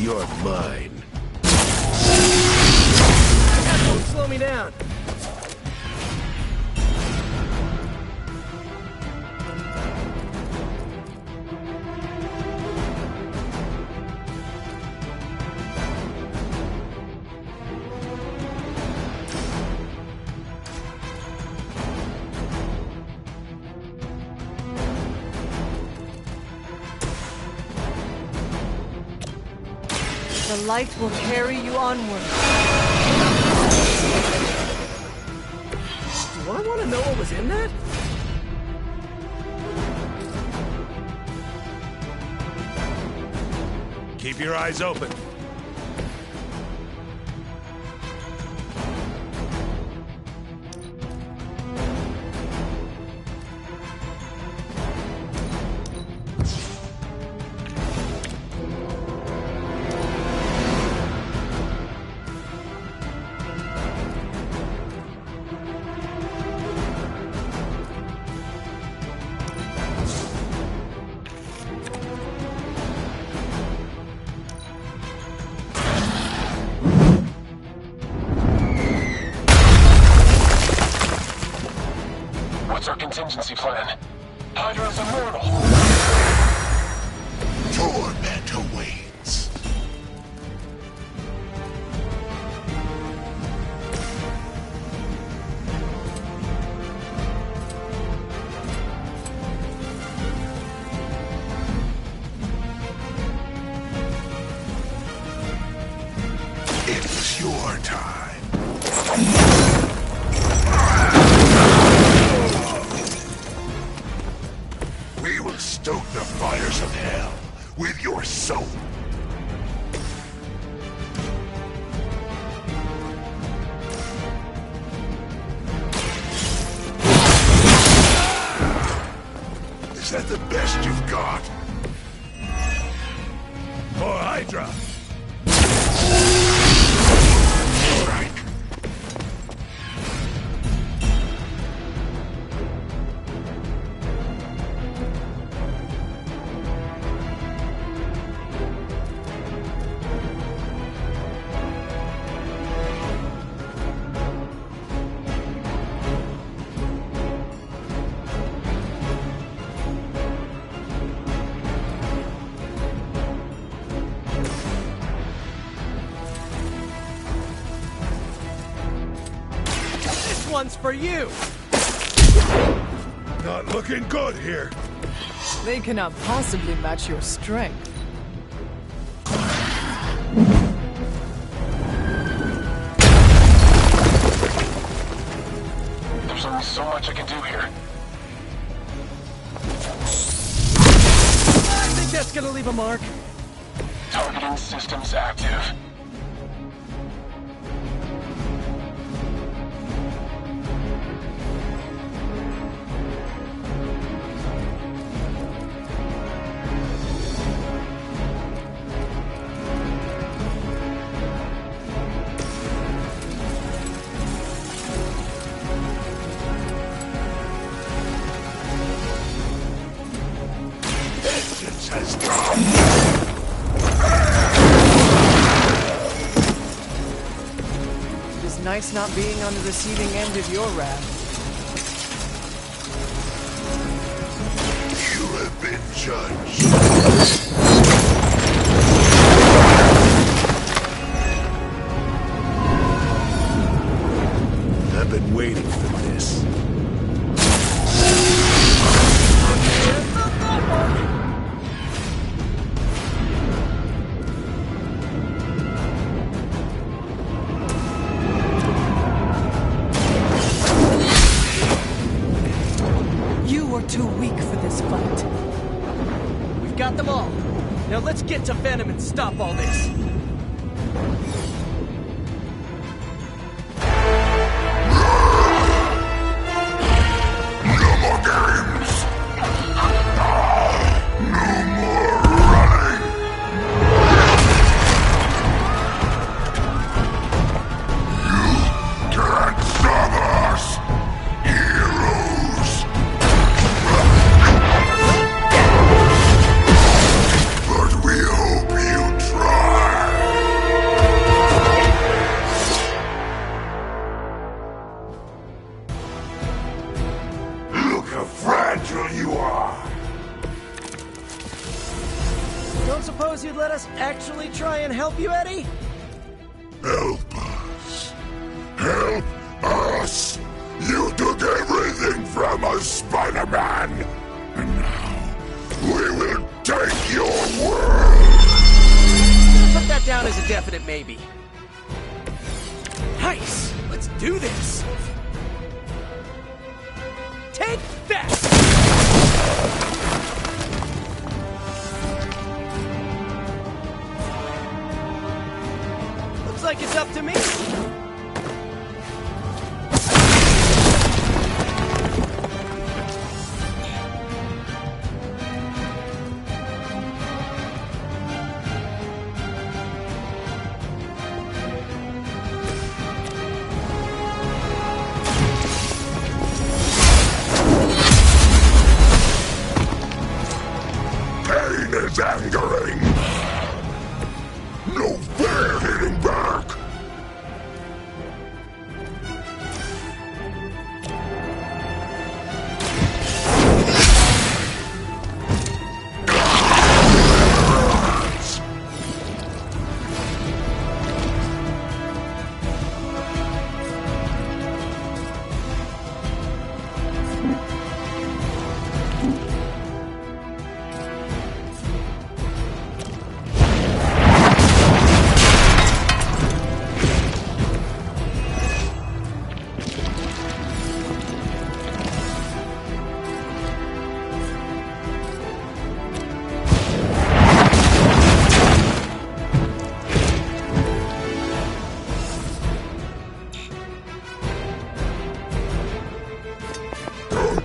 You're mine. That won't slow me down. The light will carry you onward. Do I want to know what was in that? Keep your eyes open. What's our contingency plan? Hydra's immortal. Torment awaits. It's your time. We will stoke the fires of hell with your soul. Is that the best you've got? For Hydra! Strike! This one's for you! Not looking good here. They cannot possibly match your strength. There's only so much I can do here. I think that's gonna leave a mark. Targeting systems active. Vengeance has come. It is nice not being on the receiving end of your wrath. You have been judged. I've been waiting for this. You were too weak for this fight. We've got them all. Now let's get to Venom and stop all this. No more games! No more running! You can't stop us! Heroes! But we hope you try! don't suppose you'd let us actually try and help you, Eddie? Help us. Help us. You took everything from us, Spider-Man. And now, we will take your world. I'm gonna put that down as a definite maybe. Nice. Let's do this. Take that! Looks like it's up to me. Pain is angering. No fair hitting back.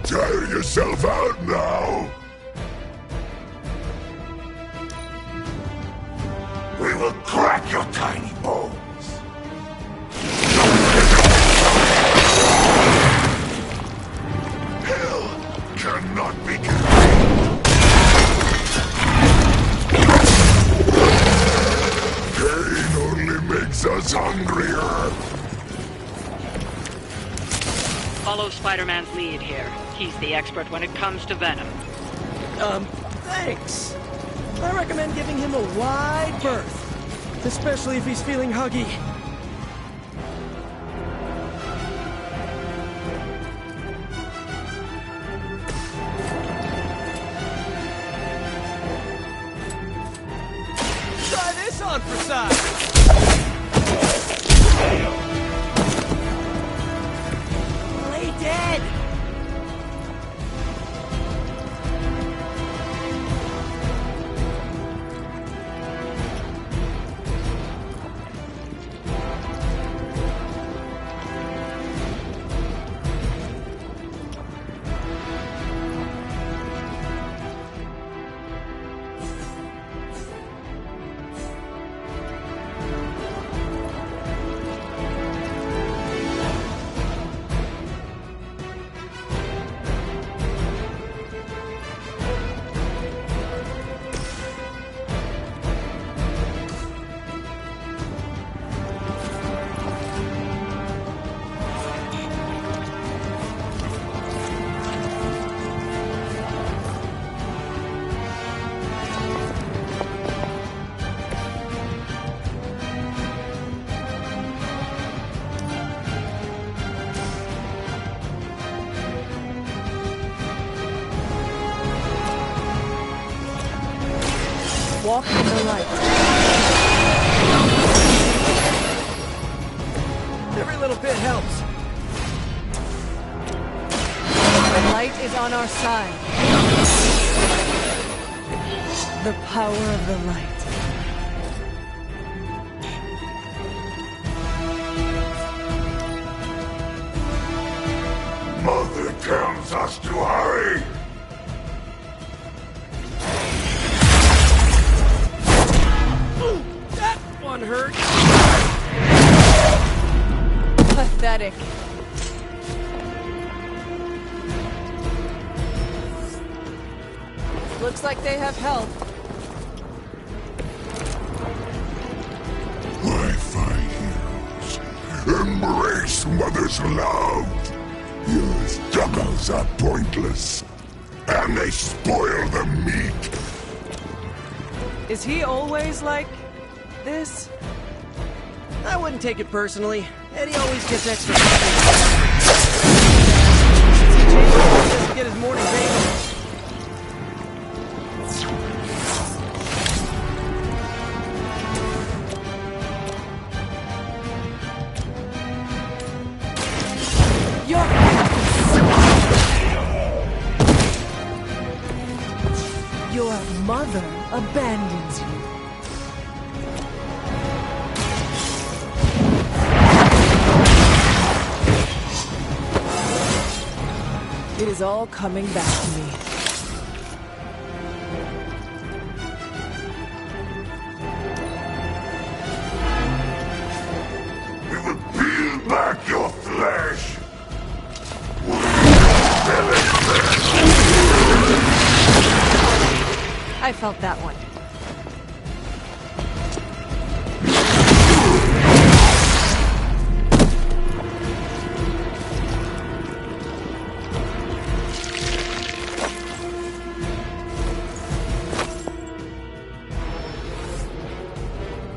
Tire yourself out now. We will crack your tiny bones. Hell cannot be contained. Pain only makes us hungrier. Follow Spider-Man's lead here. He's the expert when it comes to Venom. Thanks. I recommend giving him a wide berth, especially if he's feeling huggy. Try this on for size. Play dead. Walk in the light. Every little bit helps. The light is on our side. The power of the light. Mother tells us to hurry. That one hurt. Pathetic. Looks like they have help. Why fight heroes? Embrace Mother's love. Your struggles are pointless, and they spoil the meat. Is he always like this? I wouldn't take it personally. Eddie always gets extra. He doesn't get his morning bagel. Your mother abandons you. It is all coming back to me. We will peel back your flesh. I felt that one.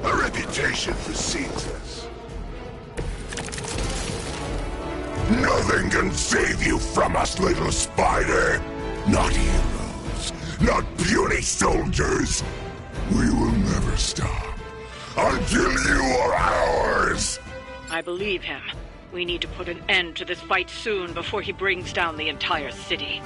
Our reputation precedes us. Nothing can save you from us, little spider. Not heroes, not puny soldiers. We will never stop until you are ours. I believe him. We need to put an end to this fight soon before he brings down the entire city.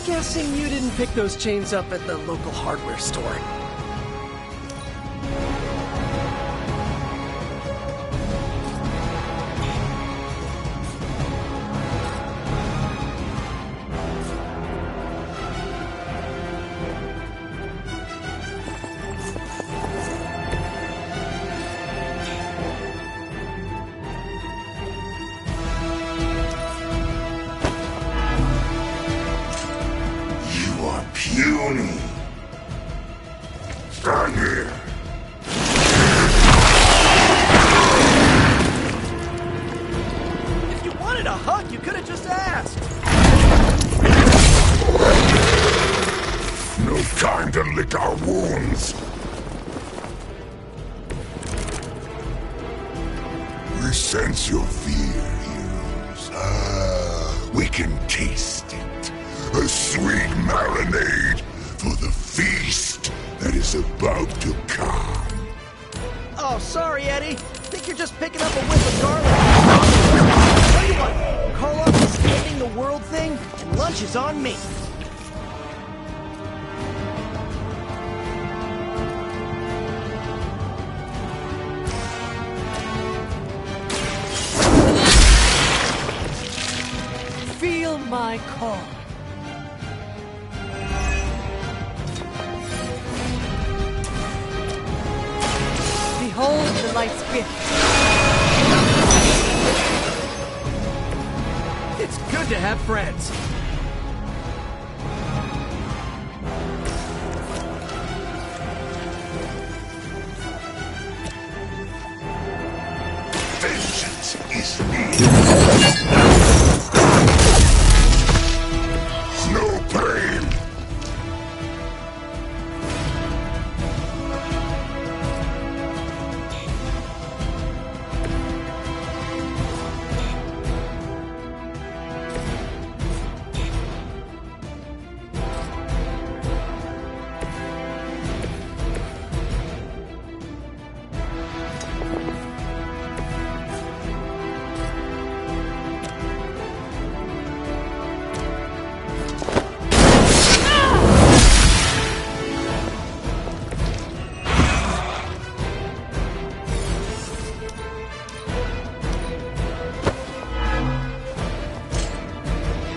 Guessing you didn't pick those chains up at the local hardware store. Puny. Stand here. If you wanted a hug, you could have just asked. No time to lick our wounds. We sense your fear, heroes. We can taste it. A sweet marinade for the feast that is about to come. Oh, sorry, Eddie. Think you're just picking up a whiff of garlic. Tell you what, call off this ending the world thing, and lunch is on me. Feel my call. Behold the light's gift. It's good to have friends. Vengeance is needed. No pain.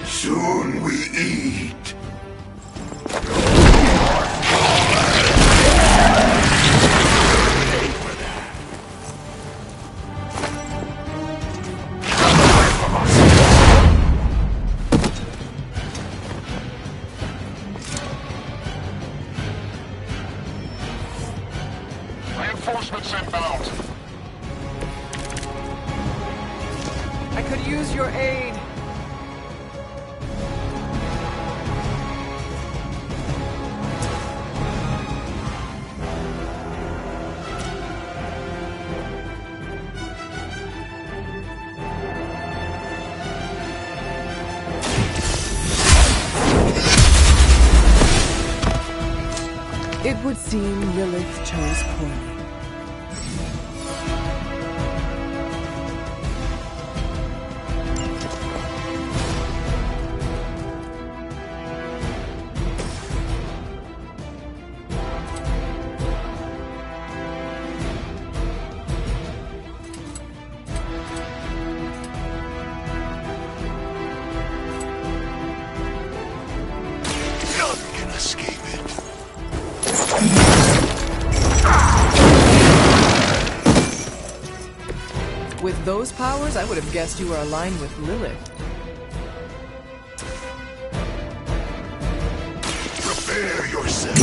Soon we eat. Reinforcements inbound. I could use your aid. It would seem Lilith chose poorly. None can escape it. With those powers, I would have guessed you were aligned with Lilith. Prepare yourself.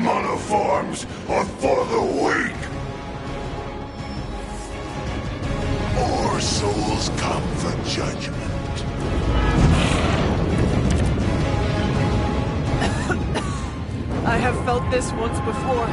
Monoforms are for the weak. More souls come for judgment. I have felt this once before.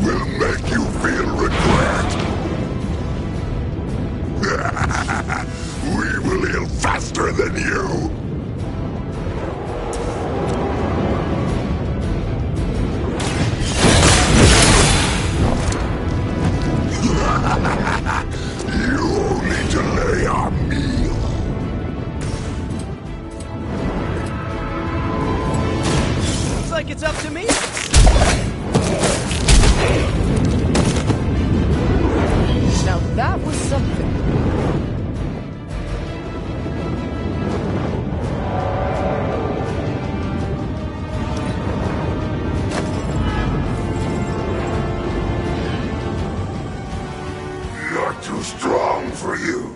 Will make you feel regret. We will heal faster than you. You only delay our meal. Looks like it's up to me. Now that was something. You're too strong for you.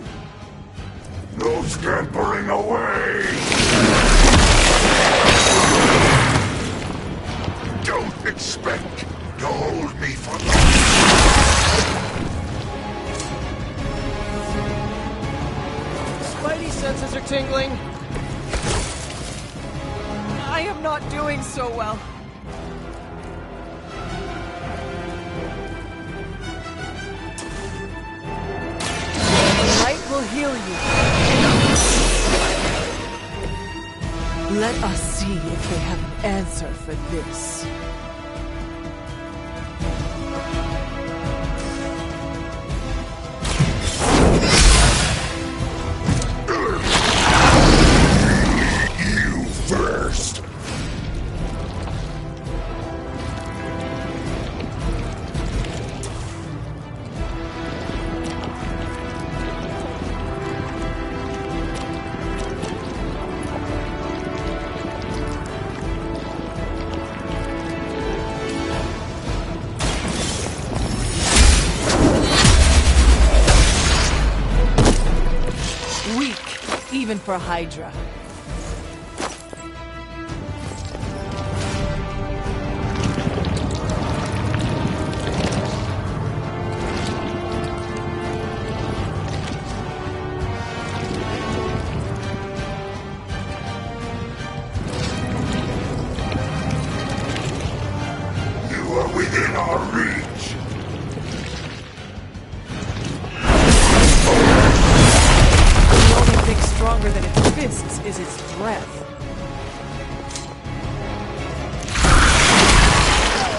No scampering away. Don't expect to hold me for long. Spidey senses are tingling. I am not doing so well. Light will heal you. Let us see if they have an answer for this. You first. Weak, even for Hydra. You are within our reach. The only thing stronger than its fists is its breath.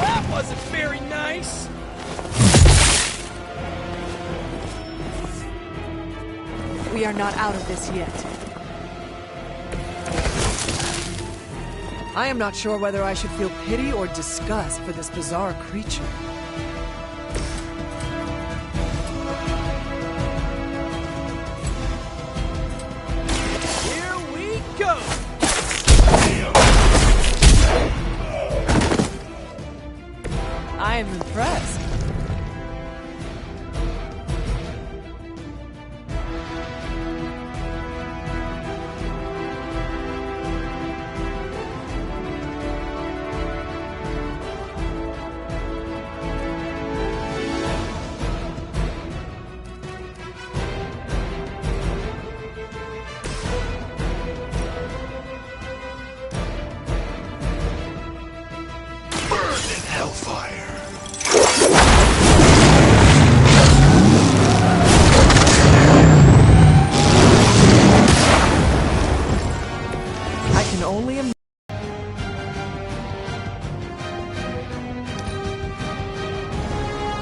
That wasn't very nice. We are not out of this yet. I am not sure whether I should feel pity or disgust for this bizarre creature. Here we go! I am impressed.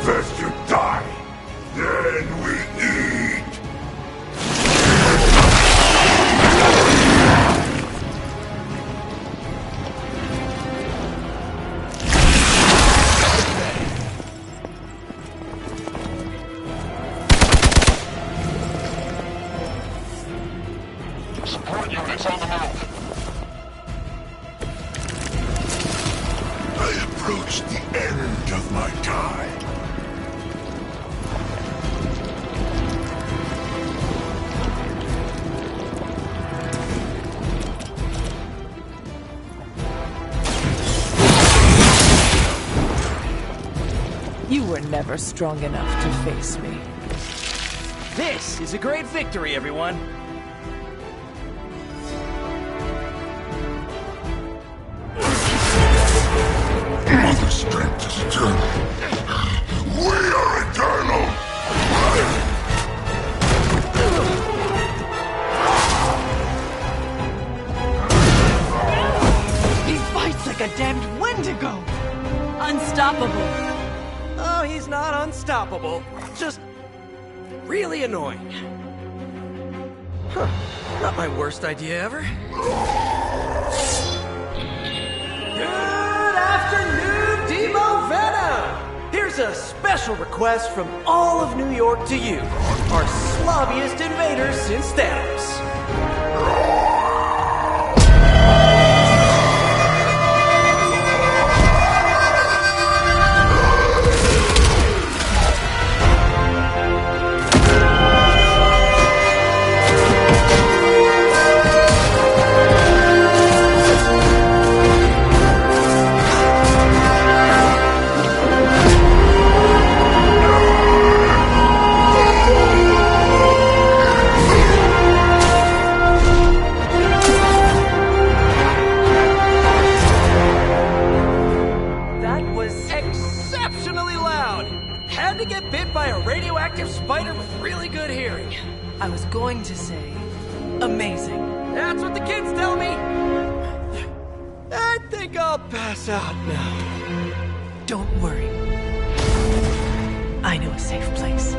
First you die, then we eat! Support units on the move. I approach the end of my time. You were never strong enough to face me. This is a great victory, everyone. Mother strength is eternal. We are eternal! He fights like a damned Wendigo! Unstoppable. Oh, he's not unstoppable. Just really annoying. Huh. Not my worst idea ever. Good afternoon, Demo Venom! Here's a special request from all of New York to you, our slobbiest invaders since Thanos. Had to get bit by a radioactive spider with really good hearing. I was going to say, amazing. That's what the kids tell me. I think I'll pass out now. Don't worry. I know a safe place.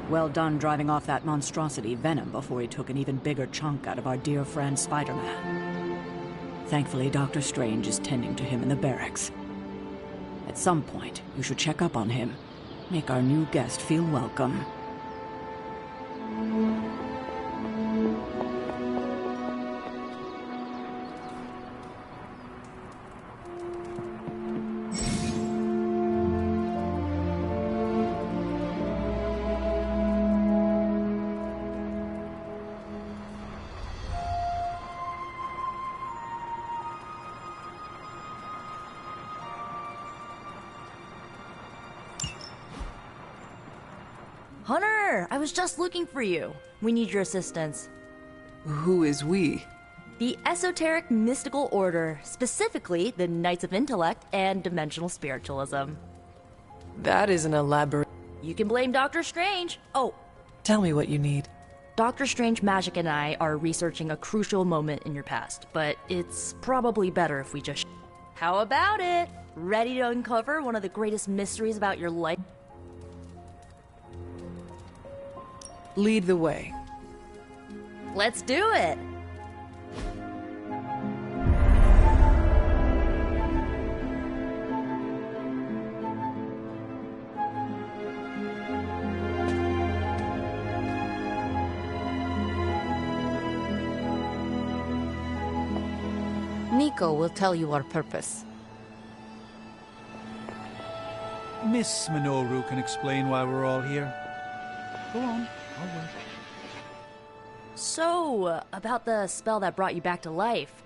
Well done driving off that monstrosity Venom before he took an even bigger chunk out of our dear friend Spider-Man. Thankfully, Dr. Strange is tending to him in the barracks. At some point, you should check up on him. Make our new guest feel welcome. Hunter, I was just looking for you. We need your assistance. Who is we? The Esoteric Mystical Order, specifically the Knights of Intellect and Dimensional Spiritualism. That is an elaborate... You can blame Dr. Strange. Oh, Tell me what you need. Dr. Strange Magic and I are researching a crucial moment in your past, but it's probably better if we just... How about it? Ready to uncover one of the greatest mysteries about your life? Lead the way. Let's do it! Nico will tell you our purpose. Miss Minoru can explain why we're all here. Go on, I'll wait. So, about the spell that brought you back to life,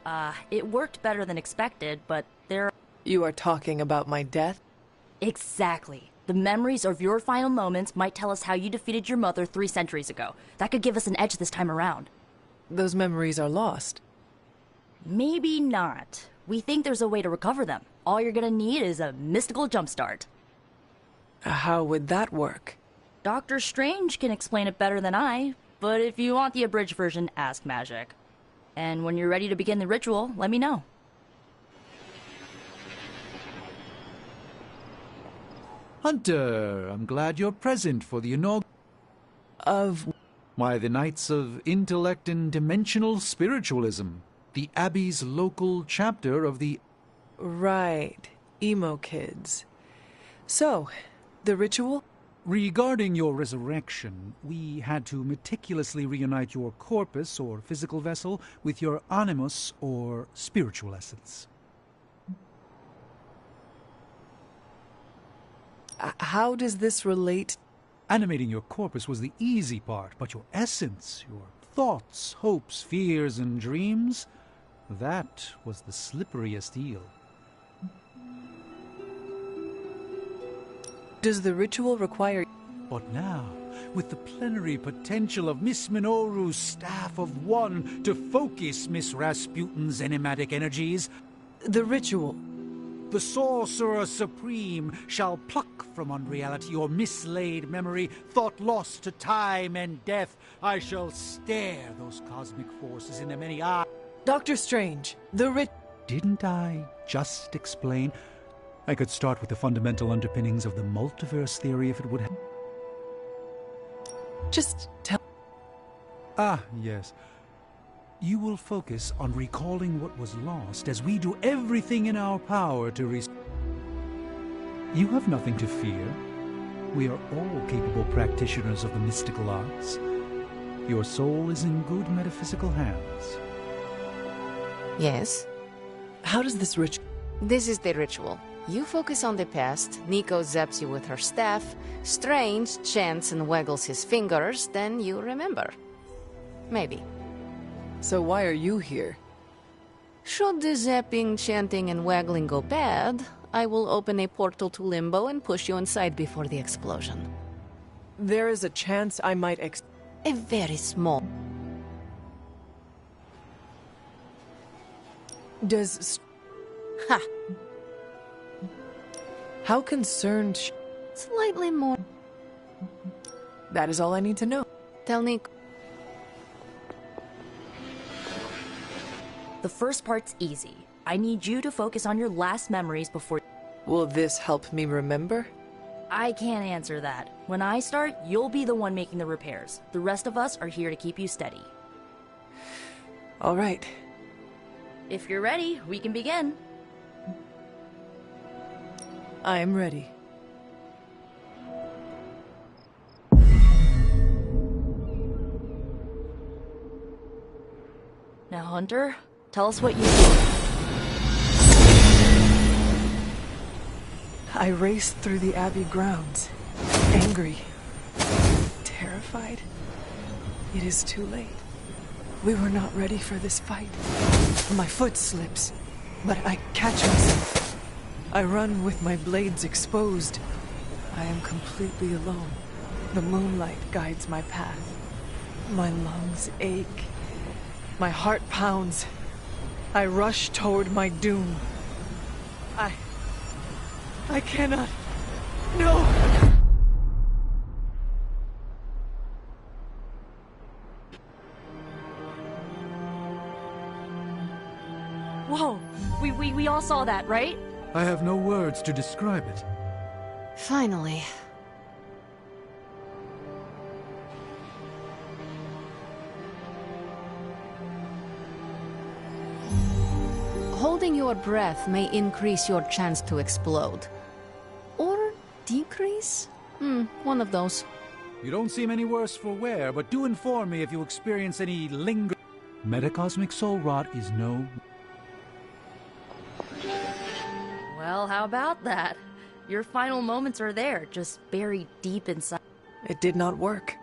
it worked better than expected, but there... You are talking about my death? Exactly. The memories of your final moments might tell us how you defeated your mother 3 centuries ago. That could give us an edge this time around. Those memories are lost. Maybe not. We think there's a way to recover them. All you're gonna need is a mystical jumpstart. How would that work? Dr. Strange can explain it better than I, but if you want the abridged version, ask Magic. And when you're ready to begin the ritual, let me know. Hunter, I'm glad you're present for the inauguration of... Why, the Knights of Intellect and Dimensional Spiritualism, the Abbey's local chapter of the... Right. Emo kids. So, the ritual? Regarding your resurrection, we had to meticulously reunite your corpus, or physical vessel, with your animus, or spiritual essence. How does this relate? Animating your corpus was the easy part, but your essence, your thoughts, hopes, fears, and dreams, that was the slipperiest eel. Does the ritual require... But now, with the plenary potential of Miss Minoru's Staff of One to focus Miss Rasputin's enigmatic energies... The ritual... The Sorcerer Supreme shall pluck from unreality your mislaid memory, thought lost to time and death. I shall stare those cosmic forces in the many eyes. Dr. Strange, the Didn't I just explain? I could start with the fundamental underpinnings of the multiverse theory if it would... Just tell... Ah, yes. You will focus on recalling what was lost as we do everything in our power to You have nothing to fear. We are all capable practitioners of the mystical arts. Your soul is in good metaphysical hands. Yes? How does this ritual... This is the ritual. You focus on the past, Nico zaps you with her staff, Strange chants and waggles his fingers, then you remember. Maybe. So why are you here? Should the zapping, chanting, and waggling go bad, I will open a portal to Limbo and push you inside before the explosion. There is a chance I might A very small... Does... Ha! How concerned... Slightly more... That is all I need to know. Tell Nico... The first part's easy. I need you to focus on your last memories before... Will this help me remember? I can't answer that. When I start, you'll be the one making the repairs. The rest of us are here to keep you steady. All right. If you're ready, we can begin. I am ready. Now, Hunter, tell us what you do. I raced through the Abbey grounds, angry, terrified. It is too late. We were not ready for this fight. My foot slips, but I catch myself. I run with my blades exposed. I am completely alone. The moonlight guides my path. My lungs ache. My heart pounds. I rush toward my doom. I cannot. No! Whoa! We all saw that, right? I have no words to describe it. Finally. Holding your breath may increase your chance to explode. Or decrease? One of those. You don't seem any worse for wear, but do inform me if you experience any linger. Metacosmic soul rot is no... Well, how about that? Your final moments are there, just buried deep inside. It did not work.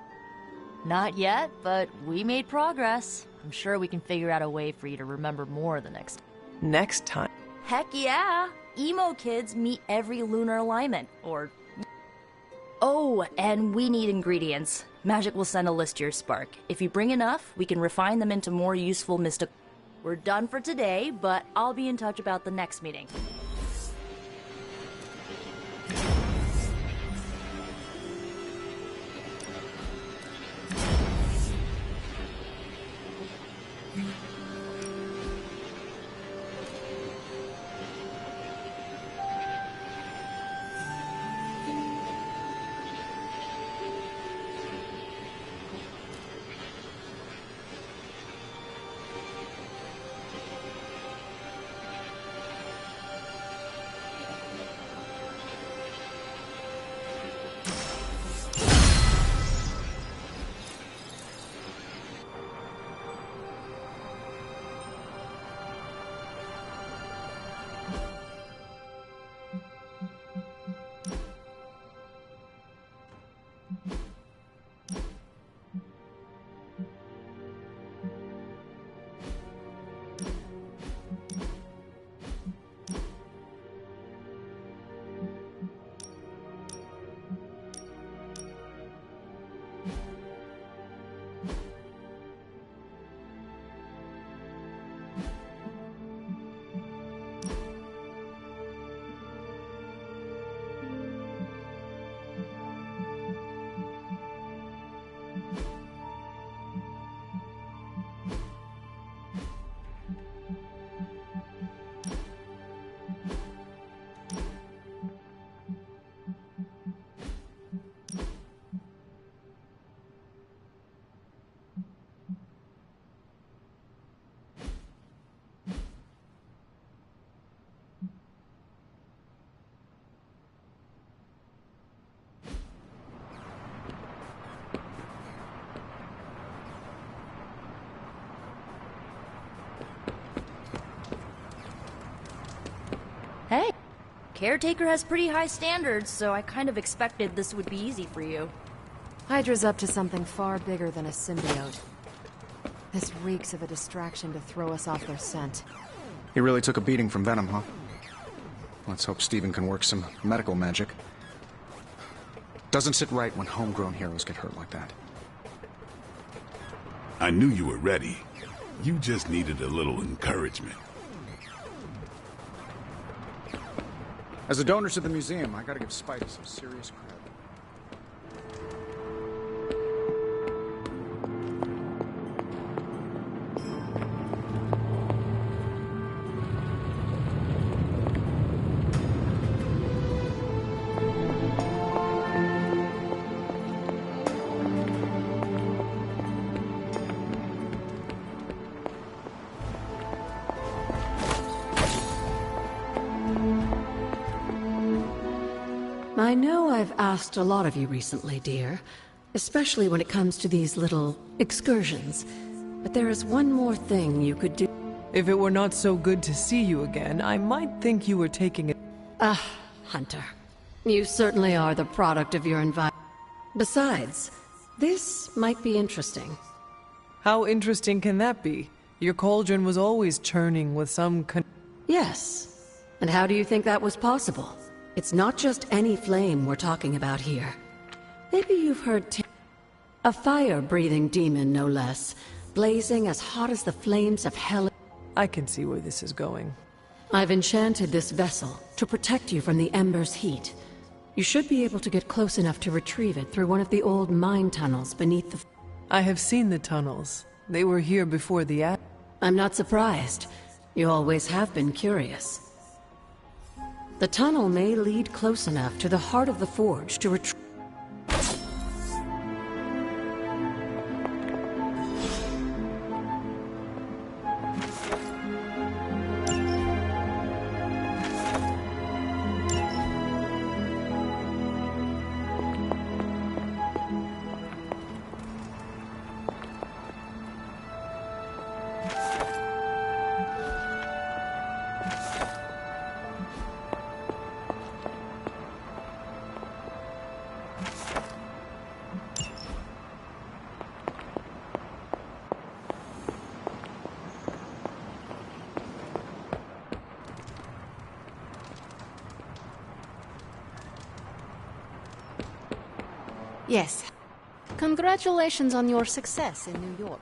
Not yet, but we made progress. I'm sure we can figure out a way for you to remember more the next time. Next time? Heck yeah! Emo kids meet every lunar alignment, or... Oh, and we need ingredients. Magic will send a list to your Spark. If you bring enough, we can refine them into more useful mystical... We're done for today, but I'll be in touch about the next meeting. Hey, Caretaker has pretty high standards, so I kind of expected this would be easy for you. Hydra's up to something far bigger than a symbiote. This reeks of a distraction to throw us off their scent. He really took a beating from Venom, huh? Let's hope Steven can work some medical magic. Doesn't sit right when homegrown heroes get hurt like that. I knew you were ready. You just needed a little encouragement. As a donor to the museum, I gotta give Spidey some serious credit. I know I've asked a lot of you recently, dear, especially when it comes to these little excursions. But there is one more thing you could do. If it were not so good to see you again, I might think you were taking it. Hunter. You certainly are the product of your environment. Besides, this might be interesting. How interesting can that be? Your cauldron was always churning with some Yes. And how do you think that was possible? It's not just any flame we're talking about here. Maybe you've heard a fire-breathing demon, no less, blazing as hot as the flames of hell. I can see where this is going. I've enchanted this vessel to protect you from the ember's heat. You should be able to get close enough to retrieve it through one of the old mine tunnels beneath the... I have seen the tunnels. They were here before the... I'm not surprised. You always have been curious. The tunnel may lead close enough to the heart of the forge to retrieve... Yes. Congratulations on your success in New York.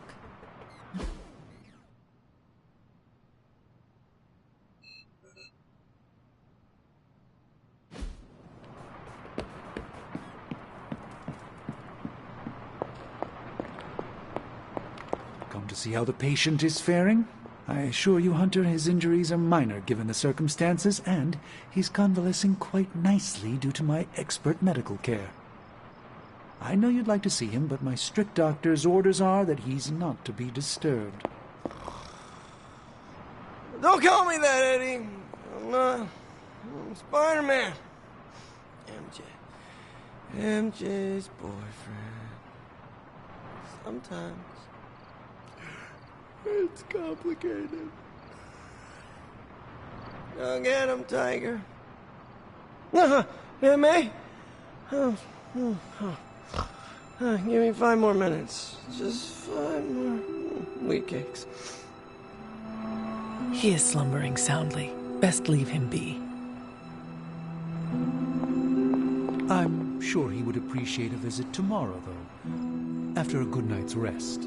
Come to see how the patient is faring? I assure you, Hunter, his injuries are minor given the circumstances, and he's convalescing quite nicely due to my expert medical care. I know you'd like to see him, but my strict doctor's orders are that he's not to be disturbed. Don't call me that, Eddie. I'm Spider-Man. MJ's boyfriend. Sometimes it's complicated. Go get him, Tiger. M.A.? Give me 5 more minutes. Just 5 more wheat cakes. He is slumbering soundly. Best leave him be. I'm sure he would appreciate a visit tomorrow, though, after a good night's rest.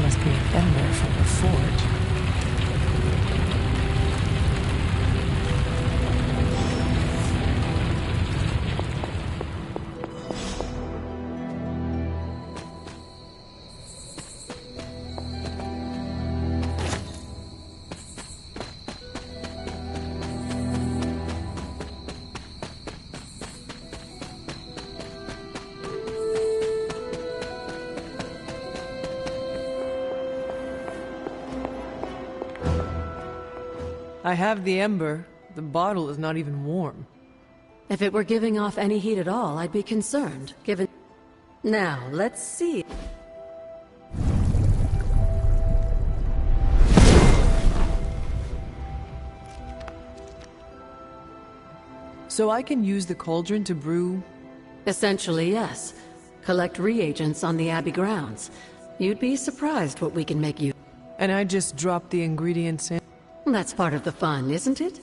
Must be an ember from the forge. I have the ember. The bottle is not even warm. If it were giving off any heat at all, I'd be concerned, given... Now, let's see. So I can use the cauldron to brew... Essentially, yes. Collect reagents on the Abbey grounds. You'd be surprised what we can make you... And I just drop the ingredients in? That's part of the fun, isn't it?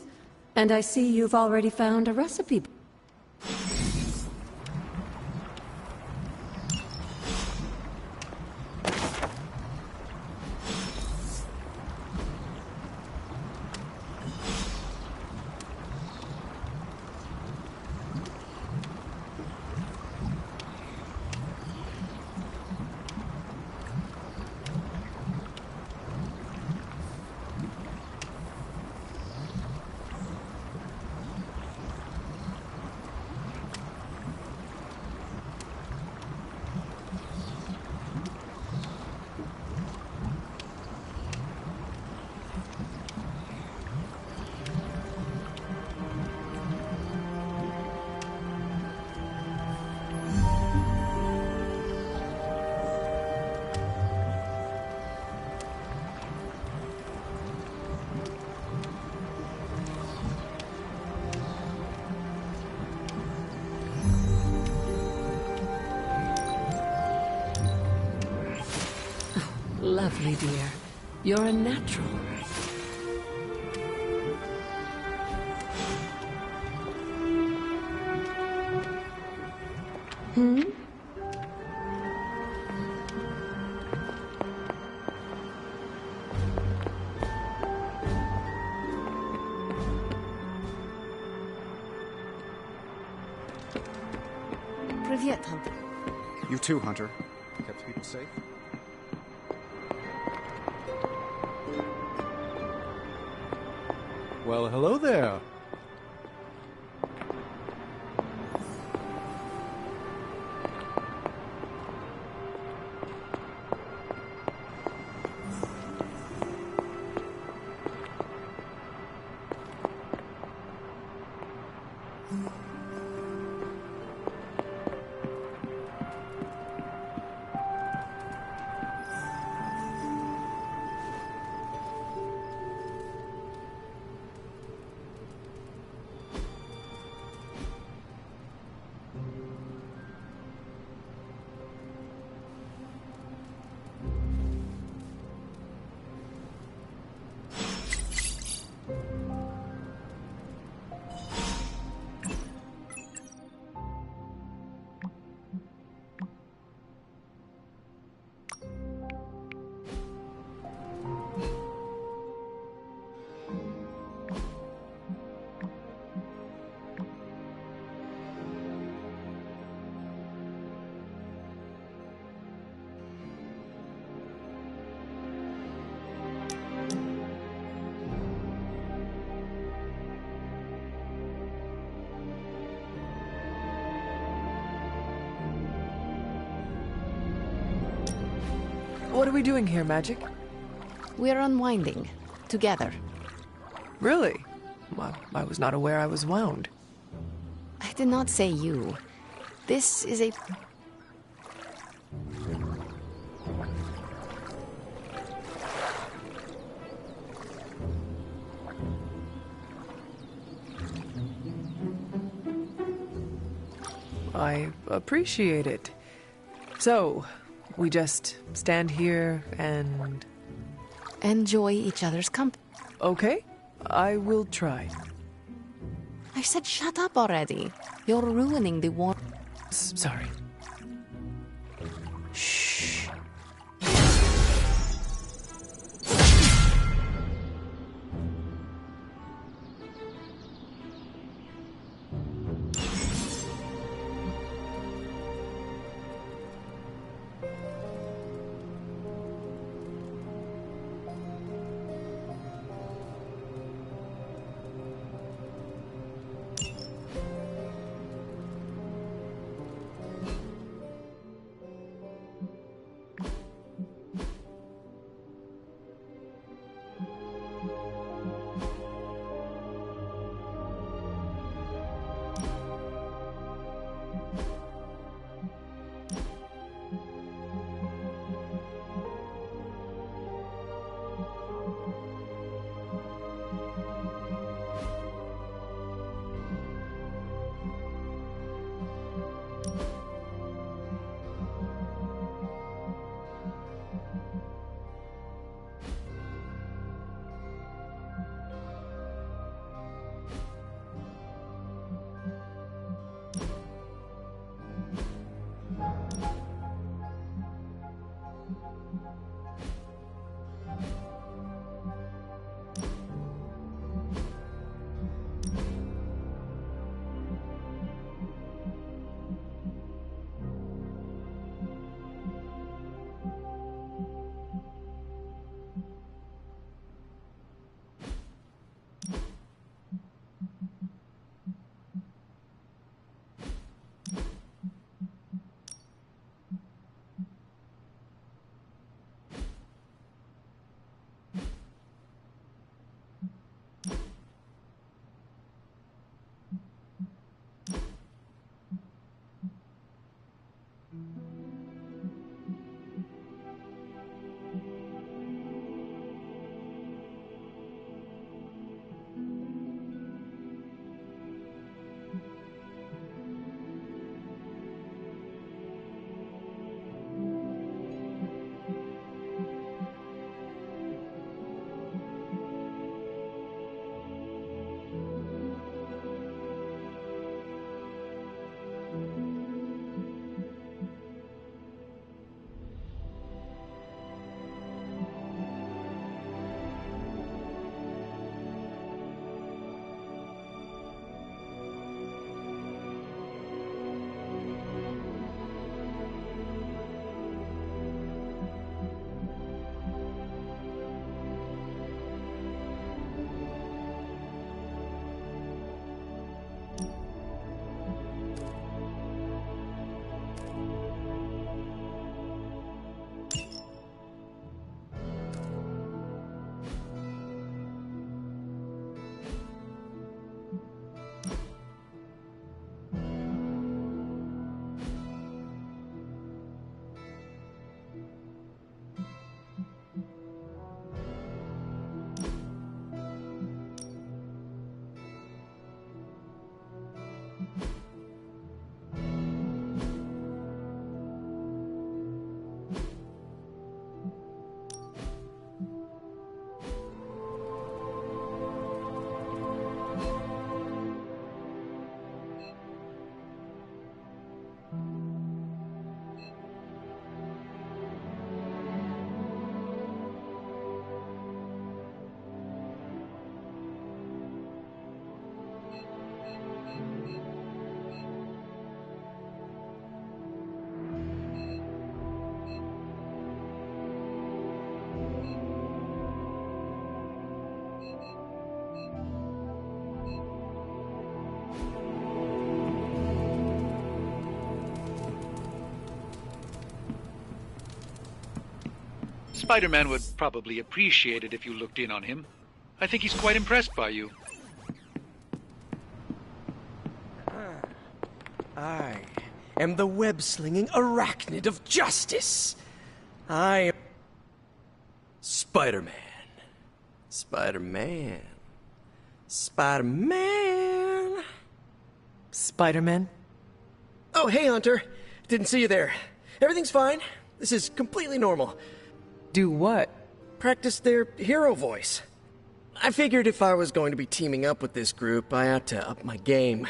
And I see you've already found a recipe. lovely, dear. You're a natural. Hmm? Привет, Hunter. You too, Hunter. Kept people safe? Well, hello there. What are we doing here, Magic? We're unwinding. Together. Really? Well, I was not aware I was wound. I did not say you. This is a... I appreciate it. So, we just stand here and... enjoy each other's company. Okay, I will try. I said shut up already. You're ruining the warm... Sorry. Shh. Spider-Man would probably appreciate it if you looked in on him. I think he's quite impressed by you. I am the web-slinging arachnid of justice. I am Spider-Man. Spider-Man. Spider-Man. Spider-Man? Oh, hey, Hunter. Didn't see you there. Everything's fine. This is completely normal. Do what? Practice their hero voice. I figured if I was going to be teaming up with this group, I ought to up my game.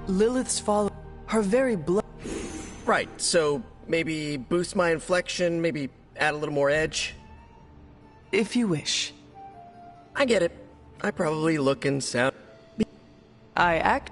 Lilith's follow. Her very blood. Right, so maybe boost my inflection, maybe add a little more edge? If you wish. I get it. I probably look and sound... I act...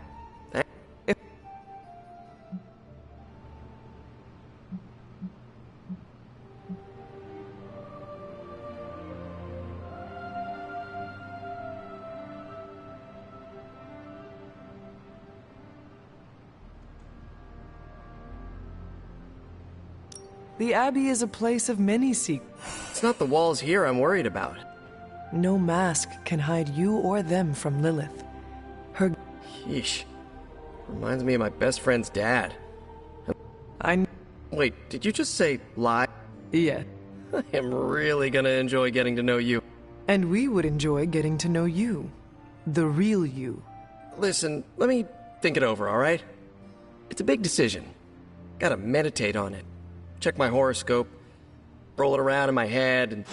The Abbey is a place of many secrets. It's not the walls here I'm worried about. No mask can hide you or them from Lilith. Her... Yeesh. Reminds me of my best friend's dad. Wait, did you just say lie? Yeah. I am really gonna enjoy getting to know you. And we would enjoy getting to know you. The real you. Listen, let me think it over, alright? It's a big decision. Gotta meditate on it. Check my horoscope, roll it around in my head, and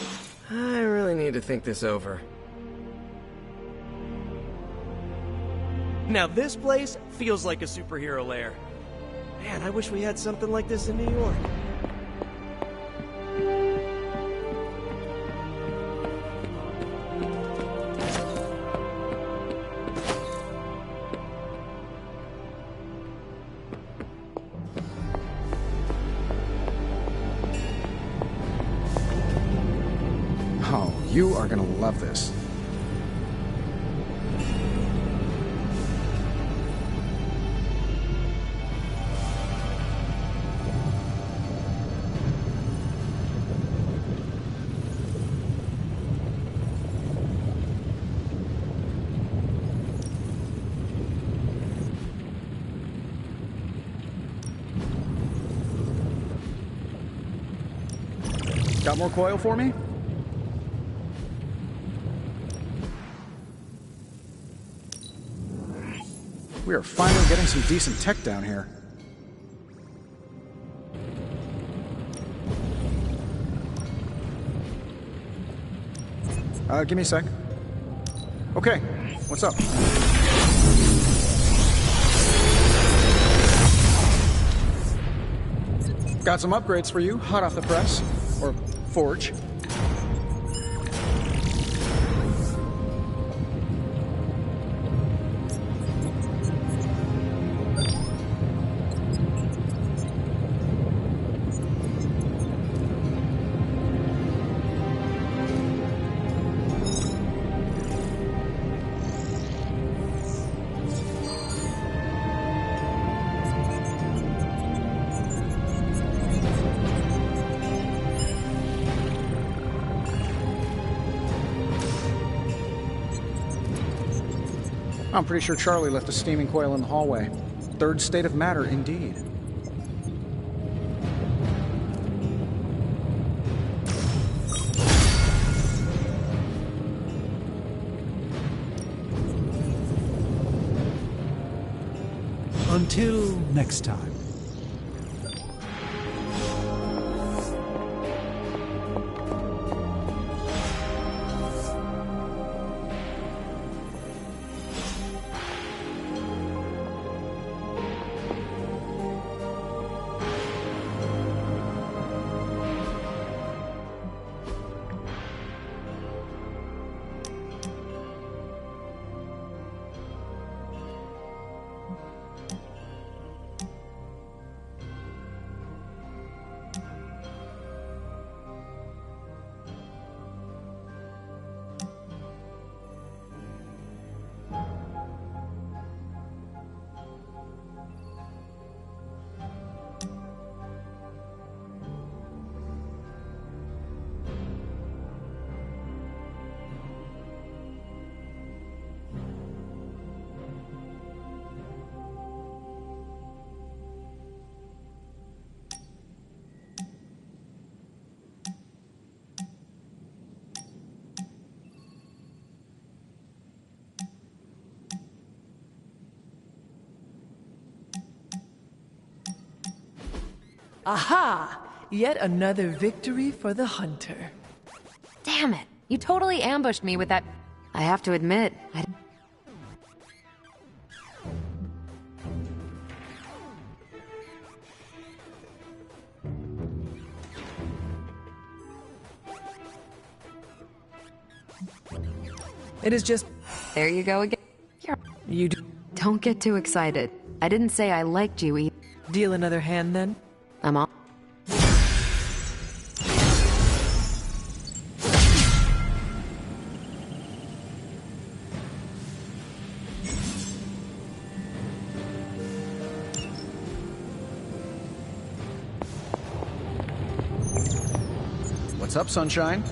I really need to think this over. Now this place feels like a superhero lair. Man, I wish we had something like this in New York. Oh, you are gonna love this. Got more coil for me? We are finally getting some decent tech down here. Give me a sec. Okay, what's up? Got some upgrades for you, hot off the press. Or forge. I'm pretty sure Charlie left a steaming coil in the hallway. Third state of matter, indeed. Until next time. Aha! Yet another victory for the hunter. Damn it! You totally ambushed me with that. I have to admit, It is just... There you go again. Don't get too excited. I didn't say I liked you either. Deal another hand, then? I'm on. What's up, Sunshine?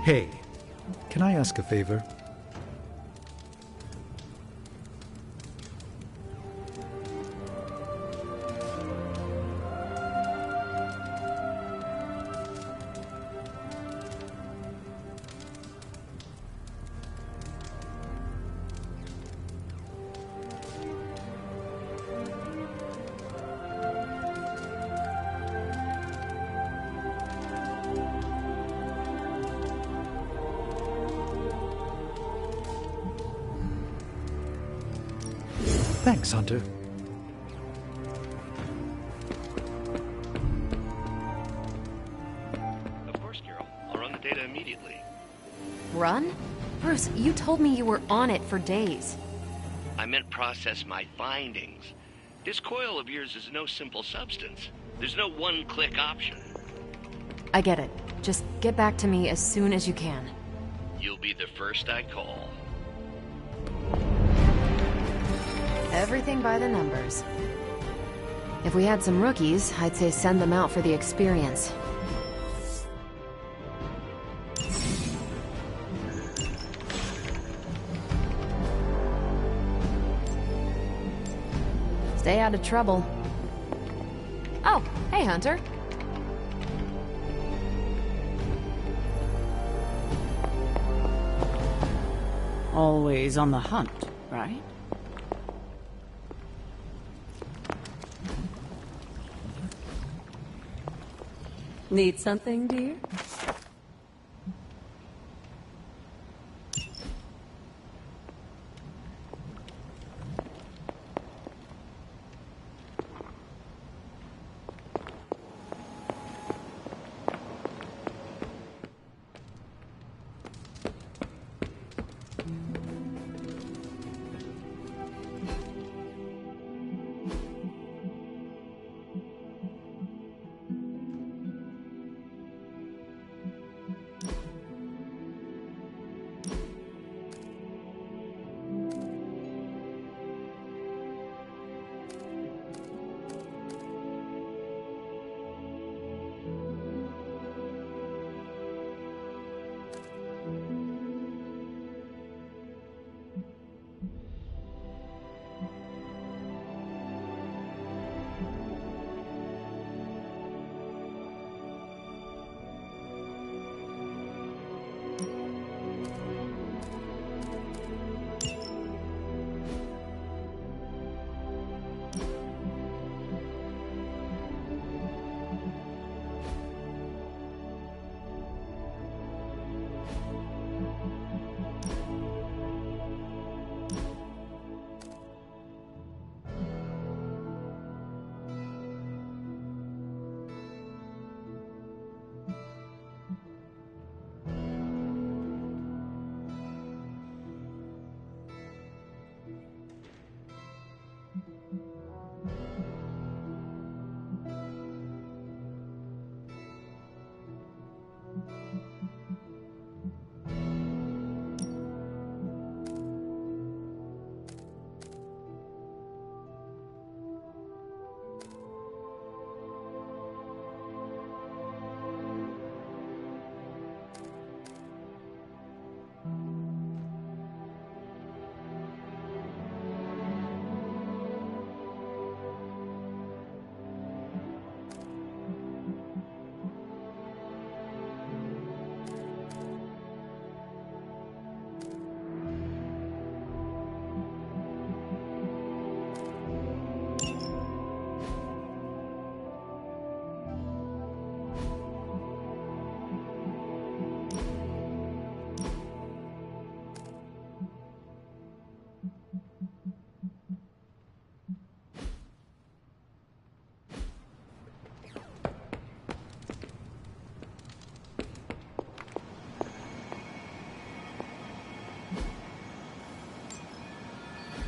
Hey, can I ask a favor? Thanks, Hunter. Of course, Carol. I'll run the data immediately. Run? Bruce, you told me you were on it for days. I meant process my findings. This coil of yours is no simple substance. There's no one-click option. I get it. Just get back to me as soon as you can. You'll be the first I call. Everything by the numbers. If we had some rookies, I'd say send them out for the experience. Stay out of trouble. Oh, hey, Hunter. Always on the hunt, right? Need something, dear?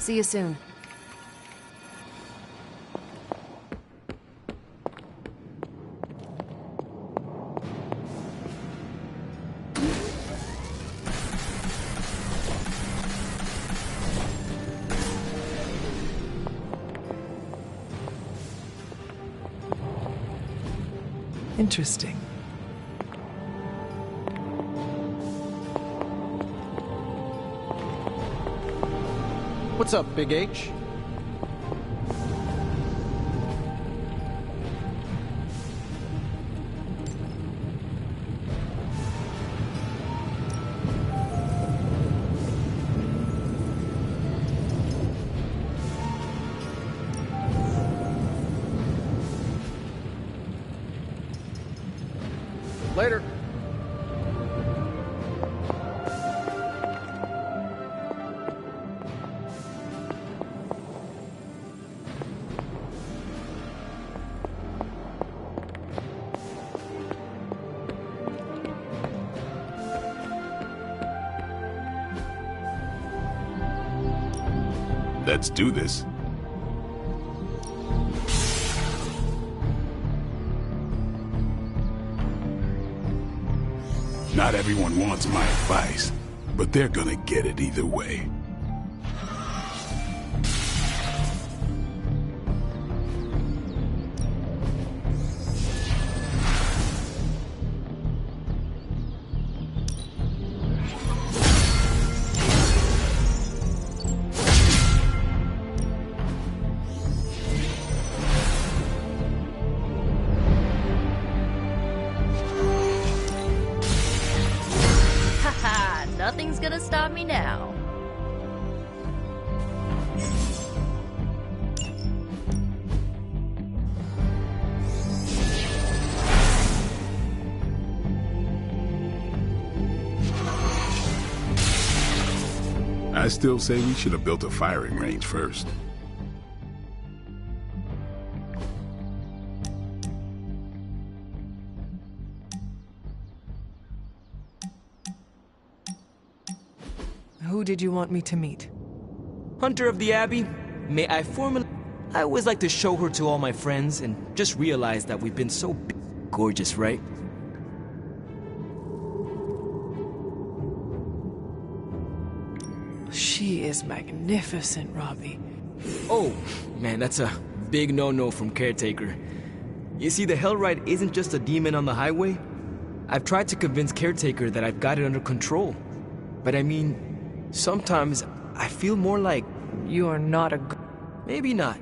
See you soon. Interesting. What's up, Big H? Later. Let's do this. Not everyone wants my advice, but they're gonna get it either way. Nothing's gonna stop me now. I still say we should have built a firing range first. Who did you want me to meet? Hunter of the Abbey, may I formally... I always like to show her to all my friends and just realize that we've been so gorgeous, right? She is magnificent, Robbie. Oh, man, that's a big no-no from Caretaker. You see, the Hellride isn't just a demon on the highway. I've tried to convince Caretaker that I've got it under control. But I mean, sometimes I feel more like... You are not a... Maybe not.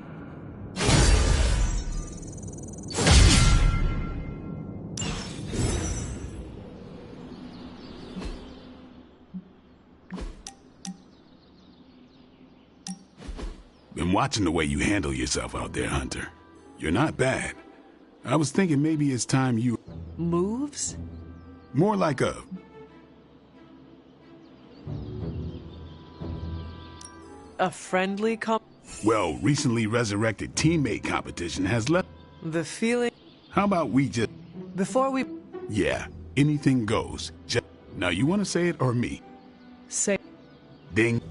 Been watching the way you handle yourself out there, Hunter. You're not bad. I was thinking maybe it's time you... Moves? More like a... A friendly Well, recently resurrected teammate competition has left... The feeling... How about we just... Before we... Yeah, anything goes. Now, you want to say it or me? Say... Ding.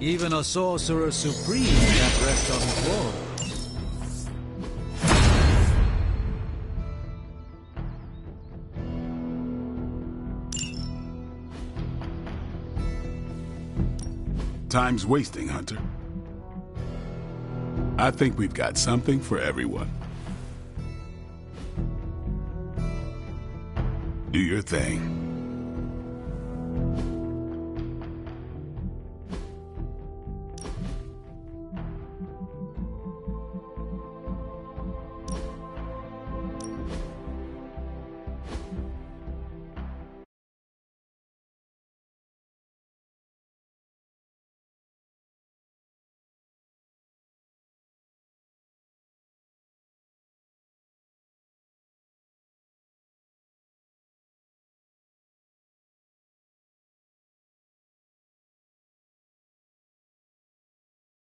Even a sorcerer supreme can't rest on his laurels. Time's wasting, Hunter. I think we've got something for everyone. Do your thing.